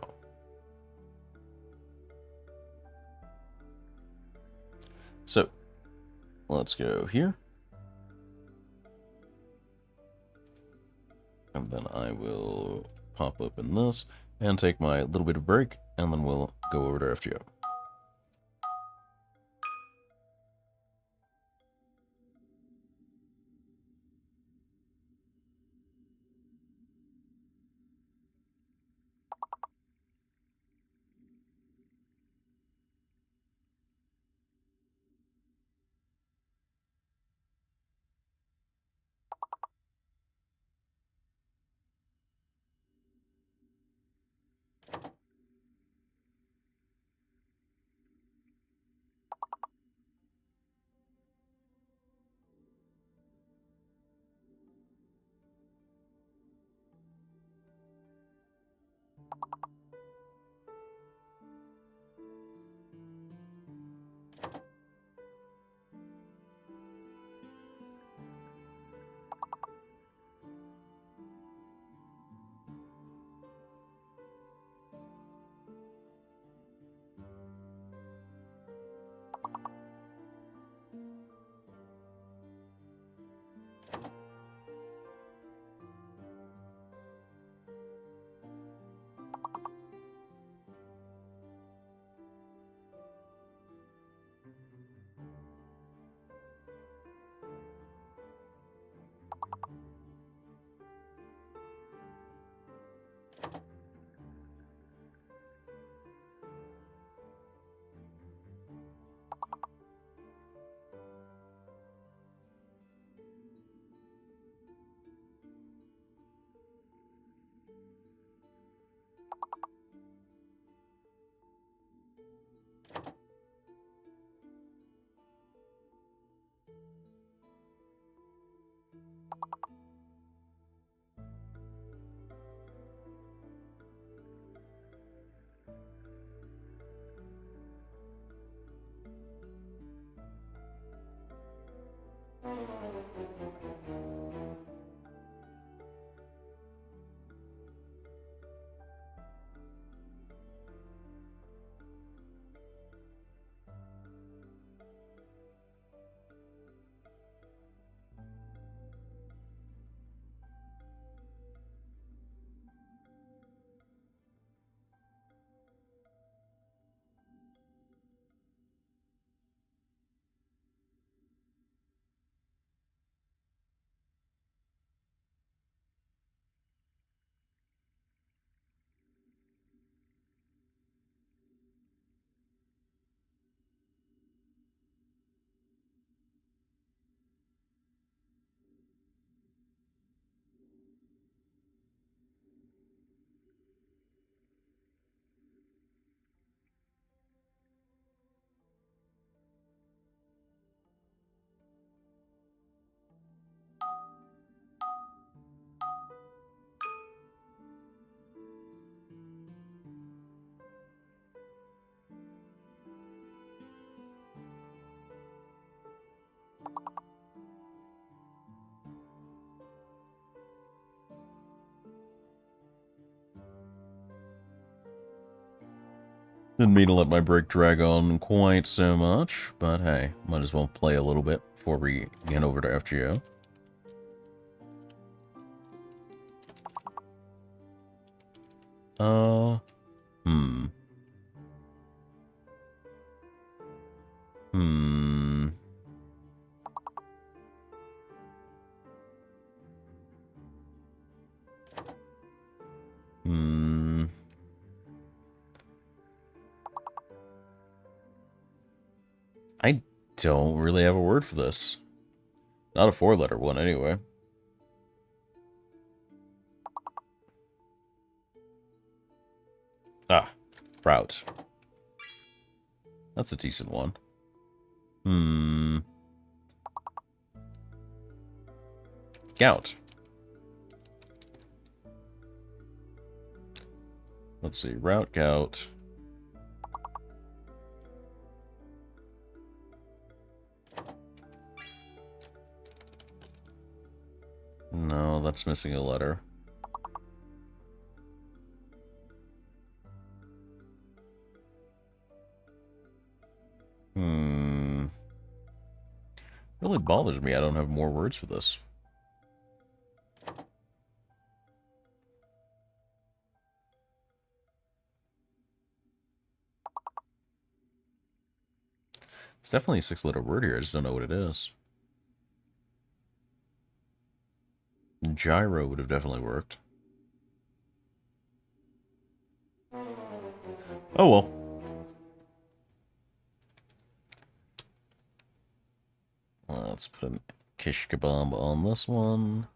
So, let's go here. And then I will pop open this and take my little bit of break, and then we'll go over to FGO. Didn't mean to let my break drag on quite so much, but hey, might as well play a little bit before we get over to FGO. Hmm. Hmm. Hmm. I don't really have a word for this. Not a four-letter one, anyway. Ah, route. That's a decent one. Hmm. Gout. Let's see, route, gout. No, that's missing a letter. Hmm. bothers me I don't have more words for this. It's definitely a 6-letter word here, I just don't know what it is. Gyro would have definitely worked. Oh well. Let's put a kish kebab on this one.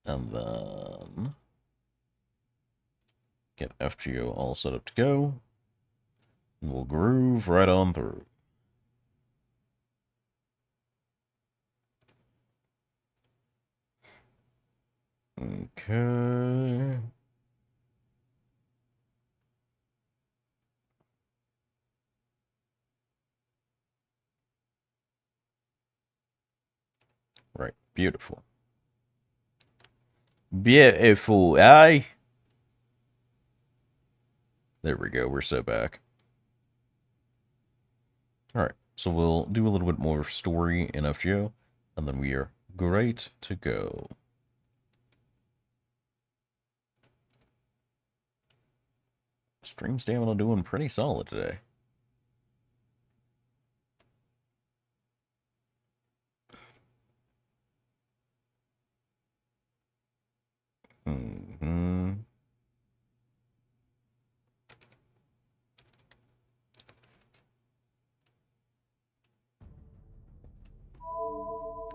And then get FGO all set up to go. And we'll groove right on through. Okay. Right, beautiful. Beautiful, eh? There we go, we're so back. Alright, so we'll do a little bit more story in FGO, and then we are great to go. Stream stamina doing pretty solid today.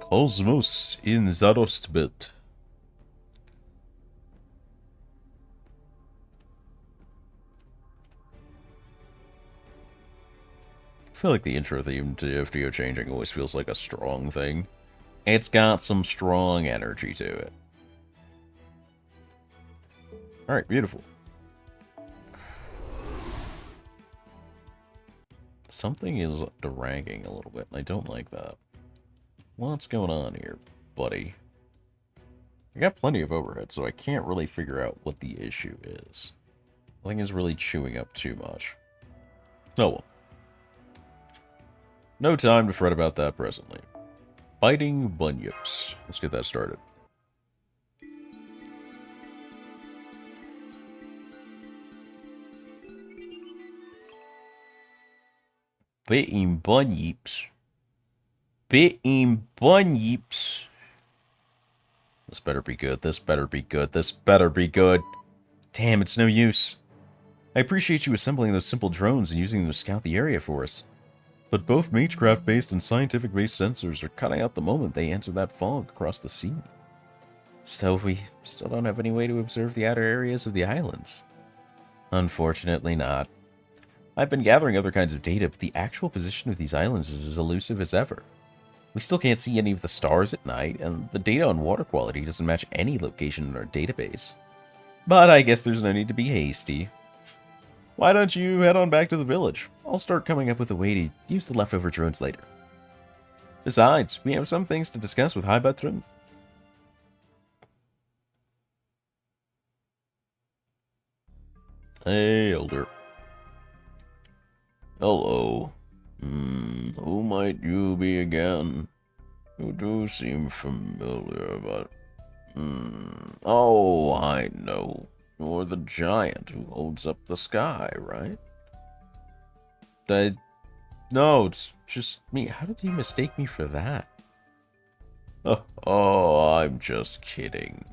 Cosmos in Zarostbit. I feel like the intro theme to FGO changing always feels like a strong thing. It's got some strong energy to it. Alright, beautiful. Something is dragging a little bit, and I don't like that. What's going on here, buddy? I got plenty of overhead, so I can't really figure out what the issue is. Nothing is really chewing up too much. Oh well. No time to fret about that presently. Biting bunyips. Let's get that started. Biting bunyips. Biting bunyips. This better be good. This better be good. This better be good. Damn, it's no use. I appreciate you assembling those simple drones and using them to scout the area for us. But both Magecraft-based and scientific-based sensors are cutting out the moment they enter that fog across the sea. So we still don't have any way to observe the outer areas of the islands. Unfortunately not. I've been gathering other kinds of data, but the actual position of these islands is as elusive as ever. We still can't see any of the stars at night, and the data on water quality doesn't match any location in our database. But I guess there's no need to be hasty. Why don't you head on back to the village? I'll start coming up with a way to use the leftover drones later. Besides, we have some things to discuss with Heibatrum. Hey, Elder. Hello. Who might you be again? You do seem familiar, but... Oh, I know. You're the giant who holds up the sky, right? No, it's just me. How did you mistake me for that? Oh, I'm just kidding.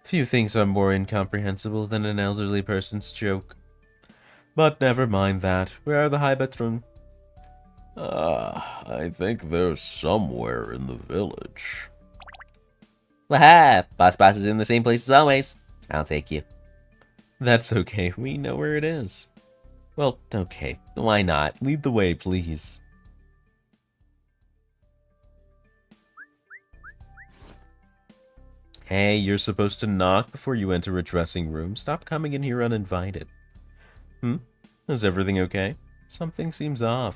Few things are more incomprehensible than an elderly person's joke. But never mind that. Where are the Heibatrum? I think they're somewhere in the village. Waha! Boss is in the same place as always. I'll take you. That's okay. We know where it is. Well, okay. Why not? Lead the way, please. Hey, you're supposed to knock before you enter a dressing room. Stop coming in here uninvited. Is everything okay? Something seems off.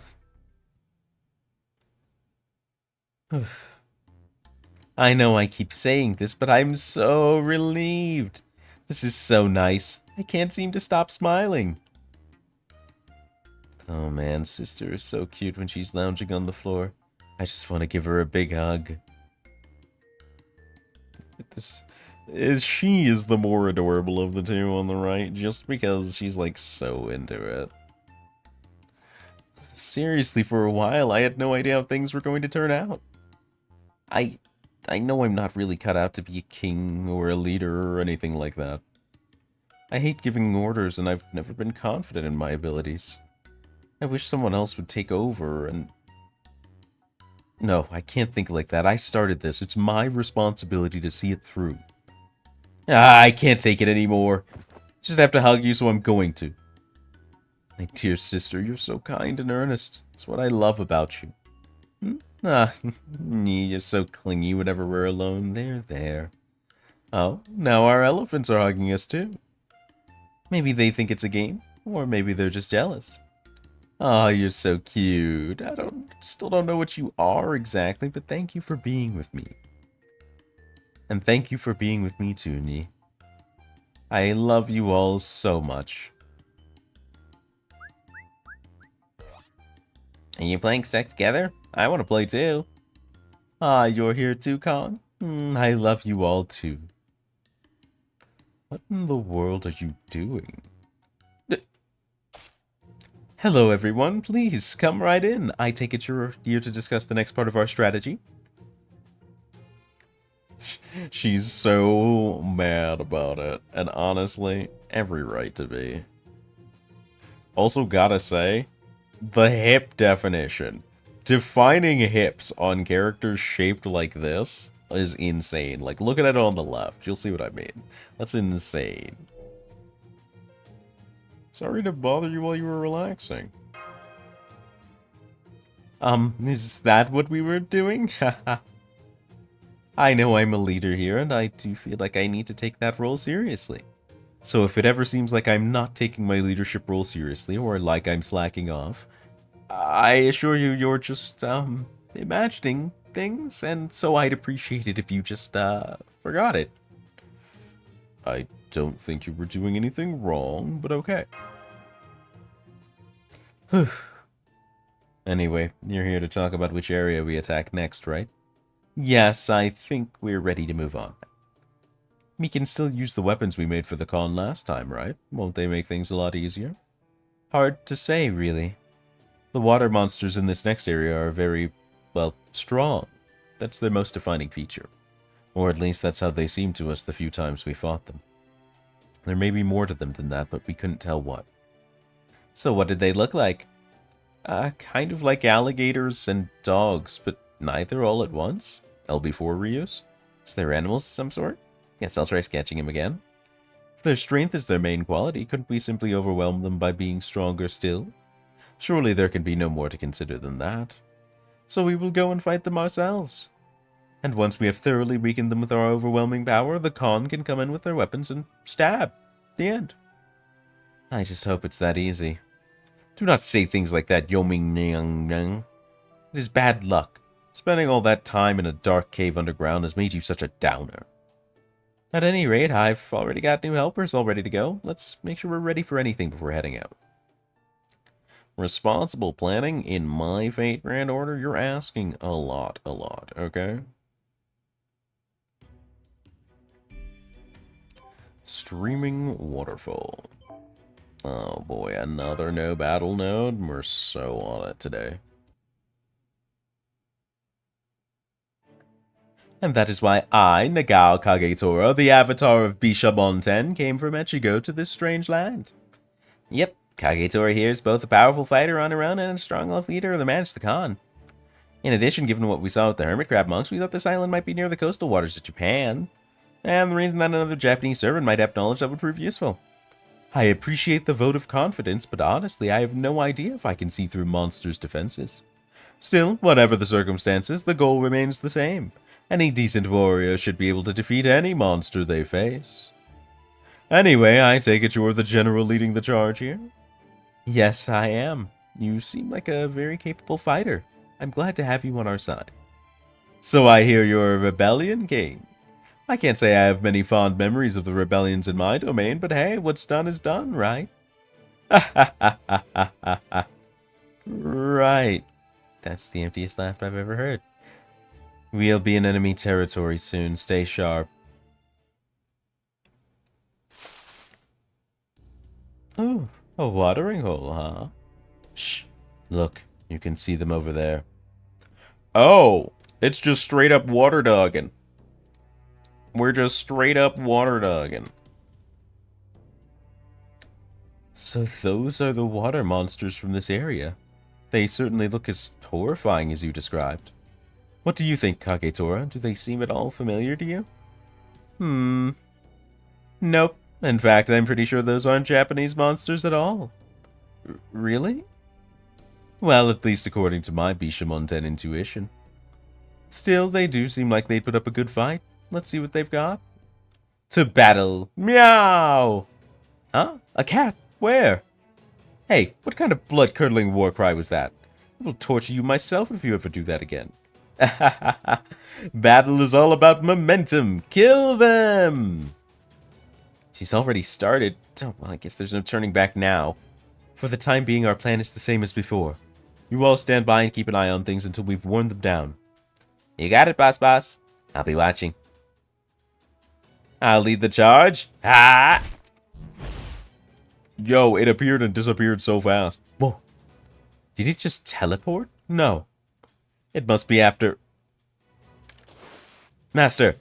I know I keep saying this, but I'm so relieved. This is so nice. I can't seem to stop smiling. Oh man, sister is so cute when she's lounging on the floor. I just want to give her a big hug. She is the more adorable of the two on the right, just because she's like so into it. Seriously, for a while, I had no idea how things were going to turn out. I know I'm not really cut out to be a king or a leader or anything like that. I hate giving orders, and I've never been confident in my abilities. I wish someone else would take over and... No, I can't think like that. I started this. It's my responsibility to see it through. I can't take it anymore. Just have to hug you, so I'm going to. My dear sister, you're so kind and earnest. It's what I love about you. You're so clingy whenever we're alone. There. Oh, now our elephants are hugging us too. Maybe they think it's a game, or maybe they're just jealous. Oh, you're so cute. Still don't know what you are exactly, but thank you for being with me. And thank you for being with me too, Nee. I love you all so much. Are you playing Stuck Together? I want to play too. Ah, you're here too, Kong? I love you all too. What in the world are you doing? Hello, everyone. Please, come right in. I take it you're here to discuss the next part of our strategy. She's so mad about it. And honestly, every right to be. Also, gotta say, the hip definition. Defining hips on characters shaped like this is insane. Like, look at it on the left. You'll see what I mean. That's insane. Sorry to bother you while you were relaxing. Is that what we were doing? I know I'm a leader here, and I do feel like I need to take that role seriously. So if it ever seems like I'm not taking my leadership role seriously, or like I'm slacking off, I assure you you're just, imagining things, and so I'd appreciate it if you just, forgot it. I don't think you were doing anything wrong, but okay. Whew. Anyway, you're here to talk about which area we attack next, right? Yes, I think we're ready to move on. We can still use the weapons we made for the con last time, right? Won't they make things a lot easier? Hard to say, really. The water monsters in this next area are very, well, strong. That's their most defining feature. Or at least that's how they seemed to us the few times we fought them. There may be more to them than that, but we couldn't tell what. So what did they look like? Kind of like alligators and dogs, but neither all at once? LB4 reuse? Is there animals of some sort? Yes, I'll try sketching him again. If their strength is their main quality, couldn't we simply overwhelm them by being stronger still? Surely there can be no more to consider than that. So we will go and fight them ourselves. And once we have thoroughly weakened them with our overwhelming power, the Khan can come in with their weapons and stab. The end. I just hope it's that easy. Do not say things like that, Yoming Nyang. It is bad luck. Spending all that time in a dark cave underground has made you such a downer. At any rate, I've already got new helpers all ready to go. Let's make sure we're ready for anything before heading out. Responsible planning in my Fate Grand Order? You're asking a lot, okay? Streaming Waterfall. Oh boy, another no battle node? We're so on it today. And that is why I, Nagao Kagetora, the avatar of Bishamon 10, came from FGO to this strange land. Yep, Kagetora here is both a powerful fighter on her own and a strong love leader of the Manage the Khan. In addition, given what we saw with the Hermit Crab monks, we thought this island might be near the coastal waters of Japan. And the reason that another Japanese servant might have knowledge that would prove useful. I appreciate the vote of confidence, but honestly, I have no idea if I can see through monsters' defenses. Still, whatever the circumstances, the goal remains the same. Any decent warrior should be able to defeat any monster they face. Anyway, I take it you're the general leading the charge here? Yes, I am. You seem like a very capable fighter. I'm glad to have you on our side. So I hear you're a rebellion king. I can't say I have many fond memories of the rebellions in my domain, but hey, what's done is done, right? Ha ha ha ha ha ha. Right. That's the emptiest laugh I've ever heard. We'll be in enemy territory soon. Stay sharp. Oh, a watering hole, huh? Shh. Look, you can see them over there. Oh, it's just straight up water dogging. We're just straight up water dogging. So those are the water monsters from this area. They certainly look as horrifying as you described. What do you think, Kagetora? Do they seem at all familiar to you? Nope. In fact, I'm pretty sure those aren't Japanese monsters at all. Really? Well, at least according to my Bishamonten intuition. Still, they do seem like they put up a good fight. Let's see what they've got. To battle. Meow! Huh? A cat? Where? Hey, what kind of blood-curdling war cry was that? I will torture you myself if you ever do that again. Battle is all about momentum. Kill them! She's already started. Oh, well, I guess there's no turning back now. For the time being, our plan is the same as before. You all stand by and keep an eye on things until we've worn them down. You got it, boss. I'll be watching. I'll lead the charge. Ha! Yo, it appeared and disappeared so fast. Whoa. Did it just teleport? No. It must be after... Master.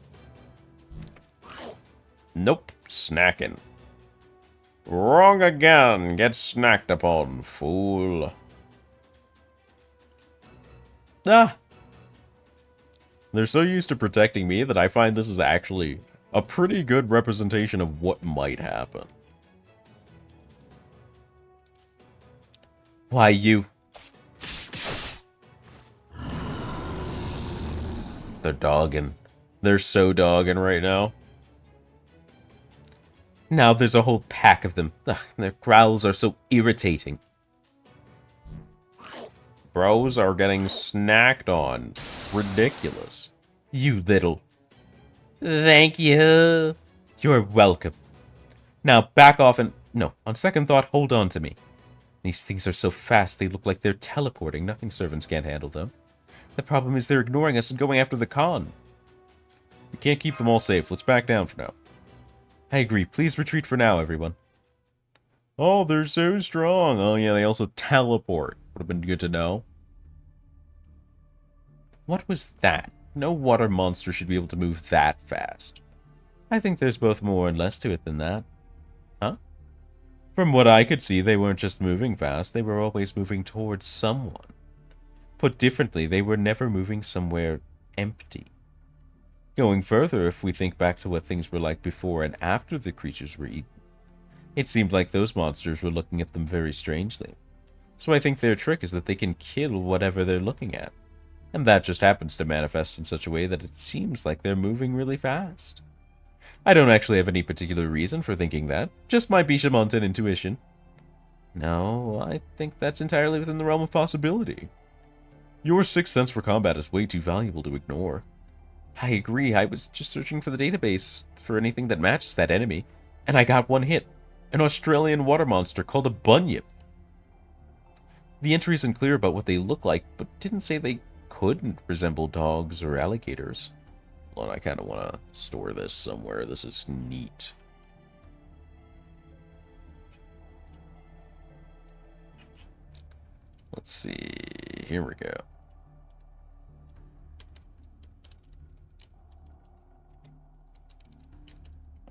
Nope. Snacking. Wrong again. Get snacked upon, fool. Ah! They're so used to protecting me that I find this is actually a pretty good representation of what might happen. Why, you... They're dogging. They're so dogging right now. Now there's a whole pack of them. Ugh, their growls are so irritating. Bros are getting snacked on. Ridiculous. You little... Thank you. You're welcome. Now back off and... No, on second thought, hold on to me. These things are so fast, they look like they're teleporting. Nothing servants can't handle them. The problem is they're ignoring us and going after the Khan. We can't keep them all safe. Let's back down for now. I agree. Please retreat for now, everyone. Oh, they're so strong. Oh, yeah, they also teleport. Would have been good to know. What was that? No water monster should be able to move that fast. I think there's both more and less to it than that. Huh? From what I could see, they weren't just moving fast. They were always moving towards someone. Put differently, they were never moving somewhere empty. Going further, if we think back to what things were like before and after the creatures were eaten, it seemed like those monsters were looking at them very strangely. So I think their trick is that they can kill whatever they're looking at. And that just happens to manifest in such a way that it seems like they're moving really fast. I don't actually have any particular reason for thinking that, just my Bishamonten intuition. No, I think that's entirely within the realm of possibility. Your sixth sense for combat is way too valuable to ignore. I agree, I was just searching for the database for anything that matches that enemy, and I got one hit. An Australian water monster called a bunyip. The entry isn't clear about what they look like, but didn't say they couldn't resemble dogs or alligators. Hold on, I kind of want to store this somewhere. This is neat. Let's see. Here we go.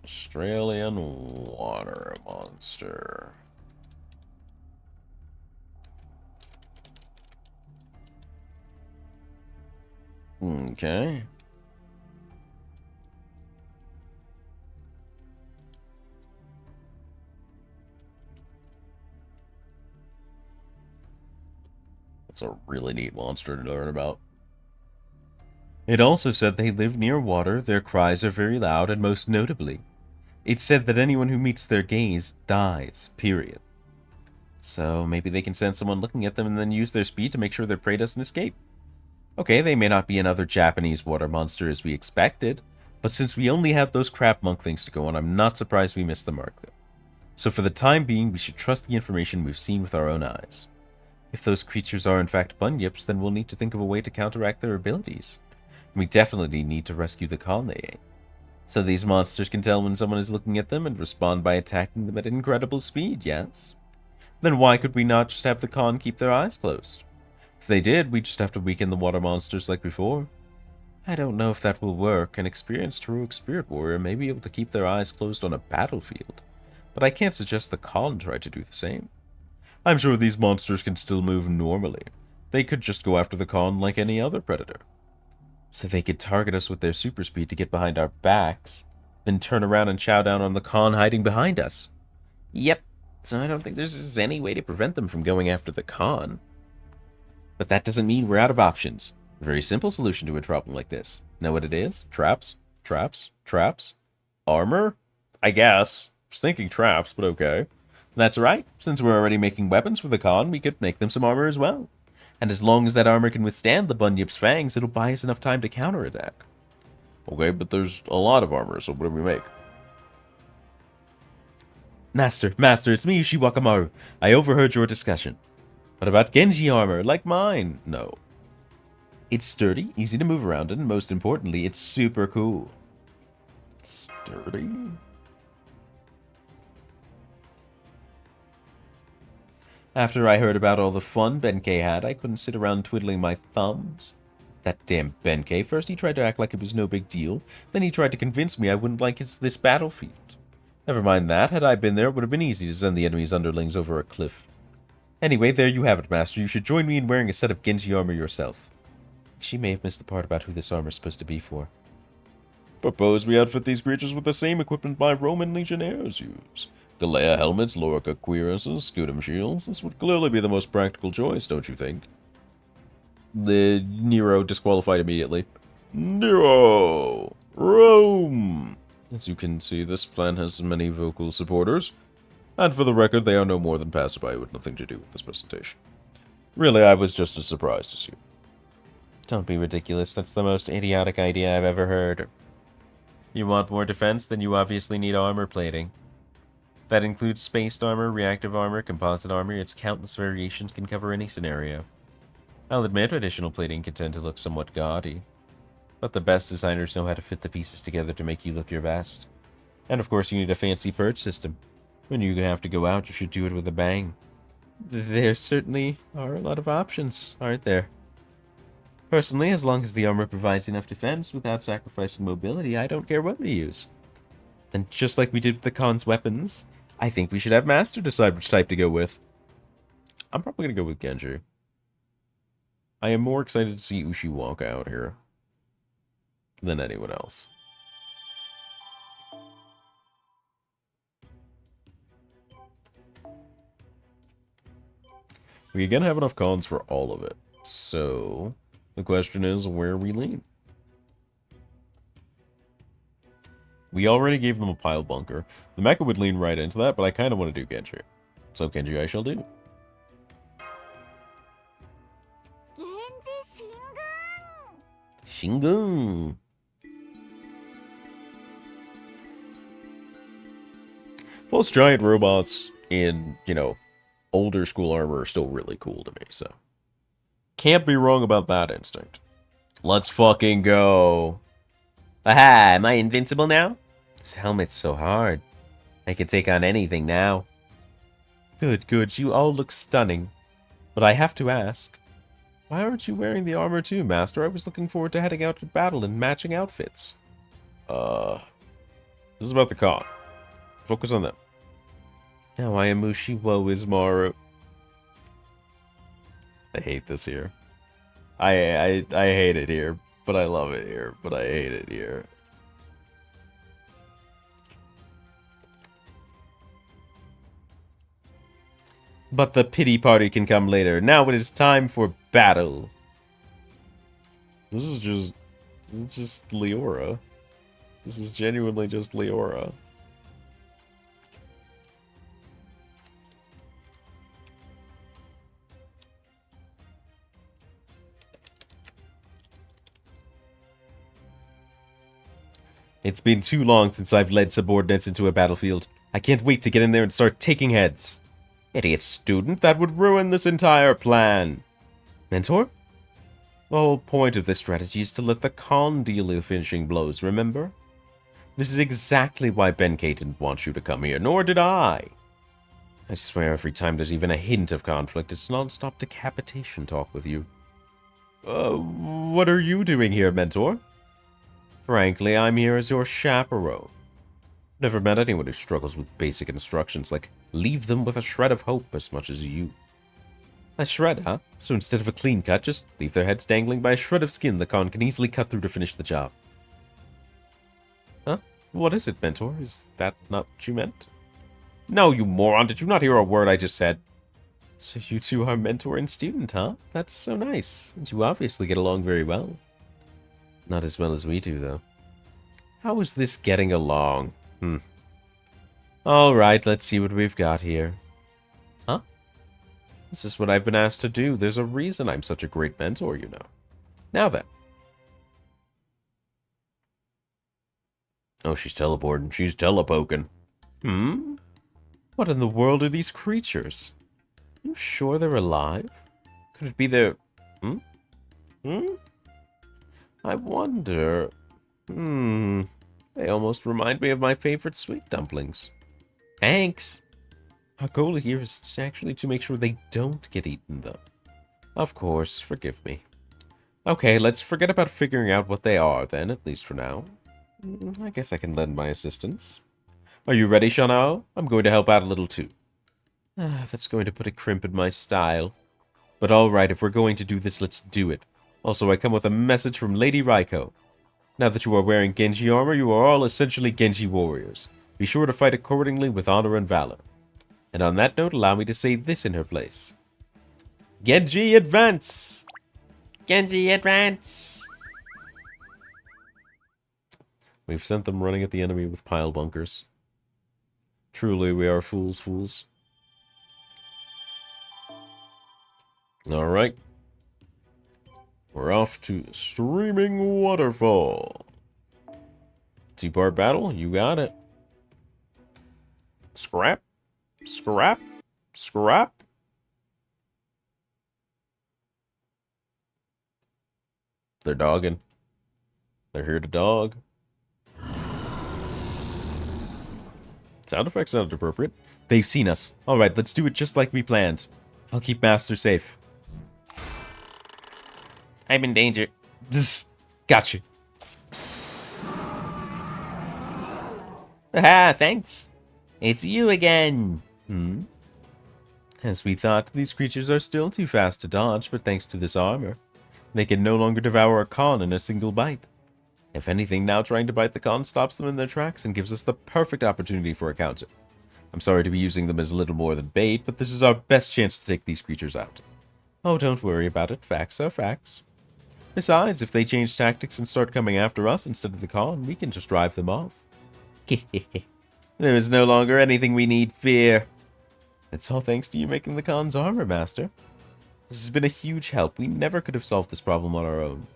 Australian water monster. Okay. That's a really neat monster to learn about. It also said they live near water, their cries are very loud, and most notably, it said that anyone who meets their gaze dies, period. So maybe they can sense someone looking at them and then use their speed to make sure their prey doesn't escape. Okay, they may not be another Japanese water monster as we expected, but since we only have those crab monk things to go on, I'm not surprised we missed the mark there. So for the time being, we should trust the information we've seen with our own eyes. If those creatures are in fact bunyips, then we'll need to think of a way to counteract their abilities. We definitely need to rescue the colony, so these monsters can tell when someone is looking at them and respond by attacking them at incredible speed, yes? Then why could we not just have the con keep their eyes closed? If they did, we'd just have to weaken the water monsters like before. I don't know if that will work. An experienced heroic spirit warrior may be able to keep their eyes closed on a battlefield, but I can't suggest the con try to do the same. I'm sure these monsters can still move normally. They could just go after the con like any other predator. So they could target us with their super speed to get behind our backs, then turn around and chow down on the con hiding behind us. Yep, so I don't think there's any way to prevent them from going after the con. But that doesn't mean we're out of options. A very simple solution to a problem like this. Know what it is? Traps? Traps? Traps? Armor? I guess. I was thinking traps, but okay. That's right. Since we're already making weapons for the con, we could make them some armor as well. And as long as that armor can withstand the bunyip's fangs, it'll buy us enough time to counterattack. Okay, but there's a lot of armor, so what do we make? Master, it's me, Ushiwakamaru. I overheard your discussion. What about Genji armor, like mine? No. It's sturdy, easy to move around in, and most importantly, it's super cool. Sturdy? After I heard about all the fun Benkei had, I couldn't sit around twiddling my thumbs. That damn Benkei, first he tried to act like it was no big deal, then he tried to convince me I wouldn't like this battlefield. Never mind that, had I been there, it would have been easy to send the enemy's underlings over a cliff. Anyway, there you have it, Master. You should join me in wearing a set of Genji armor yourself. She may have missed the part about who this armor is supposed to be for. Propose we outfit these creatures with the same equipment my Roman legionnaires use. Galea helmets, Lorica cuirasses, Scutum shields. This would clearly be the most practical choice, don't you think? The Nero disqualified immediately. Nero! Rome! As you can see, this plan has many vocal supporters. And for the record, they are no more than passerby with nothing to do with this presentation. Really, I was just as surprised as you. Don't be ridiculous. That's the most idiotic idea I've ever heard. You want more defense? Then you obviously need armor plating. That includes spaced armor, reactive armor, composite armor. Its countless variations can cover any scenario. I'll admit additional plating can tend to look somewhat gaudy, but the best designers know how to fit the pieces together to make you look your best. And of course you need a fancy purge system. When you have to go out, you should do it with a bang. There certainly are a lot of options, aren't there? Personally, as long as the armor provides enough defense without sacrificing mobility, I don't care what we use. And just like we did with the Khan's weapons, I think we should have Master decide which type to go with. I'm probably going to go with Genji. I am more excited to see Ushi walk out here than anyone else. We again have enough cons for all of it, so the question is where we lean. We already gave them a pile bunker. The mecha would lean right into that, but I kind of want to do Genji. So Genji I shall do. Shingun! Plus giant robots in, older school armor are still really cool to me, so. Can't be wrong about that instinct. Let's fucking go. Aha, am I invincible now? This helmet's so hard. I can take on anything now. Good, you all look stunning. But I have to ask, why aren't you wearing the armor too, Master? I was looking forward to heading out to battle in matching outfits. This is about the con. Focus on them. Now I am Ushi, woe is Maru. I hate this here. I hate it here, but I love it here, but I hate it here. But the pity party can come later. Now it is time for battle. This is just Leora. This is genuinely just Leora. It's been too long since I've led subordinates into a battlefield. I can't wait to get in there and start taking heads. Idiot student, that would ruin this entire plan. Mentor? The whole point of this strategy is to let the con deal the finishing blows, remember? This is exactly why Ben-K didn't want you to come here, nor did I. I swear every time there's even a hint of conflict, it's non-stop decapitation talk with you. What are you doing here, Mentor? Frankly, I'm here as your chaperone. Never met anyone who struggles with basic instructions like leave them with a shred of hope as much as you. A shred, huh? So instead of a clean cut, just leave their heads dangling by a shred of skin the con can easily cut through to finish the job. Huh? What is it, Mentor? Is that not what you meant? No, you moron! Did you not hear a word I just said? So you two are mentor and student, huh? That's so nice. And you obviously get along very well. Not as well as we do, though. How is this getting along? Alright, let's see what we've got here. Huh? This is what I've been asked to do. There's a reason I'm such a great mentor, you know. Now then. Oh, she's teleporting. She's telepoking. What in the world are these creatures? Are you sure they're alive? Could it be their... I wonder... They almost remind me of my favorite sweet dumplings. Thanks! Our goal here is actually to make sure they don't get eaten, though. Of course, forgive me. Okay, let's forget about figuring out what they are, then, at least for now. I guess I can lend my assistance. Are you ready, Shano? I'm going to help out a little, too. That's going to put a crimp in my style. But alright, if we're going to do this, let's do it. Also, I come with a message from Lady Raiko. Now that you are wearing Genji armor, you are all essentially Genji warriors. Be sure to fight accordingly with honor and valor. And on that note, allow me to say this in her place. Genji advance! Genji advance! We've sent them running at the enemy with pile bunkers. Truly, we are fools. Alright. We're off to Streaming Waterfall. Two-part battle, you got it. Scrap. Scrap. Scrap. They're dogging. They're here to dog. Sound effects sounded appropriate. They've seen us. Alright, let's do it just like we planned. I'll keep Master safe. I'm in danger. Just gotcha. Haha, thanks. It's you again. As we thought, these creatures are still too fast to dodge, but thanks to this armor, they can no longer devour a con in a single bite. If anything, now trying to bite the con stops them in their tracks and gives us the perfect opportunity for a counter. I'm sorry to be using them as little more than bait, but this is our best chance to take these creatures out. Oh, don't worry about it. Facts are facts. Besides, if they change tactics and start coming after us instead of the con, we can just drive them off. There is no longer anything we need fear. It's all thanks to you making the con's armor, Master. This has been a huge help. We never could have solved this problem on our own.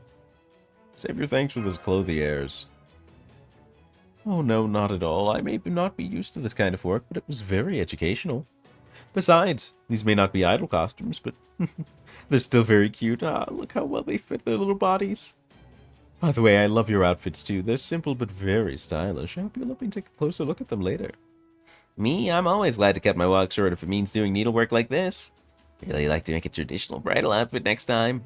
Save your thanks for those clothiers. Oh no, not at all. I may not be used to this kind of work, but it was very educational. Besides, these may not be idol costumes, but they're still very cute. Look how well they fit their little bodies. By the way, I love your outfits too. They're simple but very stylish. I hope you'll let me take a closer look at them later. Me? I'm always glad to cut my walk short if it means doing needlework like this. Really like to make a traditional bridal outfit next time.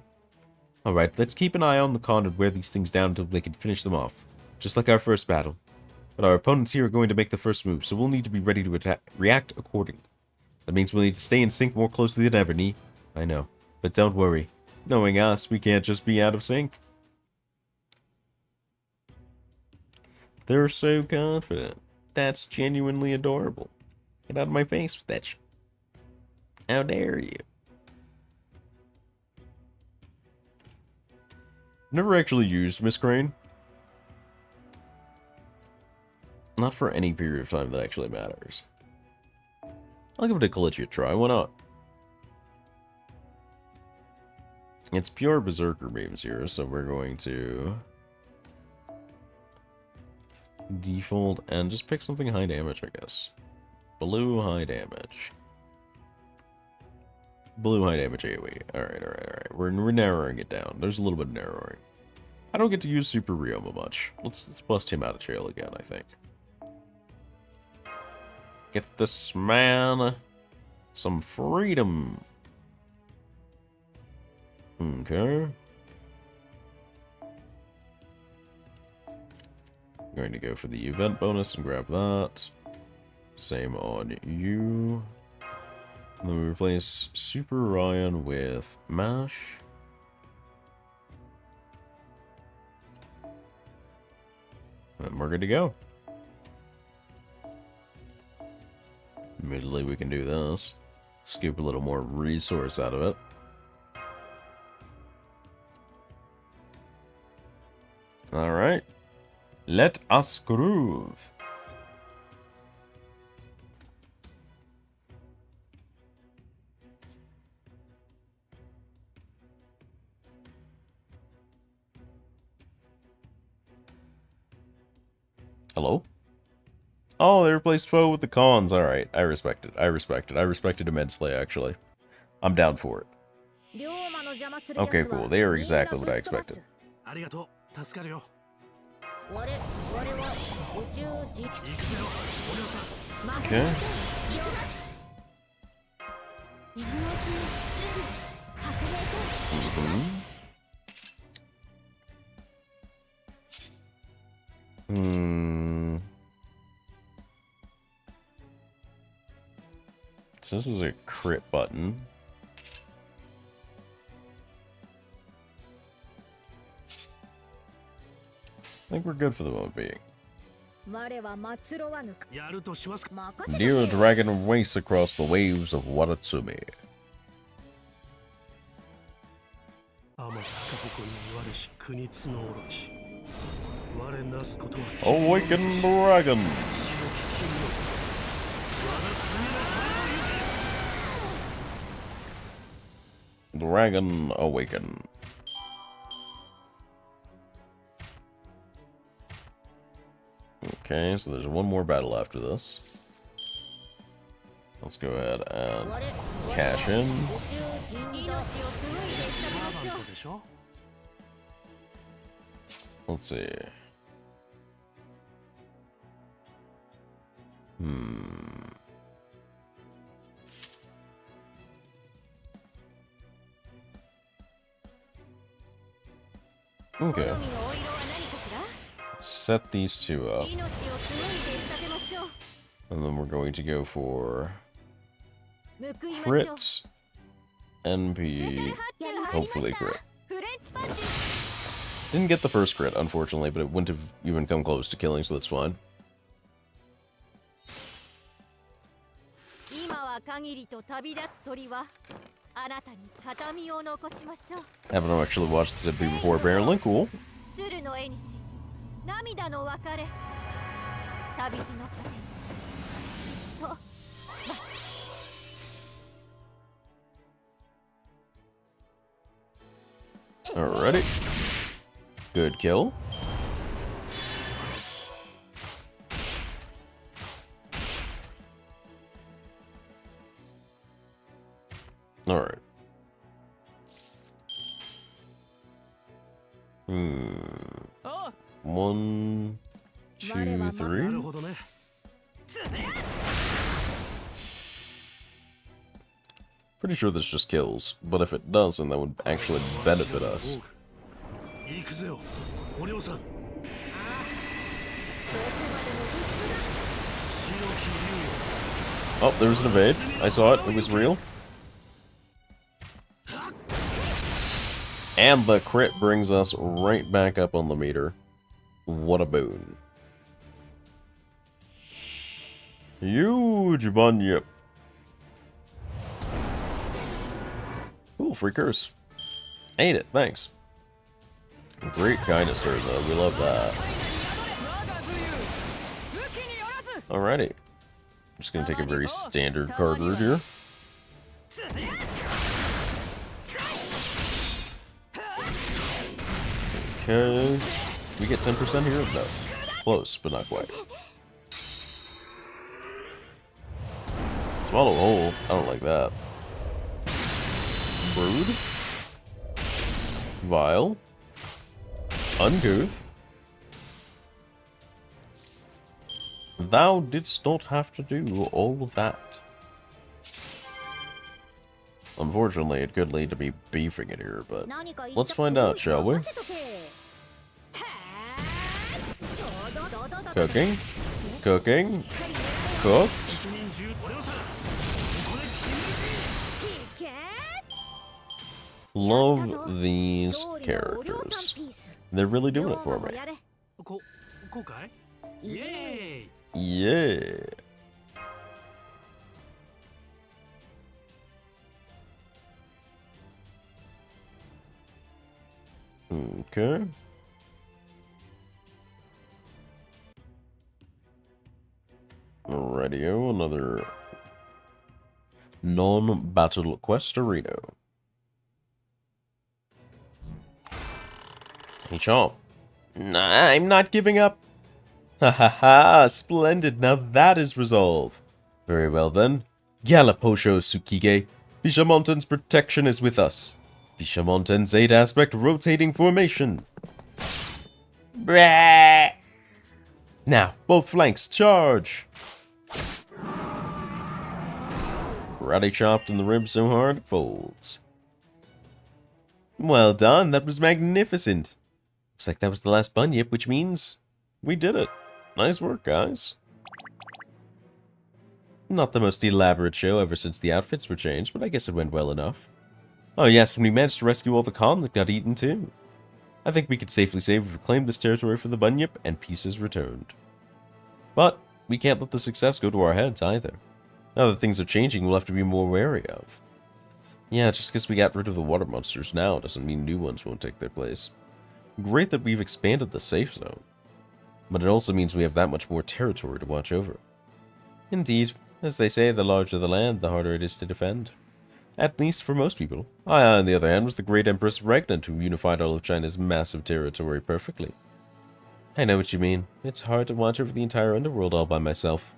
Alright, let's keep an eye on the con and wear these things down until they can finish them off. Just like our first battle. But our opponents here are going to make the first move, so we'll need to be ready to react accordingly. That means we'll need to stay in sync more closely than ever, Nee. I know. But don't worry. Knowing us, we can't just be out of sync. They're so confident. That's genuinely adorable. Get out of my face with that shit. How dare you? Never actually used Miss Crane. Not for any period of time that actually matters. I'll give it a glitchy a try, why not? It's pure Berserker beams here, so we're going to default and just pick something high damage, I guess. Blue high damage. Blue high damage AoE. Alright. We're narrowing it down. There's a little bit of narrowing. I don't get to use Super Ryoma much. Let's bust him out of jail again, I think. Get this man some freedom. Okay. I'm going to go for the event bonus and grab that. Same on you. And then we replace Super Ryan with MASH. And we're good to go. Admittedly, we can do this. Scoop a little more resource out of it. Alright. Let us groove. Hello? Oh, they replaced Foe with the cons. Alright, I respect it. I respect it immensely, actually. I'm down for it. Okay, cool. They are exactly what I expected. Okay. So this is a crit button. I think we're good for the moment being. Near a dragon race across the waves of Watatsumi. Awaken dragon! Dragon awaken. Okay, so there's one more battle after this. Let's go ahead and cash in. Let's see. Okay. Set these two up. And then we're going to go for crit, NP, hopefully crit. Didn't get the first crit, unfortunately, but it wouldn't have even come close to killing, so that's fine. Haven't actually watched this episode before, apparently. Cool. Alrighty. Good kill. Alright. 1, 2, 3. Pretty sure this just kills, but if it doesn't, that would actually benefit us. Oh, there was an evade. I saw it. It was real. And the crit brings us right back up on the meter. What a boon. Huge bunyip. Cool, free curse. Ain't it? Thanks. Great kindness, though. We love that. Alrighty. I'm just gonna take a very standard card route here. Okay. We get 10% here? No. Close, but not quite. Swallow whole. I don't like that. Rude. Vile. Uncouth. Thou didst not have to do all of that. Unfortunately, it could lead to me beefing it here, but let's find out, shall we? Cooking. Cooking. Cooked. Love these characters. They're really doing it for me. Yeah. Okay. Radio, another non-battle quest arena. Hey, Chomp. Nah, I'm not giving up. Ha ha ha, splendid. Now that is resolve. Very well then. Galaposho Tsukige. Bishamonten's protection is with us. Bishamonten's 8-aspect rotating formation. Brah. Now, both flanks, charge! Karate chopped in the ribs so hard, it folds. Well done, that was magnificent. Looks like that was the last bunyip, which means we did it. Nice work, guys. Not the most elaborate show ever since the outfits were changed, but I guess it went well enough. Oh yes, and we managed to rescue all the Khan that got eaten too. I think we could safely say we've reclaimed this territory for the bunyip, and peace is returned. But we can't let the success go to our heads either. Now that things are changing, we'll have to be more wary of. Yeah, just because we got rid of the water monsters now doesn't mean new ones won't take their place. Great that we've expanded the safe zone. But it also means we have that much more territory to watch over. Indeed, as they say, the larger the land, the harder it is to defend. At least for most people. I, on the other hand, was the great Empress Regnant who unified all of China's massive territory perfectly. I know what you mean. It's hard to watch over the entire underworld all by myself.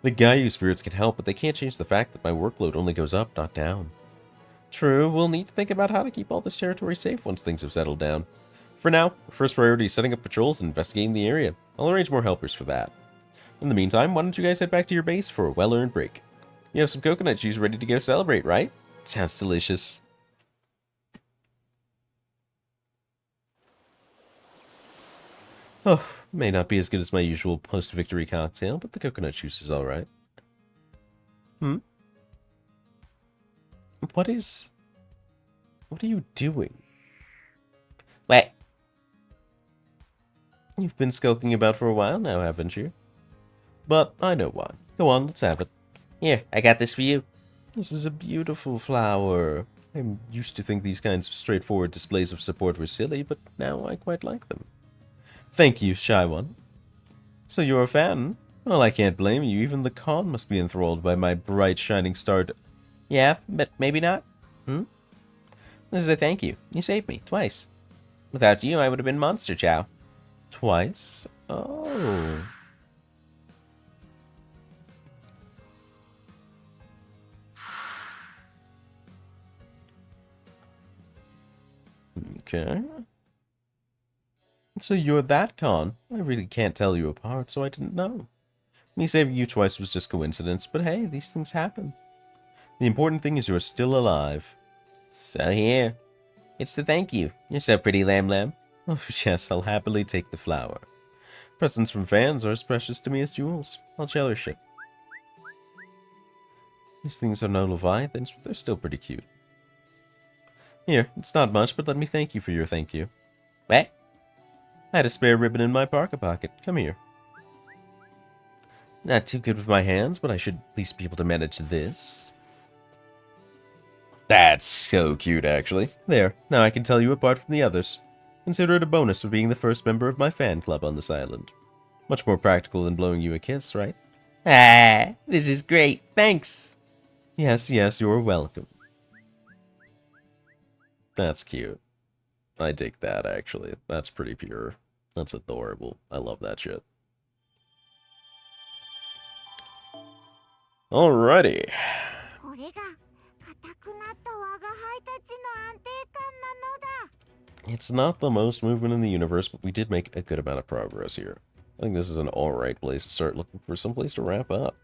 The Gaia spirits can help, but they can't change the fact that my workload only goes up, not down. True, we'll need to think about how to keep all this territory safe once things have settled down. For now, first priority is setting up patrols and investigating the area. I'll arrange more helpers for that. In the meantime, why don't you guys head back to your base for a well-earned break? You have some coconut juice ready to go celebrate, right? Sounds delicious. Oh, may not be as good as my usual post-victory cocktail, but the coconut juice is alright. What are you doing? What? You've been skulking about for a while now, haven't you? But I know why. Go on, let's have it. Here, I got this for you. This is a beautiful flower. I used to think these kinds of straightforward displays of support were silly, but now I quite like them. Thank you, shy one. So you're a fan? Well, I can't blame you. Even the Khan must be enthralled by my bright, shining star. Yeah, but maybe not. This is a thank you. You saved me, twice. Without you, I would have been Monster Chow. Twice? Oh. Okay. So you're that Khan. I really can't tell you apart, so I didn't know. Me saving you twice was just coincidence, but hey, these things happen. The important thing is you're still alive. So here. It's the thank you. You're so pretty, Lamb Lamb. Oh, yes, I'll happily take the flower. Presents from fans are as precious to me as jewels. I'll cherish it. These things are no Leviathans, but they're still pretty cute. Here, it's not much, but let me thank you for your thank you. What? I had a spare ribbon in my parka pocket. Come here. Not too good with my hands, but I should at least be able to manage this. That's so cute, actually. There, now I can tell you apart from the others. Consider it a bonus for being the first member of my fan club on this island. Much more practical than blowing you a kiss, right? Ah, this is great. Thanks. Yes, yes, you're welcome. That's cute. I dig that, actually. That's pretty pure. That's adorable. I love that shit. Alrighty. It's not the most movement in the universe, but we did make a good amount of progress here. I think this is an alright place to start looking for some place to wrap up.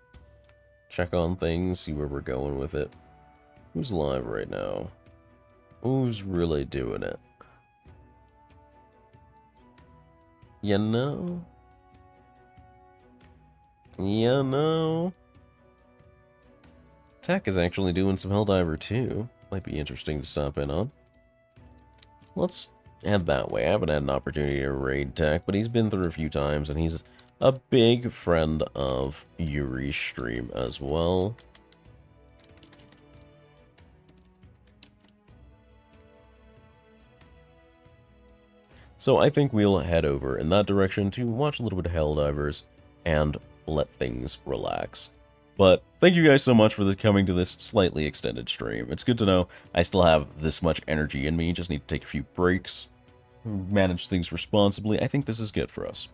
Check on things, see where we're going with it. Who's live right now? Who's really doing it? You know? You know? Tech is actually doing some Helldiver too. Might be interesting to stop in on. Let's head that way. I haven't had an opportunity to raid Tech, but he's been through a few times, and he's a big friend of Yuri's stream as well. So I think we'll head over in that direction to watch a little bit of Helldivers and let things relax. But thank you guys so much for coming to this slightly extended stream. It's good to know I still have this much energy in me. Just need to take a few breaks, manage things responsibly. I think this is good for us.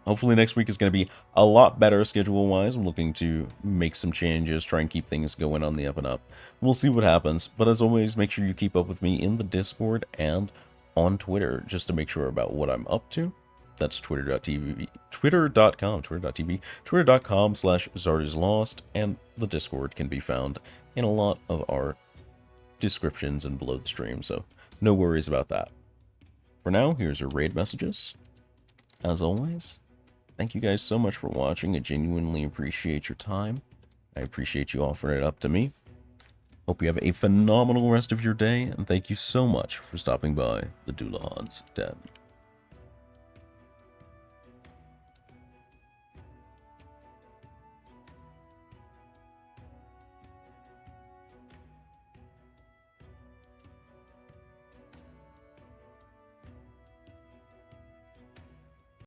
Hopefully next week is going to be a lot better schedule-wise. I'm looking to make some changes, try and keep things going on the up and up. We'll see what happens. But as always, make sure you keep up with me in the Discord and on Twitter, just to make sure about what I'm up to. That's twitter.tv, twitter.com/twitter.tv, twitter.com/ZardisLost, and the Discord can be found in a lot of our descriptions and below the stream, so no worries about that. For now, here's your raid messages. As always, thank you guys so much for watching. I genuinely appreciate your time. I appreciate you offering it up to me. Hope you have a phenomenal rest of your day, and thank you so much for stopping by the Dullahan's Den.